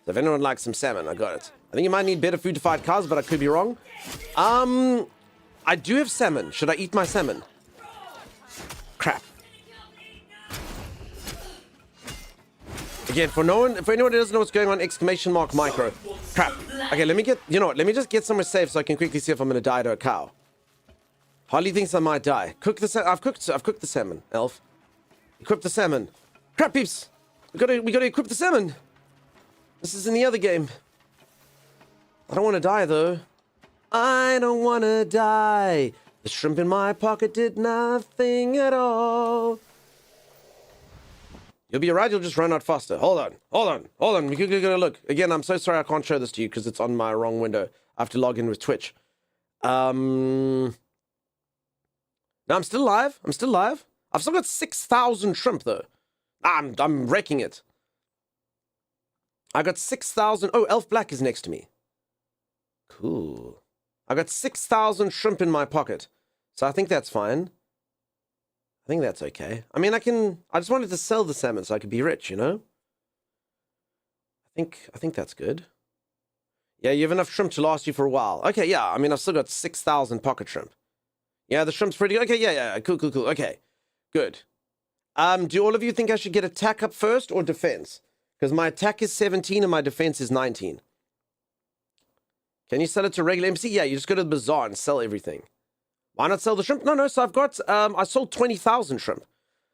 So if anyone likes some salmon, I got it. I think you might need better food to fight cows, but I could be wrong. I do have salmon. Should I eat my salmon? Crap. Again, for anyone who doesn't know what's going on, !micro. Crap. Okay, let me get, you know what, let me just get somewhere safe so I can quickly see if I'm going to die to a cow. Harley thinks I might die. Cook the salmon. I've cooked the salmon, Elf. Equip the salmon. Crap, peeps. We gotta equip the salmon. This is in the other game. I don't want to die, though. I don't want to die. The shrimp in my pocket did nothing at all. You'll be alright, you'll just run out faster. Hold on. We're gonna look. Again, I'm so sorry I can't show this to you because it's on my wrong window. I have to log in with Twitch. No, I'm still alive. I've still got 6,000 shrimp, though. I'm wrecking it. I got 6,000. Oh, Elf Black is next to me. Cool. I got 6,000 shrimp in my pocket. So I think that's fine. I think that's okay. I mean, I just wanted to sell the salmon so I could be rich, you know? I think that's good. Yeah, you have enough shrimp to last you for a while. Okay, yeah. I mean, I've still got 6,000 pocket shrimp. Yeah, the shrimp's pretty good. Okay, yeah. Cool. Okay, good. Do all of you think I should get attack up first or defense? Because my attack is 17 and my defense is 19. Can you sell it to regular MC? Yeah, you just go to the bazaar and sell everything. Why not sell the shrimp? No. So I've got, I sold 20,000 shrimp.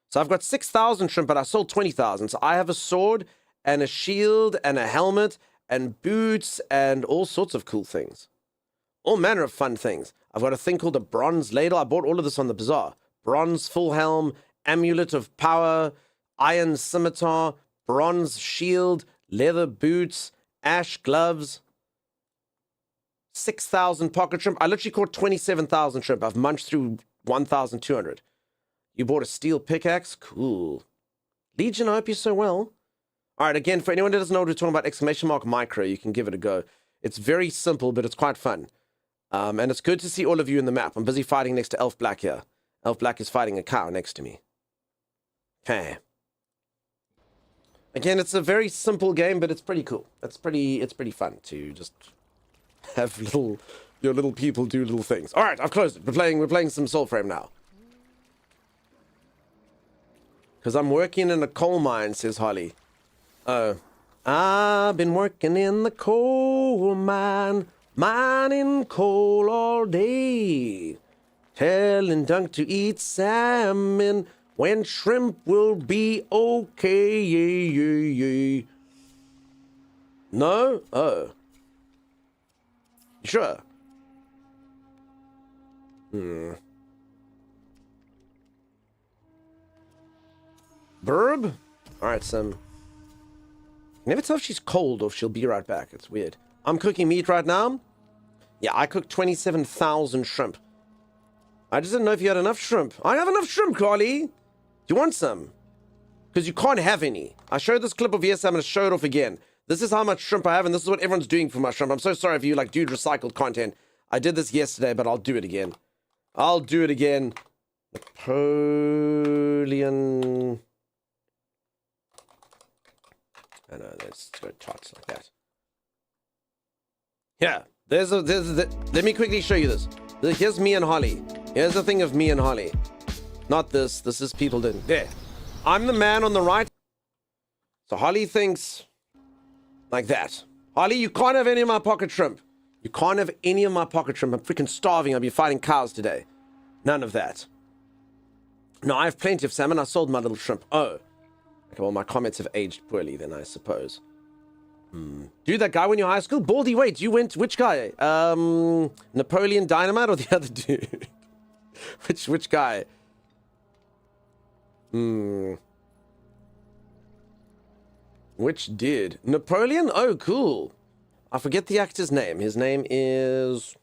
So I've got 6,000 shrimp, but I sold 20,000. So I have a sword and a shield and a helmet and boots and all sorts of cool things. All manner of fun things. I've got a thing called a bronze ladle. I bought all of this on the bazaar. Bronze full helm, amulet of power, iron scimitar, bronze shield, leather boots, ash gloves. 6,000 pocket shrimp. I literally caught 27,000 shrimp. I've munched through 1,200. You bought a steel pickaxe? Cool. Legion, I hope you're so well. All right, again, for anyone that doesn't know what we're talking about, exclamation mark micro, you can give it a go. It's very simple, but it's quite fun. And it's good to see all of you in the map. I'm busy fighting next to Elf Black here. Elf Black is fighting a cow next to me. Okay. Again, it's a very simple game, but it's pretty cool. It's pretty fun to just have your little people do little things. All right, I've closed it. We're playing some Soulframe now. Because I'm working in a coal mine, says Holly. Oh. I've been working in the coal mine, mining coal all day. Telling Dunk to eat salmon when shrimp will be okay. No? Oh. Sure. Burb? Alright, some... Never tell if she's cold or if she'll be right back. It's weird. I'm cooking meat right now. Yeah, I cooked 27,000 shrimp. I just didn't know if you had enough shrimp. I have enough shrimp, Carly. Do you want some? Because you can't have any. I showed this clip of yes, I'm going to show it off again. This is how much shrimp I have, and this is what everyone's doing for my shrimp. I'm so sorry if you, like, dude, recycled content. I did this yesterday, but I'll do it again. I'll do it again. Napoleon... I know, let's go tots like that. Yeah, let me quickly show you this. Here's me and Holly. Here's the thing of me and Holly. Not this. This is people doing. There. I'm the man on the right. So Holly thinks like that. Holly, you can't have any of my pocket shrimp. You can't have any of my pocket shrimp. I'm freaking starving. I'll be fighting cows today. None of that. No, I have plenty of salmon. I sold my little shrimp. Oh. Okay, well, my comments have aged poorly then, I suppose. Dude, that guy when you're high school? Baldy, wait, you went... Which guy? Napoleon Dynamite or the other dude? Which guy? Which dude? Napoleon? Oh, cool. I forget the actor's name. His name is...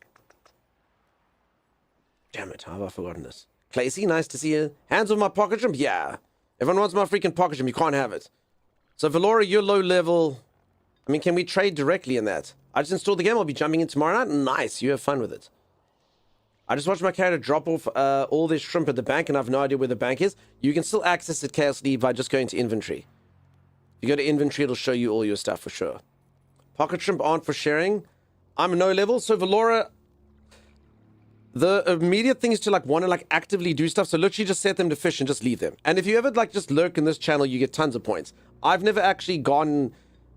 Damn it, how have I forgotten this? Clacy, nice to see you. Hands on my pocket shrimp? Yeah. Everyone wants my freaking pocket shrimp. You can't have it. So, Valora, you're low level. I mean, can we trade directly in that? I just installed the game. I'll be jumping in tomorrow night. Nice. You have fun with it. I just watched my character drop off all this shrimp at the bank, and I have no idea where the bank is. You can still access it, Chaos Lead, by just going to inventory. If you go to inventory, it'll show you all your stuff for sure. Pocket shrimp aren't for sharing. I'm no level. So, Valora... The immediate thing is to, like, want to, like, actively do stuff. So literally just set them to fish and just leave them. And if you ever, like, just lurk in this channel, you get tons of points. I've never actually gone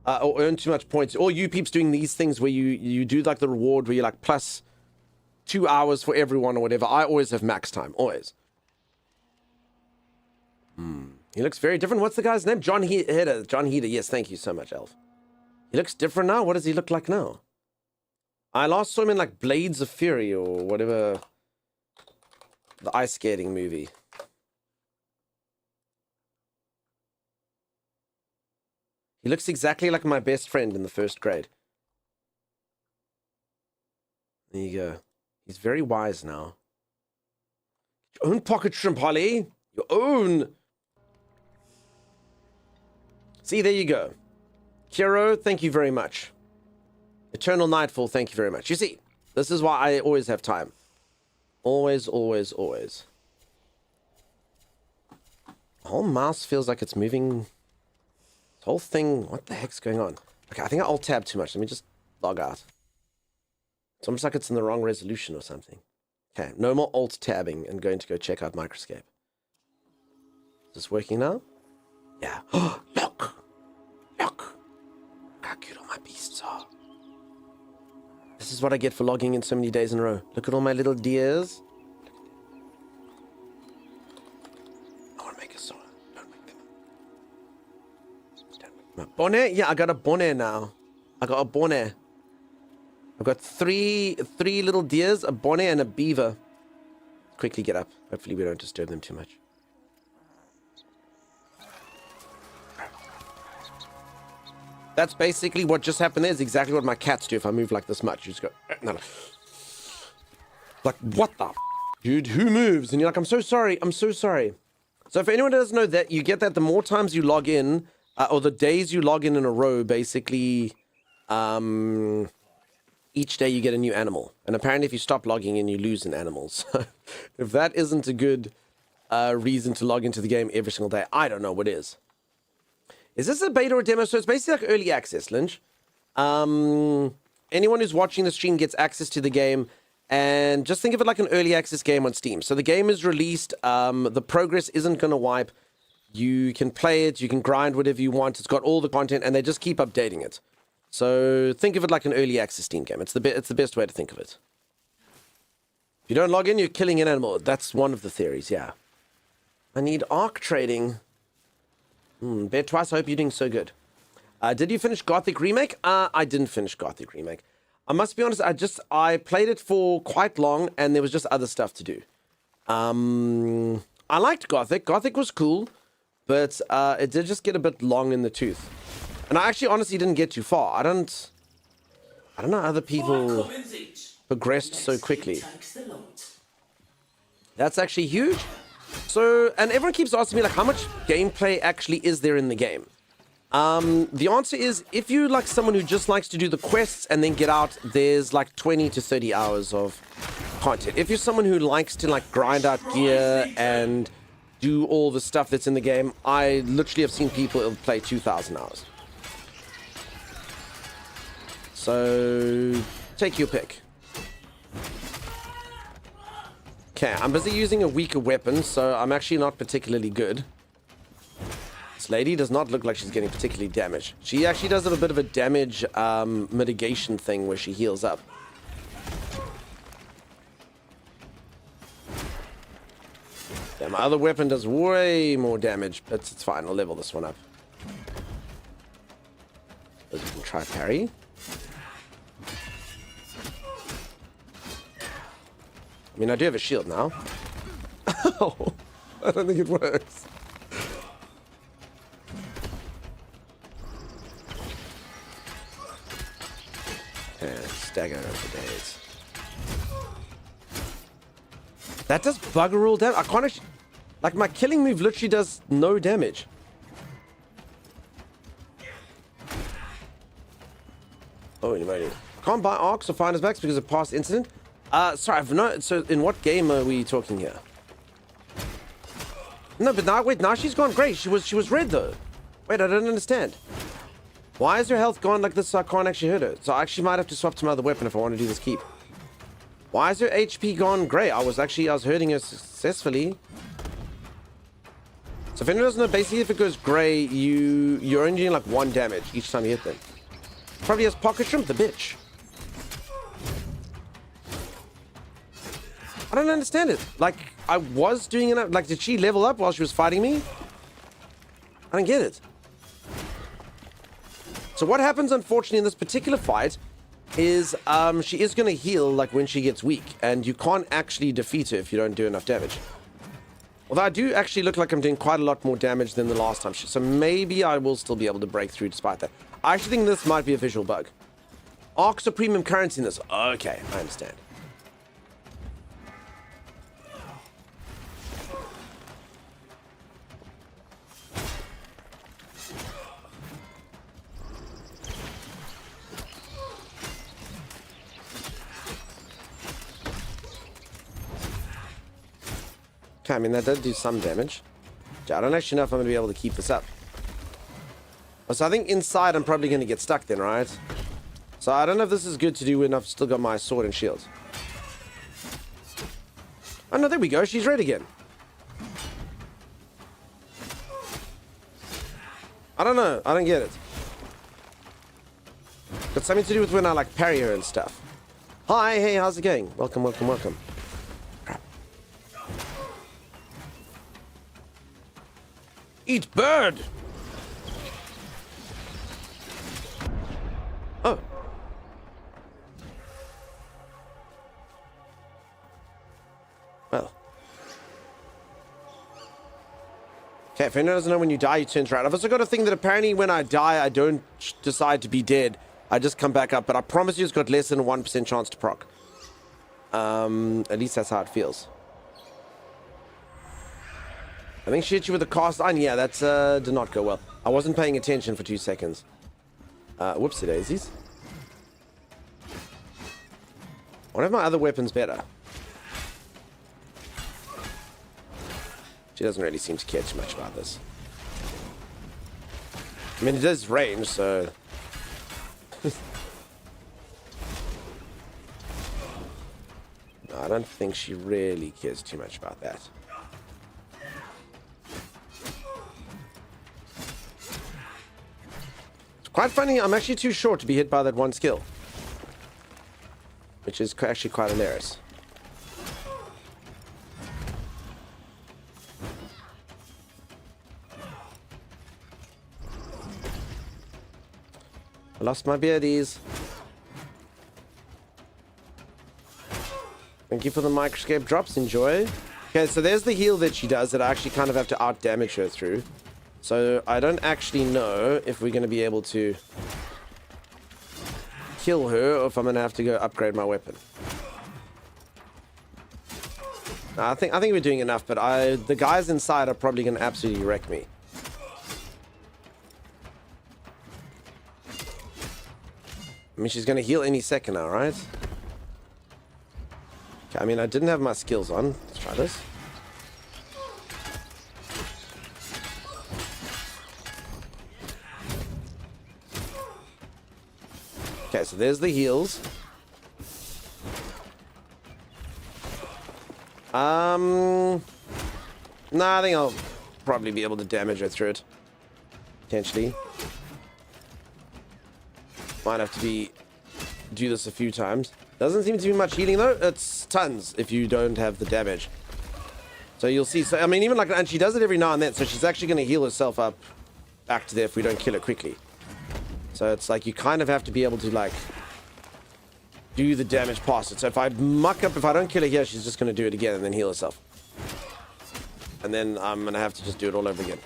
or earned too much points. All you peeps doing these things where you do, like, the reward where you're, like, plus 2 hours for everyone or whatever. I always have max time. Always. He looks very different. What's the guy's name? John Heder. John Heder. Yes, thank you so much, Elf. He looks different now. What does he look like now? I last saw him in, like, Blades of Fury or whatever. The ice skating movie. He looks exactly like my best friend in the 1st grade. There you go. He's very wise now. Your own pocket shrimp, Holly. Your own. See, there you go. Kiro, thank you very much. Eternal Nightfall, thank you very much. You see, this is why I always have time. Always, always, always. The whole mouse feels like it's moving. This whole thing, what the heck's going on? Okay, I think I alt-tab too much. Let me just log out. It's almost like it's in the wrong resolution or something. Okay, no more alt-tabbing and going to go check out Microscape. Is this working now? Yeah. Look! Look! How cute all my beasts are. This is what I get for logging in so many days in a row. Look at all my little deers. I want to make a sword. Don't make them. Don't make them. Bonnet? Yeah, I got a bonnet now. I got a bonnet. I've got three little deers, a bonnet, and a beaver. Quickly get up. Hopefully we don't disturb them too much. That's basically what just happened there. Is exactly what my cats do if I move like this much. You just go, no. Like, what the dude? Who moves? And you're like, I'm so sorry. I'm so sorry. So if anyone doesn't know that, you get that the more times you log in, or the days you log in a row, basically, each day you get a new animal. And apparently if you stop logging in, you lose an animal. So if that isn't a good reason to log into the game every single day, I don't know what is. Is this a beta or demo? So it's basically like early access, Lynch. Anyone who's watching the stream gets access to the game. And just think of it like an early access game on Steam. So the game is released. The progress isn't going to wipe. You can play it. You can grind whatever you want. It's got all the content. And they just keep updating it. So think of it like an early access Steam game. It's the best way to think of it. If you don't log in, you're killing an animal. That's one of the theories, yeah. I need arc trading. Bet twice, I hope you're doing so good. Did you finish Gothic Remake? I didn't finish Gothic Remake. I must be honest, I played it for quite long, and there was just other stuff to do. I liked Gothic. Gothic was cool, but it did just get a bit long in the tooth. And I actually honestly didn't get too far. I don't know how other people progressed so quickly. That's actually huge. So, and everyone keeps asking me, like, how much gameplay actually is there in the game? The answer is, if you're like someone who just likes to do the quests and then get out, there's like 20 to 30 hours of content. If you're someone who likes to like grind out gear and do all the stuff that's in the game, I literally have seen people play 2,000 hours. So, take your pick. Okay, I'm busy using a weaker weapon, so I'm actually not particularly good. This lady does not look like she's getting particularly damaged. She actually does have a bit of a damage mitigation thing where she heals up. Yeah, my other weapon does way more damage, but it's fine. I'll level this one up. We can try parry. I mean, I do have a shield now. Oh, I don't think it works. Okay, stagger over days. That does bugger all damage. I can't actually... Like, my killing move literally does no damage. Holy moly. Can't buy arcs or finders backs because of past incident. Sorry, I've no... So, in what game are we talking here? No, but now, wait, now she's gone great. She was red, though. Wait, I don't understand. Why is her health gone like this so I can't actually hurt her? So I actually might have to swap to my other weapon if I want to do this keep. Why is her HP gone grey? I was hurting her successfully. So if anyone doesn't know, basically if it goes grey, you're only doing like 1 damage each time you hit them. Probably has pocket shrimp, the bitch. I don't understand it. Like, I was doing it. Like, did she level up while she was fighting me? I don't get it. So what happens, unfortunately, in this particular fight is she is going to heal like when she gets weak, and you can't actually defeat her if you don't do enough damage. Although I do actually look like I'm doing quite a lot more damage than the last time. So maybe I will still be able to break through despite that. I actually think this might be a visual bug. Arcs are premium currency in this. Okay, I understand. Okay, I mean, that did do some damage. I don't actually know if I'm going to be able to keep this up. So I think inside I'm probably going to get stuck then, right? So I don't know if this is good to do when I've still got my sword and shield. Oh, no, there we go. She's red again. I don't know. I don't get it. Got something to do with when I, like, parry her and stuff. Hi, hey, how's it going? Welcome, welcome, welcome. Crap. Eat bird! Oh. Well. Okay, if anyone doesn't know, when you die, you turn around. I've also got a thing that apparently when I die, I don't decide to be dead. I just come back up, but I promise you it's got less than a 1% chance to proc. At least that's how it feels. I think she hit you with a cast iron. Yeah, that did not go well. I wasn't paying attention for 2 seconds. Whoopsie daisies. One of my other weapons better. She doesn't really seem to care too much about this. I mean, it is range, so... No, I don't think she really cares too much about that. It's quite funny, I'm actually too short to be hit by that one skill. Which is actually quite hilarious. I lost my beardies. Thank you for the microscope drops, enjoy. Okay, so there's the heal that she does that I actually kind of have to out damage her through. So I don't actually know if we're going to be able to kill her or if I'm going to have to go upgrade my weapon. I think we're doing enough, but the guys inside are probably going to absolutely wreck me. I mean, she's going to heal any second now, right? Okay, I mean, I didn't have my skills on. Let's try this. Okay, so there's the heals. Nah, I think I'll probably be able to damage her through it. Potentially. Might have to do this a few times. Doesn't seem to be much healing though. It's tons if you don't have the damage. So you'll see. So I mean, even like, and she does it every now and then. So she's actually going to heal herself up back to there if we don't kill her quickly. So it's like you kind of have to be able to like do the damage past it. So if I muck up, if I don't kill her here, she's just going to do it again and then heal herself. And then I'm going to have to just do it all over again.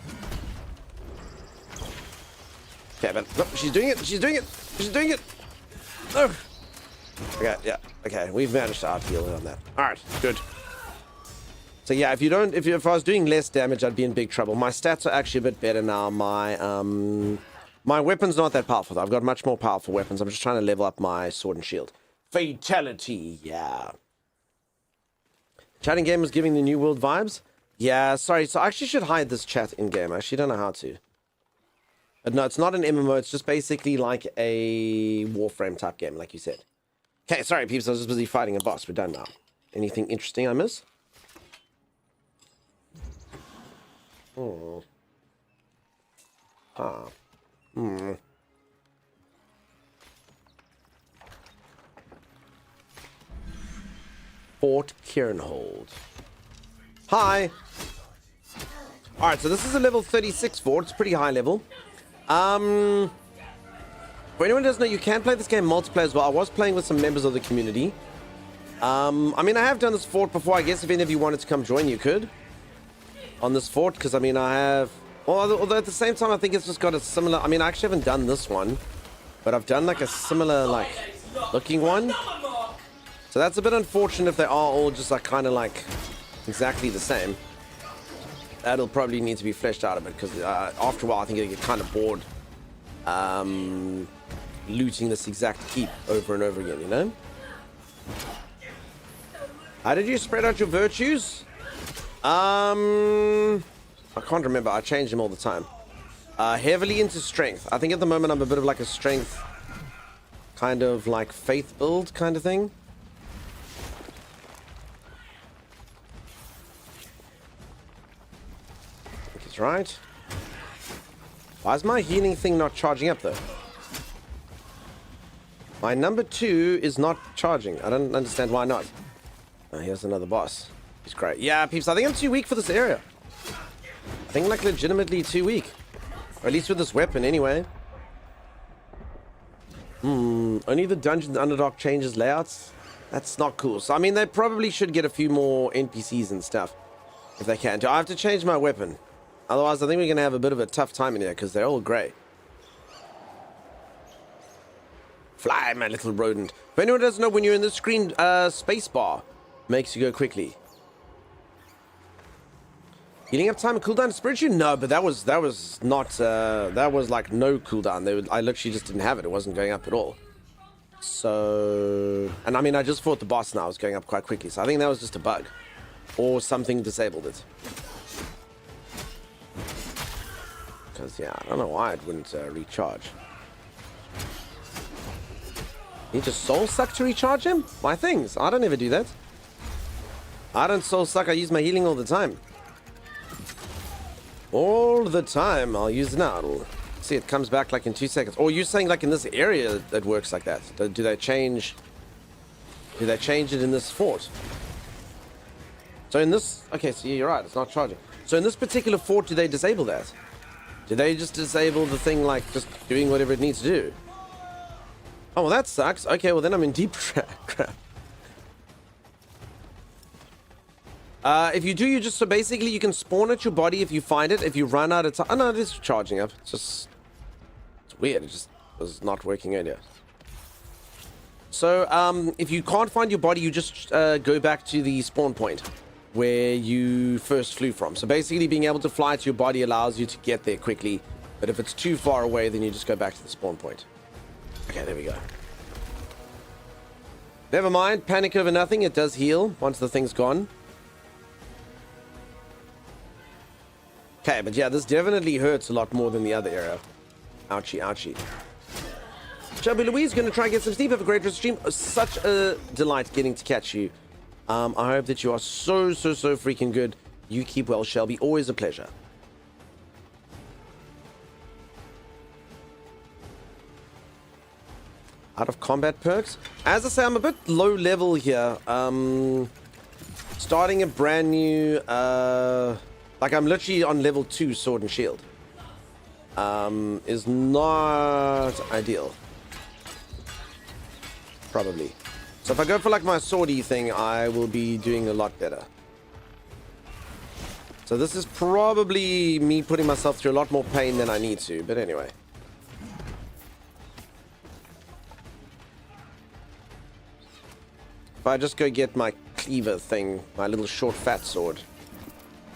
Okay, but no, she's doing it. She's doing it. She's doing it. No. Okay, yeah. Okay, we've managed to out-heal her on that. All right, good. So yeah, if I was doing less damage, I'd be in big trouble. My stats are actually a bit better now. My weapon's not that powerful though. I've got much more powerful weapons. I'm just trying to level up my sword and shield. Fatality, yeah. Chatting game is giving the New World vibes. Yeah, sorry. So I actually should hide this chat in game. I actually don't know how to. But no, it's not an MMO. It's just basically like a Warframe type game, like you said. Okay, sorry, peeps. I was just busy fighting a boss. We're done now. Anything interesting I miss? Oh. Ah. Hmm. Fort Kieranhold. Hi. All right, so this is a level 36 fort. It's pretty high level. For anyone who doesn't know, you can play this game multiplayer as well. I was playing with some members of the community. I mean, I have done this fort before. I guess if any of you wanted to come join, you could. On this fort, because, I mean, I have... Although at the same time, I think it's just got a similar... I mean, I actually haven't done this one. But I've done, like, a similar, like, looking one. So that's a bit unfortunate if they are all just, like, kind of, like, exactly the same. That'll probably need to be fleshed out a bit, because after a while, I think it'll get kind of bored. Looting this exact keep over and over again, you know? How did you spread out your virtues? I can't remember. I change them all the time. Heavily into strength. I think at the moment I'm a bit of like a strength, kind of like faith build kind of thing. I think it's right. Why is my healing thing not charging up though? My number 2 is not charging. I don't understand why not. Oh, here's another boss. He's great. Yeah, peeps, I think I'm too weak for this area. I think like legitimately too weak. Or at least with this weapon anyway. Only the Dungeons Underdark changes layouts. That's not cool. So I mean, they probably should get a few more NPCs and stuff. If they can. Do I have to change my weapon? Otherwise, I think we're going to have a bit of a tough time in here because they're all grey. Fly, my little rodent. If anyone doesn't know, when you're in the screen, space bar makes you go quickly. Healing up time and cooldown spiritual? No, but that was not that was like no cooldown. I literally just didn't have it. It wasn't going up at all. So, and I mean, I just fought the boss now. I was going up quite quickly. So I think that was just a bug, or something disabled it. Because yeah, I don't know why it wouldn't recharge. Need to soul suck to recharge him? My things. I don't ever do that. I don't soul suck. I use my healing all the time. All the time. I'll use it now. See, it comes back like in 2 seconds. Or you're saying like in this area that works like that? Do they change? Do they change it in this fort? So in this, okay, so you're right. It's not charging. So in this particular fort, do they disable that? Do they just disable the thing like just doing whatever it needs to do? Oh, well, that sucks. Okay, well, then I'm in deep crap. If you do, you just... So basically, you can spawn at your body if you find it. If you run out of time... Oh, no, it is charging up. It's just... It's weird. It just was not working earlier. So, if you can't find your body, you just go back to the spawn point where you first flew from. So basically, being able to fly to your body allows you to get there quickly. But if it's too far away, then you just go back to the spawn point. Okay, there we go. Never mind, panic over nothing. It does heal once the thing's gone. Okay, but yeah, this definitely hurts a lot more than the other area. Ouchie, ouchie. Chubby Louise, gonna try and get some sleep. Have a great rest of the stream. Such a delight getting to catch you. I hope that you are so freaking good. You keep well, Shelby. Always a pleasure. Out of combat perks. As I say, I'm a bit low level here. Starting a brand new... like, I'm literally on level 2 sword and shield. Is not ideal. Probably. So if I go for, like, my swordy thing, I will be doing a lot better. So this is probably me putting myself through a lot more pain than I need to. But anyway. If I just go get my cleaver thing, my little short fat sword,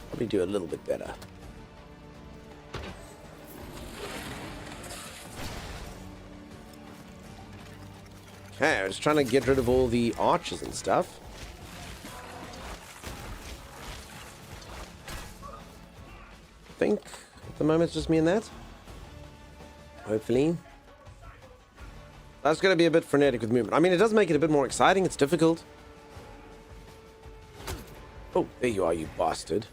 probably do a little bit better. Okay, I'm just trying to get rid of all the archers and stuff. I think at the moment it's just me and that. Hopefully. That's going to be a bit frenetic with movement. I mean, it does make it a bit more exciting. It's difficult. Oh, there you are, you bastard.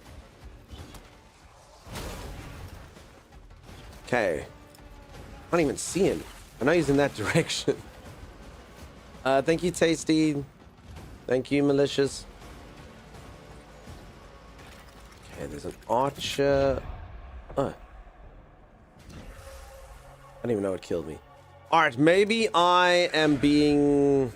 Okay. I can't even see him. I know he's in that direction. Thank you, Tasty. Thank you, Malicious. Okay, there's an archer. Oh. I don't even know what killed me. Alright, maybe I am being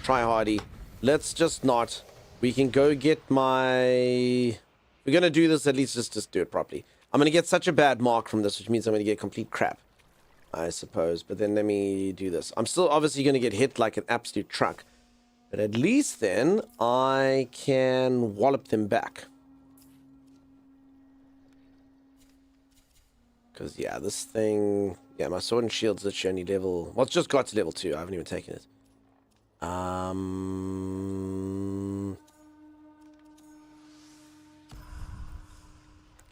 try-hardy. Let's just not. We can go get my... We're going to do this, at least just do it properly. I'm going to get such a bad mark from this, which means I'm going to get complete crap, I suppose. But then let me do this. I'm still obviously going to get hit like an absolute truck. But at least then I can wallop them back. Because, yeah, this thing... Yeah, my sword and shield's literally only level... Well, it's just got to level 2. I haven't even taken it.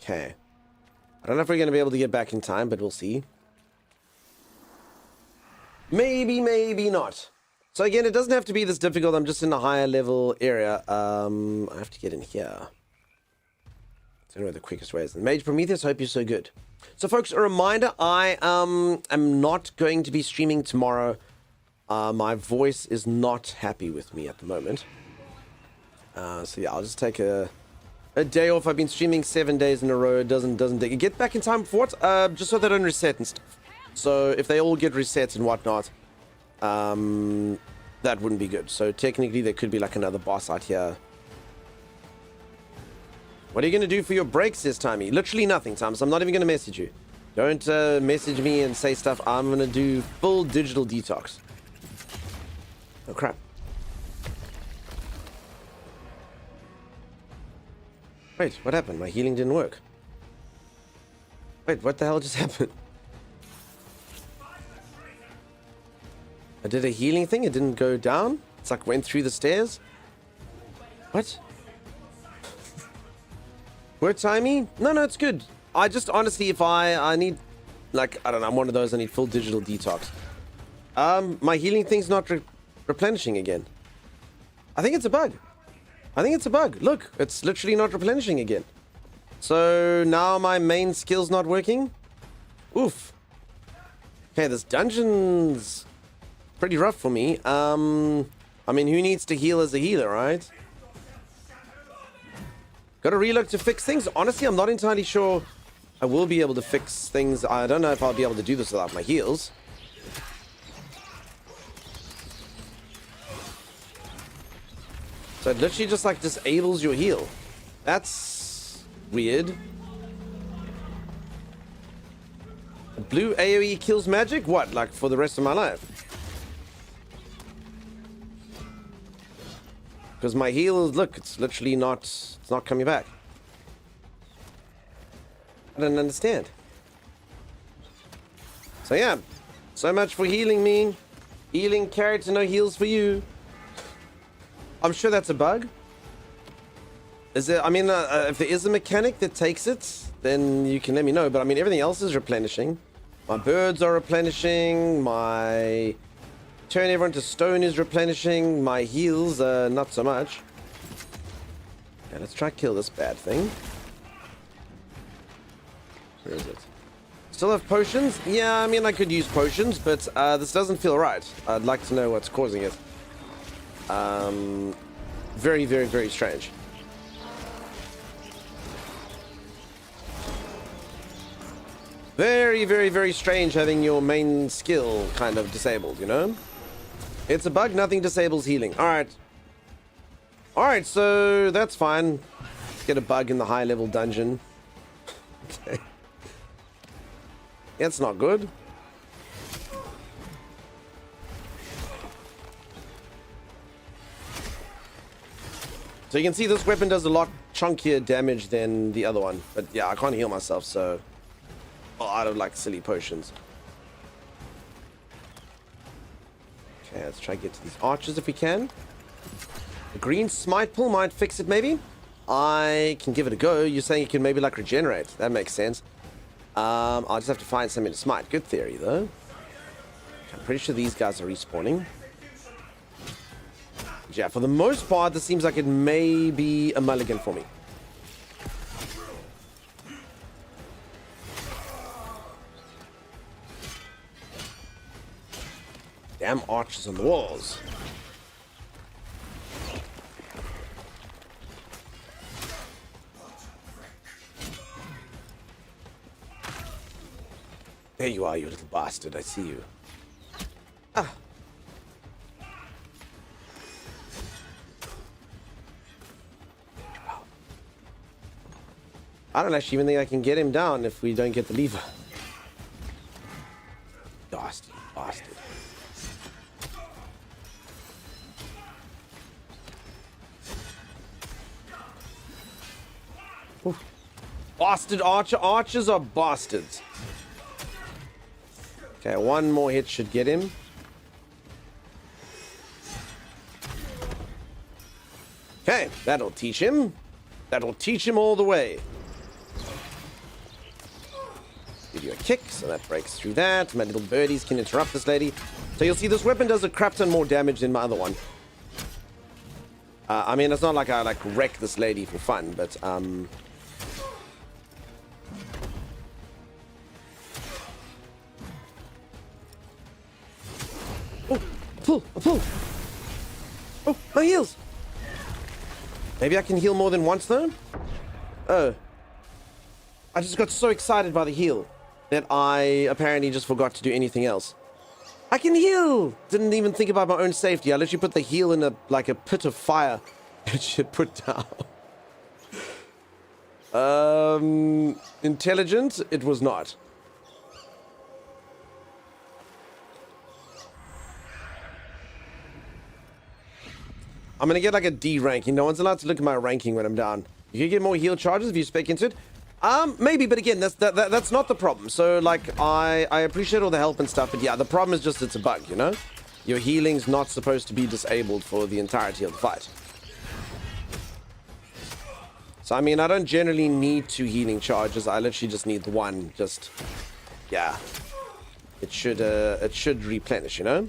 Okay. I don't know if we're going to be able to get back in time, but we'll see. Maybe, maybe not. So again, it doesn't have to be this difficult. I'm just in a higher level area. I have to get in here. I don't know the quickest way is. Mage Prometheus, hope you're so good. So folks, a reminder, I am not going to be streaming tomorrow. My voice is not happy with me at the moment. So yeah, I'll just take a day off. I've been streaming 7 days in a row. It doesn't get back in time for what? Just so they don't reset and stuff. So if they all get reset and whatnot, that wouldn't be good. So technically there could be like another boss out here. What are you going to do for your break, says Timey? Literally nothing, Thomas. I'm not even going to message you. Don't message me and say stuff. I'm going to do full digital detox. Oh, crap. Wait, what happened? My healing didn't work. Wait, what the hell just happened? I did a healing thing. It didn't go down. It's like went through the stairs. What? Word timey? No, it's good. I just honestly, if I need, like, I don't know, I'm one of those, I need full digital detox. My healing thing's not replenishing again. I think it's a bug. Look, it's literally not replenishing again. So now my main skill's not working. Oof. Okay, this dungeon's pretty rough for me. I mean, who needs to heal as a healer, right? Got to reload to fix things. Honestly, I'm not entirely sure I will be able to fix things. I don't know if I'll be able to do this without my heals. So it literally just like disables your heal. That's weird. Blue AoE kills magic? What, like for the rest of my life? Because my heal, look, it's literally not, it's not coming back. I don't understand. So yeah, so much for healing me. Healing character, no heals for you. I'm sure that's a bug. Is there, I mean, if there is a mechanic that takes it, then you can let me know. But I mean, everything else is replenishing. My birds are replenishing. My turn everyone to stone is replenishing. My heals, not so much. Okay, let's try to kill this bad thing. Where is it? Still have potions? Yeah, I mean, I could use potions, but this doesn't feel right. I'd like to know what's causing it. Very, very, very strange. Very, very, very strange having your main skill kind of disabled, you know? It's a bug, nothing disables healing. Alright. Alright, so that's fine. Let's get a bug in the high level dungeon. Okay. That's not good. So you can see this weapon does a lot chunkier damage than the other one. But yeah, I can't heal myself, so... Oh, out of like silly potions. Okay, let's try to get to these archers if we can. The green smite pull might fix it, maybe. I can give it a go. You're saying it can maybe like regenerate. That makes sense. I'll just have to find something to smite. Good theory, though. I'm pretty sure these guys are respawning. Yeah, for the most part, this seems like it may be a mulligan for me. Damn archers on the walls. There you are, you little bastard. I see you. Ah. I don't actually even think I can get him down if we don't get the lever. Bastard, bastard. Oof. Bastard archer. Archers are bastards. Okay, one more hit should get him. Okay, that'll teach him. That'll teach him all the way. kick, so that breaks through that. My little birdies can interrupt this lady. So you'll see this weapon does a crap ton more damage than my other one. I mean, it's not like I like wreck this lady for fun, but oh, pull. Oh, my heals. Maybe I can heal more than once though. Oh, I just got so excited by the heal that I apparently just forgot to do anything else. I can heal! Didn't even think about my own safety. I literally put the heal in a pit of fire and shit put down. Intelligent? It was not. I'm gonna get like a D ranking. No one's allowed to look at my ranking when I'm down. You can get more heal charges if you spec into it. Maybe, but again, that's not the problem. So, like, I appreciate all the help and stuff, but yeah, the problem is just it's a bug, you know? Your healing's not supposed to be disabled for the entirety of the fight. So, I mean, I don't generally need 2 healing charges. I literally just need the one. Just, yeah. It should replenish, you know?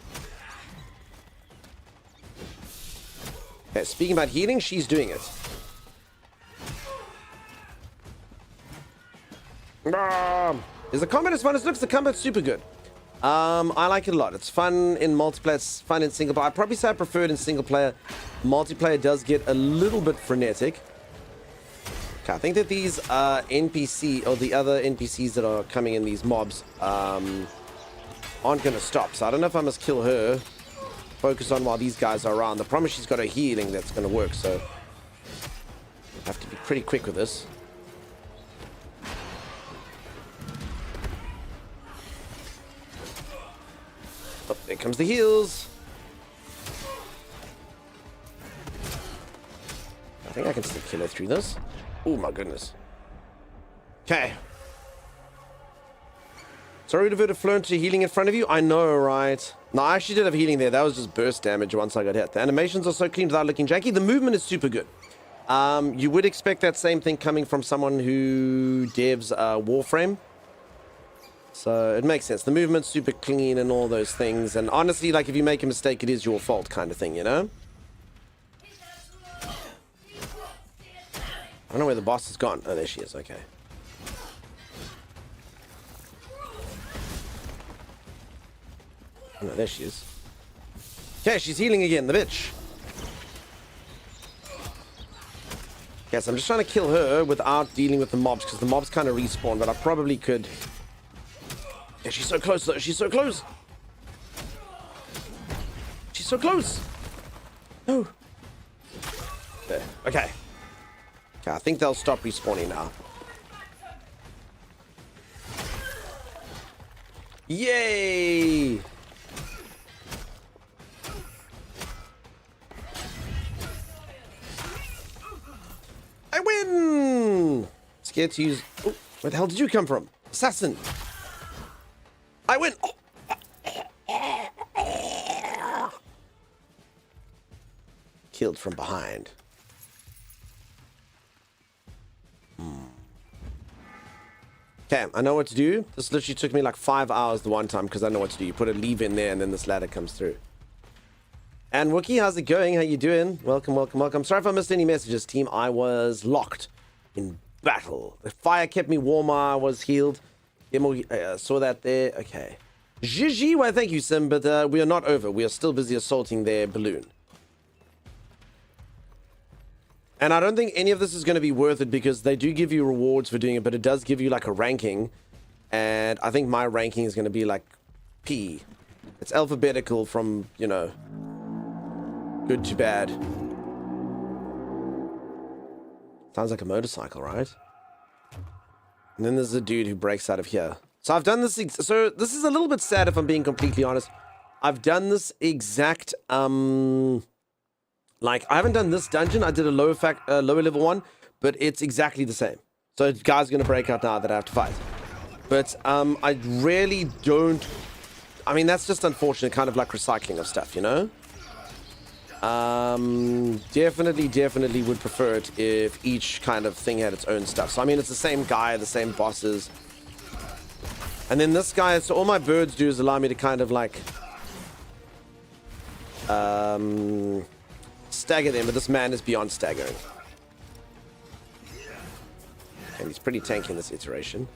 Okay, speaking about healing, she's doing it. Is the combat as fun as it looks? The combat's super good. I like it a lot. It's fun in multiplayer. It's fun in single player. I'd probably say I prefer it in single player. Multiplayer does get a little bit frenetic. Okay, I think that these NPC or the other NPCs that are coming in, these mobs, aren't gonna stop. So I don't know if I must kill her. Focus on while these guys are around. The problem is she's got a healing that's gonna work. So I have to be pretty quick with this. Oh, there comes the heals. I think I can still kill her through this. Oh my goodness. Okay. Sorry to divert a flow into healing in front of you. I know, right? No, I actually did have healing there. That was just burst damage once I got hit. The animations are so clean without looking janky. The movement is super good. You would expect that same thing coming from someone who devs Warframe. So it makes sense. The movement's super clean and all those things. And honestly, like, if you make a mistake, it is your fault kind of thing, you know? I don't know where the boss has gone. Oh, there she is. Okay. Oh, no, there she is. Okay, she's healing again, the bitch. Okay, so I'm just trying to kill her without dealing with the mobs, because the mobs kind of respawn, but I probably could... Yeah, she's so close, though. She's so close. She's so close. No. There. Okay. Okay, I think they'll stop respawning now. Yay! I win! Scared to use... Oh, where the hell did you come from? Assassin! I win! Oh. Killed from behind. Okay, I know what to do. This literally took me like 5 hours the one time because I know what to do. You put a lever in there and then this ladder comes through. And Wookie, how's it going? How you doing? Welcome, welcome, welcome. Sorry if I missed any messages, team. I was locked in battle. The fire kept me warm. I was healed. Saw that there. Okay. GG, well, thank you, Sim, but we are not over. We are still busy assaulting their balloon. And I don't think any of this is going to be worth it because they do give you rewards for doing it, but it does give you like a ranking. And I think my ranking is going to be like P. It's alphabetical from, you know, good to bad. Sounds like a motorcycle, right? And then there's a dude who breaks out of here. So I've done this. So this is a little bit sad if I'm being completely honest. I've done this exact, like, I haven't done this dungeon. I did a lower level one, but it's exactly the same. So guys are going to break out now that I have to fight. But I really don't... I mean, that's just unfortunate, kind of like recycling of stuff, you know? Definitely would prefer it if each kind of thing had its own stuff. So, I mean, it's the same guy, the same bosses. And then this guy, so all my birds do is allow me to kind of like stagger them, but this man is beyond staggering. And he's pretty tanky in this iteration.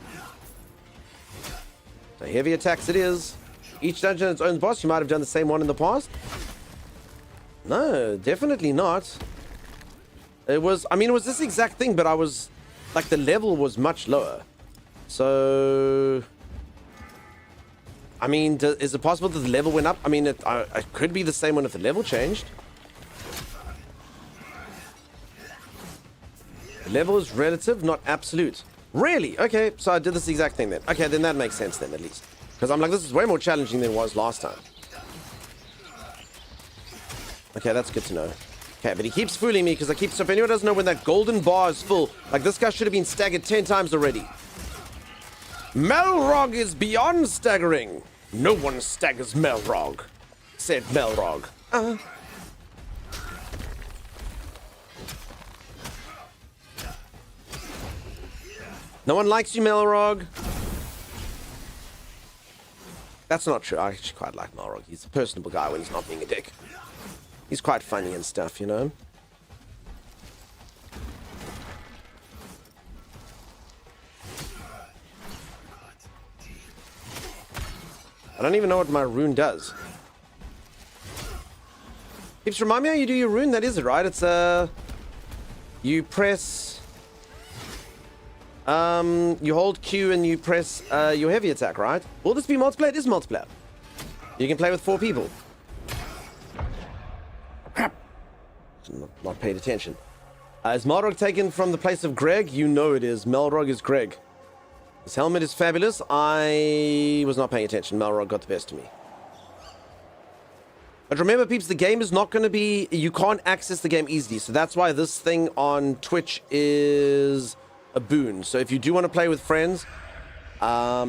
So heavy attacks it is. Each dungeon has its own boss. You might have done the same one in the past. No, definitely not. It was, I mean, it was this exact thing, but I was, like, the level was much lower. So, I mean, is it possible that the level went up? I mean, it could be the same one if the level changed. The level is relative, not absolute. Really? Okay, so I did this exact thing then. Okay, then that makes sense then, at least. Because I'm like, this is way more challenging than it was last time. Okay, that's good to know. Okay, but he keeps fooling me because I keep... So if anyone doesn't know when that golden bar is full, like this guy should have been staggered 10 times already. Melrog is beyond staggering. No one staggers Melrog, said Melrog. No one likes you, Melrog. That's not true. I actually quite like Melrog. He's a personable guy when he's not being a dick. He's quite funny and stuff, you know? I don't even know what my rune does. Keeps remind me how you do your rune. That is it, right? It's you press you hold Q and you press your heavy attack, right? Will this be multiplayer? It is multiplayer. You can play with 4 people. Crap. Not paid attention. Is Melrog taken from the place of Greg? You know it is. Melrog is Greg. His helmet is fabulous. I was not paying attention. Melrog got the best of me. But remember, peeps, the game is not going to be... You can't access the game easily. So that's why this thing on Twitch is a boon. So if you do want to play with friends, I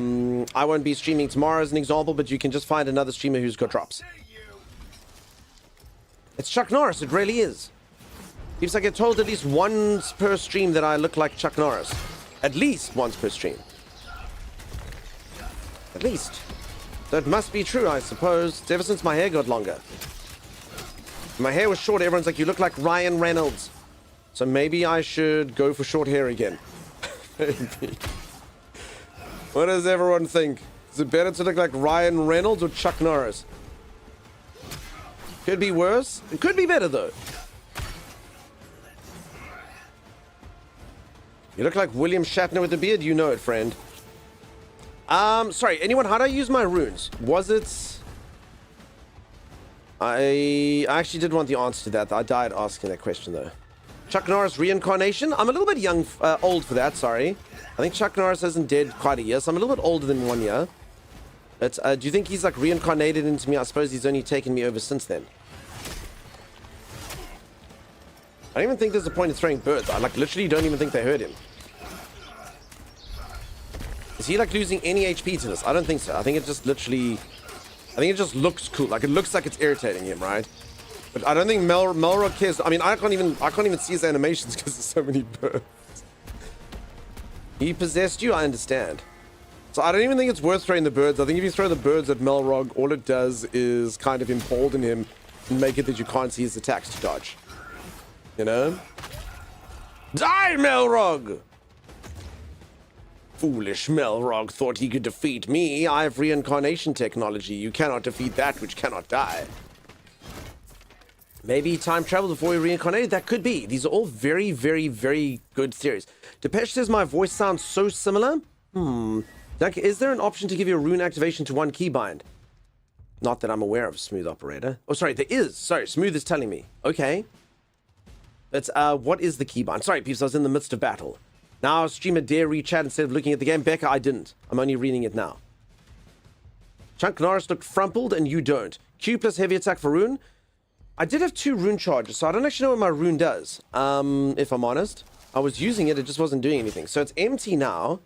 won't be streaming tomorrow as an example, but you can just find another streamer who's got drops. It's Chuck Norris. It really is. Peeps, I get told at least once per stream that I look like Chuck Norris. At least once per stream. At least. So it must be true, I suppose. It's ever since my hair got longer. When my hair was short, everyone's like, you look like Ryan Reynolds. So maybe I should go for short hair again. Maybe. What does everyone think? Is it better to look like Ryan Reynolds or Chuck Norris? Could be worse. It could be better, though. You look like William Shatner with a beard. You know it, friend. Sorry, anyone, how do I use my runes? Was it... I actually did want the answer to that. I died asking that question, though. Chuck Norris reincarnation? I'm a little bit young, old for that, sorry. I think Chuck Norris hasn't dead quite a year, so I'm a little bit older than 1 year. But, do you think he's, like, reincarnated into me? I suppose he's only taken me over since then. I don't even think there's a point in throwing birds. I, like, literally don't even think they hurt him. Is he like losing any HP to this? I don't think so. I think it just literally... I think it just looks cool. Like it looks like it's irritating him, right? But I don't think Melrog cares. I mean, I can't even see his animations because there's so many birds. He possessed you, I understand. So I don't even think it's worth throwing the birds. I think if you throw the birds at Melrog, all it does is kind of embolden him and make it that you can't see his attacks to dodge. You know? Die, Melrog! Foolish Melrog thought he could defeat me. I have reincarnation technology. You cannot defeat that which cannot die. Maybe time travel before he reincarnated? That could be. These are all very, very, very good theories. Depeche says my voice sounds so similar. Like, is there an option to give you a rune activation to one keybind? Not that I'm aware of, Smooth Operator. Oh, sorry, there is. Sorry, Smooth is telling me. Okay. That's, what is the keybind? Sorry, peeps, I was in the midst of battle. Now, streamer dare re-chat instead of looking at the game. Becca, I didn't. I'm only reading it now. Chuck Norris looked frumpled and you don't. Q plus heavy attack for rune. I did have 2 rune charges, so I don't actually know what my rune does. If I'm honest. I was using it, it just wasn't doing anything. So it's empty now,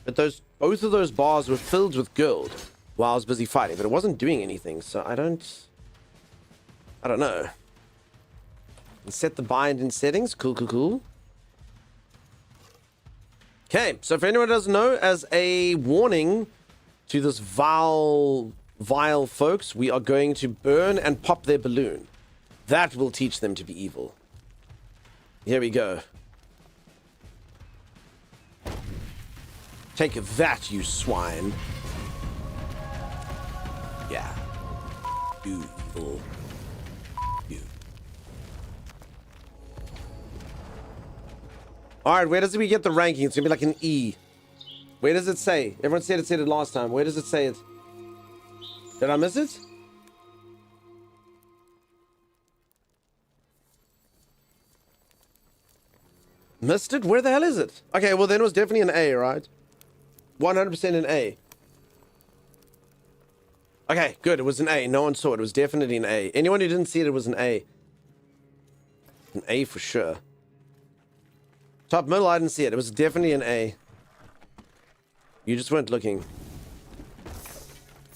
but both of those bars were filled with gold while I was busy fighting, but it wasn't doing anything, so I don't know. Set the bind in settings. Cool, cool, cool. Okay, so if anyone doesn't know, as a warning, to this vile folks, we are going to burn and pop their balloon. That will teach them to be evil. Here we go. Take that, you swine. Yeah. You evil. You. Alright, where does we get the ranking? It's gonna be like an E. Where does it say? Everyone said it last time. Where does it say it? Did I miss it? Missed it? Where the hell is it? Okay, well then it was definitely an A, right? 100% an A. Okay, good. It was an A. No one saw it. It was definitely an A. Anyone who didn't see it, it was an A. An A for sure. Top middle, I didn't see it. It was definitely an A. You just weren't looking.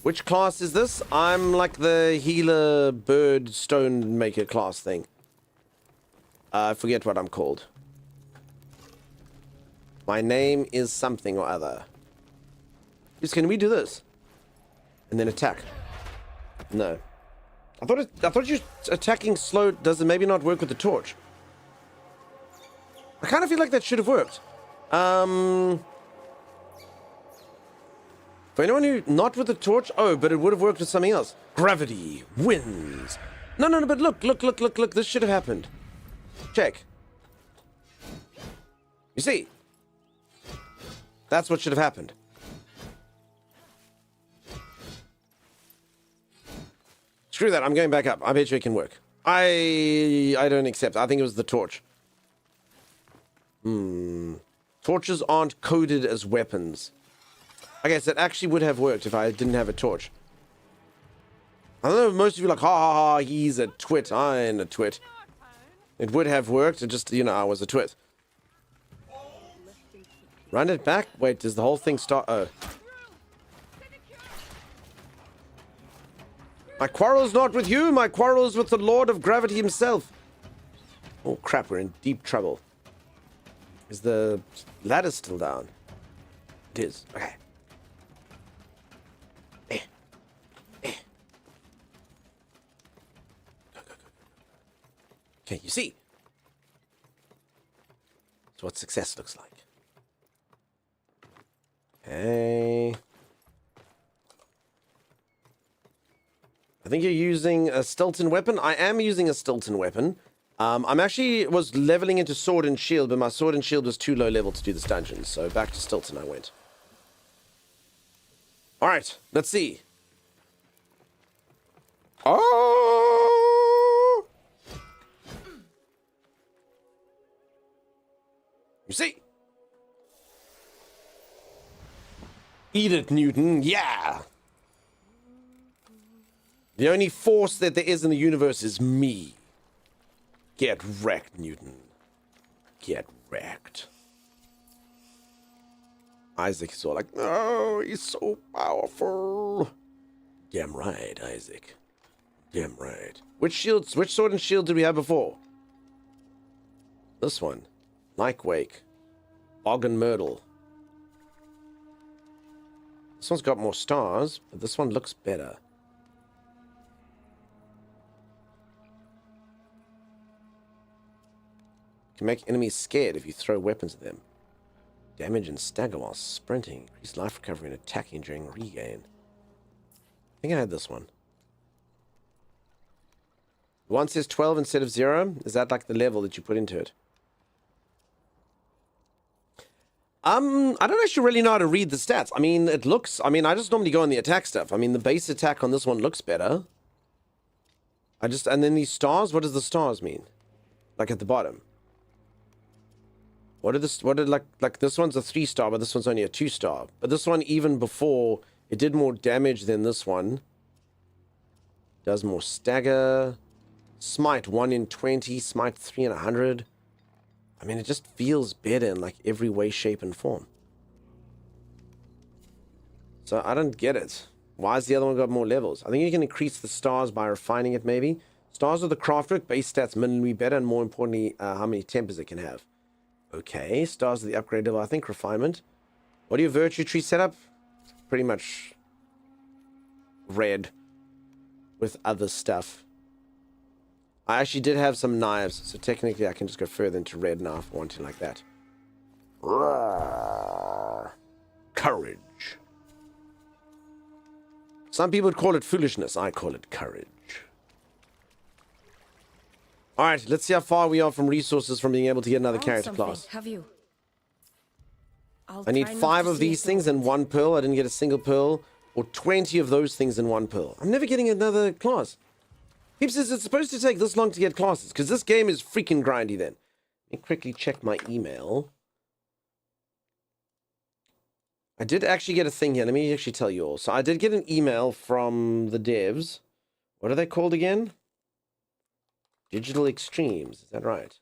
Which class is this? I'm like the healer bird stone maker class thing. I forget what I'm called. My name is something or other. Just, can we do this? And then attack. No. I thought you attacking slow does it maybe not work with the torch. I kind of feel like that should have worked. For anyone who not with the torch, oh, but it would have worked with something else. Gravity wins. No, but look. This should have happened. Check. You see? That's what should have happened. Screw that, I'm going back up. I bet you it can work. I don't accept. I think it was the torch. Torches aren't coded as weapons. I guess it actually would have worked if I didn't have a torch. I don't know, most of you are like, ha, he's a twit. I ain't a twit. It would have worked, it just, I was a twit. Run it back? Wait, does the whole thing start? Oh. My quarrel is not with you, my quarrel is with the Lord of Gravity himself. Oh crap, we're in deep trouble. Is the ladder still down? It is. Okay. Go. Okay, you see? That's what success looks like. Okay. I think you're using a Stilton weapon. I am using a Stilton weapon. I'm actually was leveling into sword and shield, but my sword and shield was too low level to do this dungeon. So back to Stilton I went. All right, let's see. Oh! You see? Eat it, Newton. Yeah! The only force that there is in the universe is me. Get wrecked, Newton. Get wrecked. Isaac is all like, oh, he's so powerful. Damn right, Isaac. Damn right. Which sword and shield did we have before? This one. Nightwake. Bog and Myrtle. This one's got more stars, but this one looks better. Can make enemies scared if you throw weapons at them. Damage and stagger while sprinting. Increase life recovery and attacking during regain. I think I had this one. One says 12 instead of 0. Is that like the level that you put into it? I don't actually really know how to read the stats. I mean, it looks... I just normally go on the attack stuff. I mean, the base attack on this one looks better. And then these stars, what does the stars mean? Like at the bottom. What did like this one's a 3-star, but this one's only a 2-star. But this one, even before, it did more damage than this one. Does more stagger. Smite 1 in 20, smite 3 in 100. I mean, it just feels better in like every way, shape, and form. So I don't get it. Why has the other one got more levels? I think you can increase the stars by refining it, maybe. Stars of the craftwork, base stats minimally better, and more importantly, how many tempers it can have. Okay, stars of the upgrade level, I think refinement. What are your virtue tree setup? Pretty much red with other stuff. I actually did have some knives, so technically I can just go further into red now if I want to, like that. Courage. Some people would call it foolishness. I call it courage. Alright, let's see how far we are from resources from being able to get another character class. Have you? I need 5 of these things and 1 pearl. I didn't get a single pearl. Or 20 of those things and 1 pearl. I'm never getting another class. Peep says it's supposed to take this long to get classes, because this game is freaking grindy then. Let me quickly check my email. I did actually get a thing here. Let me actually tell you all. So I did get an email from the devs. What are they called again? Digital Extremes. Is that right?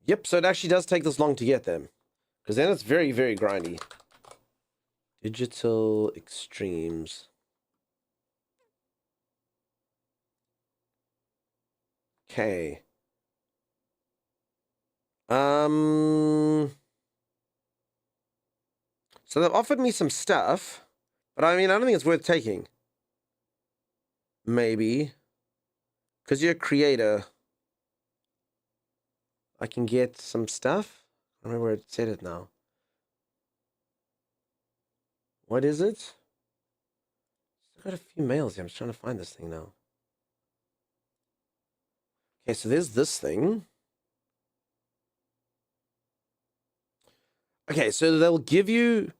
Yep, so it actually does take this long to get them. Because then it's very, very grindy. Digital Extremes. Okay. So they've offered me some stuff. But I mean, I don't think it's worth taking. Maybe. Because you're a creator. I can get some stuff. I don't remember where it said it now. What is it? I've got a few mails here. I'm just trying to find this thing now. Okay, so there's this thing. Okay, so they'll give you,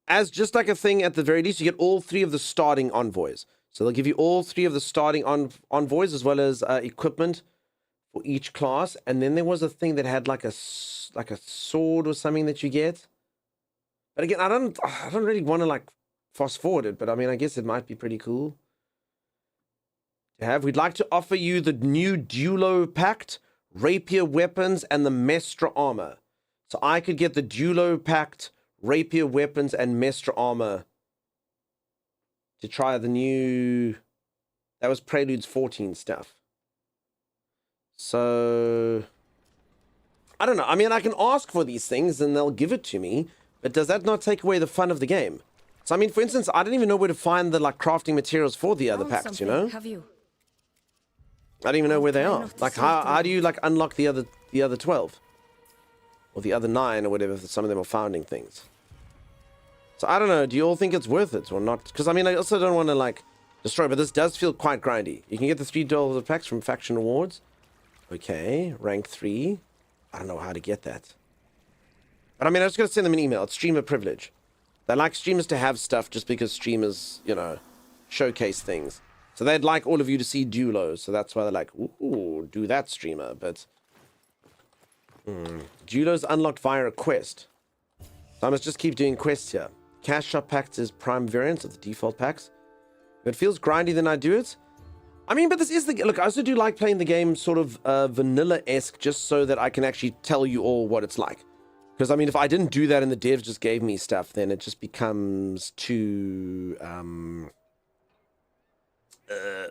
as just like a thing at the very least, you get all 3 of the starting envoys. So they'll give you all 3 of the starting envoys as well as equipment for each class. And then there was a thing that had like a sword or something that you get. But again, I don't really want to like fast forward it, but I mean, I guess it might be pretty cool to have. We'd like to offer you the new Dulo Pact, Rapier Weapons, and the Mestra Armor. So I could get the Dulo Pact, Rapier Weapons, and Mestra Armor to try the new... That was Preludes 14 stuff. So... I don't know. I mean, I can ask for these things and they'll give it to me. But does that not take away the fun of the game? So, I mean, for instance, I don't even know where to find the, like, crafting materials for the other packs, you know? Have you? I don't even know where they are. Like, how do you, like, unlock the other 12? Or the other 9 or whatever, some of them are founding things. So, I don't know. Do you all think it's worth it or not? Because, I mean, I also don't want to, like, destroy, but this does feel quite grindy. You can get the $3 packs from Faction Awards. Okay, rank 3. I don't know how to get that. But I mean, I was going to send them an email. It's streamer privilege. They like streamers to have stuff just because streamers, you know, showcase things. So they'd like all of you to see Dulo. So that's why they're like, ooh, do that, streamer. But Dulo's unlocked via a quest. So I must just keep doing quests here. Cash Shop Packs is prime variant of the default packs. If it feels grindy, then I do it. I mean, but this is the... Look, I also do like playing the game sort of vanilla-esque just so that I can actually tell you all what it's like. Because, I mean, if I didn't do that and the devs just gave me stuff, then it just becomes too...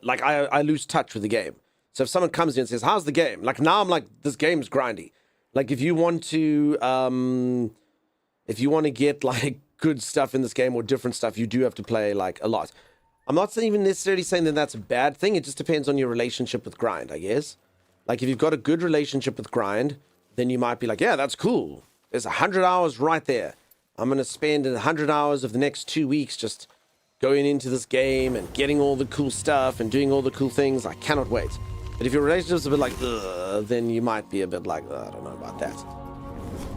like, I lose touch with the game. So if someone comes in and says, how's the game? Like, now I'm like, this game's grindy. Like, if you want to get, like, good stuff in this game or different stuff, you do have to play, like, a lot. I'm not even necessarily saying that that's a bad thing. It just depends on your relationship with grind, I guess. Like, if you've got a good relationship with grind, then you might be like, yeah, that's cool. There's 100 hours right there. I'm going to spend 100 hours of the next 2 weeks just going into this game and getting all the cool stuff and doing all the cool things. I cannot wait. But if your relationship's a bit like, then you might be a bit like, I don't know about that.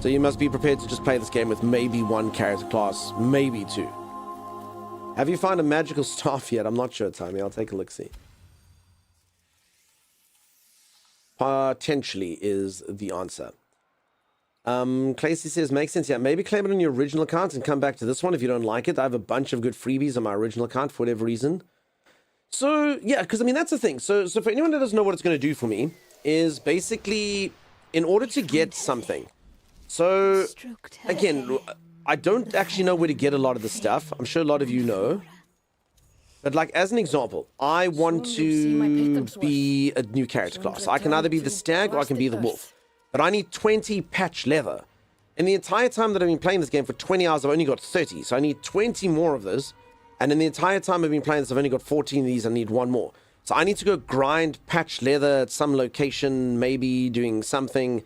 So you must be prepared to just play this game with maybe 1 character class, maybe 2. Have you found a magical staff yet? I'm not sure, Tommy. I'll take a look-see. Potentially is the answer. Clacy says, makes sense. Yeah, maybe claim it on your original account and come back to this one if you don't like it. I have a bunch of good freebies on my original account for whatever reason. So, yeah, because, I mean, that's the thing. So for anyone that doesn't know what it's going to do for me is basically, in order to get something. So, again, I don't actually know where to get a lot of the stuff. I'm sure a lot of you know. But, like, as an example, I want to be a new character class. I can either be the stag or I can be the wolf. but I need 20 patch leather. In the entire time that I've been playing this game for 20 hours, I've only got 30. So I need 20 more of this. And in the entire time I've been playing this, I've only got 14 of these. I need one more. So I need to go grind patch leather at some location, maybe doing something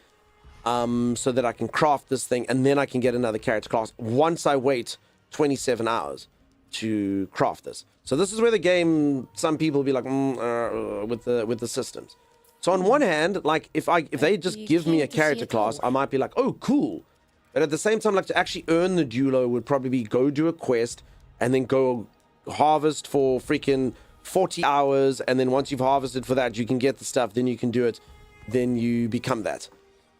so that I can craft this thing. And then I can get another character class once I wait 27 hours to craft this. So this is where the game, some people will be like, with the systems. So on one hand, like if they just give me a character class, I might be like, oh, cool. But at the same time, like to actually earn the duelo would probably be go do a quest and then go harvest for freaking 40 hours. And then once you've harvested for that, you can get the stuff, then you can do it. Then you become that.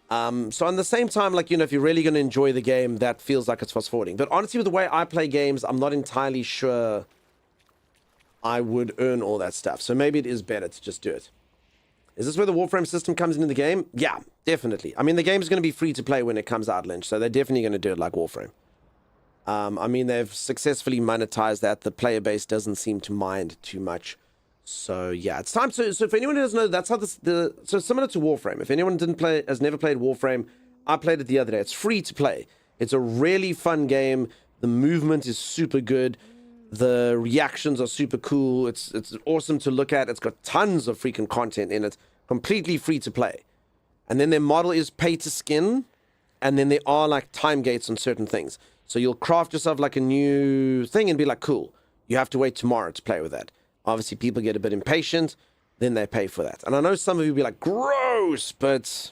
So on the same time, like, you know, if you're really going to enjoy the game, that feels like it's fast forwarding. But honestly, with the way I play games, I'm not entirely sure I would earn all that stuff. So maybe it is better to just do it. Is this where the Warframe system comes into the game? Yeah, definitely. I mean, the game is going to be free to play when it comes out, Lynch. So they're definitely going to do it like Warframe. I mean, they've successfully monetized that. The player base doesn't seem to mind too much. So yeah, it's time to. So if anyone doesn't know, that's how so similar to Warframe. If anyone has never played Warframe, I played it the other day. It's free to play. It's a really fun game. The movement is super good. The reactions are super cool. It's awesome to look at. It's got tons of freaking content in it. Completely free to play. And then their model is pay to skin. And then there are like time gates on certain things. So you'll craft yourself like a new thing and be like, cool. You have to wait tomorrow to play with that. Obviously, people get a bit impatient. Then they pay for that. And I know some of you will be like, gross, but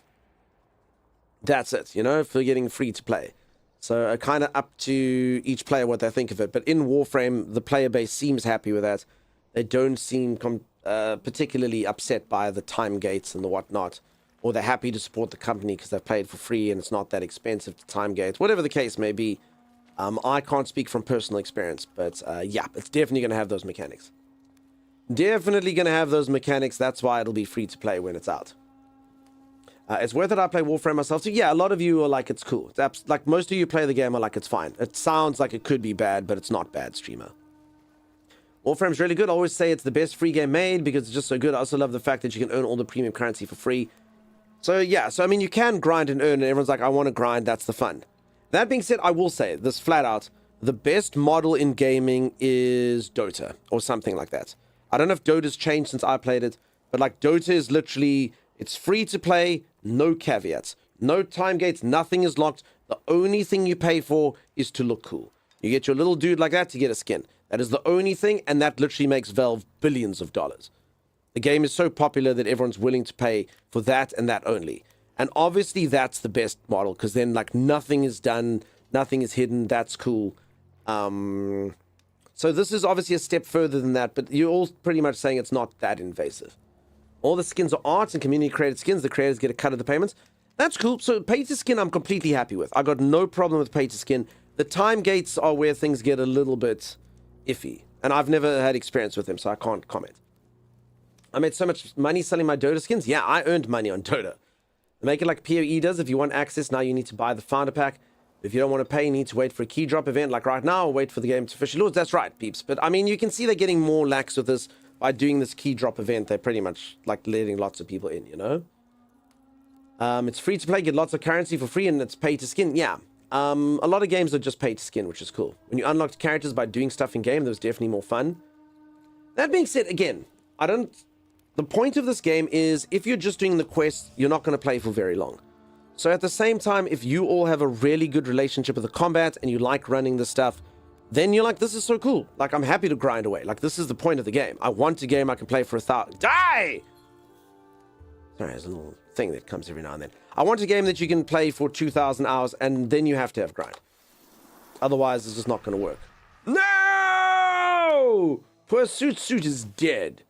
that's it, you know, for getting free to play. So kind of up to each player what they think of it. But in Warframe, the player base seems happy with that. They don't seem particularly upset by the time gates and the whatnot. Or they're happy to support the company because they've played for free and it's not that expensive to time gates. Whatever the case may be. I can't speak from personal experience. But yeah, it's definitely going to have those mechanics. Definitely going to have those mechanics. That's why it'll be free to play when it's out. It's worth it. I play Warframe myself. So yeah, a lot of you are like, it's cool. It's like most of you play the game are like, it's fine. It sounds like it could be bad, but it's not bad, streamer. Warframe's really good. I always say it's the best free game made because it's just so good. I also love the fact that you can earn all the premium currency for free. So yeah, so I mean, you can grind and earn, and everyone's like, I want to grind. That's the fun. That being said, I will say this flat out. The best model in gaming is Dota or something like that. I don't know if Dota's changed since I played it, but like Dota is literally, it's free to play, no caveats, no time gates, nothing is locked. The only thing you pay for is to look cool. You get your little dude like that to get a skin. That is the only thing, and that literally makes Valve billions of dollars. The game is so popular that everyone's willing to pay for that and that only. And obviously that's the best model, because then like nothing is done, nothing is hidden, that's cool. So this is obviously a step further than that, but you're all pretty much saying it's not that invasive. All the skins are art and community-created skins. The creators get a cut of the payments. That's cool. So pay-to-skin I'm completely happy with. I got no problem with pay-to-skin. The time gates are where things get a little bit iffy. And I've never had experience with them, so I can't comment. I made so much money selling my Dota skins. Yeah, I earned money on Dota. Make it like PoE does. If you want access, now you need to buy the founder pack. If you don't want to pay, you need to wait for a key drop event like right now, or wait for the game to officially launch. That's right, peeps. But I mean, you can see they're getting more lax with this by doing this key drop event. They're pretty much like letting lots of people in, you know? It's free to play, get lots of currency for free, and it's pay to skin. Yeah. A lot of games are just pay to skin, which is cool. When you unlock characters by doing stuff in game, there's definitely more fun. That being said, again, the point of this game is if you're just doing the quest, you're not going to play for very long. So at the same time, if you all have a really good relationship with the combat and you like running the stuff, then you're like, this is so cool. Like, I'm happy to grind away. Like, this is the point of the game. I want a game I can play for 1,000. Die! Sorry, there's a little thing that comes every now and then. I want a game that you can play for 2,000 hours, and then you have to have grind. Otherwise, it's just not going to work. No! Poor Suit is dead.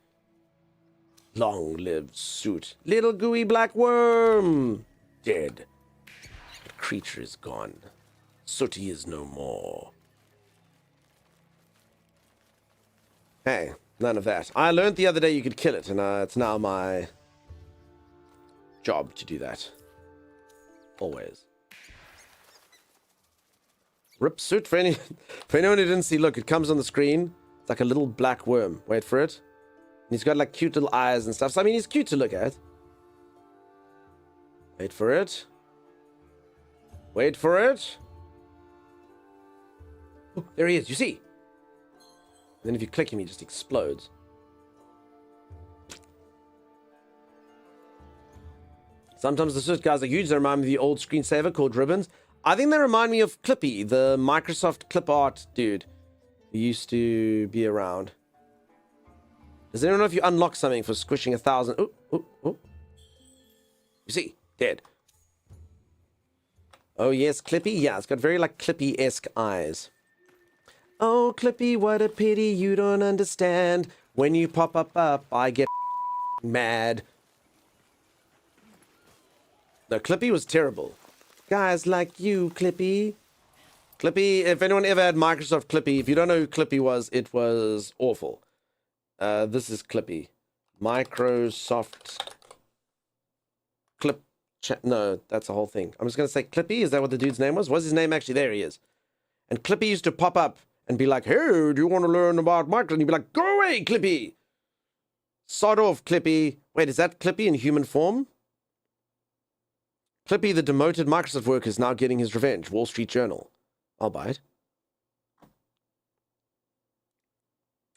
Long live Suit. Little gooey black worm. Dead. The creature is gone. Sooty is no more. Hey, none of that. I learned the other day you could kill it, and it's now my job to do that. Always. Rip Suit for anyone who didn't see. Look, it comes on the screen. It's like a little black worm. Wait for it. And he's got like cute little eyes and stuff. So I mean, he's cute to look at. Wait for it. Wait for it. Oh, there he is. You see? And then if you click him, he just explodes. Sometimes the suit guys are huge. They remind me of the old screensaver called Ribbons. I think they remind me of Clippy, the Microsoft clip art dude who used to be around. Does anyone know if you unlock something for squishing 1,000? Oh, oh, oh. You see? Dead. Oh, yes, Clippy. Yeah, it's got very, like, Clippy-esque eyes. Oh, Clippy, what a pity you don't understand. When you pop up, I get mad. No, Clippy was terrible. Guys like you, Clippy. Clippy, if anyone ever had Microsoft Clippy, if you don't know who Clippy was, it was awful. This is Clippy. Microsoft Clip. No, that's the whole thing. I'm just going to say Clippy. Is that what the dude's name was? What's his name actually? There he is. And Clippy used to pop up and be like, hey, do you want to learn about Microsoft? And you'd be like, go away, Clippy. Sod off, Clippy. Wait, is that Clippy in human form? Clippy, the demoted Microsoft worker, is now getting his revenge. Wall Street Journal. I'll buy it.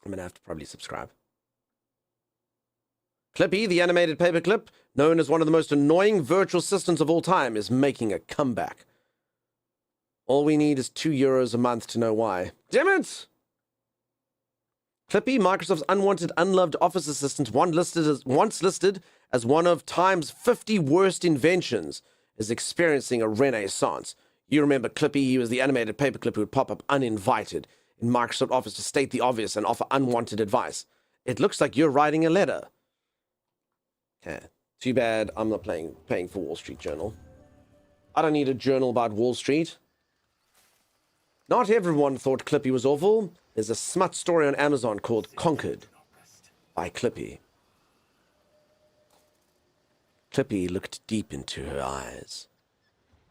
I'm going to have to probably subscribe. Clippy, the animated paperclip, known as one of the most annoying virtual assistants of all time, is making a comeback. All we need is €2 a month to know why. Damn it! Clippy, Microsoft's unwanted, unloved office assistant, once listed as one of Time's 50 worst inventions, is experiencing a renaissance. You remember Clippy, he was the animated paperclip who would pop up uninvited in Microsoft Office to state the obvious and offer unwanted advice. It looks like you're writing a letter. Okay. Too bad I'm not paying for Wall Street Journal. I don't need a journal about Wall Street. Not everyone thought Clippy was awful. There's a smut story on Amazon called Conquered by Clippy. Clippy looked deep into her eyes,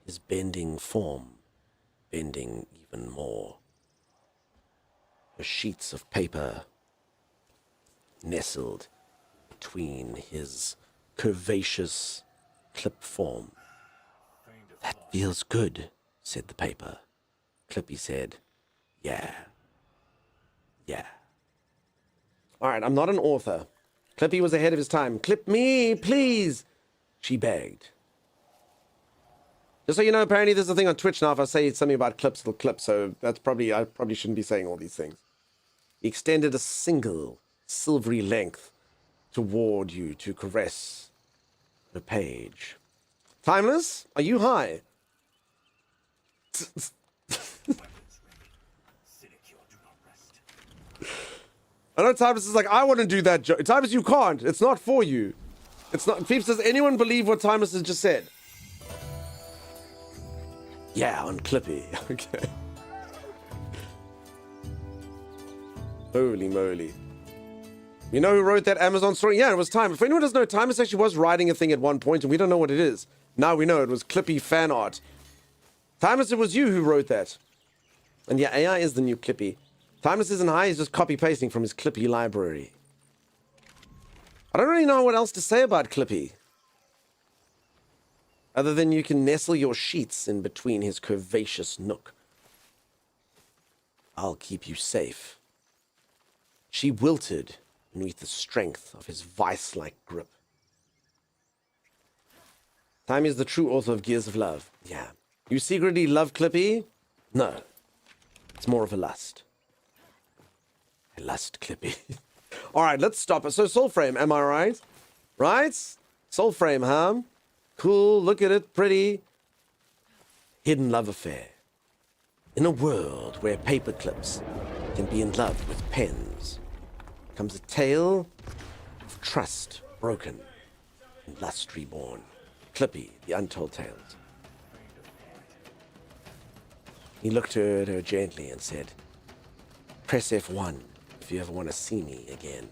his bending form bending even more. Her sheets of paper nestled between his curvaceous clip form. That feels good, said the paper. Clippy said, yeah. Yeah. All right, I'm not an author. Clippy was ahead of his time. Clip me, please, she begged. Just so you know, apparently there's a thing on Twitch now. If I say something about clips, it'll clip. So I probably shouldn't be saying all these things. He extended a single silvery length toward you to caress the page. Timeless, are you high? I know Timeless is like, I want to do that joke. Timeless, you can't. It's not for you. It's not. Peeps, does anyone believe what Timeless has just said? Yeah, on Clippy. Okay. Holy moly. You know who wrote that Amazon story? Yeah, it was Time. If anyone doesn't know, Timeless actually was writing a thing at one point, and we don't know what it is. Now we know it was Clippy fan art. Timeless, it was you who wrote that. And yeah, AI is the new Clippy. Timeless isn't high, he's just copy-pasting from his Clippy library. I don't really know what else to say about Clippy. Other than you can nestle your sheets in between his curvaceous nook. I'll keep you safe. She wilted beneath the strength of his vice-like grip. Time is the true author of Gears of Love. Yeah. You secretly love Clippy? No. It's more of a lust. I lust Clippy. All right, let's stop it. So Soulframe, am I right? Right? Soulframe, huh? Cool, look at it, pretty. Hidden love affair. In a world where paperclips can be in love with pens, comes a tale of trust broken and lust reborn. Clippy, the untold tales. He looked at her gently and said, press F1 if you ever want to see me again.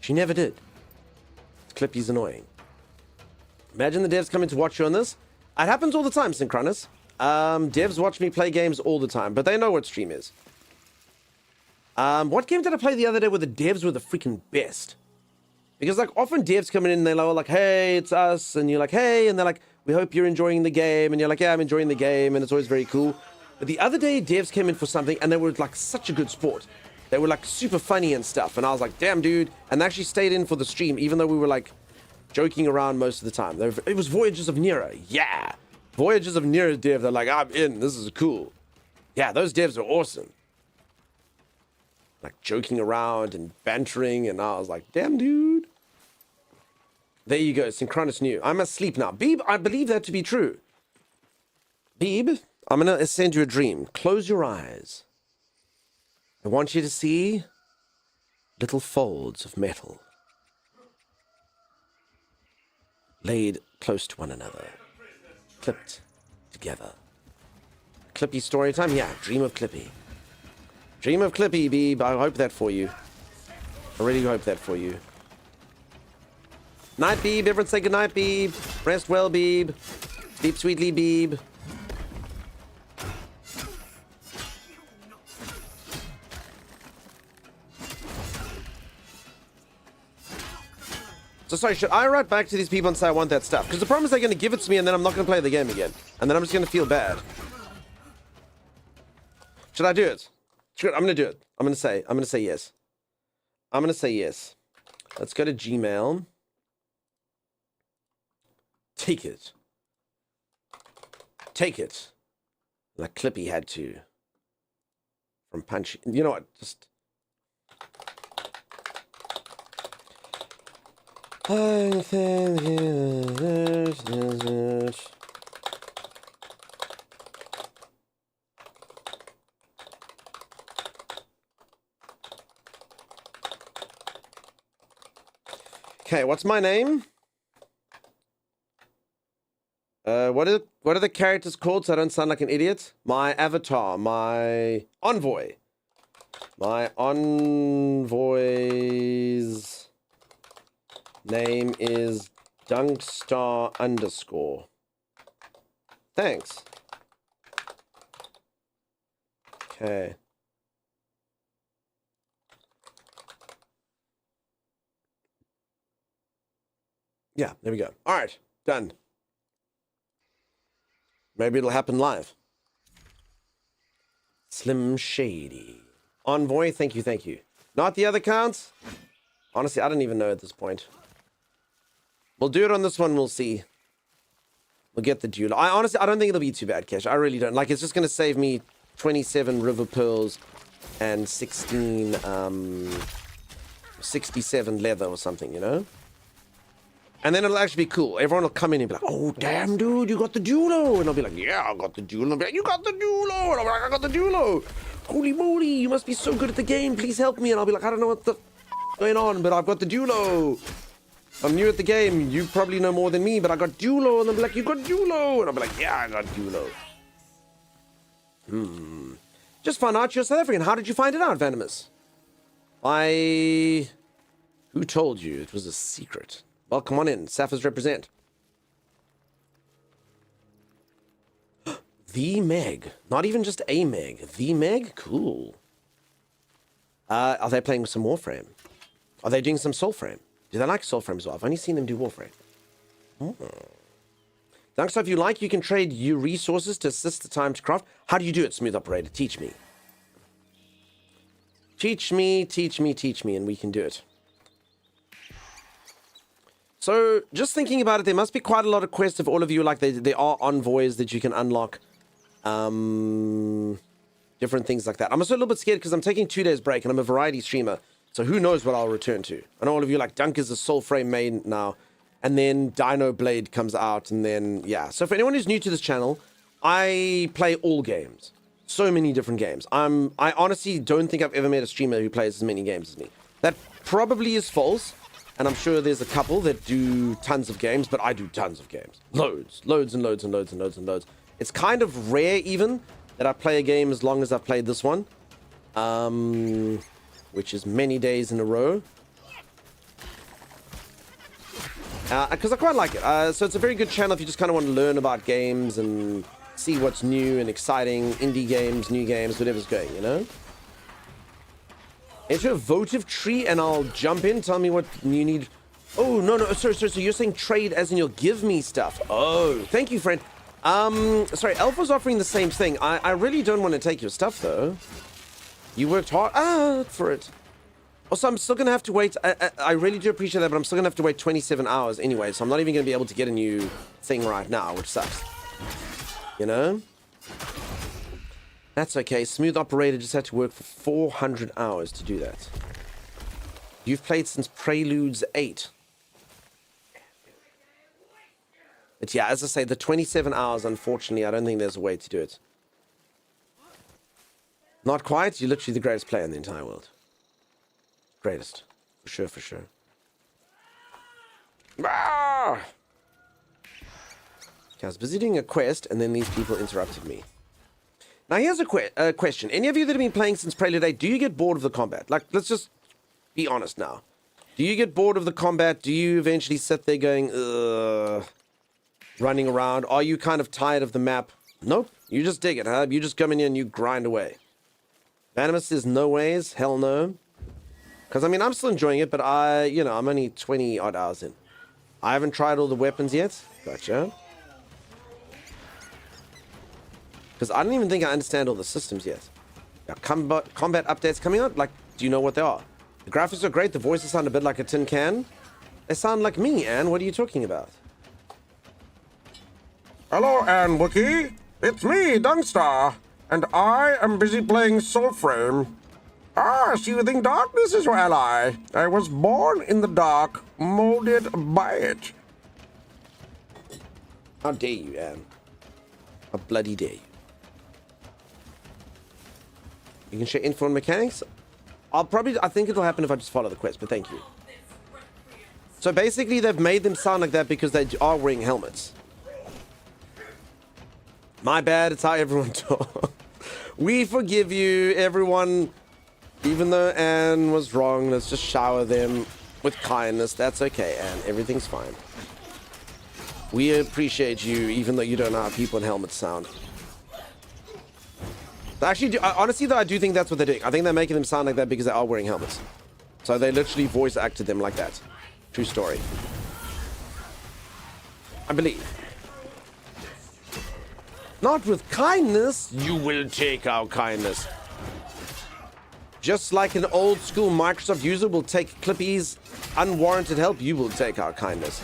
She never did. Clippy's annoying. Imagine the devs coming to watch you on this. It happens all the time, Synchronous. Devs watch me play games all the time, but they know what stream is. What game did I play the other day where the devs were the freaking best? Because like often devs come in and they're like, hey, it's us, and you're like, hey, and they're like, we hope you're enjoying the game, and you're like, yeah, I'm enjoying the game, and it's always very cool. But the other day, devs came in for something, and they were like such a good sport. They were like super funny and stuff, and I was like, damn, dude, and they actually stayed in for the stream, even though we were like joking around most of the time. It was Voyages of Nera, yeah. Voyages of Nera dev, they're like, I'm in, this is cool. Yeah, those devs are awesome. Like joking around and bantering, and I was like, damn, dude. There you go, Synchronous New. I'm asleep now. Beeb, I believe that to be true. Beeb, I'm going to send you a dream. Close your eyes. I want you to see little folds of metal laid close to one another, clipped together. Clippy story time? Yeah, dream of Clippy. Dream of Clippy, Beeb. I hope that for you. I really hope that for you. Night, Beeb. Everyone say goodnight, Beeb. Rest well, Beeb. Sleep sweetly, Beeb. So sorry, should I write back to these people and say I want that stuff? Because the problem is they're going to give it to me and then I'm not going to play the game again. And then I'm just going to feel bad. Should I do it? Sure, I'm going to do it. I'm going to say yes. I'm going to say yes. Let's go to Gmail. Take it. Take it. Like Clippy had to. From Punchy. You know what? Just... Okay, what's my name? What are the characters called so I don't sound like an idiot? My avatar, my envoy. My envoy's name is Dunkstar_. Thanks. Okay. Yeah, there we go. All right, done. Maybe it'll happen live. Slim Shady. Envoy, thank you, thank you. Not the other accounts? Honestly, I don't even know at this point. We'll do it on this one, we'll see. We'll get the duel. I don't think it'll be too bad, Kesh. I really don't. Like, it's just going to save me 27 River Pearls and 16, 67 leather or something, you know? And then it'll actually be cool. Everyone will come in and be like, oh, damn, dude, you got the duelo. And I'll be like, yeah, I got the duelo. And I'll be like, you got the duelo. And I'll be like, I got the duelo. Holy moly, you must be so good at the game. Please help me. And I'll be like, I don't know what the going on, but I've got the duelo. I'm new at the game. You probably know more than me, but I got duelo. And they'll be like, you got duelo. And I'll be like, yeah, I got duelo. Just found out you're South African. How did you find it out, Venomous? Who told you? It was a secret. Well, come on in. Sapphirs represent. The Meg. Not even just a Meg. The Meg? Cool. Are they playing some Warframe? Are they doing some Soulframe? Do they like Soulframe as well? I've only seen them do Warframe. Thanks, if you like, you can trade you resources to assist the time to craft. How do you do it, Smooth Operator? Teach me. Teach me, and we can do it. So, just thinking about it, there must be quite a lot of quests if all of you, like, there are envoys that you can unlock. Different things like that. I'm also a little bit scared because I'm taking 2 days break and I'm a variety streamer. So who knows what I'll return to. I know all of you like Dunk is a Soulframe main now. And then Dino Blade comes out and then, yeah. So for anyone who's new to this channel, I play all games. So many different games. I honestly don't think I've ever met a streamer who plays as many games as me. That probably is false. And I'm sure there's a couple that do tons of games, but I do tons of games. Loads and loads. It's kind of rare even that I play a game as long as I've played this one. Which is many days in a row. Because I quite like it. So it's a very good channel if you just kind of want to learn about games and see what's new and exciting. Indie games, new games, whatever's going, you know? Enter a votive tree and I'll jump in. Tell me what you need Oh, no, sorry, so you're saying trade as in you'll give me stuff. Oh, thank you, friend. Sorry, Elf was offering the same thing. I really don't want to take your stuff, though. You worked hard for it. Also, I'm still going to have to wait. I really do appreciate that, but I'm still going to have to wait 27 hours anyway, so I'm not even going to be able to get a new thing right now, which sucks. You know? That's okay. Smooth Operator just had to work for 400 hours to do that. You've played since Preludes 8. But yeah, as I say, the 27 hours, unfortunately, I don't think there's a way to do it. Not quite. You're literally the greatest player in the entire world. Greatest. For sure, for sure. Ah! Okay, I was busy doing a quest, and then these people interrupted me. Now, here's a question. Any of you that have been playing since Prelude 8, do you get bored of the combat? Like, let's just be honest now. Do you get bored of the combat? Do you eventually sit there going, ugh, running around? Are you kind of tired of the map? Nope. You just dig it, huh? You just come in here and you grind away. Vanimus says no ways. Hell no. Because, I mean, I'm still enjoying it, but I'm only 20 odd hours in. I haven't tried all the weapons yet. Gotcha. Because I don't even think I understand all the systems yet. Combat updates coming out? Like, do you know what they are? The graphics are great. The voices sound a bit like a tin can. They sound like me, Anne. What are you talking about? Hello, Anne Wookie. It's me, Dunstar. And I am busy playing Soulframe. Ah, soothing darkness is your ally. I was born in the dark, molded by it. How dare you, Anne? How bloody dare you? You can share info on mechanics? I think it'll happen if I just follow the quest, but thank you. So basically, they've made them sound like that because they are wearing helmets. My bad, it's how everyone talks. We forgive you, everyone. Even though Anne was wrong, let's just shower them with kindness. That's okay, Anne. Everything's fine. We appreciate you, even though you don't know how people in helmets sound. Actually, honestly, though, I do think that's what they're doing. I think they're making them sound like that because they are wearing helmets. So they literally voice acted them like that. True story. I believe. Not with kindness. You will take our kindness. Just like an old school Microsoft user will take Clippy's unwarranted help, you will take our kindness.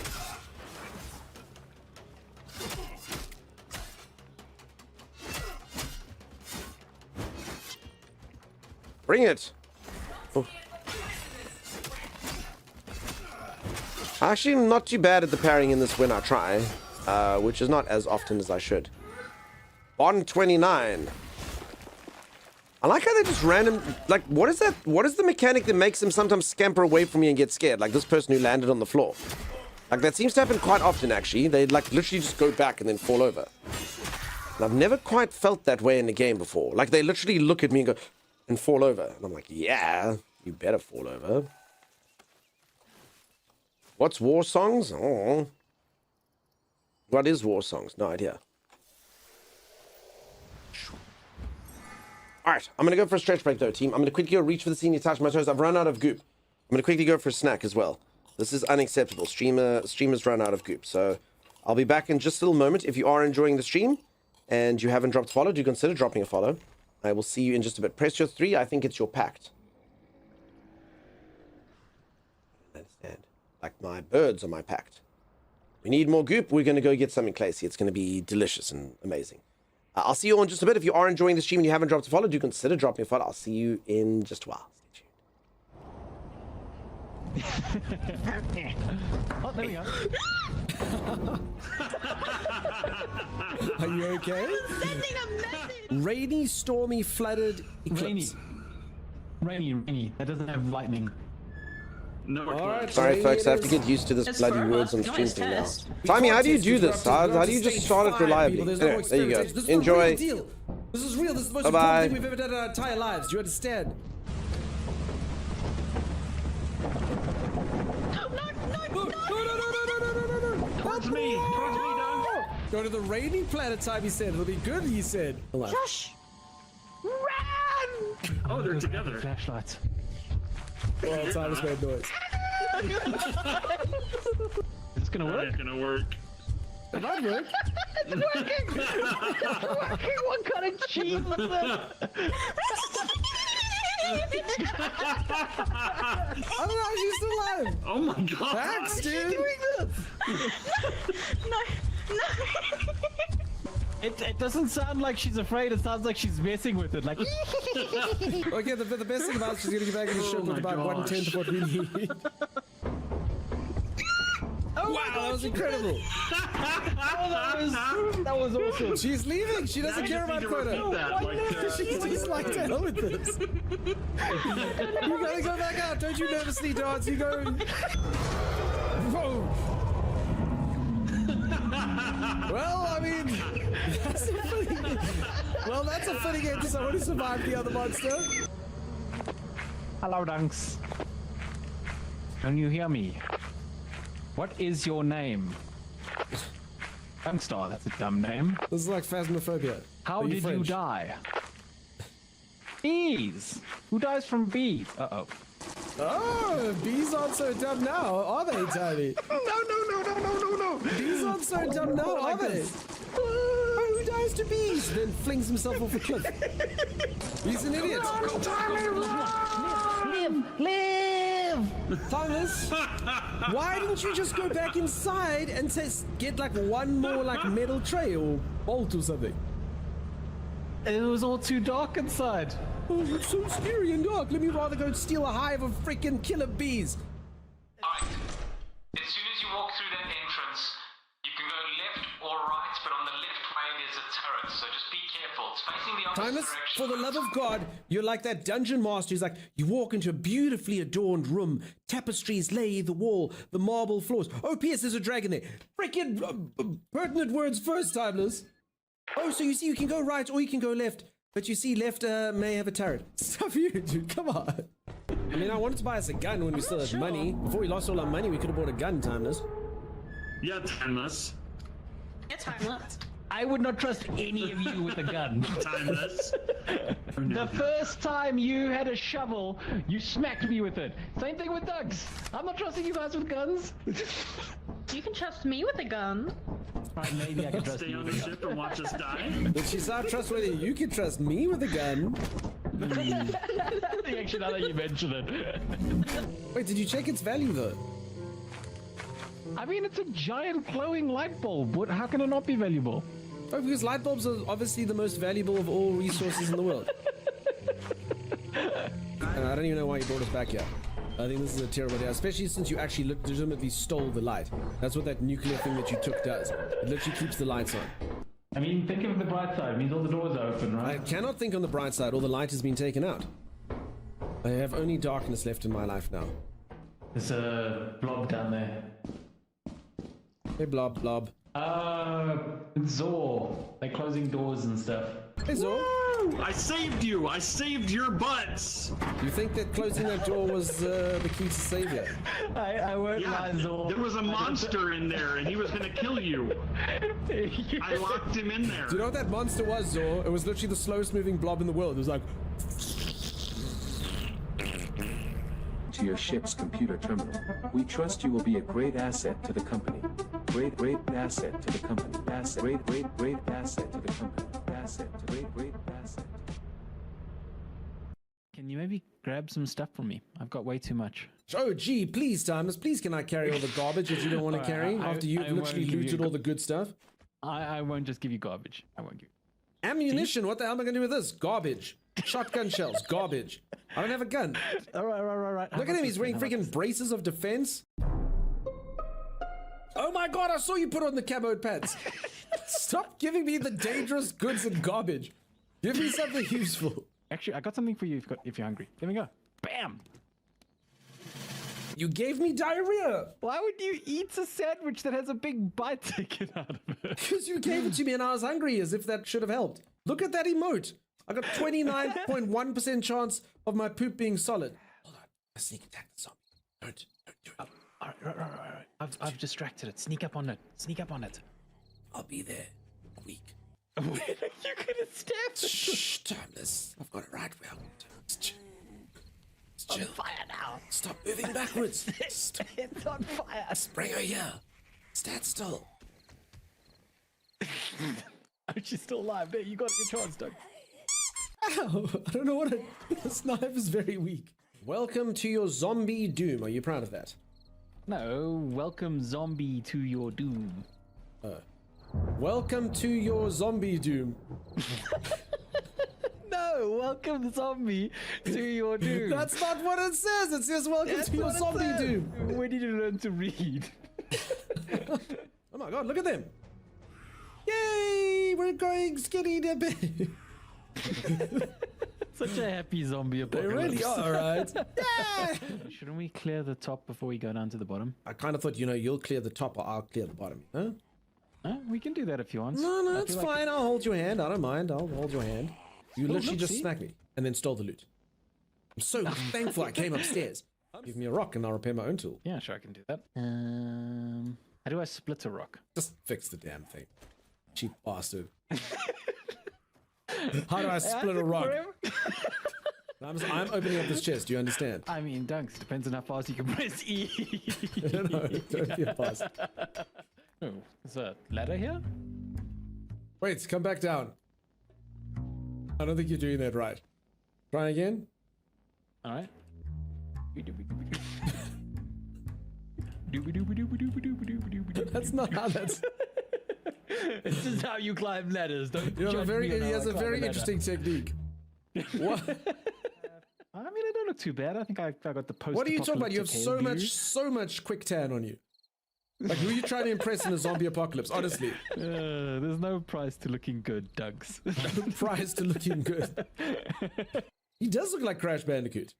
Bring it. Oh. Actually, I'm not too bad at the parrying in this when I try, which is not as often as I should. On 29. I like how they just random, like, what is that? What is the mechanic that makes them sometimes scamper away from you and get scared? Like this person who landed on the floor. Like that seems to happen quite often, actually. They like literally just go back and then fall over. And I've never quite felt that way in the game before. Like they literally look at me and go, and fall over. And I'm like, yeah, you better fall over. What's war songs? Oh. What is war songs? No idea. Alright, I'm going to go for a stretch break though, team. I'm going to quickly go reach for the senior touch my toes. I've run out of goop. I'm going to quickly go for a snack as well. This is unacceptable. Streamers run out of goop. So I'll be back in just a little moment. If you are enjoying the stream and you haven't dropped a follow, do consider dropping a follow. I will see you in just a bit. Press your 3. I think it's your pact. I understand. Like my birds are my pact. We need more goop. We're going to go get something classy. It's going to be delicious and amazing. I'll see you all in just a bit. If you are enjoying the stream and you haven't dropped a follow, do consider dropping a follow. I'll see you in just a while. Stay tuned. Oh, there we go. Are you okay? Sending a message. Rainy, stormy, flooded, eclipse. Rainy. That doesn't have lightning. No more Alright, Sorry, folks. I have to get used to this bloody words on stream thing now. Tommy, how do you do this? How do you just start it reliably? Anyway, there you go. Enjoy. This is real. This is the most Bye-bye. important thing we've ever done in our entire lives. Do you understand? Towards me, Don. Go to the rainy planet time, he said. It'll be good, he said. Josh! Run! Oh, they're together. Flashlights. Well, Cyrus made noise. It's gonna That work. ain't gonna work. It might work. It's working! It's working! What kind of cheat was that? I don't know how she's still alive. Oh my god! Thanks, dude. No, no. It doesn't sound like she's afraid, it sounds like she's messing with it. Like, Okay, the best thing about it, she's gonna get back in the ship with my about gosh. 1/10 of what we need. oh Wow, that was incredible. that was awesome. She's leaving. She doesn't care about quota. She's just like, to hell with this. You gotta go back out. Don't you nervously dance. You go. Whoa. Well, I mean, that's a fitting. Well, that's a fitting end to someone who survived the other monster. Hello, Dunks. Can you hear me? What is your name? Dunkstar, that's a dumb name. This is like phasmophobia. How Are you did you French? die? Bees! Who dies from bees? Uh-oh. Oh, bees aren't so dumb now, are they, Tiny? No. Bees aren't so dumb now, are they? Oh, who dies to bees? Then flings himself off a cliff. He's an idiot. Live! Thomas, why didn't you just go back inside and get like one more like metal tray or bolt or something? It was all too dark inside. Oh, it's so scary and dark. Let me rather go steal a hive of freaking killer bees. Alright. As soon as you walk through that entrance, you can go left or right, but on the left way there's a turret, so just be careful. It's facing the opposite Timus, direction. for the love of God, you're like that dungeon master who's like, you walk into a beautifully adorned room, tapestries lay the wall, the marble floors. Oh, P.S. there's a dragon there. Freaking pertinent words first, Timeless. Oh, so you see you can go right or you can go left, but you see left may have a turret. Stuff you, dude, come on. I mean, I wanted to buy us a gun when we still had money. Before we lost all our money, we could have bought a gun, Timeless. Yeah, Timeless. It's timeless. I would not trust any of you with a gun. Timeless. The first time you had a shovel, you smacked me with it. Same thing with Doug's. I'm not trusting you guys with guns. You can trust me with a gun. Right, maybe I can trust Stay you on with the a gun. ship and watch us die. But she's not trustworthy. You can trust me with a gun. Actually, now that you mention it. Wait, did you check its value though? I mean, it's a giant glowing light bulb. How can it not be valuable? Oh, because light bulbs are obviously the most valuable of all resources in the world. And I don't even know why you brought us back here. I think this is a terrible idea, especially since you actually legitimately stole the light. That's what that nuclear thing that you took does. It literally keeps the lights on. I mean, think of the bright side. It means all the doors are open, I right? cannot think on the bright side. All the light has been taken out. I have only darkness left in my life now. There's a blob down there. Hey, blob, blob. Zor. They're closing doors and stuff. Hey, Zor. Woo! I saved you! I saved your butts! You think that closing that door was the key to savior? I won't lie, Zor. There was a monster in there and he was gonna kill you. I locked him in there. Do you know what that monster was, Zor? It was literally the slowest moving blob in the world. It was like... To your ship's computer terminal. We trust you will be a great asset to the company. Great asset to the company. Asset. Great asset to the company. Asset. Great asset. Can you maybe grab some stuff from me? I've got way too much. Oh, gee, please, Thomas. Please, can I carry all the garbage that you don't want to carry after you've literally looted all the good stuff? I won't just give you garbage. I won't give you. Ammunition? What the hell am I going to do with this? Garbage. Shotgun shells. Garbage. I don't have a gun. All right. Look at him. He's wearing freaking braces of defense. Oh my god, I saw you put on the camo pants. Stop giving me the dangerous goods and garbage. Give me something useful. Actually, I got something for you if you're hungry. There we go. Bam! You gave me diarrhea. Why would you eat a sandwich that has a big bite taken out of it? Because you gave it to me and I was hungry, as if that should have helped. Look at that emote. I got 29.1% chance of my poop being solid. Hold on. I sneak attack the zombie. Don't do it. Alright. I've distracted it. Sneak up on it. I'll be there a week. You're gonna stab it. Shh, Timeless. I've got it right where I want to. on fire now. Stop moving backwards. It's on fire. Bring her here. Stand still. She's still alive. There, you got your chance, Doug. Ow! I don't know what this knife is very weak. Welcome to your zombie doom. Are you proud of that? No, welcome zombie to your doom. Welcome to your zombie doom. No, welcome zombie to your doom. That's not what it says. It says welcome to your zombie doom. When did you learn to read? Oh my god, look at them. Yay! We're going skinny dipping. Such a happy zombie They apocalypse. really are, right? Yeah! Shouldn't we clear the top before we go down to the bottom? I kind of thought, you'll clear the top or I'll clear the bottom. Huh? We can do that if you want. No, I it's feel like- fine. I'll hold your hand. I don't mind. I'll hold your hand. You Oh, literally look, just see? smacked me and then stole the loot. I'm so thankful I came upstairs. Give me a rock and I'll repair my own tool. Yeah, sure, I can do that. How do I split a rock? Just fix the damn thing. Cheap bastard. How do I split a rock? I'm opening up this chest. Do you understand? I mean, dunks. Depends on how fast you can press E. No, don't be a bastard. Oh, is there a ladder here? Wait, come back down. I don't think you're doing that right. Try again. All right. That's not how that's. This is how you climb ladders. Don't You have a judge very, me on he how has I a climb very ladder. interesting technique. What? I mean, I don't look too bad. I think I got the post. What are you talking about? You have so much quick tan on you. Like, who are you trying to impress in the zombie apocalypse? Honestly, there's no price to looking good, Dugs. no prize to looking good. He does look like Crash Bandicoot.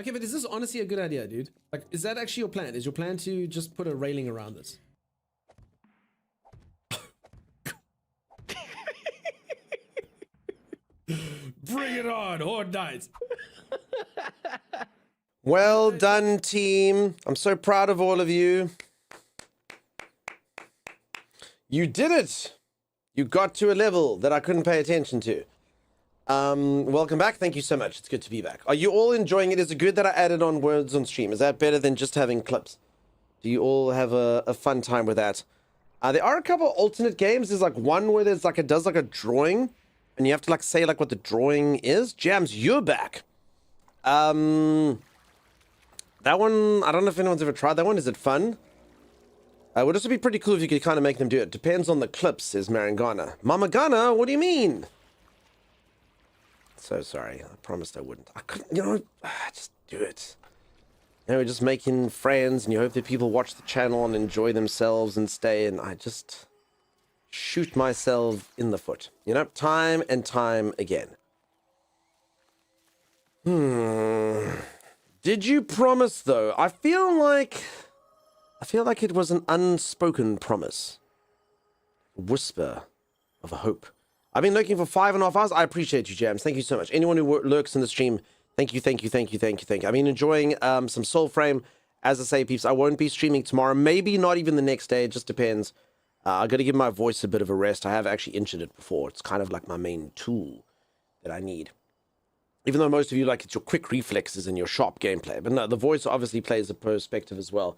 Okay, but is this honestly a good idea, dude? Like, is that actually your plan? Is your plan to just put a railing around this? Bring it on, Horde Knights! Well done, team. I'm so proud of all of you. You did it. You got to a level that I couldn't pay attention to. Welcome back. Thank you so much. It's good to be back. Are you all enjoying it? Is it good that I added on words on stream? Is that better than just having clips? Do you all have a fun time with that? There are a couple alternate games. There's like one where there's like it does like a drawing, and you have to like say like what the drawing is. Jams, you're back. That one, I don't know if anyone's ever tried that one. Is it fun? Would also be pretty cool if you could kind of make them do it. Depends on the clips, says Marangana. Mama Ghana, what do you mean? So sorry. I promised I wouldn't. I couldn't, just do it. We're just making friends, and you hope that people watch the channel and enjoy themselves and stay, and I just shoot myself in the foot. Time and time again. Did you promise, though? I feel like it was an unspoken promise. A whisper of a hope. I've been lurking for 5.5 hours. I appreciate you, Jams. Thank you so much. Anyone who lurks in the stream, thank you. I've been enjoying some Soulframe. As I say, peeps, I won't be streaming tomorrow. Maybe not even the next day. It just depends. I got to give my voice a bit of a rest. I have actually injured it before. It's kind of like my main tool that I need. Even though most of you like it's your quick reflexes and your sharp gameplay. But no, the voice obviously plays a perspective as well.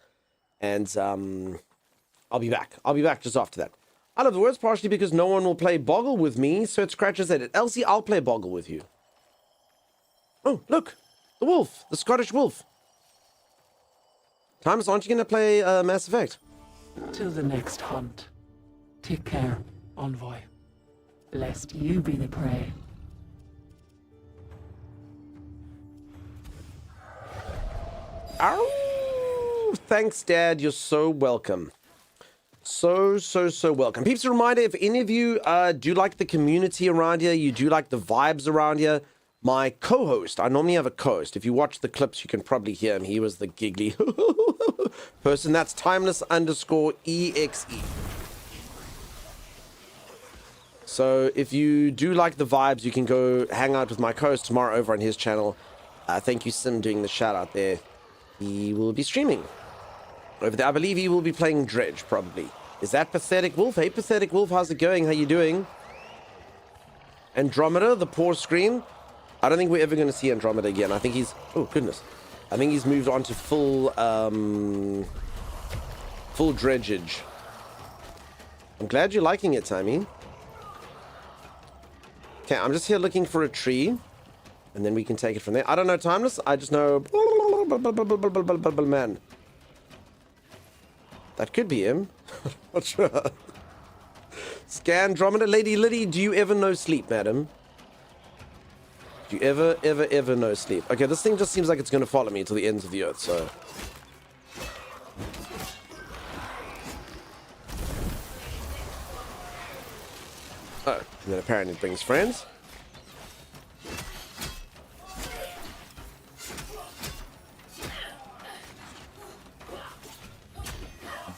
And I'll be back. I'll be back just after that. I love the words partially because no one will play Boggle with me, so it scratches at it. Elsie, I'll play Boggle with you. Oh, look. The wolf. The Scottish wolf. Times, aren't you going to play Mass Effect? Till the next hunt. Take care, Envoy. Lest you be the prey. Ow! Thanks, Dad. You're so welcome. So welcome. Peeps, a reminder, if any of you do like the community around here, you do like the vibes around here, my co-host, I normally have a co-host. If you watch the clips, you can probably hear him. He was the giggly person. That's timeless_exe. So if you do like the vibes, you can go hang out with my co-host tomorrow over on his channel. Thank you, Sim, doing the shout out there. He will be streaming over there. I believe he will be playing Dredge, probably. Is that Pathetic Wolf? Hey, Pathetic Wolf, how's it going? How you doing? Andromeda, the poor screen. I don't think we're ever going to see Andromeda again. I think he's... Oh, goodness. I think he's moved on to full dredgage. I'm glad you're liking it, Timmy. Okay, I'm just here looking for a tree. And then we can take it from there. I don't know Timeless. I just know... Man. That could be him. Not sure. Scan Andromeda. Lady Liddy, do you ever know sleep, madam? Do you ever know sleep? Okay, this thing just seems like it's going to follow me to the ends of the earth, so... Oh, and then apparently it brings friends.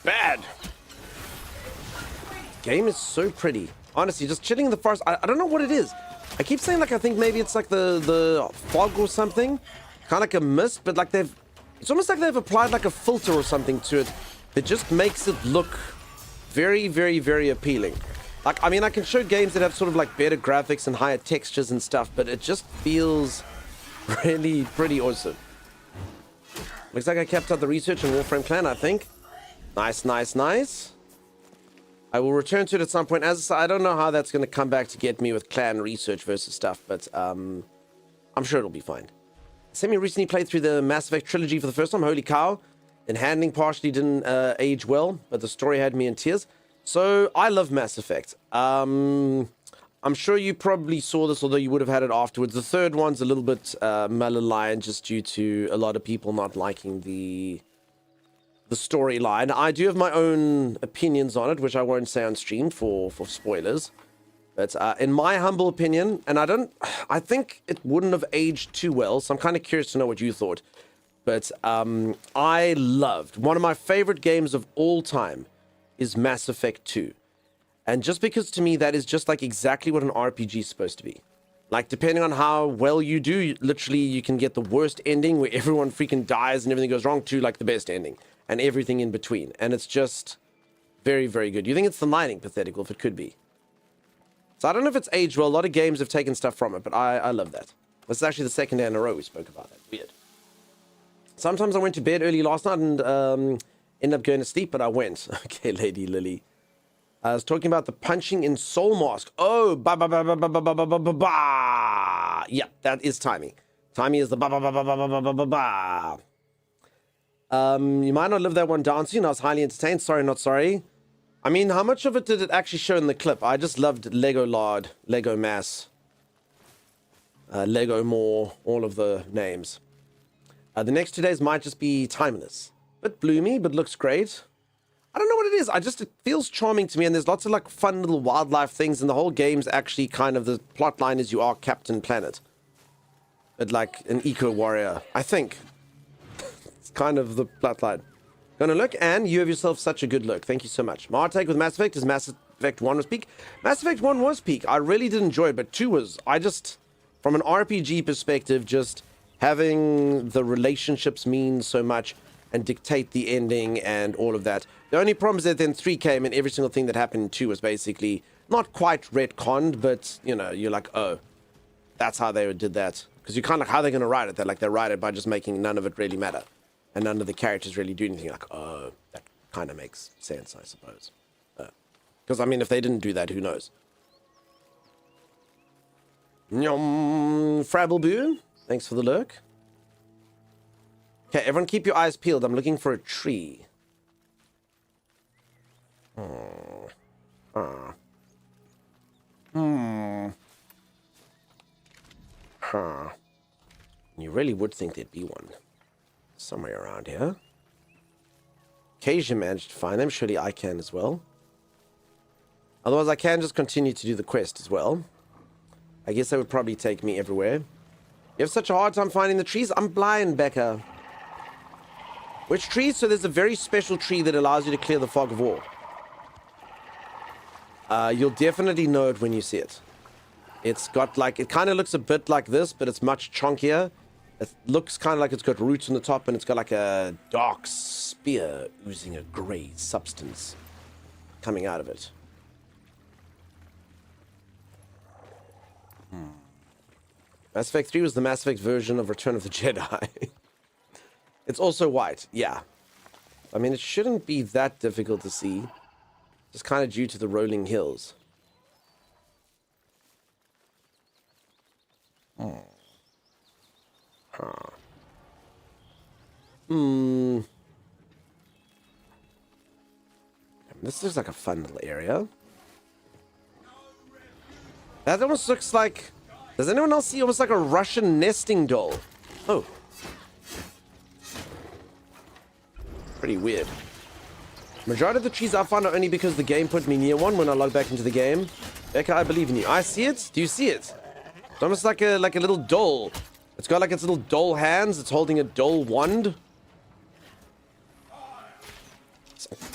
Bad! Game is so pretty. Honestly, just chilling in the forest. I don't know what it is. I keep saying, like, I think maybe it's like the fog or something. Kind of like a mist, but like it's almost like they've applied like a filter or something to it that just makes it look very, very, very appealing. Like, I mean, I can show games that have sort of like better graphics and higher textures and stuff, but it just feels really pretty awesome. Looks like I kept up the research on Warframe Clan, I think. Nice, nice, nice. I will return to it at some point. As I said, I don't know how that's going to come back to get me with clan research versus stuff, but I'm sure it'll be fine. Semi recently played through the Mass Effect trilogy for the first time. Holy cow. And handling partially didn't age well, but the story had me in tears. So I love Mass Effect. I'm sure you probably saw this, although you would have had it afterwards. The third one's a little bit malaligned just due to a lot of people not liking the storyline. I do have my own opinions on it, which I won't say on stream for spoilers. But in my humble opinion, and I think it wouldn't have aged too well, so I'm kind of curious to know what you thought. But I loved, one of my favorite games of all time is Mass Effect 2. And just because to me that is just like exactly what an RPG is supposed to be. Like, depending on how well you do, literally you can get the worst ending where everyone freaking dies and everything goes wrong to like the best ending. And everything in between. And it's just very, very good. You think it's the lighting pathetical if it could be. So I don't know if it's aged well. A lot of games have taken stuff from it, but I love that. This is actually the second day in a row we spoke about that. Weird. Sometimes I went to bed early last night and ended up going to sleep, but I went. Okay, Lady Lily. I was talking about the punching in Soul Mask. Oh, ba ba ba ba ba ba ba ba ba ba ba. Yeah, that is Timey. Timey is the ba ba ba ba ba ba ba ba ba. You might not live that one down soon. I was highly entertained. Sorry, not sorry. I mean, how much of it did it actually show in the clip? I just loved Lego Lard, Lego Mass, Lego More, all of the names. The next 2 days might just be timeless. Bit bloomy, but looks great. I don't know what it is. It feels charming to me, and there's lots of like fun little wildlife things, and the whole game's actually kind of, the plot line is you are Captain Planet. But like an eco-warrior, I think. It's kind of the plot line. Gonna look, and you have yourself such a good look. Thank you so much. My take with Mass Effect is Mass Effect 1 was peak. Mass Effect 1 was peak. I really did enjoy it, but 2 was, from an RPG perspective, just having the relationships mean so much and dictate the ending and all of that. The only problem is that then 3 came and every single thing that happened in 2 was basically not quite retconned, but, you know, you're like, oh, that's how they did that. Because you're kind of like, how are they going to write it? They're like, they write it by just making none of it really matter. And none of the characters really do anything. Like, oh, that kind of makes sense, I suppose. Because, I mean, if they didn't do that, who knows? Nyom, Frabbleboo, thanks for the lurk. Okay, everyone keep your eyes peeled. I'm looking for a tree. You really would think there'd be one. Somewhere around here. Kasia managed to find them. Surely I can as well. Otherwise, I can just continue to do the quest as well. I guess that would probably take me everywhere. You have such a hard time finding the trees? I'm blind, Becca. Which trees? So there's a very special tree that allows you to clear the fog of war. You'll definitely know it when you see it. It's got like, it kind of looks a bit like this, but it's much chunkier. It looks kind of like it's got roots on the top, and it's got like a dark spear oozing a grey substance coming out of it. Mass Effect 3 was the Mass Effect version of Return of the Jedi. It's also white, yeah. I mean, it shouldn't be that difficult to see. Just kind of due to the rolling hills. This looks like a fun little area. That almost looks like... Does anyone else see almost like a Russian nesting doll? Oh. Pretty weird. Majority of the trees I found are only because the game put me near one when I log back into the game. Becca, I believe in you. I see it? Do you see it? It's almost like a little doll. It's got like its little doll hands. It's holding a doll wand.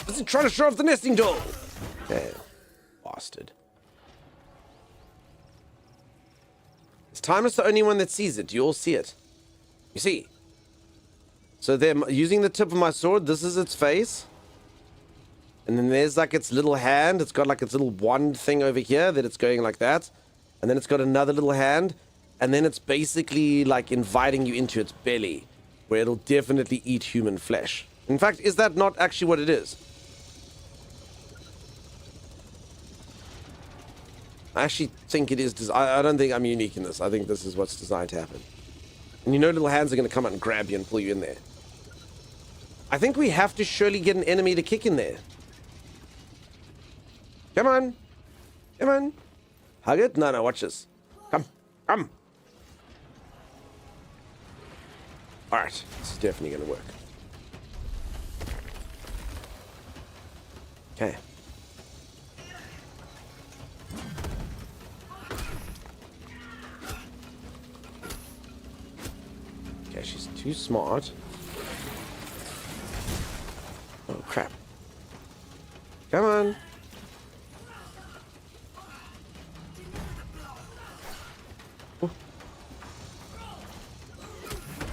Is it trying to show off the nesting doll? Okay. Bastard. Is Timeless the only one that sees it? Do you all see it? You see? So they're using the tip of my sword. This is its face. And then there's like its little hand. It's got like its little wand thing over here that it's going like that. And then it's got another little hand. And then it's basically like inviting you into its belly, where it'll definitely eat human flesh. In fact, is that not actually what it is? I actually think it is. I don't think I'm unique in this. I think this is what's designed to happen. And you know little hands are going to come out and grab you and pull you in there. I think we have to surely get an enemy to kick in there. Come on. Come on. Hug it? No, watch this. Come. Come. Alright. This is definitely going to work. Okay. Okay, she's too smart. Oh, crap. Come on. Ooh.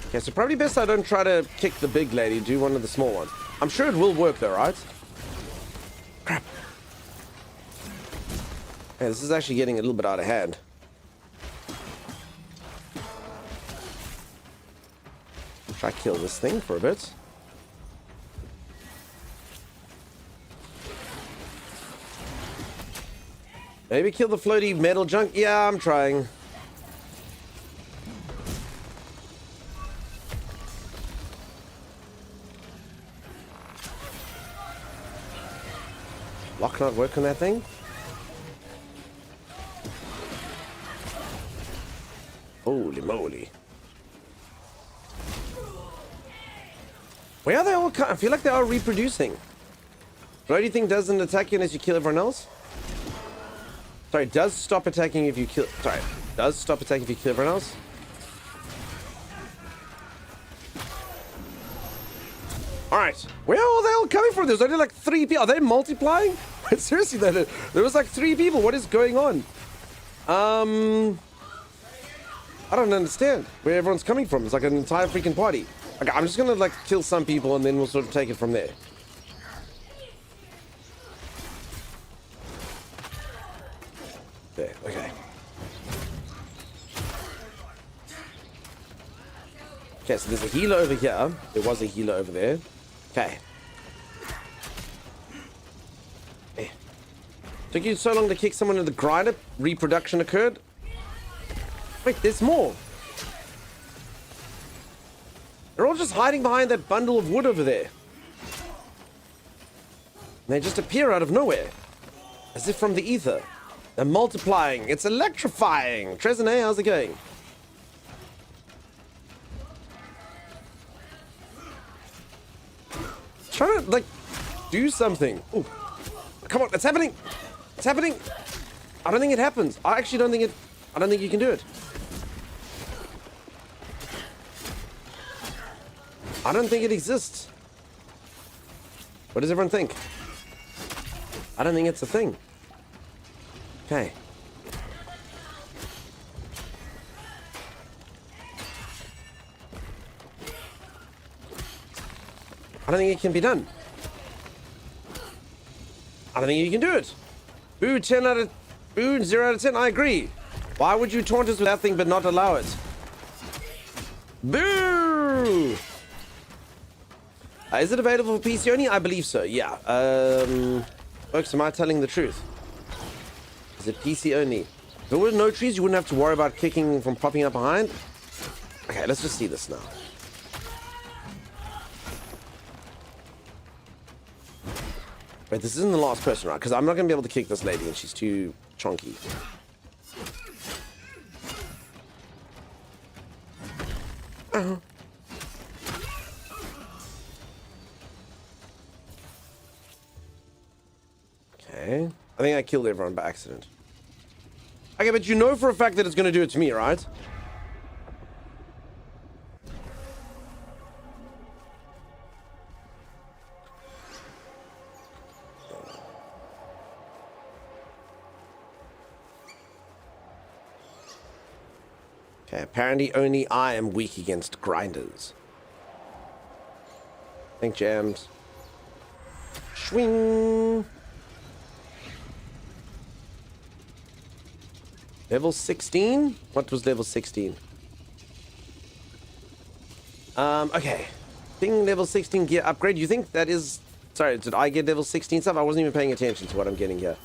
Okay, so probably best I don't try to kick the big lady, do one of the small ones. I'm sure it will work though, right? Crap. Okay, this is actually getting a little bit out of hand. Try to kill this thing for a bit. Maybe kill the floaty metal junk? Yeah, I'm trying. Lock not work on that thing? Holy moly. Where are they all? I feel like they are reproducing. Floaty thing doesn't attack you unless you kill everyone else? Sorry, does stop attacking if you kill... Sorry, does stop attacking if you kill everyone else? Alright, where are they all coming from? There's only like 3 people. Are they multiplying? Seriously, there was like 3 people. What is going on? I don't understand where everyone's coming from. It's like an entire freaking party. Okay, I'm just gonna like kill some people and then we'll sort of take it from there. There, okay. Okay, so there's a healer over here. There was a healer over there. Okay. Eh. Took you so long to kick someone in the grinder? Reproduction occurred? Wait, there's more. They're all just hiding behind that bundle of wood over there. And they just appear out of nowhere. As if from the ether. They're multiplying. It's electrifying. Trezene, how's it going? Trying to, like, do something. Ooh. Come on, it's happening. It's happening. I don't think it happens. I actually don't think it... I don't think you can do it. I don't think it exists. What does everyone think? I don't think it's a thing. Okay. I don't think it can be done. I don't think you can do it. Boo 10 out of... Boo 0 out of 10. I agree. Why would you taunt us with that thing but not allow it? Boo! Is it available for PC only? I believe so, yeah. Folks, am I telling the truth? Is it PC only? If there were no trees, you wouldn't have to worry about kicking from popping up behind. Okay, let's just see this now. Wait, this isn't the last person, right? Because I'm not going to be able to kick this lady and she's too chunky. Okay. I think I killed everyone by accident. Okay, but you know for a fact that it's going to do it to me, right? Okay, apparently only I am weak against grinders. Think jams. Swing. Level 16? What was level 16? Okay. Thing level 16 gear upgrade. You think that is... Sorry, did I get level 16 stuff? I wasn't even paying attention to what I'm getting here.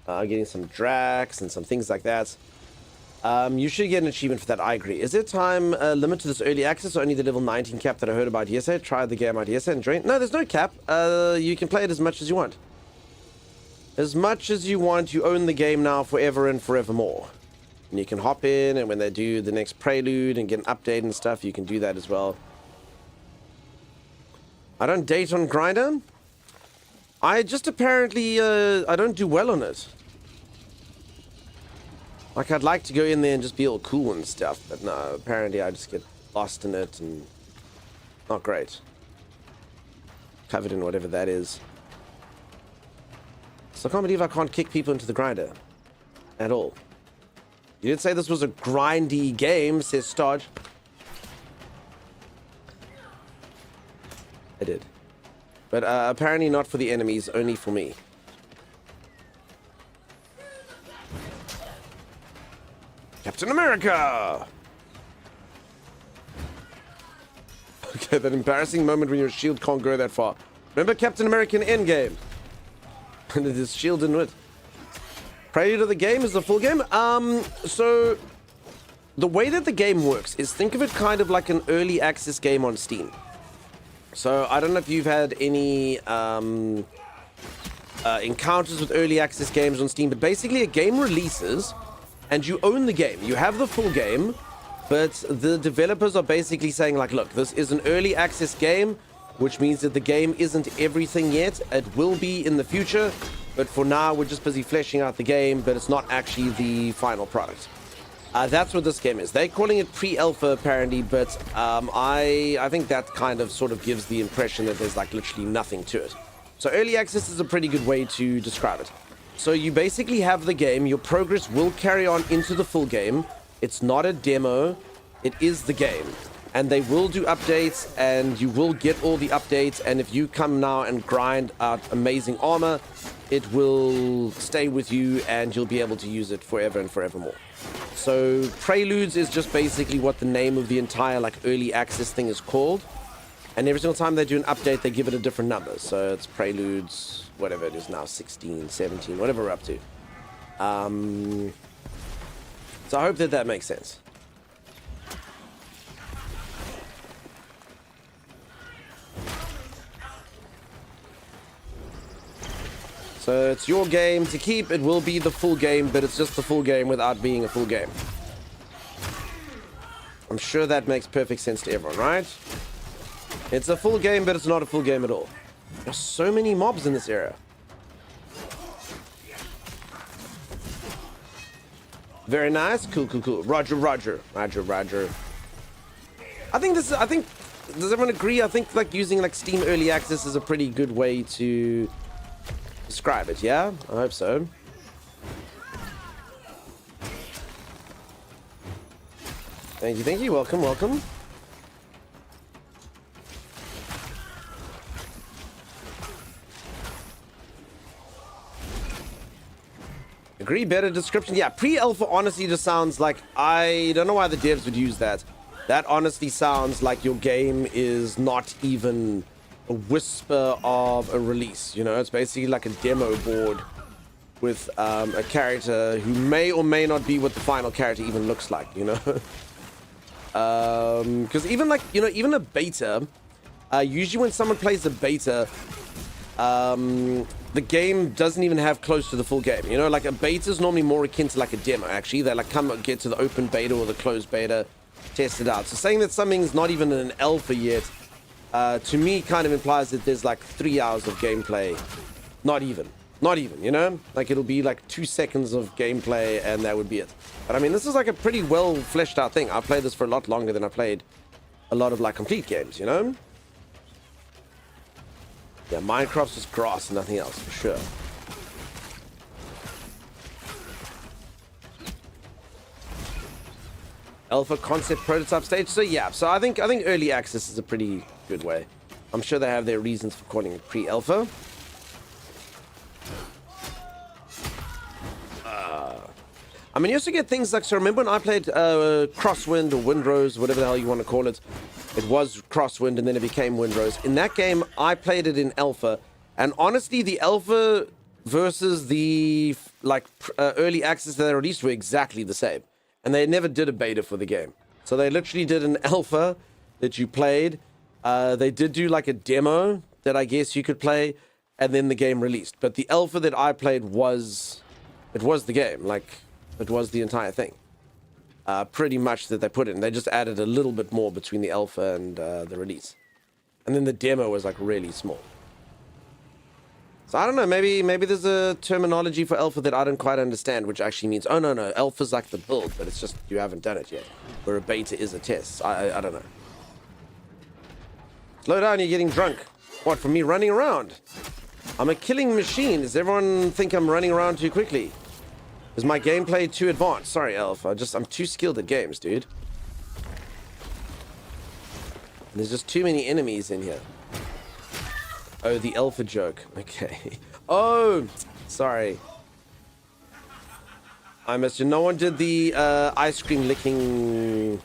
I'm getting some Drax and some things like that. You should get an achievement for that, I agree. Is there time limit to this early access or only the level 19 cap that I heard about yesterday? Tried the game out yesterday and joined. No, there's no cap. You can play it as much as you want. As much as you want, you own the game now forever and forevermore. And you can hop in, and when they do the next prelude and get an update and stuff, you can do that as well. I don't date on Grindr. I just apparently, I don't do well on it. Like, I'd like to go in there and just be all cool and stuff, but no, apparently I just get lost in it and not great. Covered in whatever that is. So I can't believe I can't kick people into the grinder. At all. You did say this was a grindy game, says Stodge. I did. But apparently not for the enemies, only for me. Captain America! Okay, that embarrassing moment when your shield can't go that far. Remember Captain America in Endgame? And his shield didn't win. Prelude of the game is the full game. So the way that the game works is, think of it kind of like an early access game on Steam. So I don't know if you've had any encounters with early access games on Steam, but basically a game releases and you own the game. You have the full game, but the developers are basically saying like, look, this is an early access game, which means that the game isn't everything yet. It will be in the future, but for now we're just busy fleshing out the game, but it's not actually the final product. That's what this game is. They're calling it pre-alpha apparently, but I think that kind of sort of gives the impression that there's like literally nothing to it. So early access is a pretty good way to describe it. So you basically have the game, your progress will carry on into the full game. It's not a demo, it is the game. And they will do updates, and you will get all the updates, and if you come now and grind out amazing armor, it will stay with you, and you'll be able to use it forever and forevermore. So Preludes is just basically what the name of the entire like early access thing is called. And every single time they do an update, they give it a different number. So it's Preludes, whatever it is now, 16, 17, whatever we're up to. So I hope that that makes sense. So it's your game to keep. It will be the full game, but it's just the full game without being a full game. I'm sure that makes perfect sense to everyone, right? It's a full game, but it's not a full game at all. There's so many mobs in this area. Very nice. Cool, cool, cool. Roger, roger. Roger, roger. I think, does everyone agree? I think like using like Steam Early Access is a pretty good way to describe it, yeah? I hope so. Thank you, thank you. Welcome, welcome. Agree, better description. Yeah, pre-alpha honestly just sounds like, I don't know why the devs would use that. That honestly sounds like your game is not even a whisper of a release. You know, it's basically like a demo board with a character who may or may not be what the final character even looks like, you know? Because even like, you know, even a beta, usually when someone plays a beta, the game doesn't even have close to the full game. You know, like a beta is normally more akin to like a demo, actually. They like come and get to the open beta or the closed beta, test it out. So saying that something's not even an alpha yet, to me kind of implies that there's like 3 hours of gameplay. Not even, you know? Like it'll be like 2 seconds of gameplay and that would be it. But I mean, this is like a pretty well fleshed out thing. I've played this for a lot longer than I played a lot of like complete games, you know? Yeah, Minecraft's just grass and nothing else, for sure. Alpha concept prototype stage. So yeah, so I think early access is a pretty good way. I'm sure they have their reasons for calling it pre-alpha. I mean, you also get things like, so remember when I played Crosswind or Windrose, whatever the hell you want to call it. It was Crosswind and then it became Windrose. In that game, I played it in alpha. And honestly, the alpha versus the like early access that they released were exactly the same. And they never did a beta for the game. So they literally did an alpha that you played. They did do like a demo that I guess you could play. And then the game released. But the alpha that I played was... It was the game. Like, it was the entire thing. Pretty much that they put in. They just added a little bit more between the alpha and the release. And then the demo was like really small. So I don't know, maybe there's a terminology for alpha that I don't quite understand, which actually means, oh no, alpha's like the build, but it's just you haven't done it yet. Where a beta is a test. I don't know. Slow down, you're getting drunk. What, from me running around? I'm a killing machine. Does everyone think I'm running around too quickly? Is my gameplay too advanced? Sorry, Elf. I'm too skilled at games, dude. There's just too many enemies in here. Oh, the alpha joke. Okay. Oh, sorry. I missed you. No one did the ice cream licking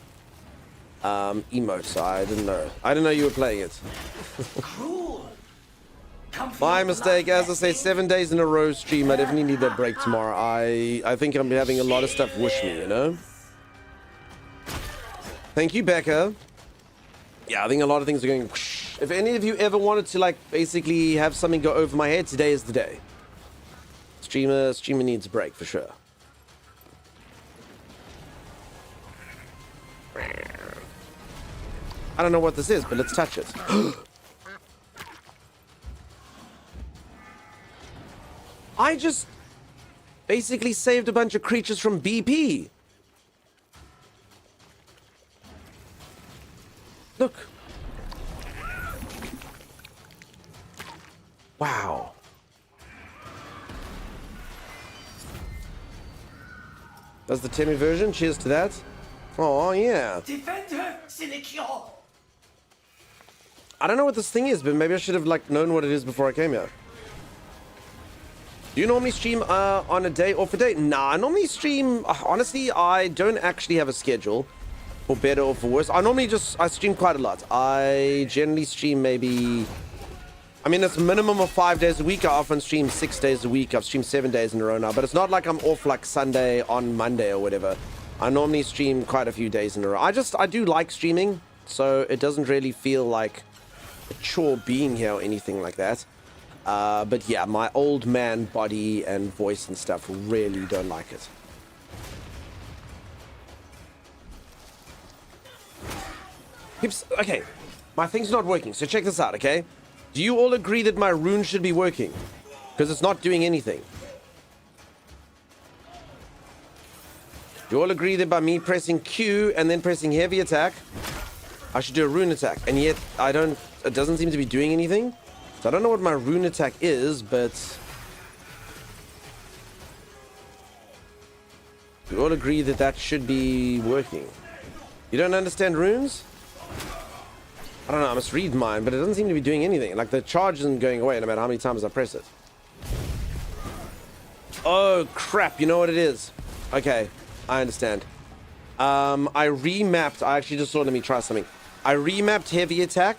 emote, so I didn't know. I didn't know you were playing it. My mistake. As I say, 7 days in a row stream. I definitely need that break tomorrow. I think I'm having a lot of stuff wish me, you know? Thank you, Becca. Yeah, I think a lot of things are going whoosh. If any of you ever wanted to, like, basically have something go over my head, today is the day. Streamer needs a break, for sure. I don't know what this is, but let's touch it. I just basically saved a bunch of creatures from BP. Look. Wow. That's the Timmy version. Cheers to that. Oh, yeah. I don't know what this thing is, but maybe I should have, like, known what it is before I came here. Do you normally stream on a day off a day? Nah, I normally stream... honestly, I don't actually have a schedule. For better or for worse. I stream quite a lot. I generally stream maybe... I mean, it's a minimum of 5 days a week. I often stream 6 days a week. I've streamed 7 days in a row now. But it's not like I'm off like Sunday on Monday or whatever. I normally stream quite a few days in a row. I do like streaming. So it doesn't really feel like a chore being here or anything like that. But yeah, my old man body and voice and stuff really don't like it. Okay, my thing's not working, so check this out, okay? Do you all agree that my rune should be working? Because it's not doing anything. Do you all agree that by me pressing Q and then pressing heavy attack, I should do a rune attack? And yet, it doesn't seem to be doing anything. So I don't know what my rune attack is, but... do you all agree that that should be working? You don't understand runes? I don't know, I must read mine, but it doesn't seem to be doing anything. Like, the charge isn't going away no matter how many times I press it. Oh, crap. You know what it is? Okay, I understand. I remapped. I actually just saw, let me try something. I remapped heavy attack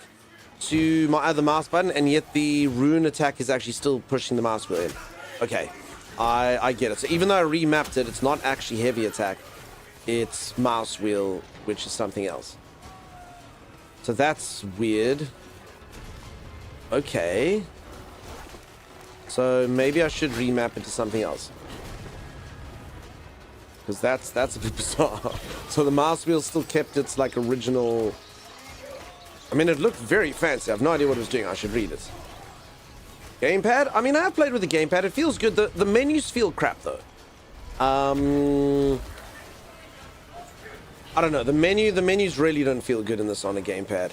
to my other mouse button, and yet the rune attack is actually still pushing the mouse wheel in. Okay, I get it. So even though I remapped it, it's not actually heavy attack. It's mouse wheel, which is something else. So that's weird. Okay. So maybe I should remap it to something else. Because that's a bit bizarre. So the mouse wheel still kept its like original... I mean, it looked very fancy. I have no idea what it was doing. I should read it. Gamepad? I mean, I have played with the gamepad. It feels good. The menus feel crap, though. I don't know. The menus really don't feel good in this on a gamepad.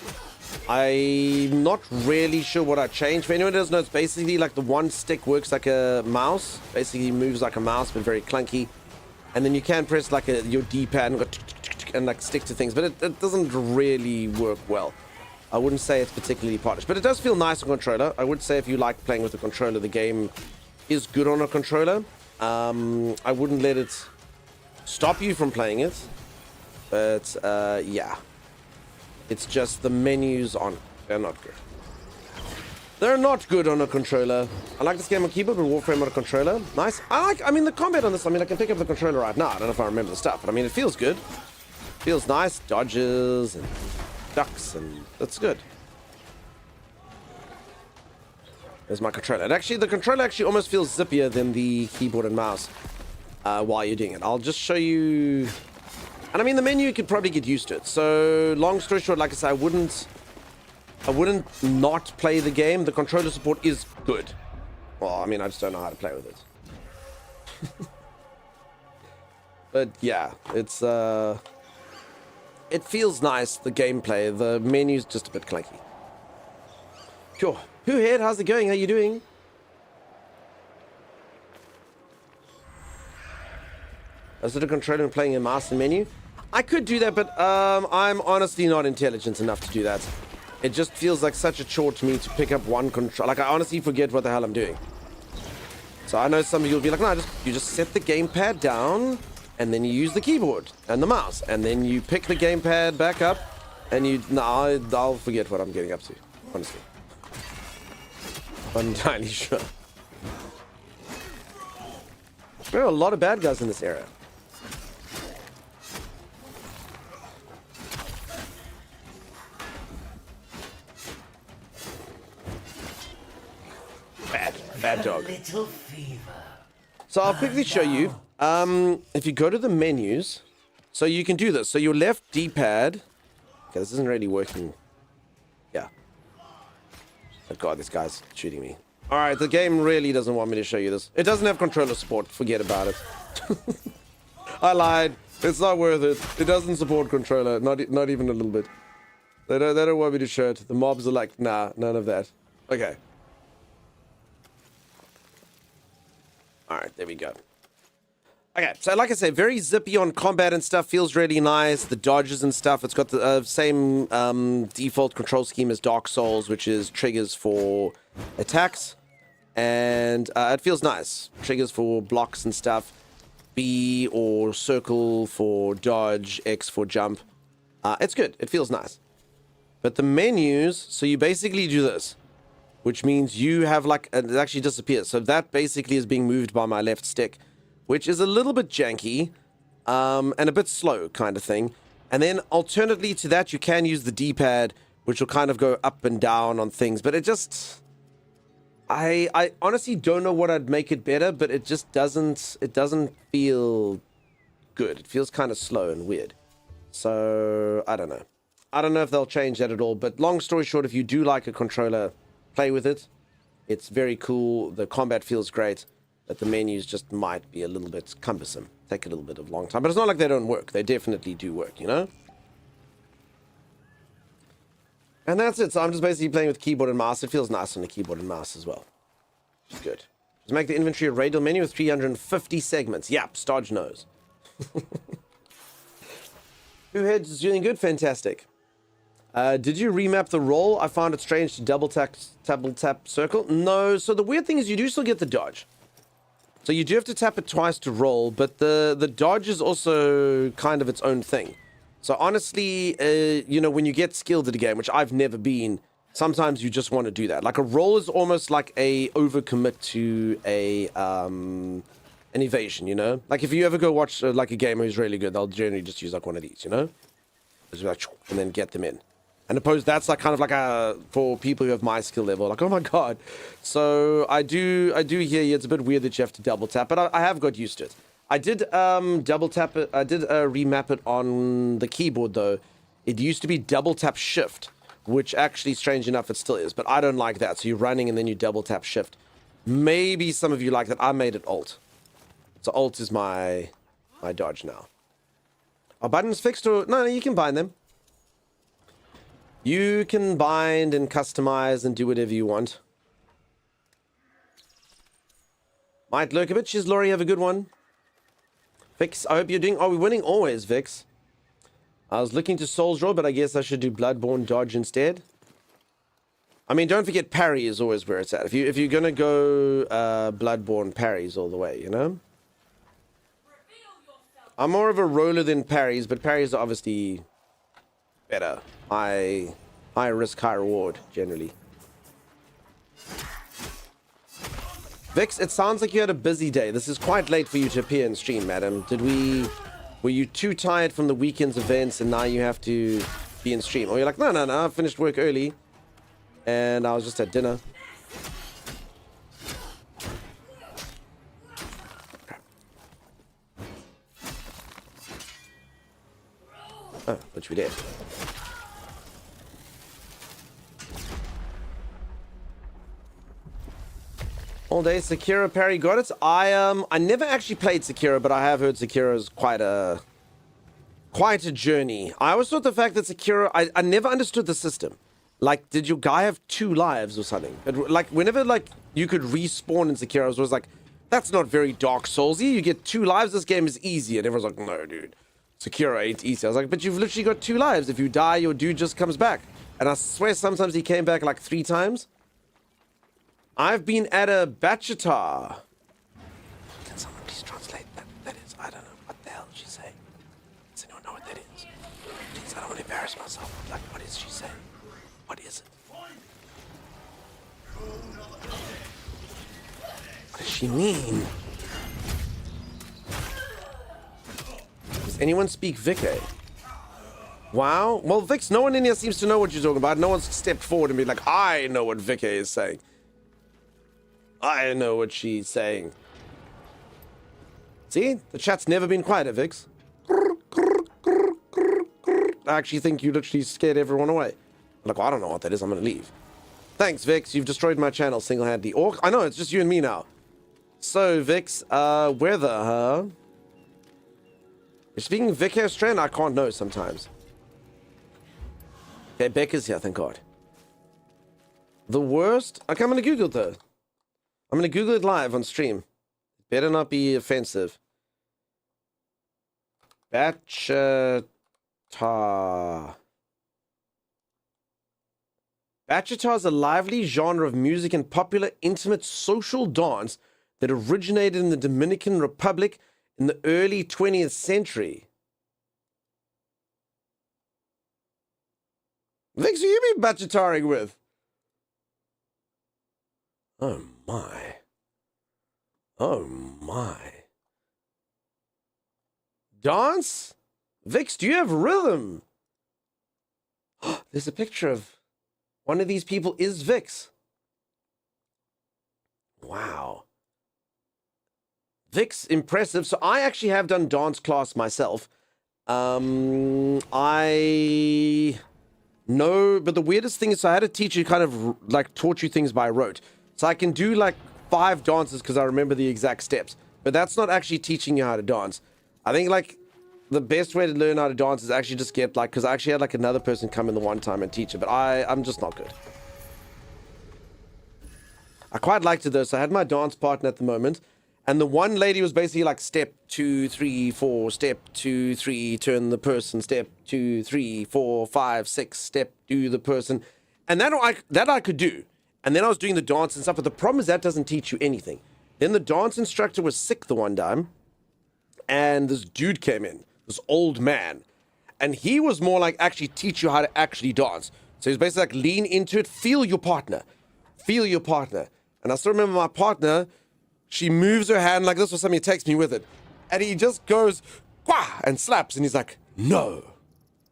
I'm not really sure what I changed. For anyone who doesn't know, it's basically like the one stick works like a mouse. Basically moves like a mouse, but very clunky. And then you can press like your D-pad and go and like stick to things, but it doesn't really work well. I wouldn't say it's particularly polished, but it does feel nice on controller. I would say if you like playing with the controller, the game is good on a controller. I wouldn't let it stop you from playing it, but yeah, it's just the menus they're not good. They're not good on a controller. I like this game on keyboard, but Warframe on a controller, nice. I mean, the combat on this, I mean, I can pick up the controller right now. I don't know if I remember the stuff, but I mean, it feels good. Feels nice, dodges and ducks, and that's good. There's my controller. The controller actually almost feels zippier than the keyboard and mouse while you're doing it. I'll just show you. And I mean, the menu, you could probably get used to it. So, long story short, like I said, I wouldn't not play the game. The controller support is good. Well, I mean, I just don't know how to play with it. But yeah, it's it feels nice, the gameplay. The menu's just a bit clunky. Sure. Who head? How's it going? How you doing? Is it a controller and playing a mouse and menu? I could do that, but I'm honestly not intelligent enough to do that. It just feels like such a chore to me to pick up one control. Like, I honestly forget what the hell I'm doing. So I know some of you will be like, no, you just set the gamepad down, and then you use the keyboard and the mouse, and then you pick the gamepad back up, and I'll forget what I'm getting up to, honestly. I'm entirely sure. There are a lot of bad guys in this area. Bad dog. So I'll quickly show you. If you go to the menus, so you can do this. So your left D-pad. Okay, this isn't really working. Yeah. Oh god, this guy's shooting me. All right, the game really doesn't want me to show you this. It doesn't have controller support. Forget about it. I lied. It's not worth it. It doesn't support controller. Not even a little bit. They don't want me to show it. The mobs are like, nah, none of that. Okay. All right, there we go. Okay, so like I say, very zippy on combat and stuff. Feels really nice. The dodges and stuff. It's got the same default control scheme as Dark Souls, which is triggers for attacks. And it feels nice. Triggers for blocks and stuff. B or circle for dodge. X for jump. It's good. It feels nice. But the menus, so you basically do this, which means you have like, it actually disappears. So that basically is being moved by my left stick, which is a little bit janky and a bit slow kind of thing. And then alternately to that, you can use the D-pad, which will kind of go up and down on things. But it just, I honestly don't know what I'd make it better, but it just doesn't feel good. It feels kind of slow and weird. So I don't know. I don't know if they'll change that at all. But long story short, if you do like a controller, play with it. It's very cool. The combat feels great, but the menus just might be a little bit cumbersome. Take a little bit of long time, but it's not like they don't work. They definitely do work, you know? And that's it. So I'm just basically playing with keyboard and mouse. It feels nice on the keyboard and mouse as well. It's good. Just make the inventory a radial menu with 350 segments. Yep, Stodge knows. Who heads is doing good? Fantastic. Did you remap the roll? I found it strange to double tap circle. No, so the weird thing is you do still get the dodge. So you do have to tap it twice to roll, but the dodge is also kind of its own thing. So honestly, you know, when you get skilled at a game, which I've never been, sometimes you just want to do that. Like a roll is almost like a overcommit to a an evasion, you know? Like if you ever go watch like a gamer who's really good, they'll generally just use like one of these, you know? Just like, and then get them in. And suppose that's like kind of like a for people who have my skill level, like, oh my god. So I do hear you. It's a bit weird that you have to double tap, but I have got used to it. I did double tap it. I did remap it on the keyboard though. It used to be double tap shift, which actually, strange enough, it still is. But I don't like that. So you're running and then you double tap shift. Maybe some of you like that. I made it alt. So alt is my dodge now. Are buttons fixed or no? You can bind them. You can bind and customize and do whatever you want. Might lurk a bit. Cheers, Laurie. Have a good one. Vix, I hope you're doing... Are we winning always, Vix? I was looking to Souls Draw, but I guess I should do Bloodborne Dodge instead. I mean, don't forget parry is always where it's at. If you're going to go Bloodborne, parries all the way, you know? I'm more of a roller than parries, but parries are obviously better. High risk, high reward, generally. Vix, it sounds like you had a busy day. This is quite late for you to appear in stream, madam. Were you too tired from the weekend's events and now you have to be in stream? Or you're like, no, I finished work early and I was just at dinner. Oh, which we did. All day Sekiro parry got it. I never actually played Sekiro, but I have heard Sekiro is quite a journey. I always thought the fact that Sekiro, I never understood the system. Like, did your guy have 2 lives or something? Like, whenever like you could respawn in Sekiro, I was like, that's not very Dark Soulsy. You get 2 lives. This game is easy, and everyone's like, no, dude, Sekiro ain't easy. I was like, but you've literally got 2 lives. If you die, your dude just comes back. And I swear sometimes he came back like 3 times. I've been at a Bachata. Can someone please translate that is? I don't know what the hell she's saying. Does anyone know what that is? Please, I don't want to embarrass myself. Like, what is she saying? What is it? What does she mean? Does anyone speak Vicky? Wow. Well, Vix, no one in here seems to know what you're talking about. No one's stepped forward and be like, I know what Vicky is saying. I know what she's saying. See? The chat's never been quieter, Vix. I actually think you literally scared everyone away. I'm like, well, I don't know what that is. I'm going to leave. Thanks, Vix. You've destroyed my channel single-handedly. Or, I know, it's just you and me now. So, Vix, weather, huh? You're speaking Vic Australian? I can't know sometimes. Okay, Becca's here, thank God. The worst? Okay, I'm going to Google it, though. I'm going to Google it live on stream. Better not be offensive. Bachata. Bachata is a lively genre of music and popular intimate social dance that originated in the Dominican Republic in the early 20th century. Vix, who you been bachataring with? Oh my. Oh my. Dance? Vix, do you have rhythm? There's a picture of one of these people is Vix. Wow. Vix, impressive. So I actually have done dance class myself. I know, but the weirdest thing is, so I had a teacher who kind of like taught you things by rote. So I can do like 5 dances because I remember the exact steps, but that's not actually teaching you how to dance. I think like the best way to learn how to dance is actually just get like, because I actually had like another person come in the one time and teach it, but I'm just not good. I quite liked it though. So I had my dance partner at the moment, and the one lady was basically like step 2, 3, 4, step 2, 3, turn the person, step 2, 3, 4, 5, 6, step, do the person. And that I could do. And then I was doing the dance and stuff, but the problem is that doesn't teach you anything. Then the dance instructor was sick the one time, and this dude came in, this old man, and he was more like actually teach you how to actually dance. So he's basically like lean into it, feel your partner, feel your partner. And I still remember my partner, she moves her hand like this or something, he takes me with it. And he just goes, quah, and slaps, and he's like, no,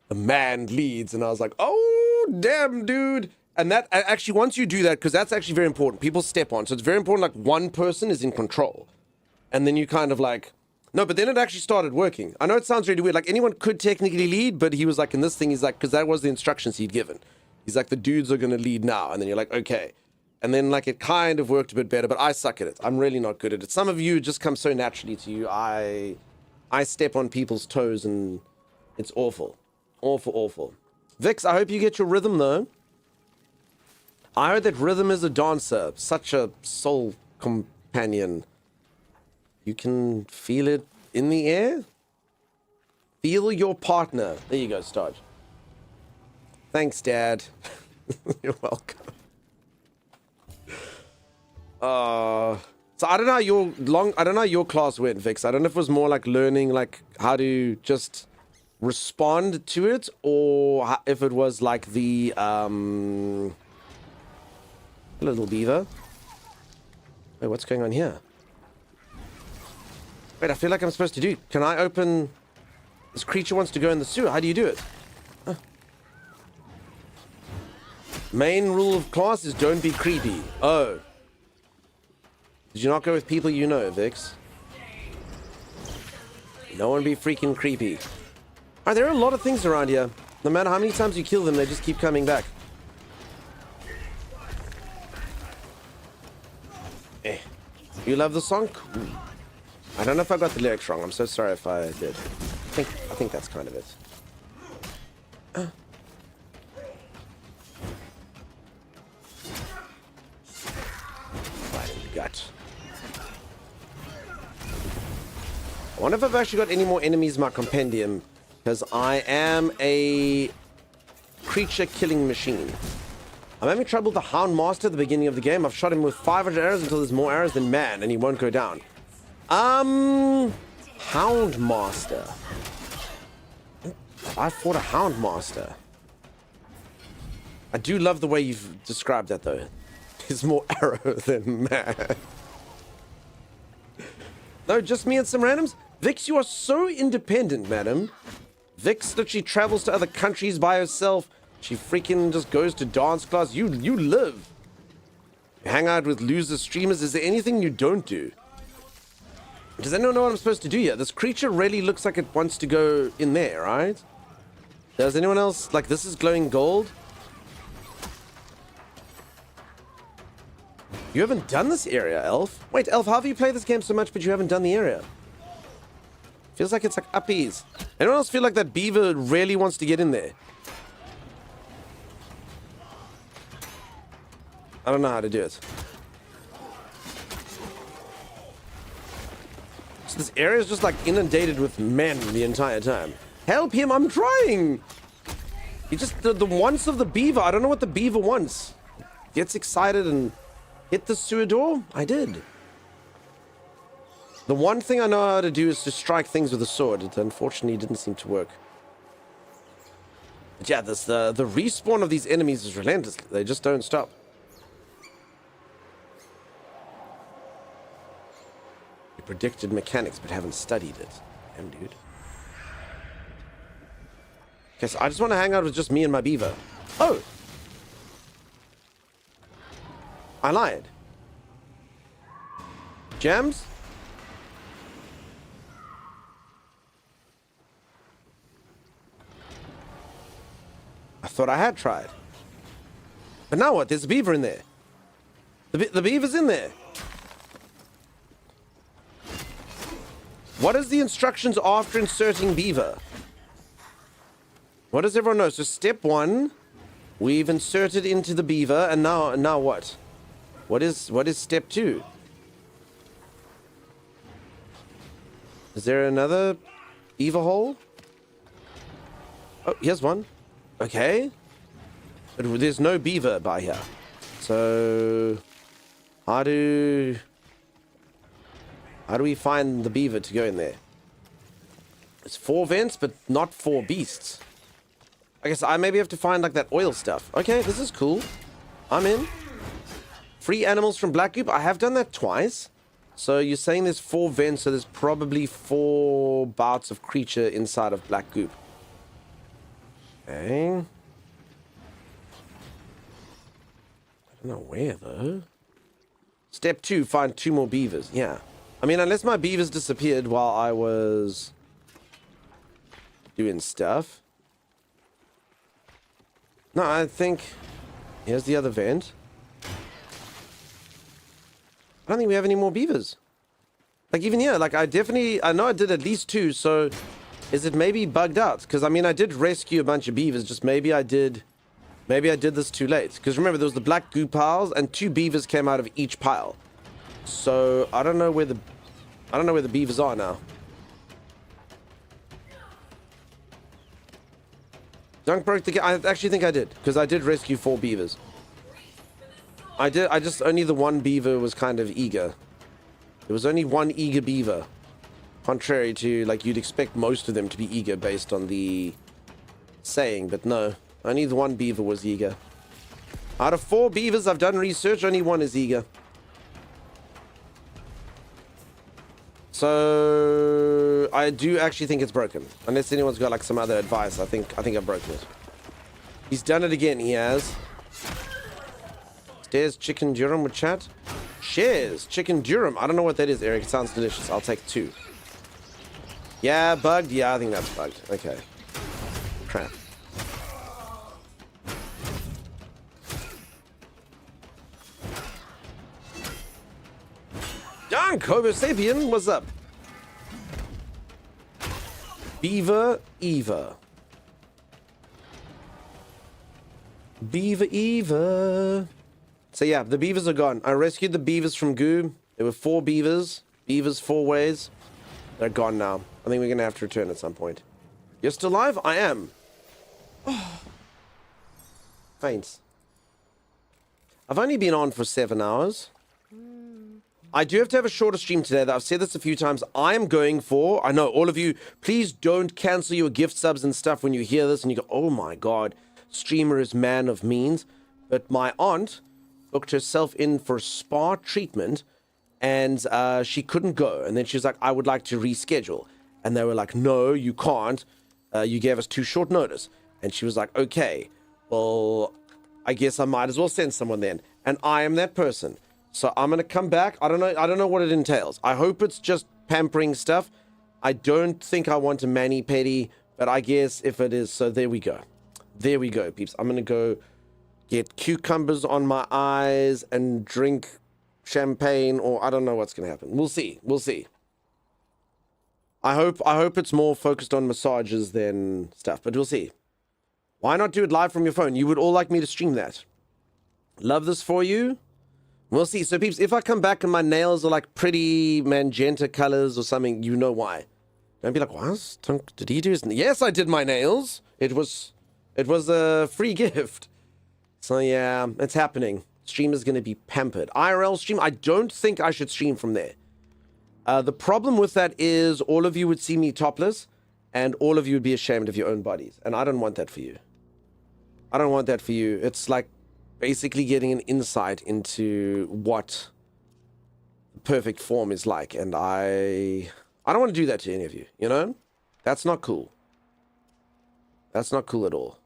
the man leads. And I was like, oh, damn, dude. And that, actually, once you do that, because that's actually very important, people step on. So it's very important, like, one person is in control. And then you kind of like, no, but then it actually started working. I know it sounds really weird. Like, anyone could technically lead, but he was like, in this thing, he's like, because that was the instructions he'd given. He's like, the dudes are going to lead now. And then you're like, okay. And then, like, it kind of worked a bit better, but I suck at it. I'm really not good at it. Some of you just come so naturally to you. I step on people's toes, and it's awful. Awful, awful. Vix, I hope you get your rhythm, though. I heard that rhythm is a dancer, such a soul companion. You can feel it in the air. Feel your partner. There you go, Starge. Thanks, Dad. You're welcome. So I don't know how your class went, Vix. I don't know if it was more like learning like how to just respond to it, or if it was like the little beaver. Wait, what's going on here? Wait, I feel like I'm supposed to do. Can I open? This creature wants to go in the sewer. How do you do it? Huh. Main rule of class is don't be creepy. Oh. Did you not go with people you know, Vix? No one be freaking creepy. Alright, there are a lot of things around here. No matter how many times you kill them, they just keep coming back. Eh. You love the song? Cool. I don't know if I got the lyrics wrong. I'm so sorry if I did. I think that's kind of it. Right in the gut. I wonder if I've actually got any more enemies in my compendium, because I am a creature killing machine. I'm having trouble with the Hound Master at the beginning of the game. I've shot him with 500 arrows until there's more arrows than man, and he won't go down. Hound Master. I fought a Hound Master. I do love the way you've described that, though. There's more arrow than man. No, just me and some randoms? Vix, you are so independent, madam. Vix literally travels to other countries by herself. She freaking just goes to dance class. You live. You hang out with loser streamers. Is there anything you don't do? Does anyone know what I'm supposed to do here? This creature really looks like it wants to go in there, right? Does anyone else... Like, this is glowing gold? You haven't done this area, Elf. Wait, Elf, how have you played this game so much, but you haven't done the area? Feels like it's like uppies. Anyone else feel like that beaver really wants to get in there? I don't know how to do it. So this area is just like inundated with men the entire time. Help him, I'm trying! He just, the wants of the beaver, I don't know what the beaver wants. Gets excited and hit the sewer door? I did. The one thing I know how to do is to strike things with a sword. It unfortunately didn't seem to work. But yeah, this, the respawn of these enemies is relentless. They just don't stop. You predicted mechanics but haven't studied it. Damn, dude. Okay, so I just want to hang out with just me and my beaver. Oh! I lied. Gems? I thought I had tried. But now what? There's a beaver in there. The beaver's in there. What is the instructions after inserting beaver? What does everyone know? So step 1, we've inserted into the beaver, and now what? What is step 2? Is there another beaver hole? Oh, here's one. Okay. But there's no beaver by here. So how do How do we find the beaver to go in there? It's 4 vents, but not 4 beasts. I guess I maybe have to find like that oil stuff. Okay, this is cool. I'm in. Free animals from Black Goop. I have done that twice. So you're saying there's 4 vents, so there's probably 4 bouts of creature inside of Black Goop. Okay. I don't know where though. Step 2, find 2 more beavers. Yeah. I mean, unless my beavers disappeared while I was doing stuff. No, I think... Here's the other vent. I don't think we have any more beavers. Like, even here, like, I know I did at least 2, so... Is it maybe bugged out? Because, I mean, I did rescue a bunch of beavers, just maybe I did this too late. Because remember, there was the black goo piles, and 2 beavers came out of each pile. So, I don't know where the beavers are now. Dunk broke the game. I actually think I did, because I did rescue 4 beavers. I just, only the one beaver was kind of eager. There was only one eager beaver. Contrary to, like, you'd expect most of them to be eager based on the saying, but no. Only the one beaver was eager. Out of 4 beavers I've done research, only 1 is eager. So I do actually think it's broken. Unless anyone's got like some other advice, I think I've broken it. He's done it again, he has. Stairs chicken durum with chat. Shares chicken durum. I don't know what that is, Eric. It sounds delicious. I'll take 2. Yeah, bugged. Yeah, I think that's bugged. Okay. Crap. Young Homo sapien, what's up? Beaver Eva. Beaver Eva. So yeah, the beavers are gone. I rescued the beavers from goo. There were 4 beavers. Beavers 4 ways. They're gone now. I think we're gonna have to return at some point. You're still alive? I am. Oh. Faints. I've only been on for 7 hours. I do have to have a shorter stream today, though. I've said this a few times. I am going for... I know, all of you, please don't cancel your gift subs and stuff when you hear this and you go, oh my god, streamer is man of means. But my aunt booked herself in for spa treatment and she couldn't go. And then she was like, I would like to reschedule. And they were like, no, you can't. You gave us too short notice. And she was like, okay, well, I guess I might as well send someone then. And I am that person. So I'm going to come back. I don't know what it entails. I hope it's just pampering stuff. I don't think I want a mani-pedi, but I guess if it is, so there we go. There we go, peeps. I'm going to go get cucumbers on my eyes and drink champagne, or I don't know what's going to happen. We'll see. We'll see. I hope it's more focused on massages than stuff, but we'll see. Why not do it live from your phone? You would all like me to stream that. Love this for you. We'll see. So, peeps, if I come back and my nails are like pretty magenta colors or something, you know why. Don't be like, what? Did he do his... Yes, I did my nails. It was a free gift. So, yeah, it's happening. Stream is going to be pampered. IRL stream, I don't think I should stream from there. The problem with that is all of you would see me topless and all of you would be ashamed of your own bodies. And I don't want that for you. I don't want that for you. It's like basically getting an insight into what perfect form is like, and I don't want to do that to any of you, you know? That's not cool. That's not cool at all.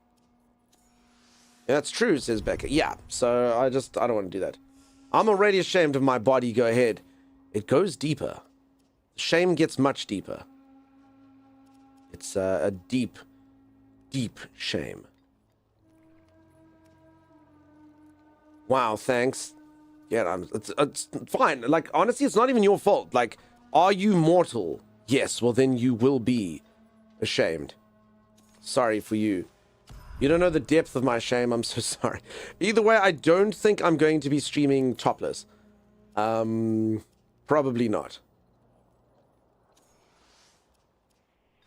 Yeah, that's true, says Becca. Yeah, so I don't want to do that. I'm already ashamed of my body. Go ahead. It goes deeper. Shame gets much deeper. It's a deep, deep shame. Wow, thanks. Yeah, it's fine. Like, honestly, it's not even your fault. Like, are you mortal? Yes, well, then you will be ashamed. Sorry for you. You don't know the depth of my shame. I'm so sorry. Either way, I don't think I'm going to be streaming topless. Probably not.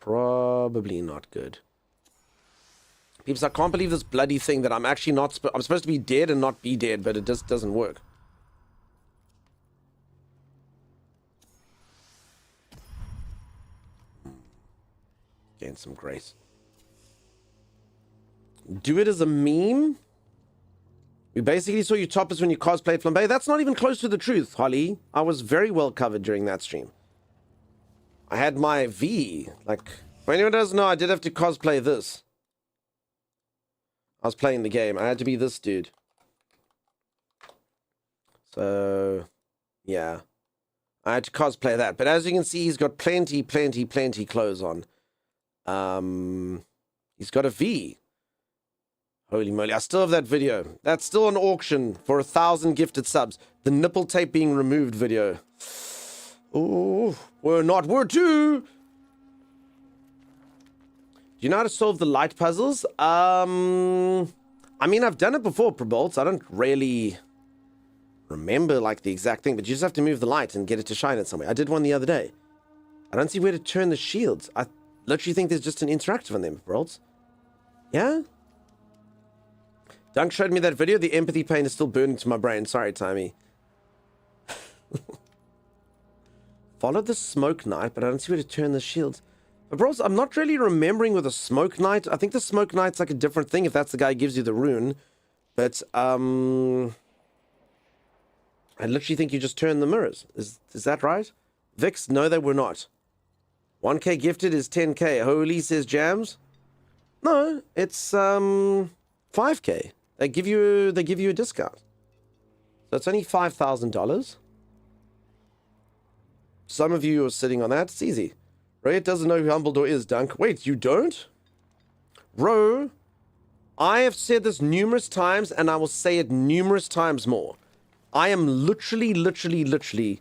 Probably not good. Peeps, I can't believe this bloody thing that I'm actually not... I'm supposed to be dead and not be dead, but it just doesn't work. Gain some grace. Do it as a meme? We basically saw you top us when you cosplayed Flambe. That's not even close to the truth, Holly. I was very well covered during that stream. I had my V. Like, for anyone who doesn't know, I did have to cosplay this. I was playing the game. I had to be this dude. So, yeah. I had to cosplay that. But as you can see, he's got plenty clothes on. He's got a V. Holy moly. I still have that video. That's still on auction for 1,000 gifted subs. The nipple tape being removed video. Oh, we're not, we're two. Do you know how to solve the light puzzles? I mean, I've done it before, Probolts. I don't really remember like the exact thing, but you just have to move the light and get it to shine it somewhere. I did one the other day. I don't see where to turn the shields. I literally think there's just an interactive on them, Probolts. Yeah? Dunk showed me that video. The empathy pain is still burning to my brain. Sorry, Timey. Follow the smoke knight, but I don't see where to turn the shields. But bros, I'm not really remembering with a smoke knight. I think the smoke knight's like a different thing if that's the guy who gives you the rune. But I literally think you just turn the mirrors. Is that right? Vix, no, they were not. 1k gifted is 10k. Holy, says Jams. No, it's 5k. They give you a discount. So it's only $5,000. Some of you are sitting on that. It's easy. Riot doesn't know who Humbledore is, Dunk. Wait, you don't? Ro, I have said this numerous times, and I will say it numerous times more. I am literally the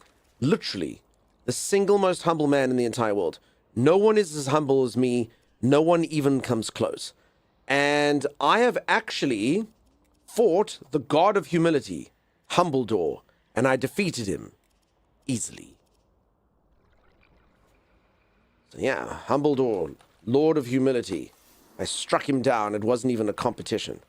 single most humble man in the entire world. No one is as humble as me. No one even comes close. And I have actually fought the god of humility, Humbledore, and I defeated him easily. So yeah, Humbledore, Lord of Humility. I struck him down. It wasn't even a competition.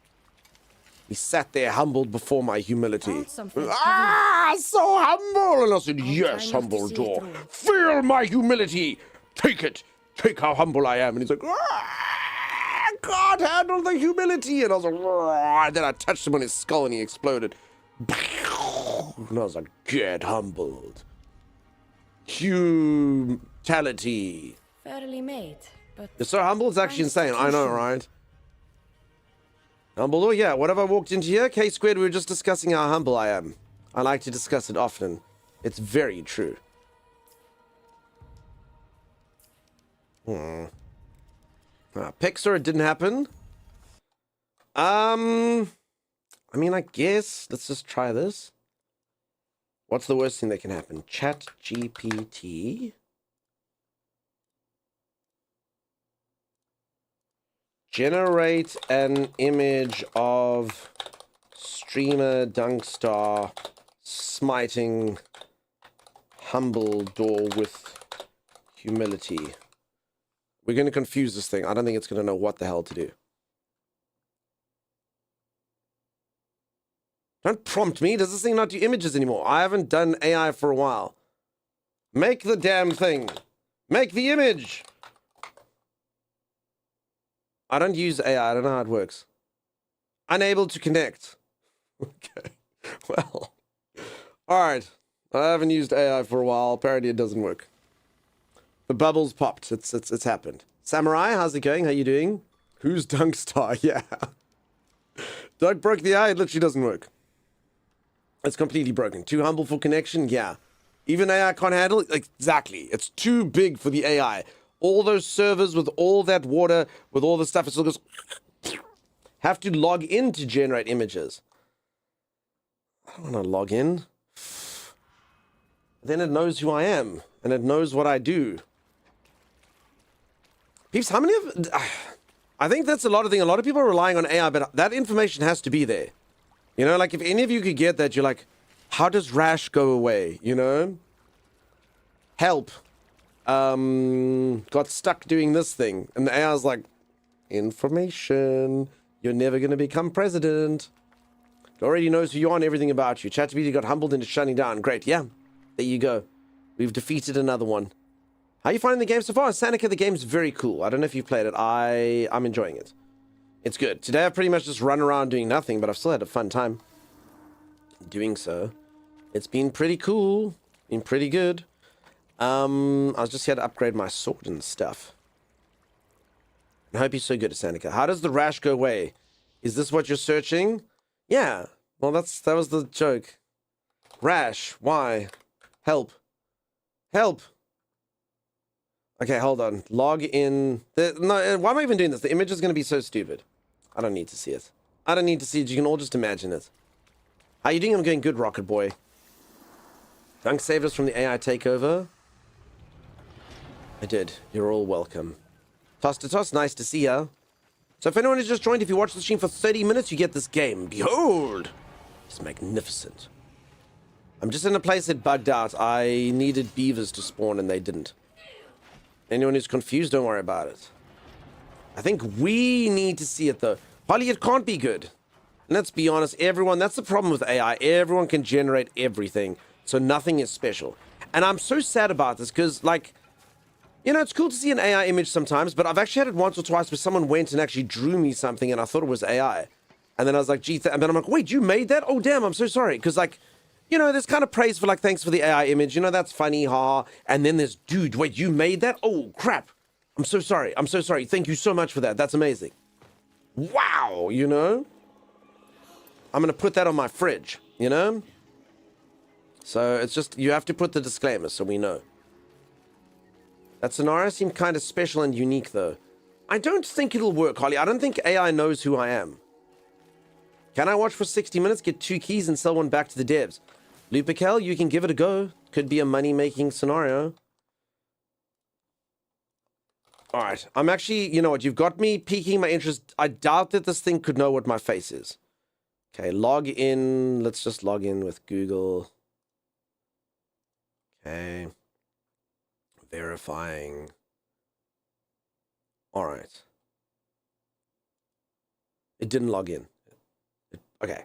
He sat there humbled before my humility. Ah, so humble! And I said, yes, Humbledore. Feel my humility. Take it. Take how humble I am. And he's like, I can't handle the humility. And I was like, and then I touched him on his skull and he exploded. And I was like, get humbled. Humanity. Fairly made, but You're so humble, it's actually insane. I know, right? Humble, oh yeah, what have I walked into here? K squared, we were just discussing how humble I am. I like to discuss it often. It's very true. Pixar, it didn't happen. I mean, I guess, let's just try this. What's the worst thing that can happen? Chat GPT. Generate an image of streamer Dunkstar smiting Humbledore with humility. We're going to confuse this thing. I don't think it's going to know what the hell to do. Don't prompt me. Does this thing not do images anymore? I haven't done AI for a while. Make the damn thing. Make the image. I don't use AI. I don't know how it works. Unable to connect. Okay. Well. Alright. I haven't used AI for a while. Apparently it doesn't work. The bubbles popped. It's happened. Samurai, how's it going? How you doing? Who's Dunkstar? Yeah. Doug broke the eye. It literally doesn't work. It's completely broken. Too humble for connection? Yeah. Even AI can't handle it? Exactly. It's too big for the AI. All those servers with all that water, with all the stuff, it still goes... Have to log in to generate images. I don't want to log in. Then it knows who I am. And it knows what I do. Peeps, how many of... I think that's a lot of things. A lot of people are relying on AI, but that information has to be there. You know, like if any of you could get that, you're like, how does rash go away? You know? Help. Got stuck doing this thing. And the AI's like, information. You're never going to become president. It already knows who you are and everything about you. ChatGPT got humbled into shutting down. Great. Yeah. There you go. We've defeated another one. How you finding the game so far? Sanica, the game's very cool. I don't know if you've played it. I'm enjoying it. It's good. Today I've pretty much just run around doing nothing, but I've still had a fun time doing so. It's been pretty cool. Been pretty good. I was just here to upgrade my sword and stuff. I hope you're so good at Sanica. How does the rash go away? Is this what you're searching? Yeah. Well, that was the joke. Rash. Why? Help. Help. Okay, hold on. Log in. No, why am I even doing this? The image is going to be so stupid. I don't need to see it. I don't need to see it. You can all just imagine it. How you doing? I'm going good, Rocket Boy. Dunk saved us from the AI takeover. I did. You're all welcome. Toss to toss. Nice to see ya. So if anyone has just joined, if you watch the stream for 30 minutes, you get this game. Behold! It's magnificent. I'm just in a place that bugged out. I needed beavers to spawn and they didn't. Anyone who's confused, don't worry about it. I think we need to see it, though. Holly, it can't be good. And let's be honest, everyone, that's the problem with AI. Everyone can generate everything, so nothing is special. And I'm so sad about this, because, like, you know, it's cool to see an AI image sometimes, but I've actually had it once or twice where someone went and actually drew me something, and I thought it was AI. And then I was like, gee, and then I'm like, wait, you made that? Oh, damn, I'm so sorry. Because, like, you know, there's kind of praise for, like, thanks for the AI image. You know, that's funny, ha. And then there's, dude, wait, you made that? Oh, crap. I'm so sorry. I'm so sorry. Thank you so much for that. That's amazing. Wow, you know? I'm going to put that on my fridge, you know? So it's just, you have to put the disclaimer so we know. That scenario seemed kind of special and unique, though. I don't think it'll work, Holly. I don't think AI knows who I am. Can I watch for 60 minutes, get 2 keys, and sell one back to the devs? Lupikel, you can give it a go. Could be a money-making scenario. All right. I'm actually, you know what? You've got me piquing my interest. I doubt that this thing could know what my face is. Okay, log in. Let's just log in with Google. Okay. Verifying. All right. It didn't log in. Okay.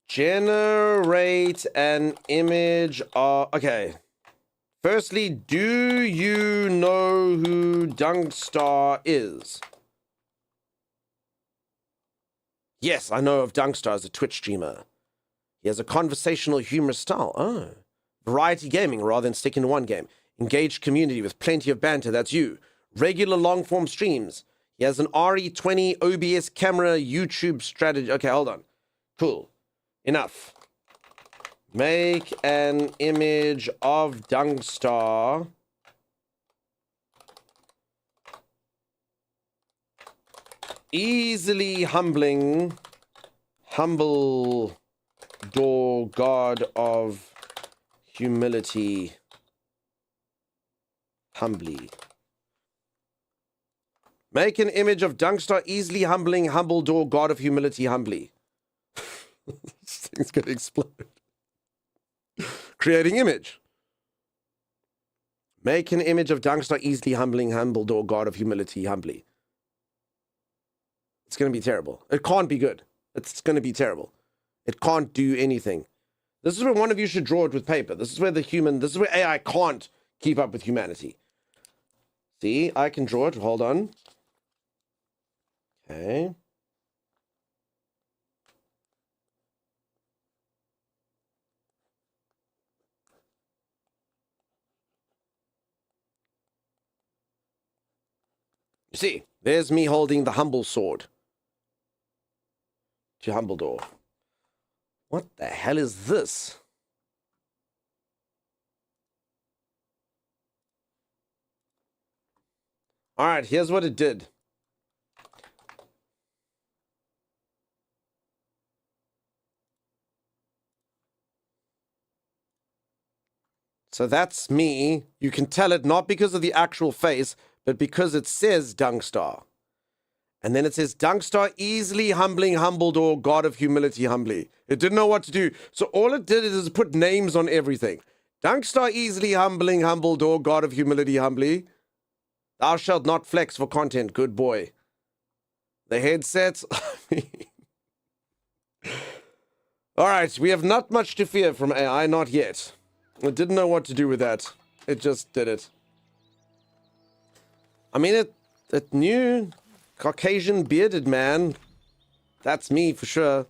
Generate an image of... Okay. Firstly, do you know who Dunkstar is? Yes, I know of Dunkstar as a Twitch streamer. He has a conversational, humorous style. Oh. Variety gaming rather than sticking to one game. Engaged community with plenty of banter. That's you. Regular long-form streams. He has an RE20 OBS camera YouTube strategy. Okay, hold on. Cool. Enough. Make an image of Dunkstar. Easily humbling. Humble door god of humility. Humbly. Make an image of Dunkstar easily humbling, humble door, god of humility, humbly. This thing's gonna explode. Creating image. Make an image of Dunkstar easily humbling, humble door, god of humility, humbly. It's gonna be terrible. It can't be good. It's gonna be terrible. It can't do anything. This is where one of you should draw it with paper. This is where this is where AI can't keep up with humanity. See, I can draw it. Hold on. Okay. You see, there's me holding the humble sword. To Humbledore. What the hell is this? All right, here's what it did. So that's me. You can tell it not because of the actual face, but because it says Dunkstar. And then it says Dunkstar easily humbling Humbledore, god of humility humbly. It didn't know what to do. So all it did is put names on everything. Dunkstar easily humbling Humbledore, god of humility humbly. Thou shalt not flex for content, good boy. The headsets. All right, we have not much to fear from AI, not yet. It didn't know what to do with that. It just did it. I mean, that new Caucasian bearded man. That's me for sure.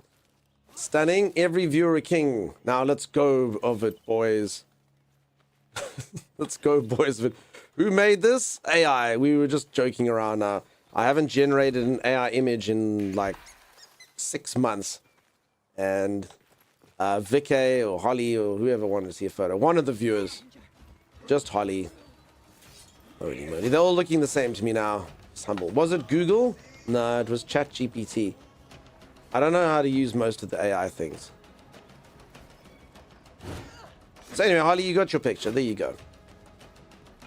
Stunning. Every viewer a king. Now let's go of it, boys. Let's go, boys. But who made this? AI. We were just joking around now. I haven't generated an AI image in like 6 months. And Vicky or Holly or whoever wanted to see a photo. One of the viewers. Just Holly. Holy moly. They're all looking the same to me now. Just humble. Was it Google? No, it was ChatGPT. I don't know how to use most of the AI things. So anyway, Holly, you got your picture. There you go.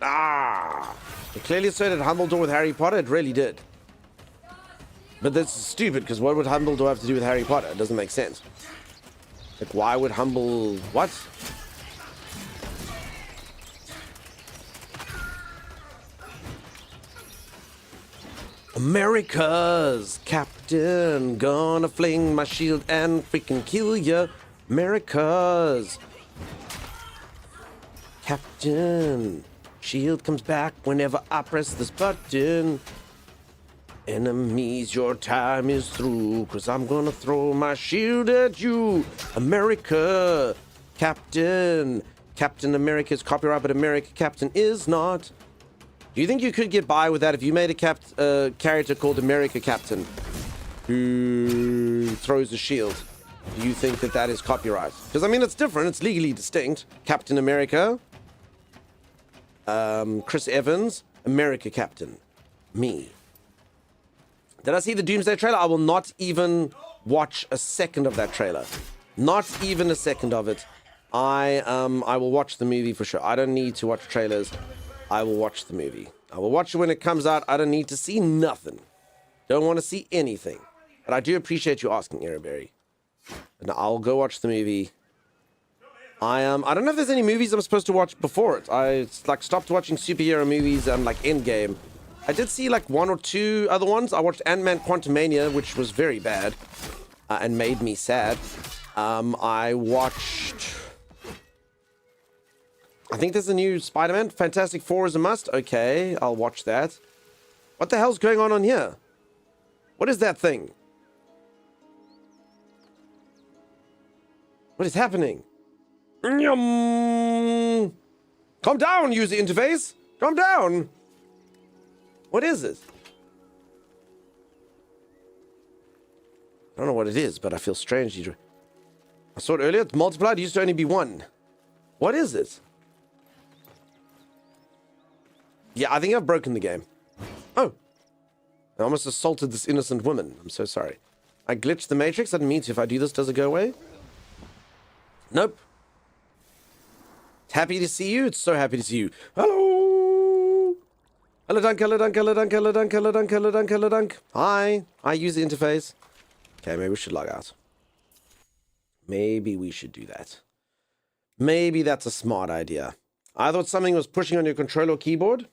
Ah! It clearly asserted Dumbledore with Harry Potter. It really did. But that's stupid, because what would Dumbledore have to do with Harry Potter? It doesn't make sense. Like, why would What? America's captain, gonna fling my shield and freaking kill ya. America's captain, shield comes back whenever I press this button. Enemies, your time is through, 'cause I'm gonna throw my shield at you. America, captain. Captain America's copyright, but America Captain is not. Do you think you could get by with that if you made a character called America Captain who throws a shield? Do you think that that is copyright? Because, I mean, it's different. It's legally distinct. Captain America. Chris Evans. America Captain. Me. Did I see the Doomsday trailer? I will not even watch a second of that trailer. Not even a second of it. I will watch the movie for sure. I don't need to watch trailers. I will watch the movie. I will watch it when it comes out. I don't need to see nothing. Don't want to see anything. But I do appreciate you asking, Araberry. And I'll go watch the movie. I don't know if there's any movies I'm supposed to watch before it. I stopped watching superhero movies like Endgame. I did see like 1 or 2 other ones. I watched Ant-Man Quantumania, which was very bad and made me sad. I watched... I think there's a new Spider-Man. Fantastic Four is a must. Okay, I'll watch that. What the hell's going on here? What is that thing? What is happening? Calm down, user interface. Calm down. What is it? I don't know what it is, but I feel strange. I saw it earlier. It's multiplied. It used to only be 1. What is it? Yeah, I think I've broken the game. Oh. I almost assaulted this innocent woman. I'm so sorry. I glitched the matrix. I didn't mean to. If I do this, does it go away? Nope. Happy to see you. It's so happy to see you. Hello. Hello, dunk, hello, dunk, hello, dunk, hello, dunk, hello, dunk, hello, dunk, hello, dunk. Hi. I use the interface. Okay, maybe we should log out. Maybe we should do that. Maybe that's a smart idea. I thought something was pushing on your controller keyboard.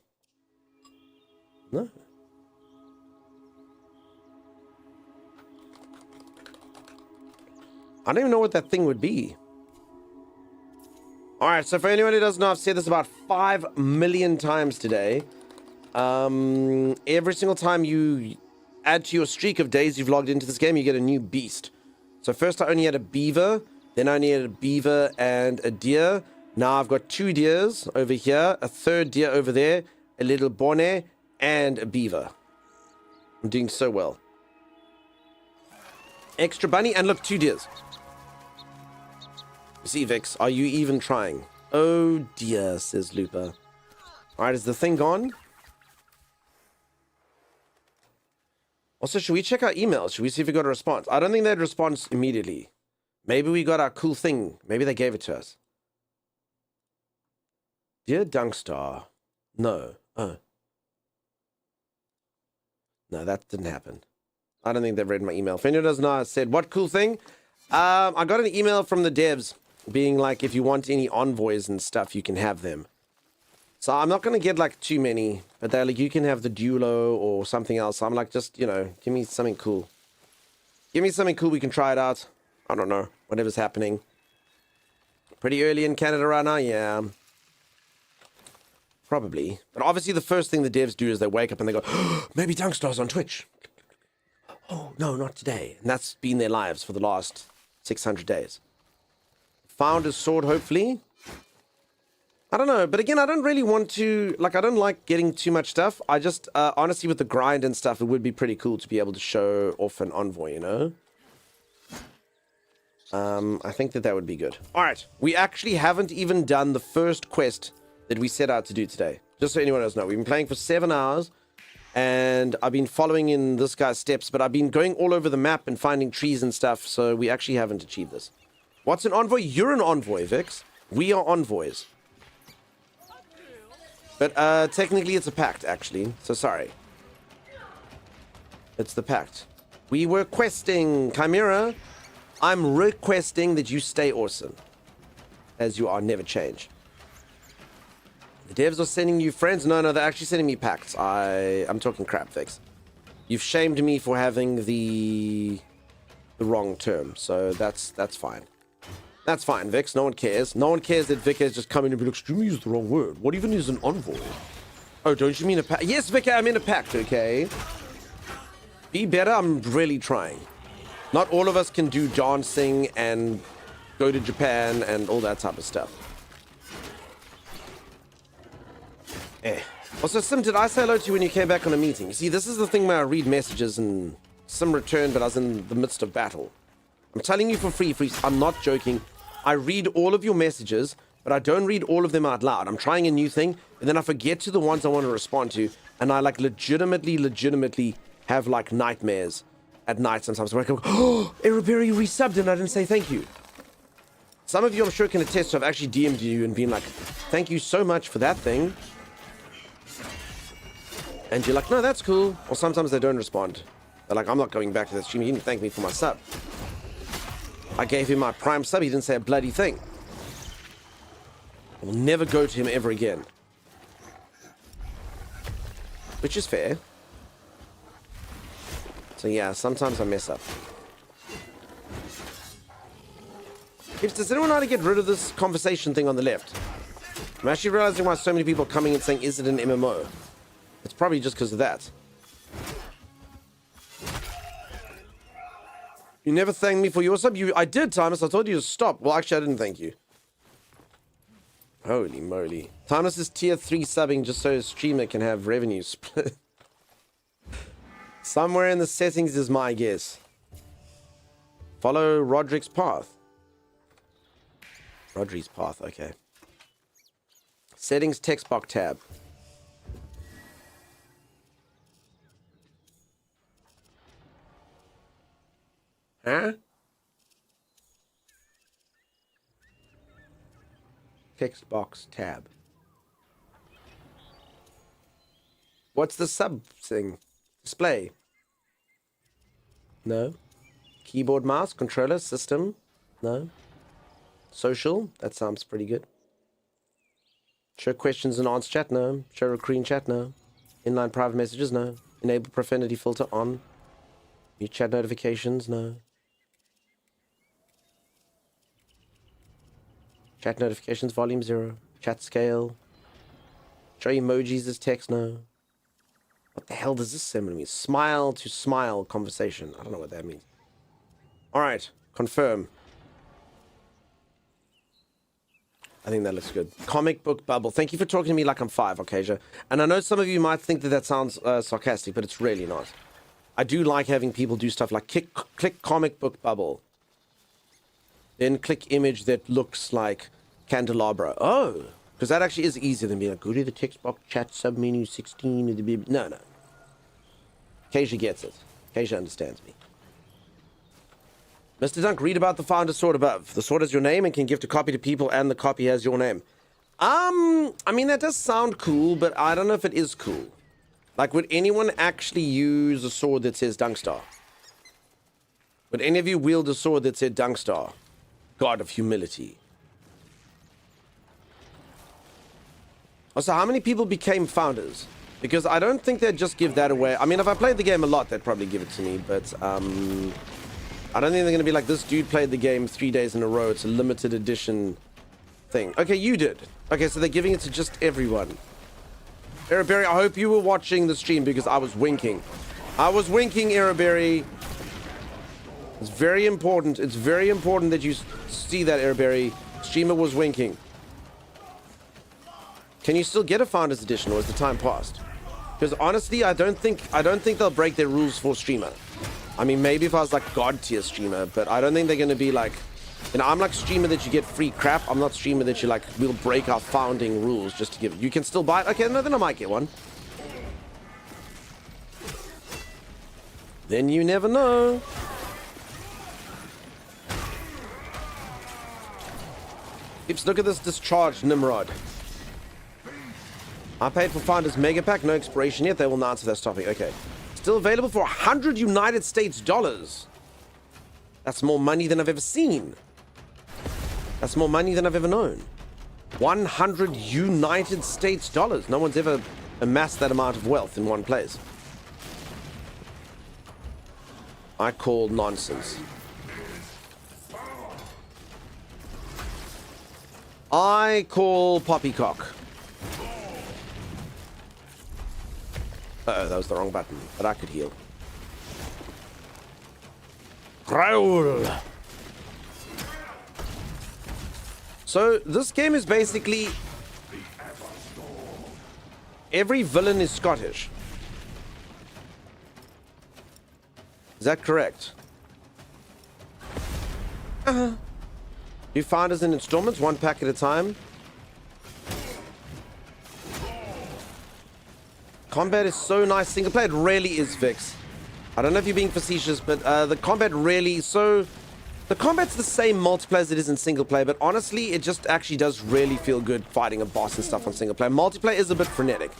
No. I don't even know what that thing would be. Alright, so for anyone who doesn't know, I've said this about 5 million times today. Every single time you add to your streak of days you've logged into this game, you get a new beast. So first I only had a beaver, then I only had a beaver and a deer. Now I've got 2 deers over here, a 3rd deer over there, a little bonnet, and a beaver. I'm doing so well. Extra bunny, and look, 2 deers. You see, Vix, are you even trying? Oh dear, says Lupa. Alright, is the thing gone? Also, should we check our emails? Should we see if we got a response? I don't think they'd respond immediately. Maybe we got our cool thing. Maybe they gave it to us. Dear Dunkstar. No. Oh. No, that didn't happen. I don't think they've read my email. If anyone doesn't know, I said, what cool thing? I got an email from the devs being like, if you want any envoys and stuff, you can have them. So I'm not going to get like too many, but they're like, you can have the Dulo or something else. So I'm like, just, you know, give me something cool. Give me something cool. We can try it out. I don't know. Whatever's happening. Pretty early in Canada right now. Yeah. Probably. But obviously the first thing the devs do is they wake up and they go, oh, maybe Dunkstar's on Twitch. Oh, no, not today. And that's been their lives for the last 600 days. Found his sword, hopefully. I don't know. But again, I don't really want to... Like, I don't like getting too much stuff. I just, honestly, with the grind and stuff, it would be pretty cool to be able to show off an envoy, you know? I think that would be good. All right. We actually haven't even done the first quest that we set out to do today. Just so anyone else knows. We've been playing for 7 hours. And I've been following in this guy's steps. But I've been going all over the map and finding trees and stuff. So we actually haven't achieved this. What's an envoy? You're an envoy, Vix. We are envoys. But technically it's a pact, actually. So sorry. It's the pact. We were questing Chimera. I'm requesting that you stay awesome. As you are, never change. The devs are sending you friends? No, they're actually sending me pacts. I'm talking crap, Vix. You've shamed me for having the wrong term. So that's fine. That's fine, Vix. No one cares. No one cares that Vic is just coming and be like, Streamer used the wrong word. What even is an envoy? Oh, don't you mean a pact? Yes, Vic, I'm in a pact, okay? Be better. I'm really trying. Not all of us can do dancing and go to Japan and all that type of stuff. Also, Sim, did I say hello to you when you came back on a meeting? You see, this is the thing where I read messages and Sim returned, but I was in the midst of battle. I'm telling you for free. I'm not joking. I read all of your messages, but I don't read all of them out loud. I'm trying a new thing, and then I forget to the ones I want to respond to, and I like legitimately have like nightmares at night sometimes where I go, oh, Eriberi resubbed and I didn't say thank you. Some of you I'm sure can attest to have actually DM'd you and been like, thank you so much for that thing. And you're like, no, that's cool. Or sometimes they don't respond. They're like, I'm not going back to that stream. He didn't thank me for my sub. I gave him my prime sub. He didn't say a bloody thing. I will never go to him ever again. Which is fair. So yeah, sometimes I mess up. Does anyone know how to get rid of this conversation thing on the left? I'm actually realizing why so many people are coming and saying, is it an MMO? It's probably just because of that. You never thanked me for your sub? I did, Thomas. I told you to stop. Well, actually, I didn't thank you. Holy moly. Thomas is tier 3 subbing just so his streamer can have revenue split. Somewhere in the settings is my guess. Follow Roderick's path. Rodri's path, okay. Settings text box tab. Huh? Text box tab. What's the sub thing? Display. No. Keyboard, mouse, controller, system. No. Social. That sounds pretty good. Show questions and answer chat. No. Show recurring chat. No. Inline private messages. No. Enable profanity filter on. Mute chat notifications. No. Chat notifications, volume 0. Chat scale. Show emojis as text, no. What the hell does this symbol mean? Smile to smile conversation. I don't know what that means. Alright, confirm. I think that looks good. Comic book bubble. Thank you for talking to me like I'm 5, Okasia. And I know some of you might think that that sounds sarcastic, but it's really not. I do like having people do stuff like click comic book bubble. Then click image that looks like candelabra. Oh, because that actually is easier than being like, go to the text box, chat, submenu 16. No. Kasia gets it. Kasia understands me. Mr. Dunk, read about the Founder's Sword above. The sword has your name and can gift a copy to people, and the copy has your name. I mean, that does sound cool, but I don't know if it is cool. Like, would anyone actually use a sword that says Dunkstar? Would any of you wield a sword that said Dunkstar? God of humility. Also, how many people became founders? Because I don't think they'd just give that away. I mean, if I played the game a lot, they'd probably give it to me. But I don't think they're going to be like, this dude played the game 3 days in a row. It's a limited edition thing. Okay, you did. Okay, so they're giving it to just everyone. Araberry, I hope you were watching the stream because I was winking. I was winking, Araberry. It's very important. It's very important that you see that, Araberry. Streamer was winking. Can you still get a Founders Edition, or is the time passed? Because honestly, I don't think they'll break their rules for streamer. I mean, maybe if I was like God tier streamer, but I don't think they're going to be like, you know, I'm like streamer that you get free crap. I'm not streamer that you like, we'll break our founding rules just to give it. You can still buy it. Okay, no, then I might get one. Then you never know. Oops, look at this discharged Nimrod. I paid for Founders Mega Pack, no expiration yet. They will not answer this topic. Okay. Still available for 100 United States dollars. That's more money than I've ever seen. That's more money than I've ever known. 100 United States dollars. No one's ever amassed that amount of wealth in one place. I call nonsense. I call poppycock. Uh-oh, that was the wrong button, but I could heal. Raoul. So this game is basically every villain is Scottish. Is that correct? You Founders in installments, one pack at a time. Combat is so nice single player. It really is, Vix. I don't know if you're being facetious, but the combat really so. The combat's the same multiplayer as it is in single player, but honestly, it just actually does really feel good fighting a boss and stuff on single player. Multiplayer is a bit frenetic.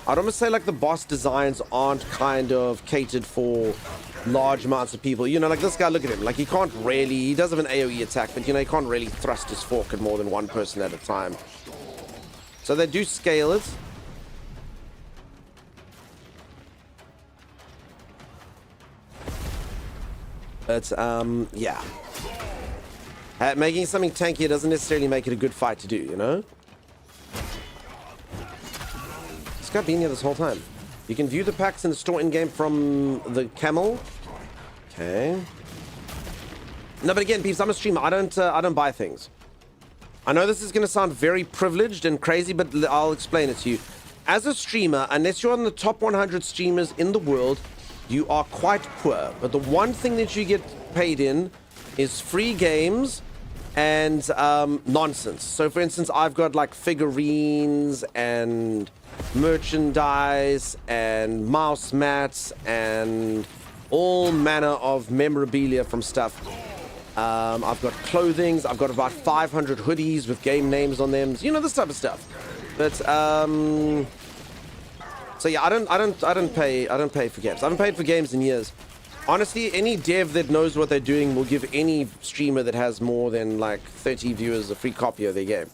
I'd almost say like the boss designs aren't kind of catered for large amounts of people. You know, like this guy, look at him. Like he can't really, he does have an AoE attack, but you know, he can't really thrust his fork at more than one person at a time. So they do scale it. But, yeah. Making something tankier doesn't necessarily make it a good fight to do, you know? This guy been here this whole time. You can view the packs in the store in-game from the camel. Okay. No, but again, peeps, I'm a streamer. I don't buy things. I know this is going to sound very privileged and crazy, but I'll explain it to you. As a streamer, unless you're on the top 100 streamers in the world, you are quite poor. But the one thing that you get paid in is free games and nonsense. So for instance, I've got like figurines and merchandise and mouse mats and all manner of memorabilia from stuff. I've got clothings. I've got about 500 hoodies with game names on them. You know, this type of stuff. But so yeah, I don't pay for games. I haven't paid for games in years. Honestly, any dev that knows what they're doing will give any streamer that has more than like 30 viewers a free copy of their game.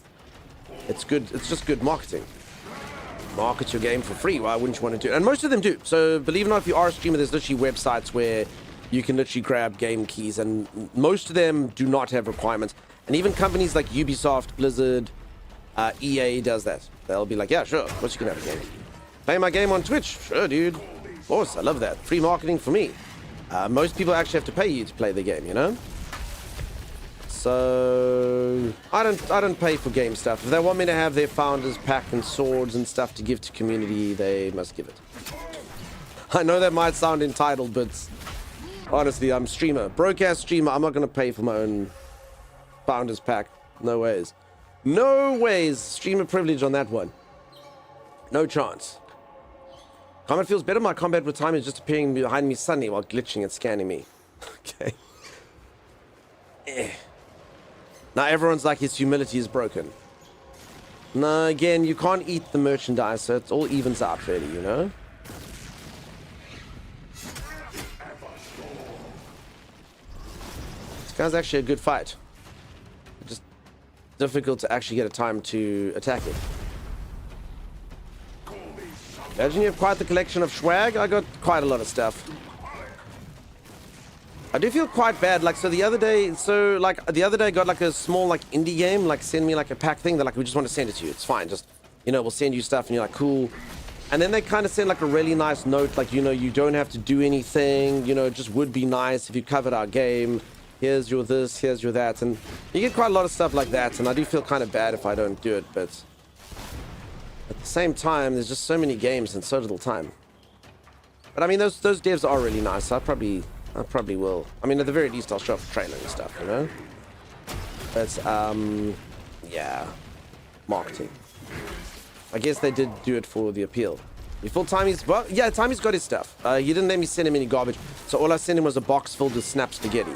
It's good. It's just good marketing. Market your game for free. Why wouldn't you want to do it? And most of them do. So believe it or not, if you are a streamer, there's literally websites where you can literally grab game keys, and most of them do not have requirements. And even companies like Ubisoft, Blizzard, EA does that. They'll be like, yeah, sure. Of course you can have a game. Play my game on Twitch. Sure, dude. Of course, I love that. Free marketing for me. Most people actually have to pay you to play the game, you know? So I don't pay for game stuff. If they want me to have their founders pack and swords and stuff to give to community, they must give it. I know that might sound entitled, but honestly, I'm a streamer. Broadcast streamer. I'm not going to pay for my own founders pack. No ways. No ways. Streamer privilege on that one. No chance. Combat feels better. My combat with time is just appearing behind me suddenly while glitching and scanning me. Okay. Now everyone's like his humility is broken. No, again, you can't eat the merchandise, so it all evens out really, you know? This guy's actually a good fight. Just difficult to actually get a time to attack it. Imagine you have quite the collection of swag. I got quite a lot of stuff. I do feel quite bad. Like, so the other day I got like a small like indie game, like send me like a pack thing. They're like, we just want to send it to you. It's fine. Just, you know, we'll send you stuff and you're like, cool. And then they kind of send like a really nice note, like, you know, you don't have to do anything, you know, it just would be nice if you covered our game. Here's your this, here's your that. And you get quite a lot of stuff like that. And I do feel kind of bad if I don't do it. But at the same time, there's just so many games and so little time. But I mean, those devs are really nice. I probably will. I mean, at the very least, I'll show up for training and stuff, you know? But, yeah. Marketing. I guess they did do it for the appeal. You full Timey's, well, yeah, Timey's got his stuff. He didn't let me send him any garbage. So all I sent him was a box filled with snap spaghetti.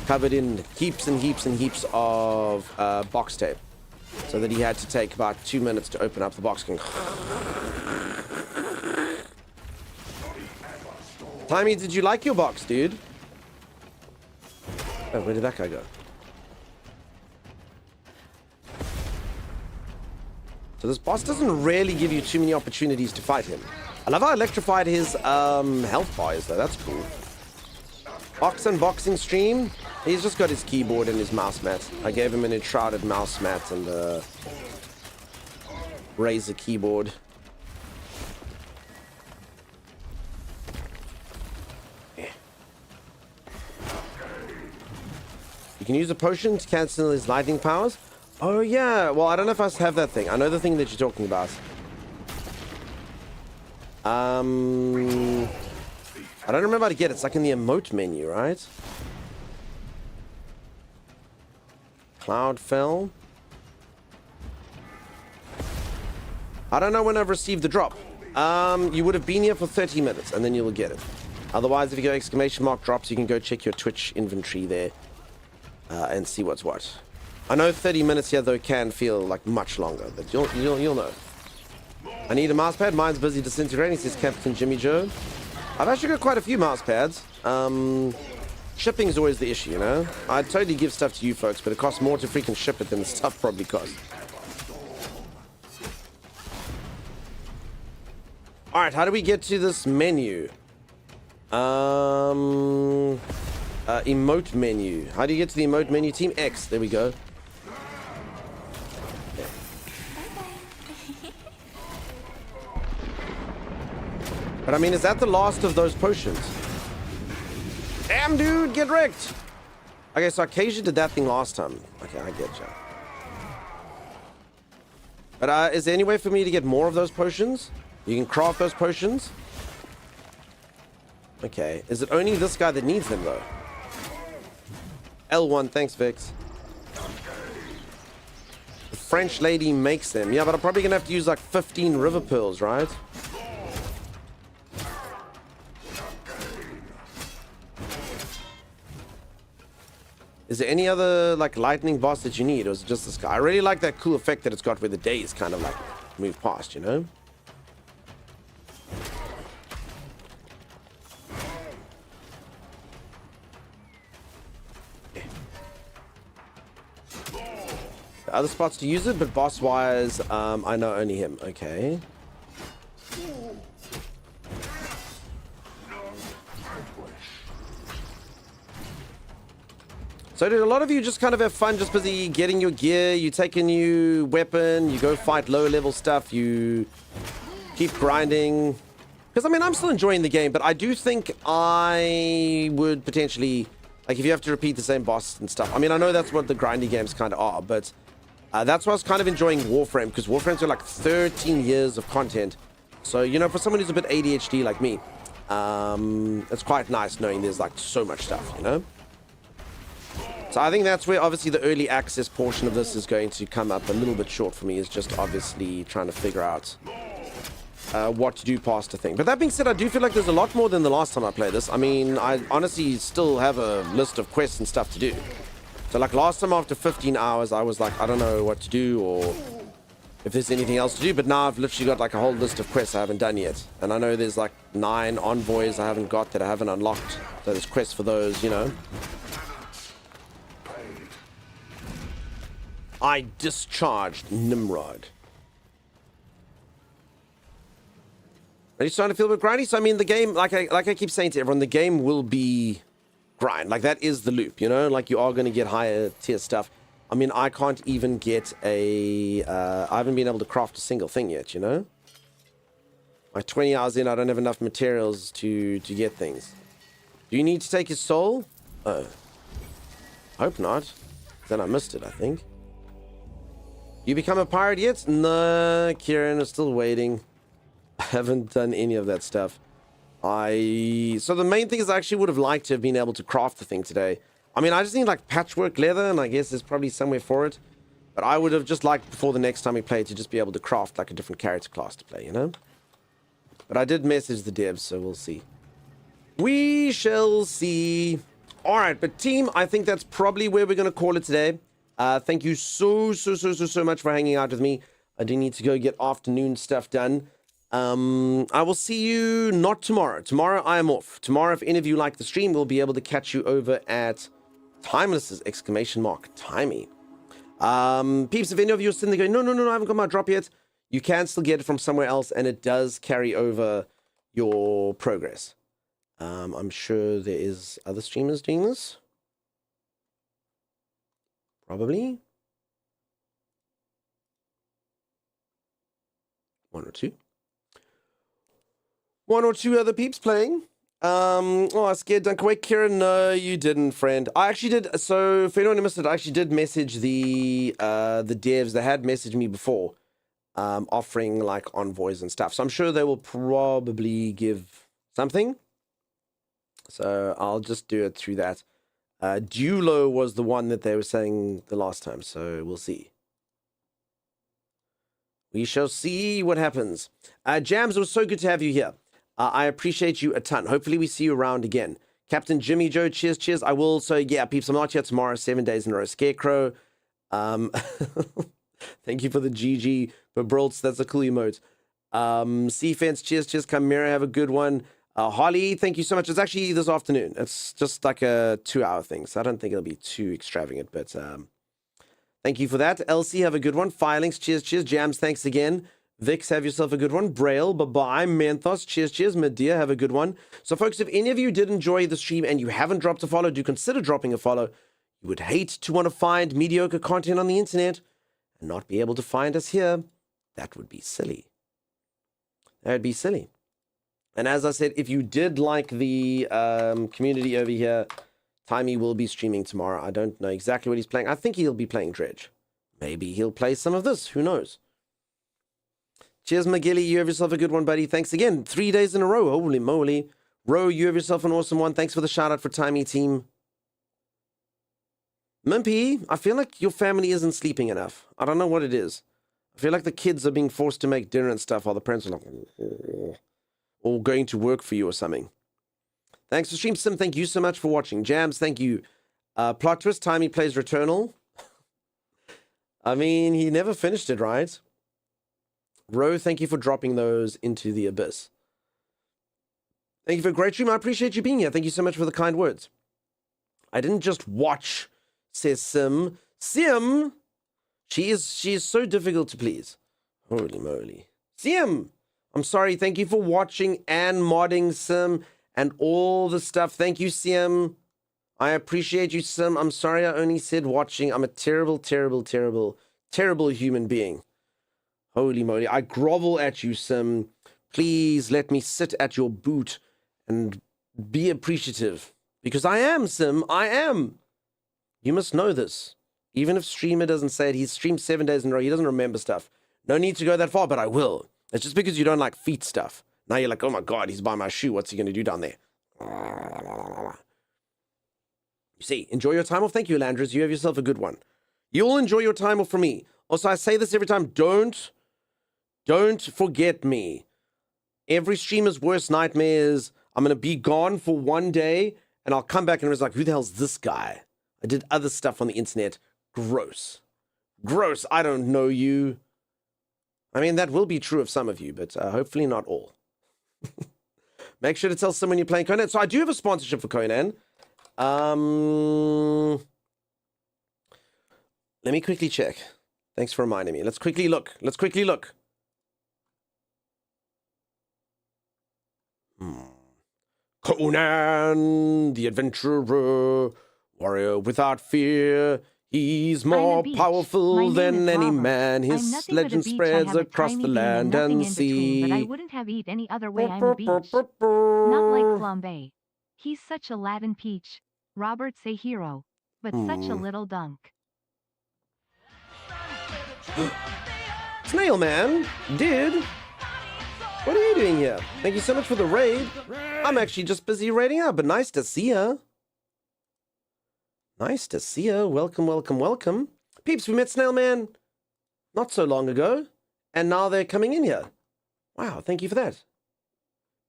Covered in heaps and heaps and heaps of box tape. So that he had to take about 2 minutes to open up the box. Timey, did you like your box, dude? Oh, where did that guy go? So this boss doesn't really give you too many opportunities to fight him. I love how I electrified his health bars though, that's cool. Box unboxing stream. He's just got his keyboard and his mouse mat. I gave him an enshrouded mouse mat and a Razer keyboard. Yeah. You can use a potion to cancel his lightning powers. Oh, yeah. Well, I don't know if I have that thing. I know the thing that you're talking about. I don't remember how to get it. It's like in the emote menu, right? Cloud fell. I don't know when I've received the drop. You would have been here for 30 minutes, and then you will get it. Otherwise, if you go exclamation mark drops, you can go check your Twitch inventory there and see what's what. I know 30 minutes here, though, can feel like much longer, but you'll know. I need a mouse pad. Mine's busy disintegrating, says Captain Jimmy Joe. I've actually got quite a few mouse pads. Shipping is always the issue, you know? I'd totally give stuff to you folks, but it costs more to freaking ship it than the stuff probably costs. Alright, how do we get to this menu? Emote menu. How do you get to the emote menu? Team X. There we go. But I mean, is that the last of those potions? Damn, dude, get wrecked. Okay, so Acacia did that thing last time. Okay, I get you. But is there any way for me to get more of those potions? You can craft those potions. Okay, is it only this guy that needs them though? L1, thanks Vix. The French lady makes them. Yeah, but I'm probably gonna have to use like 15 river pearls, right? Is there any other like lightning boss that you need, or is it just this guy? I really like that cool effect that it's got where the days kind of like move past, you know? The other spots to use it, but boss wise, I know only him. Okay. So did a lot of you just kind of have fun just busy getting your gear, you take a new weapon, you go fight lower level stuff, you keep grinding? Because I mean, I'm still enjoying the game, but I do think I would potentially, like if you have to repeat the same boss and stuff. I mean, I know that's what the grindy games kind of are, but that's why I was kind of enjoying Warframe, because Warframe's got like 13 years of content. So, you know, for someone who's a bit ADHD like me, it's quite nice knowing there's like so much stuff, you know? So I think that's where obviously the early access portion of this is going to come up a little bit short for me, is just obviously trying to figure out what to do past the thing. But that being said, I do feel like there's a lot more than the last time I played this. I mean, I honestly still have a list of quests and stuff to do. So like last time after 15 hours, I was like, I don't know what to do or if there's anything else to do. But now I've literally got like a whole list of quests I haven't done yet. And I know there's like 9 envoys I haven't got that I haven't unlocked. So there's quests for those, you know. I discharged Nimrod. Are you starting to feel a bit grindy? So I mean, the game, like I keep saying to everyone, the game will be grind. Like that is the loop, you know. Like you are going to get higher tier stuff. I mean, I can't even get a. I haven't been able to craft a single thing yet, you know. Like 20 hours in, I don't have enough materials to get things. Do you need to take his soul? Oh. Hope not. Then I missed it, I think. You become a pirate yet? No, Kieran, I'm still waiting. I haven't done any of that stuff. So the main thing is I actually would have liked to have been able to craft the thing today. I mean, I just need like patchwork leather, and I guess there's probably somewhere for it. But I would have just liked before the next time we play to just be able to craft like a different character class to play, you know? But I did message the devs, so we'll see. We shall see. All right, but team, I think that's probably where we're going to call it today. Thank you so much for hanging out with me. I do need to go get afternoon stuff done. I will see you not tomorrow. Tomorrow I am off. Tomorrow, if any of you like the stream, we'll be able to catch you over at Timeless's exclamation mark Timey. Peeps, if any of you are sitting there going, no, I haven't got my drop yet, you can still get it from somewhere else, and it does carry over your progress. I'm sure there is other streamers doing this. Probably. One or two other peeps playing. Oh, I scared Dunk away. Kieran, no, you didn't, friend. I actually did. So, for anyone who missed it, I actually did message the devs. They had messaged me before, offering like envoys and stuff. So I'm sure they will probably give something. So I'll just do it through that. Dulo was the one that they were saying the last time. So we'll see. We shall see what happens. Jams, it was so good to have you here. I appreciate you a ton. Hopefully we see you around again. Captain Jimmy Joe, cheers. I will. So yeah, peeps, I'm not here tomorrow. 7 days in a row. Scarecrow. Thank you for the GG. But Brolts, that's a cool emote. Sea Fence, cheers. Chimera, have a good one. Holly, thank you so much. It's actually this afternoon. It's just like a 2-hour thing. So I don't think it'll be too extravagant. But thank you for that. Elsie, have a good one. Filings, cheers. Jams, thanks again. Vix, have yourself a good one. Braille, bye-bye. Manthos, cheers. Medea, have a good one. So, folks, if any of you did enjoy the stream and you haven't dropped a follow, do consider dropping a follow. You would hate to want to find mediocre content on the internet and not be able to find us here. That would be silly. That would be silly. And as I said, if you did like the community over here, Timey will be streaming tomorrow. I don't know exactly what he's playing. I think he'll be playing Dredge. Maybe he'll play some of this. Who knows? Cheers, McGilly. You have yourself a good one, buddy. Thanks again. 3 days in a row. Holy moly. Ro, you have yourself an awesome one. Thanks for the shout out for Timey team. Mimpy, I feel like your family isn't sleeping enough. I don't know what it is. I feel like the kids are being forced to make dinner and stuff while the parents are like, or going to work for you or something. Thanks for stream, Sim. Thank you so much for watching. Jams, thank you. Plot twist, Timey plays Returnal. I mean, he never finished it, right? Ro, thank you for dropping those into the abyss. Thank you for a great stream. I appreciate you being here. Thank you so much for the kind words. I didn't just watch, says Sim. Sim! She is so difficult to please. Holy moly. Sim! I'm sorry. Thank you for watching and modding, Sim, and all the stuff. Thank you, Sim. I appreciate you, Sim. I'm sorry I only said watching. I'm a terrible human being. Holy moly. I grovel at you, Sim. Please let me sit at your boot and be appreciative. Because I am, Sim. I am. You must know this. Even if streamer doesn't say it, he's streamed 7 days in a row. He doesn't remember stuff. No need to go that far, but I will. It's just because you don't like feet stuff. Now you're like, oh my God, he's by my shoe. What's he going to do down there? You see, enjoy your time off. Thank you, Landris. You have yourself a good one. You'll enjoy your time off from me. Also, I say this every time. Don't forget me. Every streamer's worst nightmare is I'm going to be gone for 1 day and I'll come back and it's like, who the hell's this guy? I did other stuff on the internet. Gross. I don't know you. I mean, that will be true of some of you, but hopefully not all. Make sure to tell someone you're playing Conan. So I do have a sponsorship for Conan. Let me quickly check. Thanks for reminding me. Let's quickly look. Conan, the adventurer, warrior without fear. He's more beach. powerful My name than is any Robert. man. I'm His nothing but a legend beach. I spreads have a across tiny the bean and land nothing and in between, but I sea. wouldn't have eat any other way. I'm a beach. Not like flambe. He's such a Latin peach. Robert say hero, but such a little dunk. Snail Man, dude, what are you doing here? Thank you so much for the raid. I'm actually just busy raiding out, but nice to see ya. Nice to see ya. Welcome, welcome, welcome. Peeps, we met Snail Man not so long ago, and now they're coming in here. Wow, thank you for that.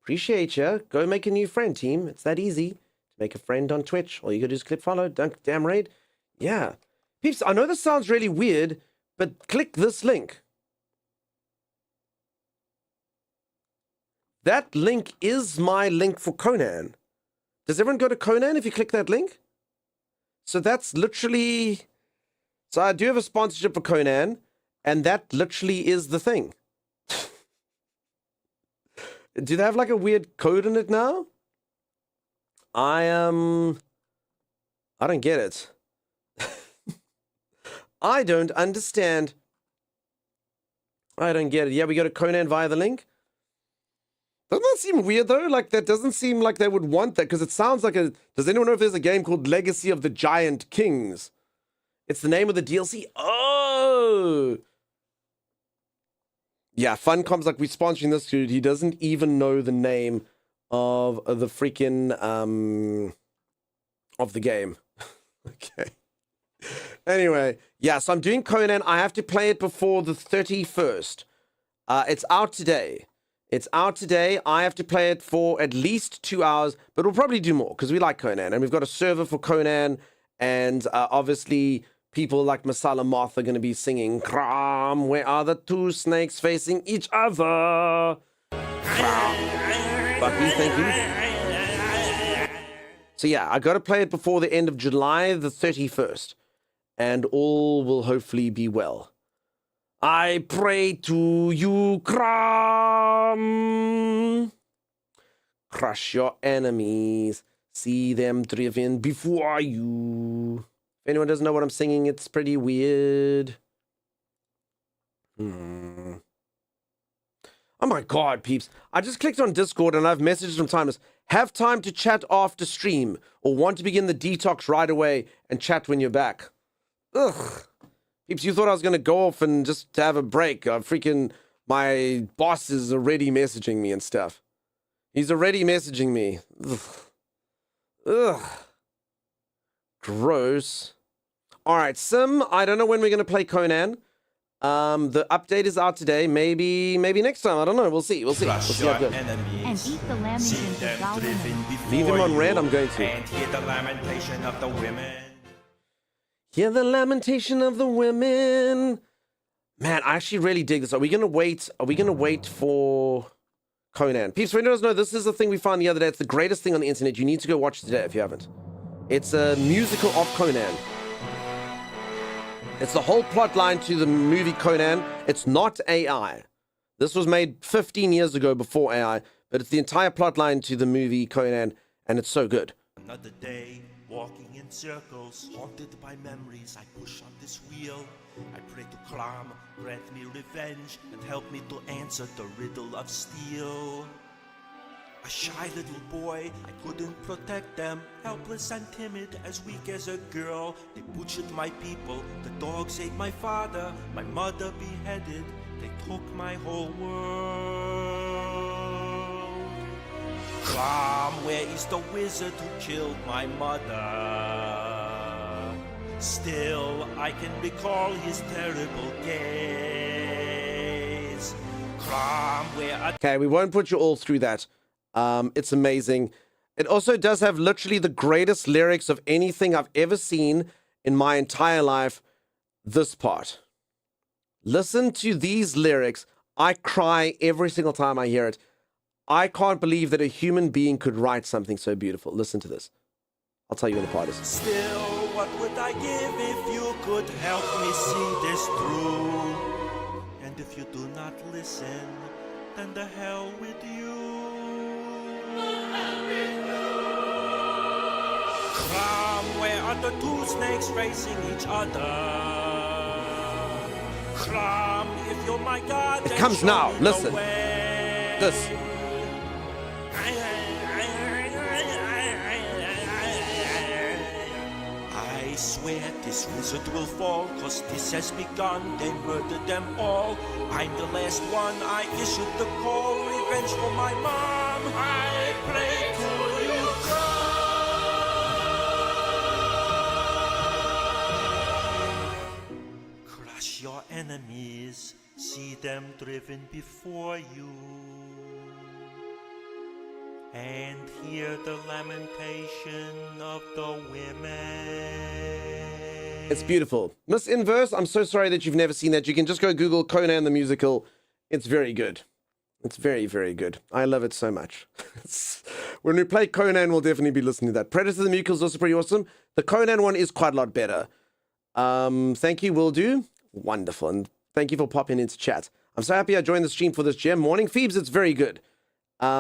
Appreciate ya. Go make a new friend, team. It's that easy to make a friend on Twitch. All you gotta do is click follow. Don't damn raid. Yeah. Peeps, I know this sounds really weird, but click this link. That link is my link for Conan. Does everyone go to Conan if you click that link? So that's literally... So I do have a sponsorship for Conan, and that literally is the thing. Do they have like a weird code in it now? I don't get it. I don't understand. I don't get it. Yeah, we go to Conan via the link. Doesn't that seem weird though? Like that doesn't seem like they would want that because it sounds like a... Does anyone know if there's a game called Legacy of the Giant Kings? It's the name of the DLC. Oh! Yeah, Funcom's like, we're sponsoring this dude. He doesn't even know the name of the freaking, of the game. Okay. Anyway, yeah, so I'm doing Conan. I have to play it before the 31st. It's out today. It's out today. I have to play it for at least 2 hours, but we'll probably do more because we like Conan. And we've got a server for Conan. And obviously, people like Masala Moth are going to be singing, Kram, where are the two snakes facing each other? Bucky, thank you. So yeah, I got to play it before the end of July the 31st. And all will hopefully be well. I pray to you, Kram. Crush your enemies. See them driven before you. If anyone doesn't know what I'm singing, it's pretty weird. Oh my God, peeps. I just clicked on Discord and I've messaged from timers. Have time to chat after stream or want to begin the detox right away and chat when you're back. Ugh. Peeps, you thought I was going to go off and just have a break. My boss is already messaging me and stuff. He's already messaging me. Ugh. Ugh. Gross. All right, Sim, I don't know when we're going to play Conan. The update is out today. Maybe next time. I don't know. We'll see. We'll see. We'll see how it goes. And eat the lamingtons of thou women. Leave him on red. I'm going to. And hear the lamentation of the women. Hear the lamentation of the women. Man, I actually really dig this. Are we gonna wait? Are we gonna wait for Conan? Peeps, for anyone who doesn't know, this is the thing we found the other day. It's the greatest thing on the internet. You need to go watch it today if you haven't. It's a musical of Conan. It's the whole plot line to the movie Conan. It's not AI. This was made 15 years ago before AI, but it's the entire plot line to the movie Conan, and it's so good. Another day, walking in circles, haunted by memories. I push on this wheel. I pray to Klam, grant me revenge, and help me to answer the riddle of steel. A shy little boy, I couldn't protect them. Helpless and timid, as weak as a girl. They butchered my people, the dogs ate my father. My mother beheaded, they took my whole world. Klam, where is the wizard who killed my mother? Still, I can recall his terrible gaze. Klam, where are... Okay, we won't put you all through that. It's amazing. It also does have literally the greatest lyrics of anything I've ever seen in my entire life. This part. Listen to these lyrics. I cry every single time I hear it. I can't believe that a human being could write something so beautiful. Listen to this. I'll tell you when the part is. Still, what would I give if you could help me see this through? And if you do not listen, then the hell with you. Clam, where are the two snakes racing each other? Clam, if you're my god, It comes now. Listen. This. I swear this wizard will fall, cause this has begun, they murdered them all. I'm the last one, I issued the call, revenge for my mom. I pray to you, God. Crush your enemies, see them driven before you, and hear the lamentation of the women. It's beautiful. Miss Inverse, I'm so sorry that you've never seen that. You can just go Google Conan the Musical. It's very good. It's very, very good. I love it so much. When we play Conan, we'll definitely be listening to that. Predator the Musical is also pretty awesome. The Conan one is quite a lot better. Thank you, will do. Wonderful. And thank you for popping into chat. I'm so happy I joined the stream for this gem. Morning, Phoebes, it's very good. What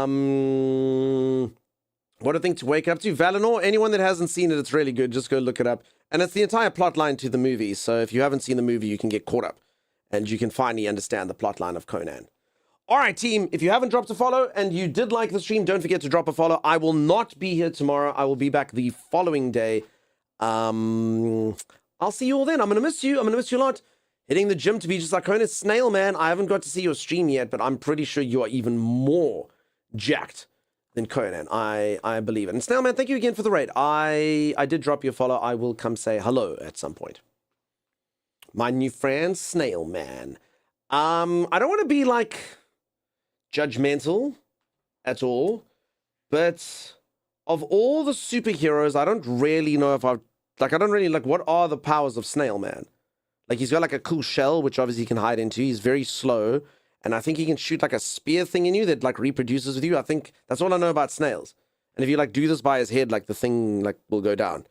a thing to wake up to. Valinor, anyone that hasn't seen it, it's really good. Just go look it up. And it's the entire plot line to the movie. So if you haven't seen the movie, you can get caught up. And you can finally understand the plot line of Conan. All right, team. If you haven't dropped a follow and you did like the stream, don't forget to drop a follow. I will not be here tomorrow. I will be back the following day. I'll see you all then. I'm going to miss you. I'm going to miss you a lot. Hitting the gym to be just like Conan. Snail Man, I haven't got to see your stream yet, but I'm pretty sure you are even more jacked than Conan. I believe it. And Snail Man, thank you again for the raid. I did drop you a follow. I will come say hello at some point. My new friend, Snail Man. I don't want to be like judgmental at all, but of all the superheroes, I don't really know if I don't really like, what are the powers of Snail Man? Like, he's got like a cool shell, which obviously he can hide into. He's very slow. And I think he can shoot like a spear thing in you that like reproduces with you. I think that's all I know about snails. And if you like do this by his head, like the thing like will go down.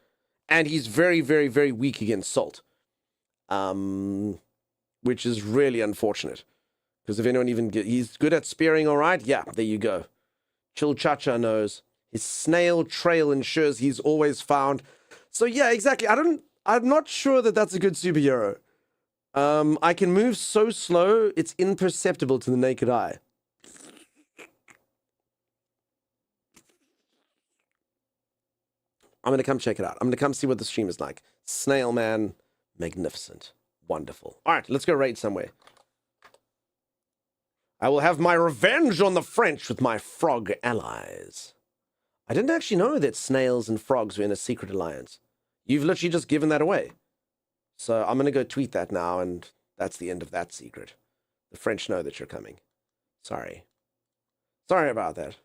And he's very, very, very weak against salt. Which is really unfortunate. Because if anyone even he's good at spearing, all right? Yeah, there you go. Chill Chacha knows. His snail trail ensures he's always found. So yeah, exactly. I'm not sure that that's a good superhero. I can move so slow, it's imperceptible to the naked eye. I'm going to come check it out. I'm going to come see what the stream is like. Snail Man, magnificent. Wonderful. All right, let's go raid somewhere. I will have my revenge on the French with my frog allies. I didn't actually know that snails and frogs were in a secret alliance. You've literally just given that away. So I'm going to go tweet that now, and that's the end of that secret. The French know that you're coming. Sorry. Sorry about that.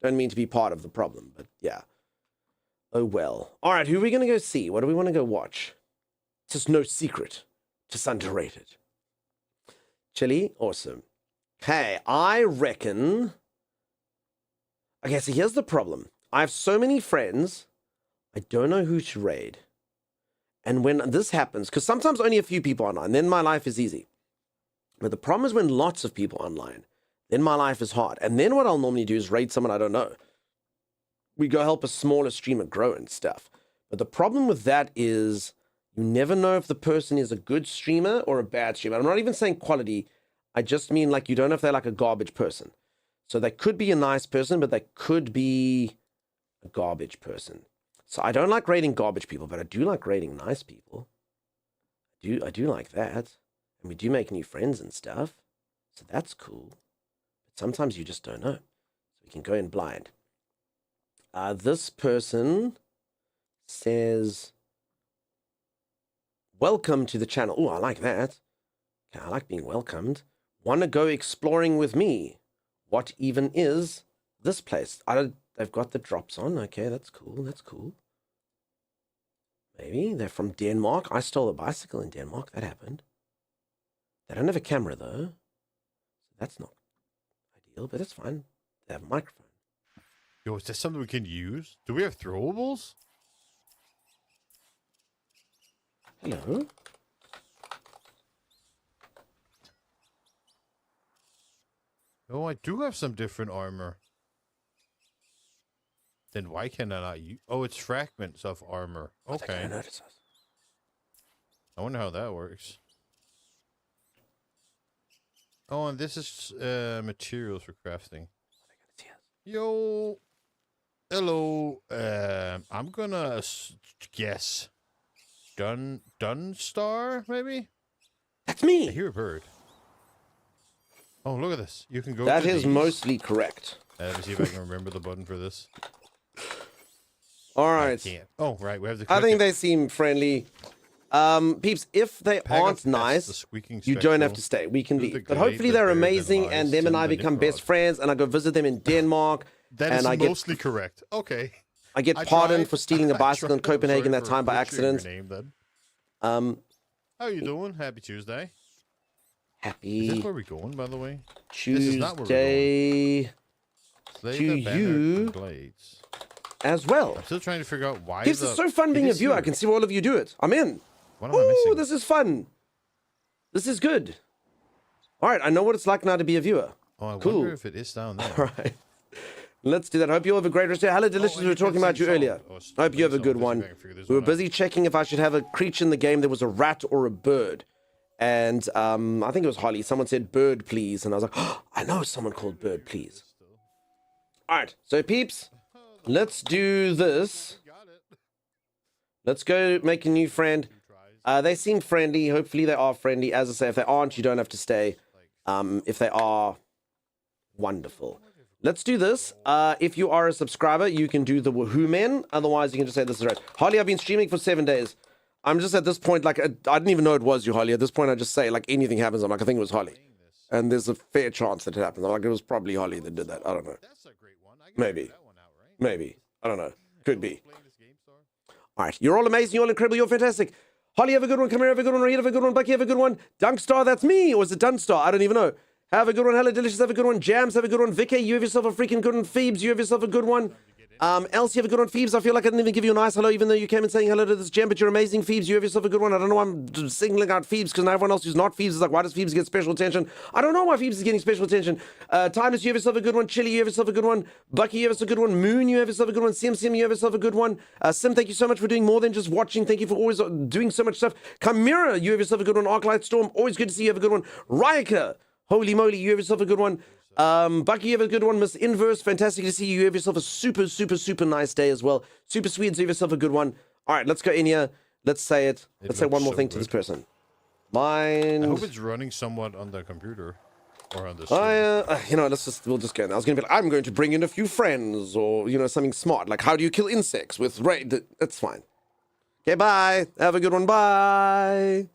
Don't mean to be part of the problem, but yeah. Oh well. All right, who are we going to go see? What do we want to go watch? It's just no secret. Just underrated. Chili? Awesome. Okay, I reckon... Okay, so here's the problem. I have so many friends, I don't know who to raid. And when this happens, because sometimes only a few people online, then my life is easy. But the problem is when lots of people online, then my life is hard. And then what I'll normally do is raid someone I don't know. We go help a smaller streamer grow and stuff. But the problem with that is you never know if the person is a good streamer or a bad streamer. I'm not even saying quality. I just mean like you don't know if they're like a garbage person. So they could be a nice person, but they could be a garbage person. So I don't like rating garbage people, but I do like rating nice people. I do like that. And we do make new friends and stuff. So that's cool. But sometimes you just don't know. So we can go in blind. This person says, welcome to the channel. Oh, I like that. Okay, I like being welcomed. Want to go exploring with me? What even is this place? They've got the drops on. Okay, that's cool. That's cool. Maybe they're from Denmark. I stole a bicycle in Denmark. That happened. They don't have a camera, though. So that's not ideal, but it's fine. They have a microphone. Yo, is this something we can use? Do we have throwables? Hello? Oh, I do have some different armor. Then why can I not use... Oh, it's fragments of armor. Okay. I wonder how that works. Oh, and this is materials for crafting. Yo. Hello. I'm gonna guess. Dunstar, maybe? That's me. I hear a bird. Oh, look at this. You can go That to is these. mostly correct. Let me see if I can remember the button for this. All I right. can't. Oh, right. We have the. I think they seem friendly. Peeps, if they aren't nice, you don't have to stay. We can leave. But hopefully they're amazing, and them and I become best friends, and I go visit them in Denmark. That and is I mostly correct. Okay. I get pardoned for stealing a bicycle in Copenhagen that time by accident. Name, then. How you doing? Happy Tuesday. Happy. Is this where we're going, by the way? Tuesday. This is not where we're going. To you blades. As well. I'm still trying to figure out why. This is so fun being a viewer. I can see all of you do it. I'm in. What am I missing? This is fun. This is good. All right, I know what it's like now to be a viewer. Oh, I cool. wonder if it is down there. All right. Let's do that. I hope you all have a great rest of your day. Hello, Delicious. We were talking about you earlier. I hope you have a good one. We were busy checking if I should have a creature in the game that was a rat or a bird. And I think it was Holly. Someone said bird, please. And I was like, oh, I know someone called bird, please. All right. So, peeps, let's do this. Let's go make a new friend. They seem friendly. Hopefully they are friendly. As I say, if they aren't, you don't have to stay. If they are, wonderful. Let's do this. If you are a subscriber, you can do the Woohoo Men. Otherwise, you can just say this is right. Holly, I've been streaming for 7 days. I'm just at this point, like, I didn't even know it was you, Holly. At this point, I just say, like, anything happens. I'm like, I think it was Holly. And there's a fair chance that it happens. I'm like, it was probably Holly that did that. I don't know. Maybe. Maybe. I don't know. Could be. All right. You're all amazing. You're all incredible. You're fantastic. Holly, have a good one. Come here, have a good one. Rita, have a good one. Bucky, have a good one. Dunkstar, that's me. Or is it Dunstar? I don't even know. Have a good one. Hello, Delicious, have a good one. Jams, have a good one. Vicky, you have yourself a freaking good one. Phoebes, you have yourself a good one. Elsie, have a good one. Phoebes, I feel like I didn't even give you a nice hello, even though you came and saying hello to this gem, but you're amazing. Phoebes, you have yourself a good one. I don't know why I'm singling out Phoebes, because now everyone else who's not Phoebes is like, why does Phoebes get special attention? I don't know why Phoebes is getting special attention. Timus, you have yourself a good one. Chili, you have yourself a good one. Bucky, you have yourself a good one. Moon, you have yourself a good one. Sim, you have yourself a good one. Sim, thank you so much for doing more than just watching. Thank you for always doing so much stuff. Chimera, you have yourself a good one. Arclight Storm, always good to see you have a good one. Ryaka, holy moly, you have yourself a good one. Bucky, you have a good one. Miss Inverse, fantastic to see you. You have yourself a super, super, super nice day as well. Super Swedes, you have yourself a good one. All right, let's go in here. Let's say it. Let's say one more thing to this person. Mind. I hope it's running somewhat on the computer or on the stream. You know, we'll just go. I was going to be like, I'm going to bring in a few friends, or you know, something smart like how do you kill insects with raid. That's fine. Okay, bye. Have a good one. Bye.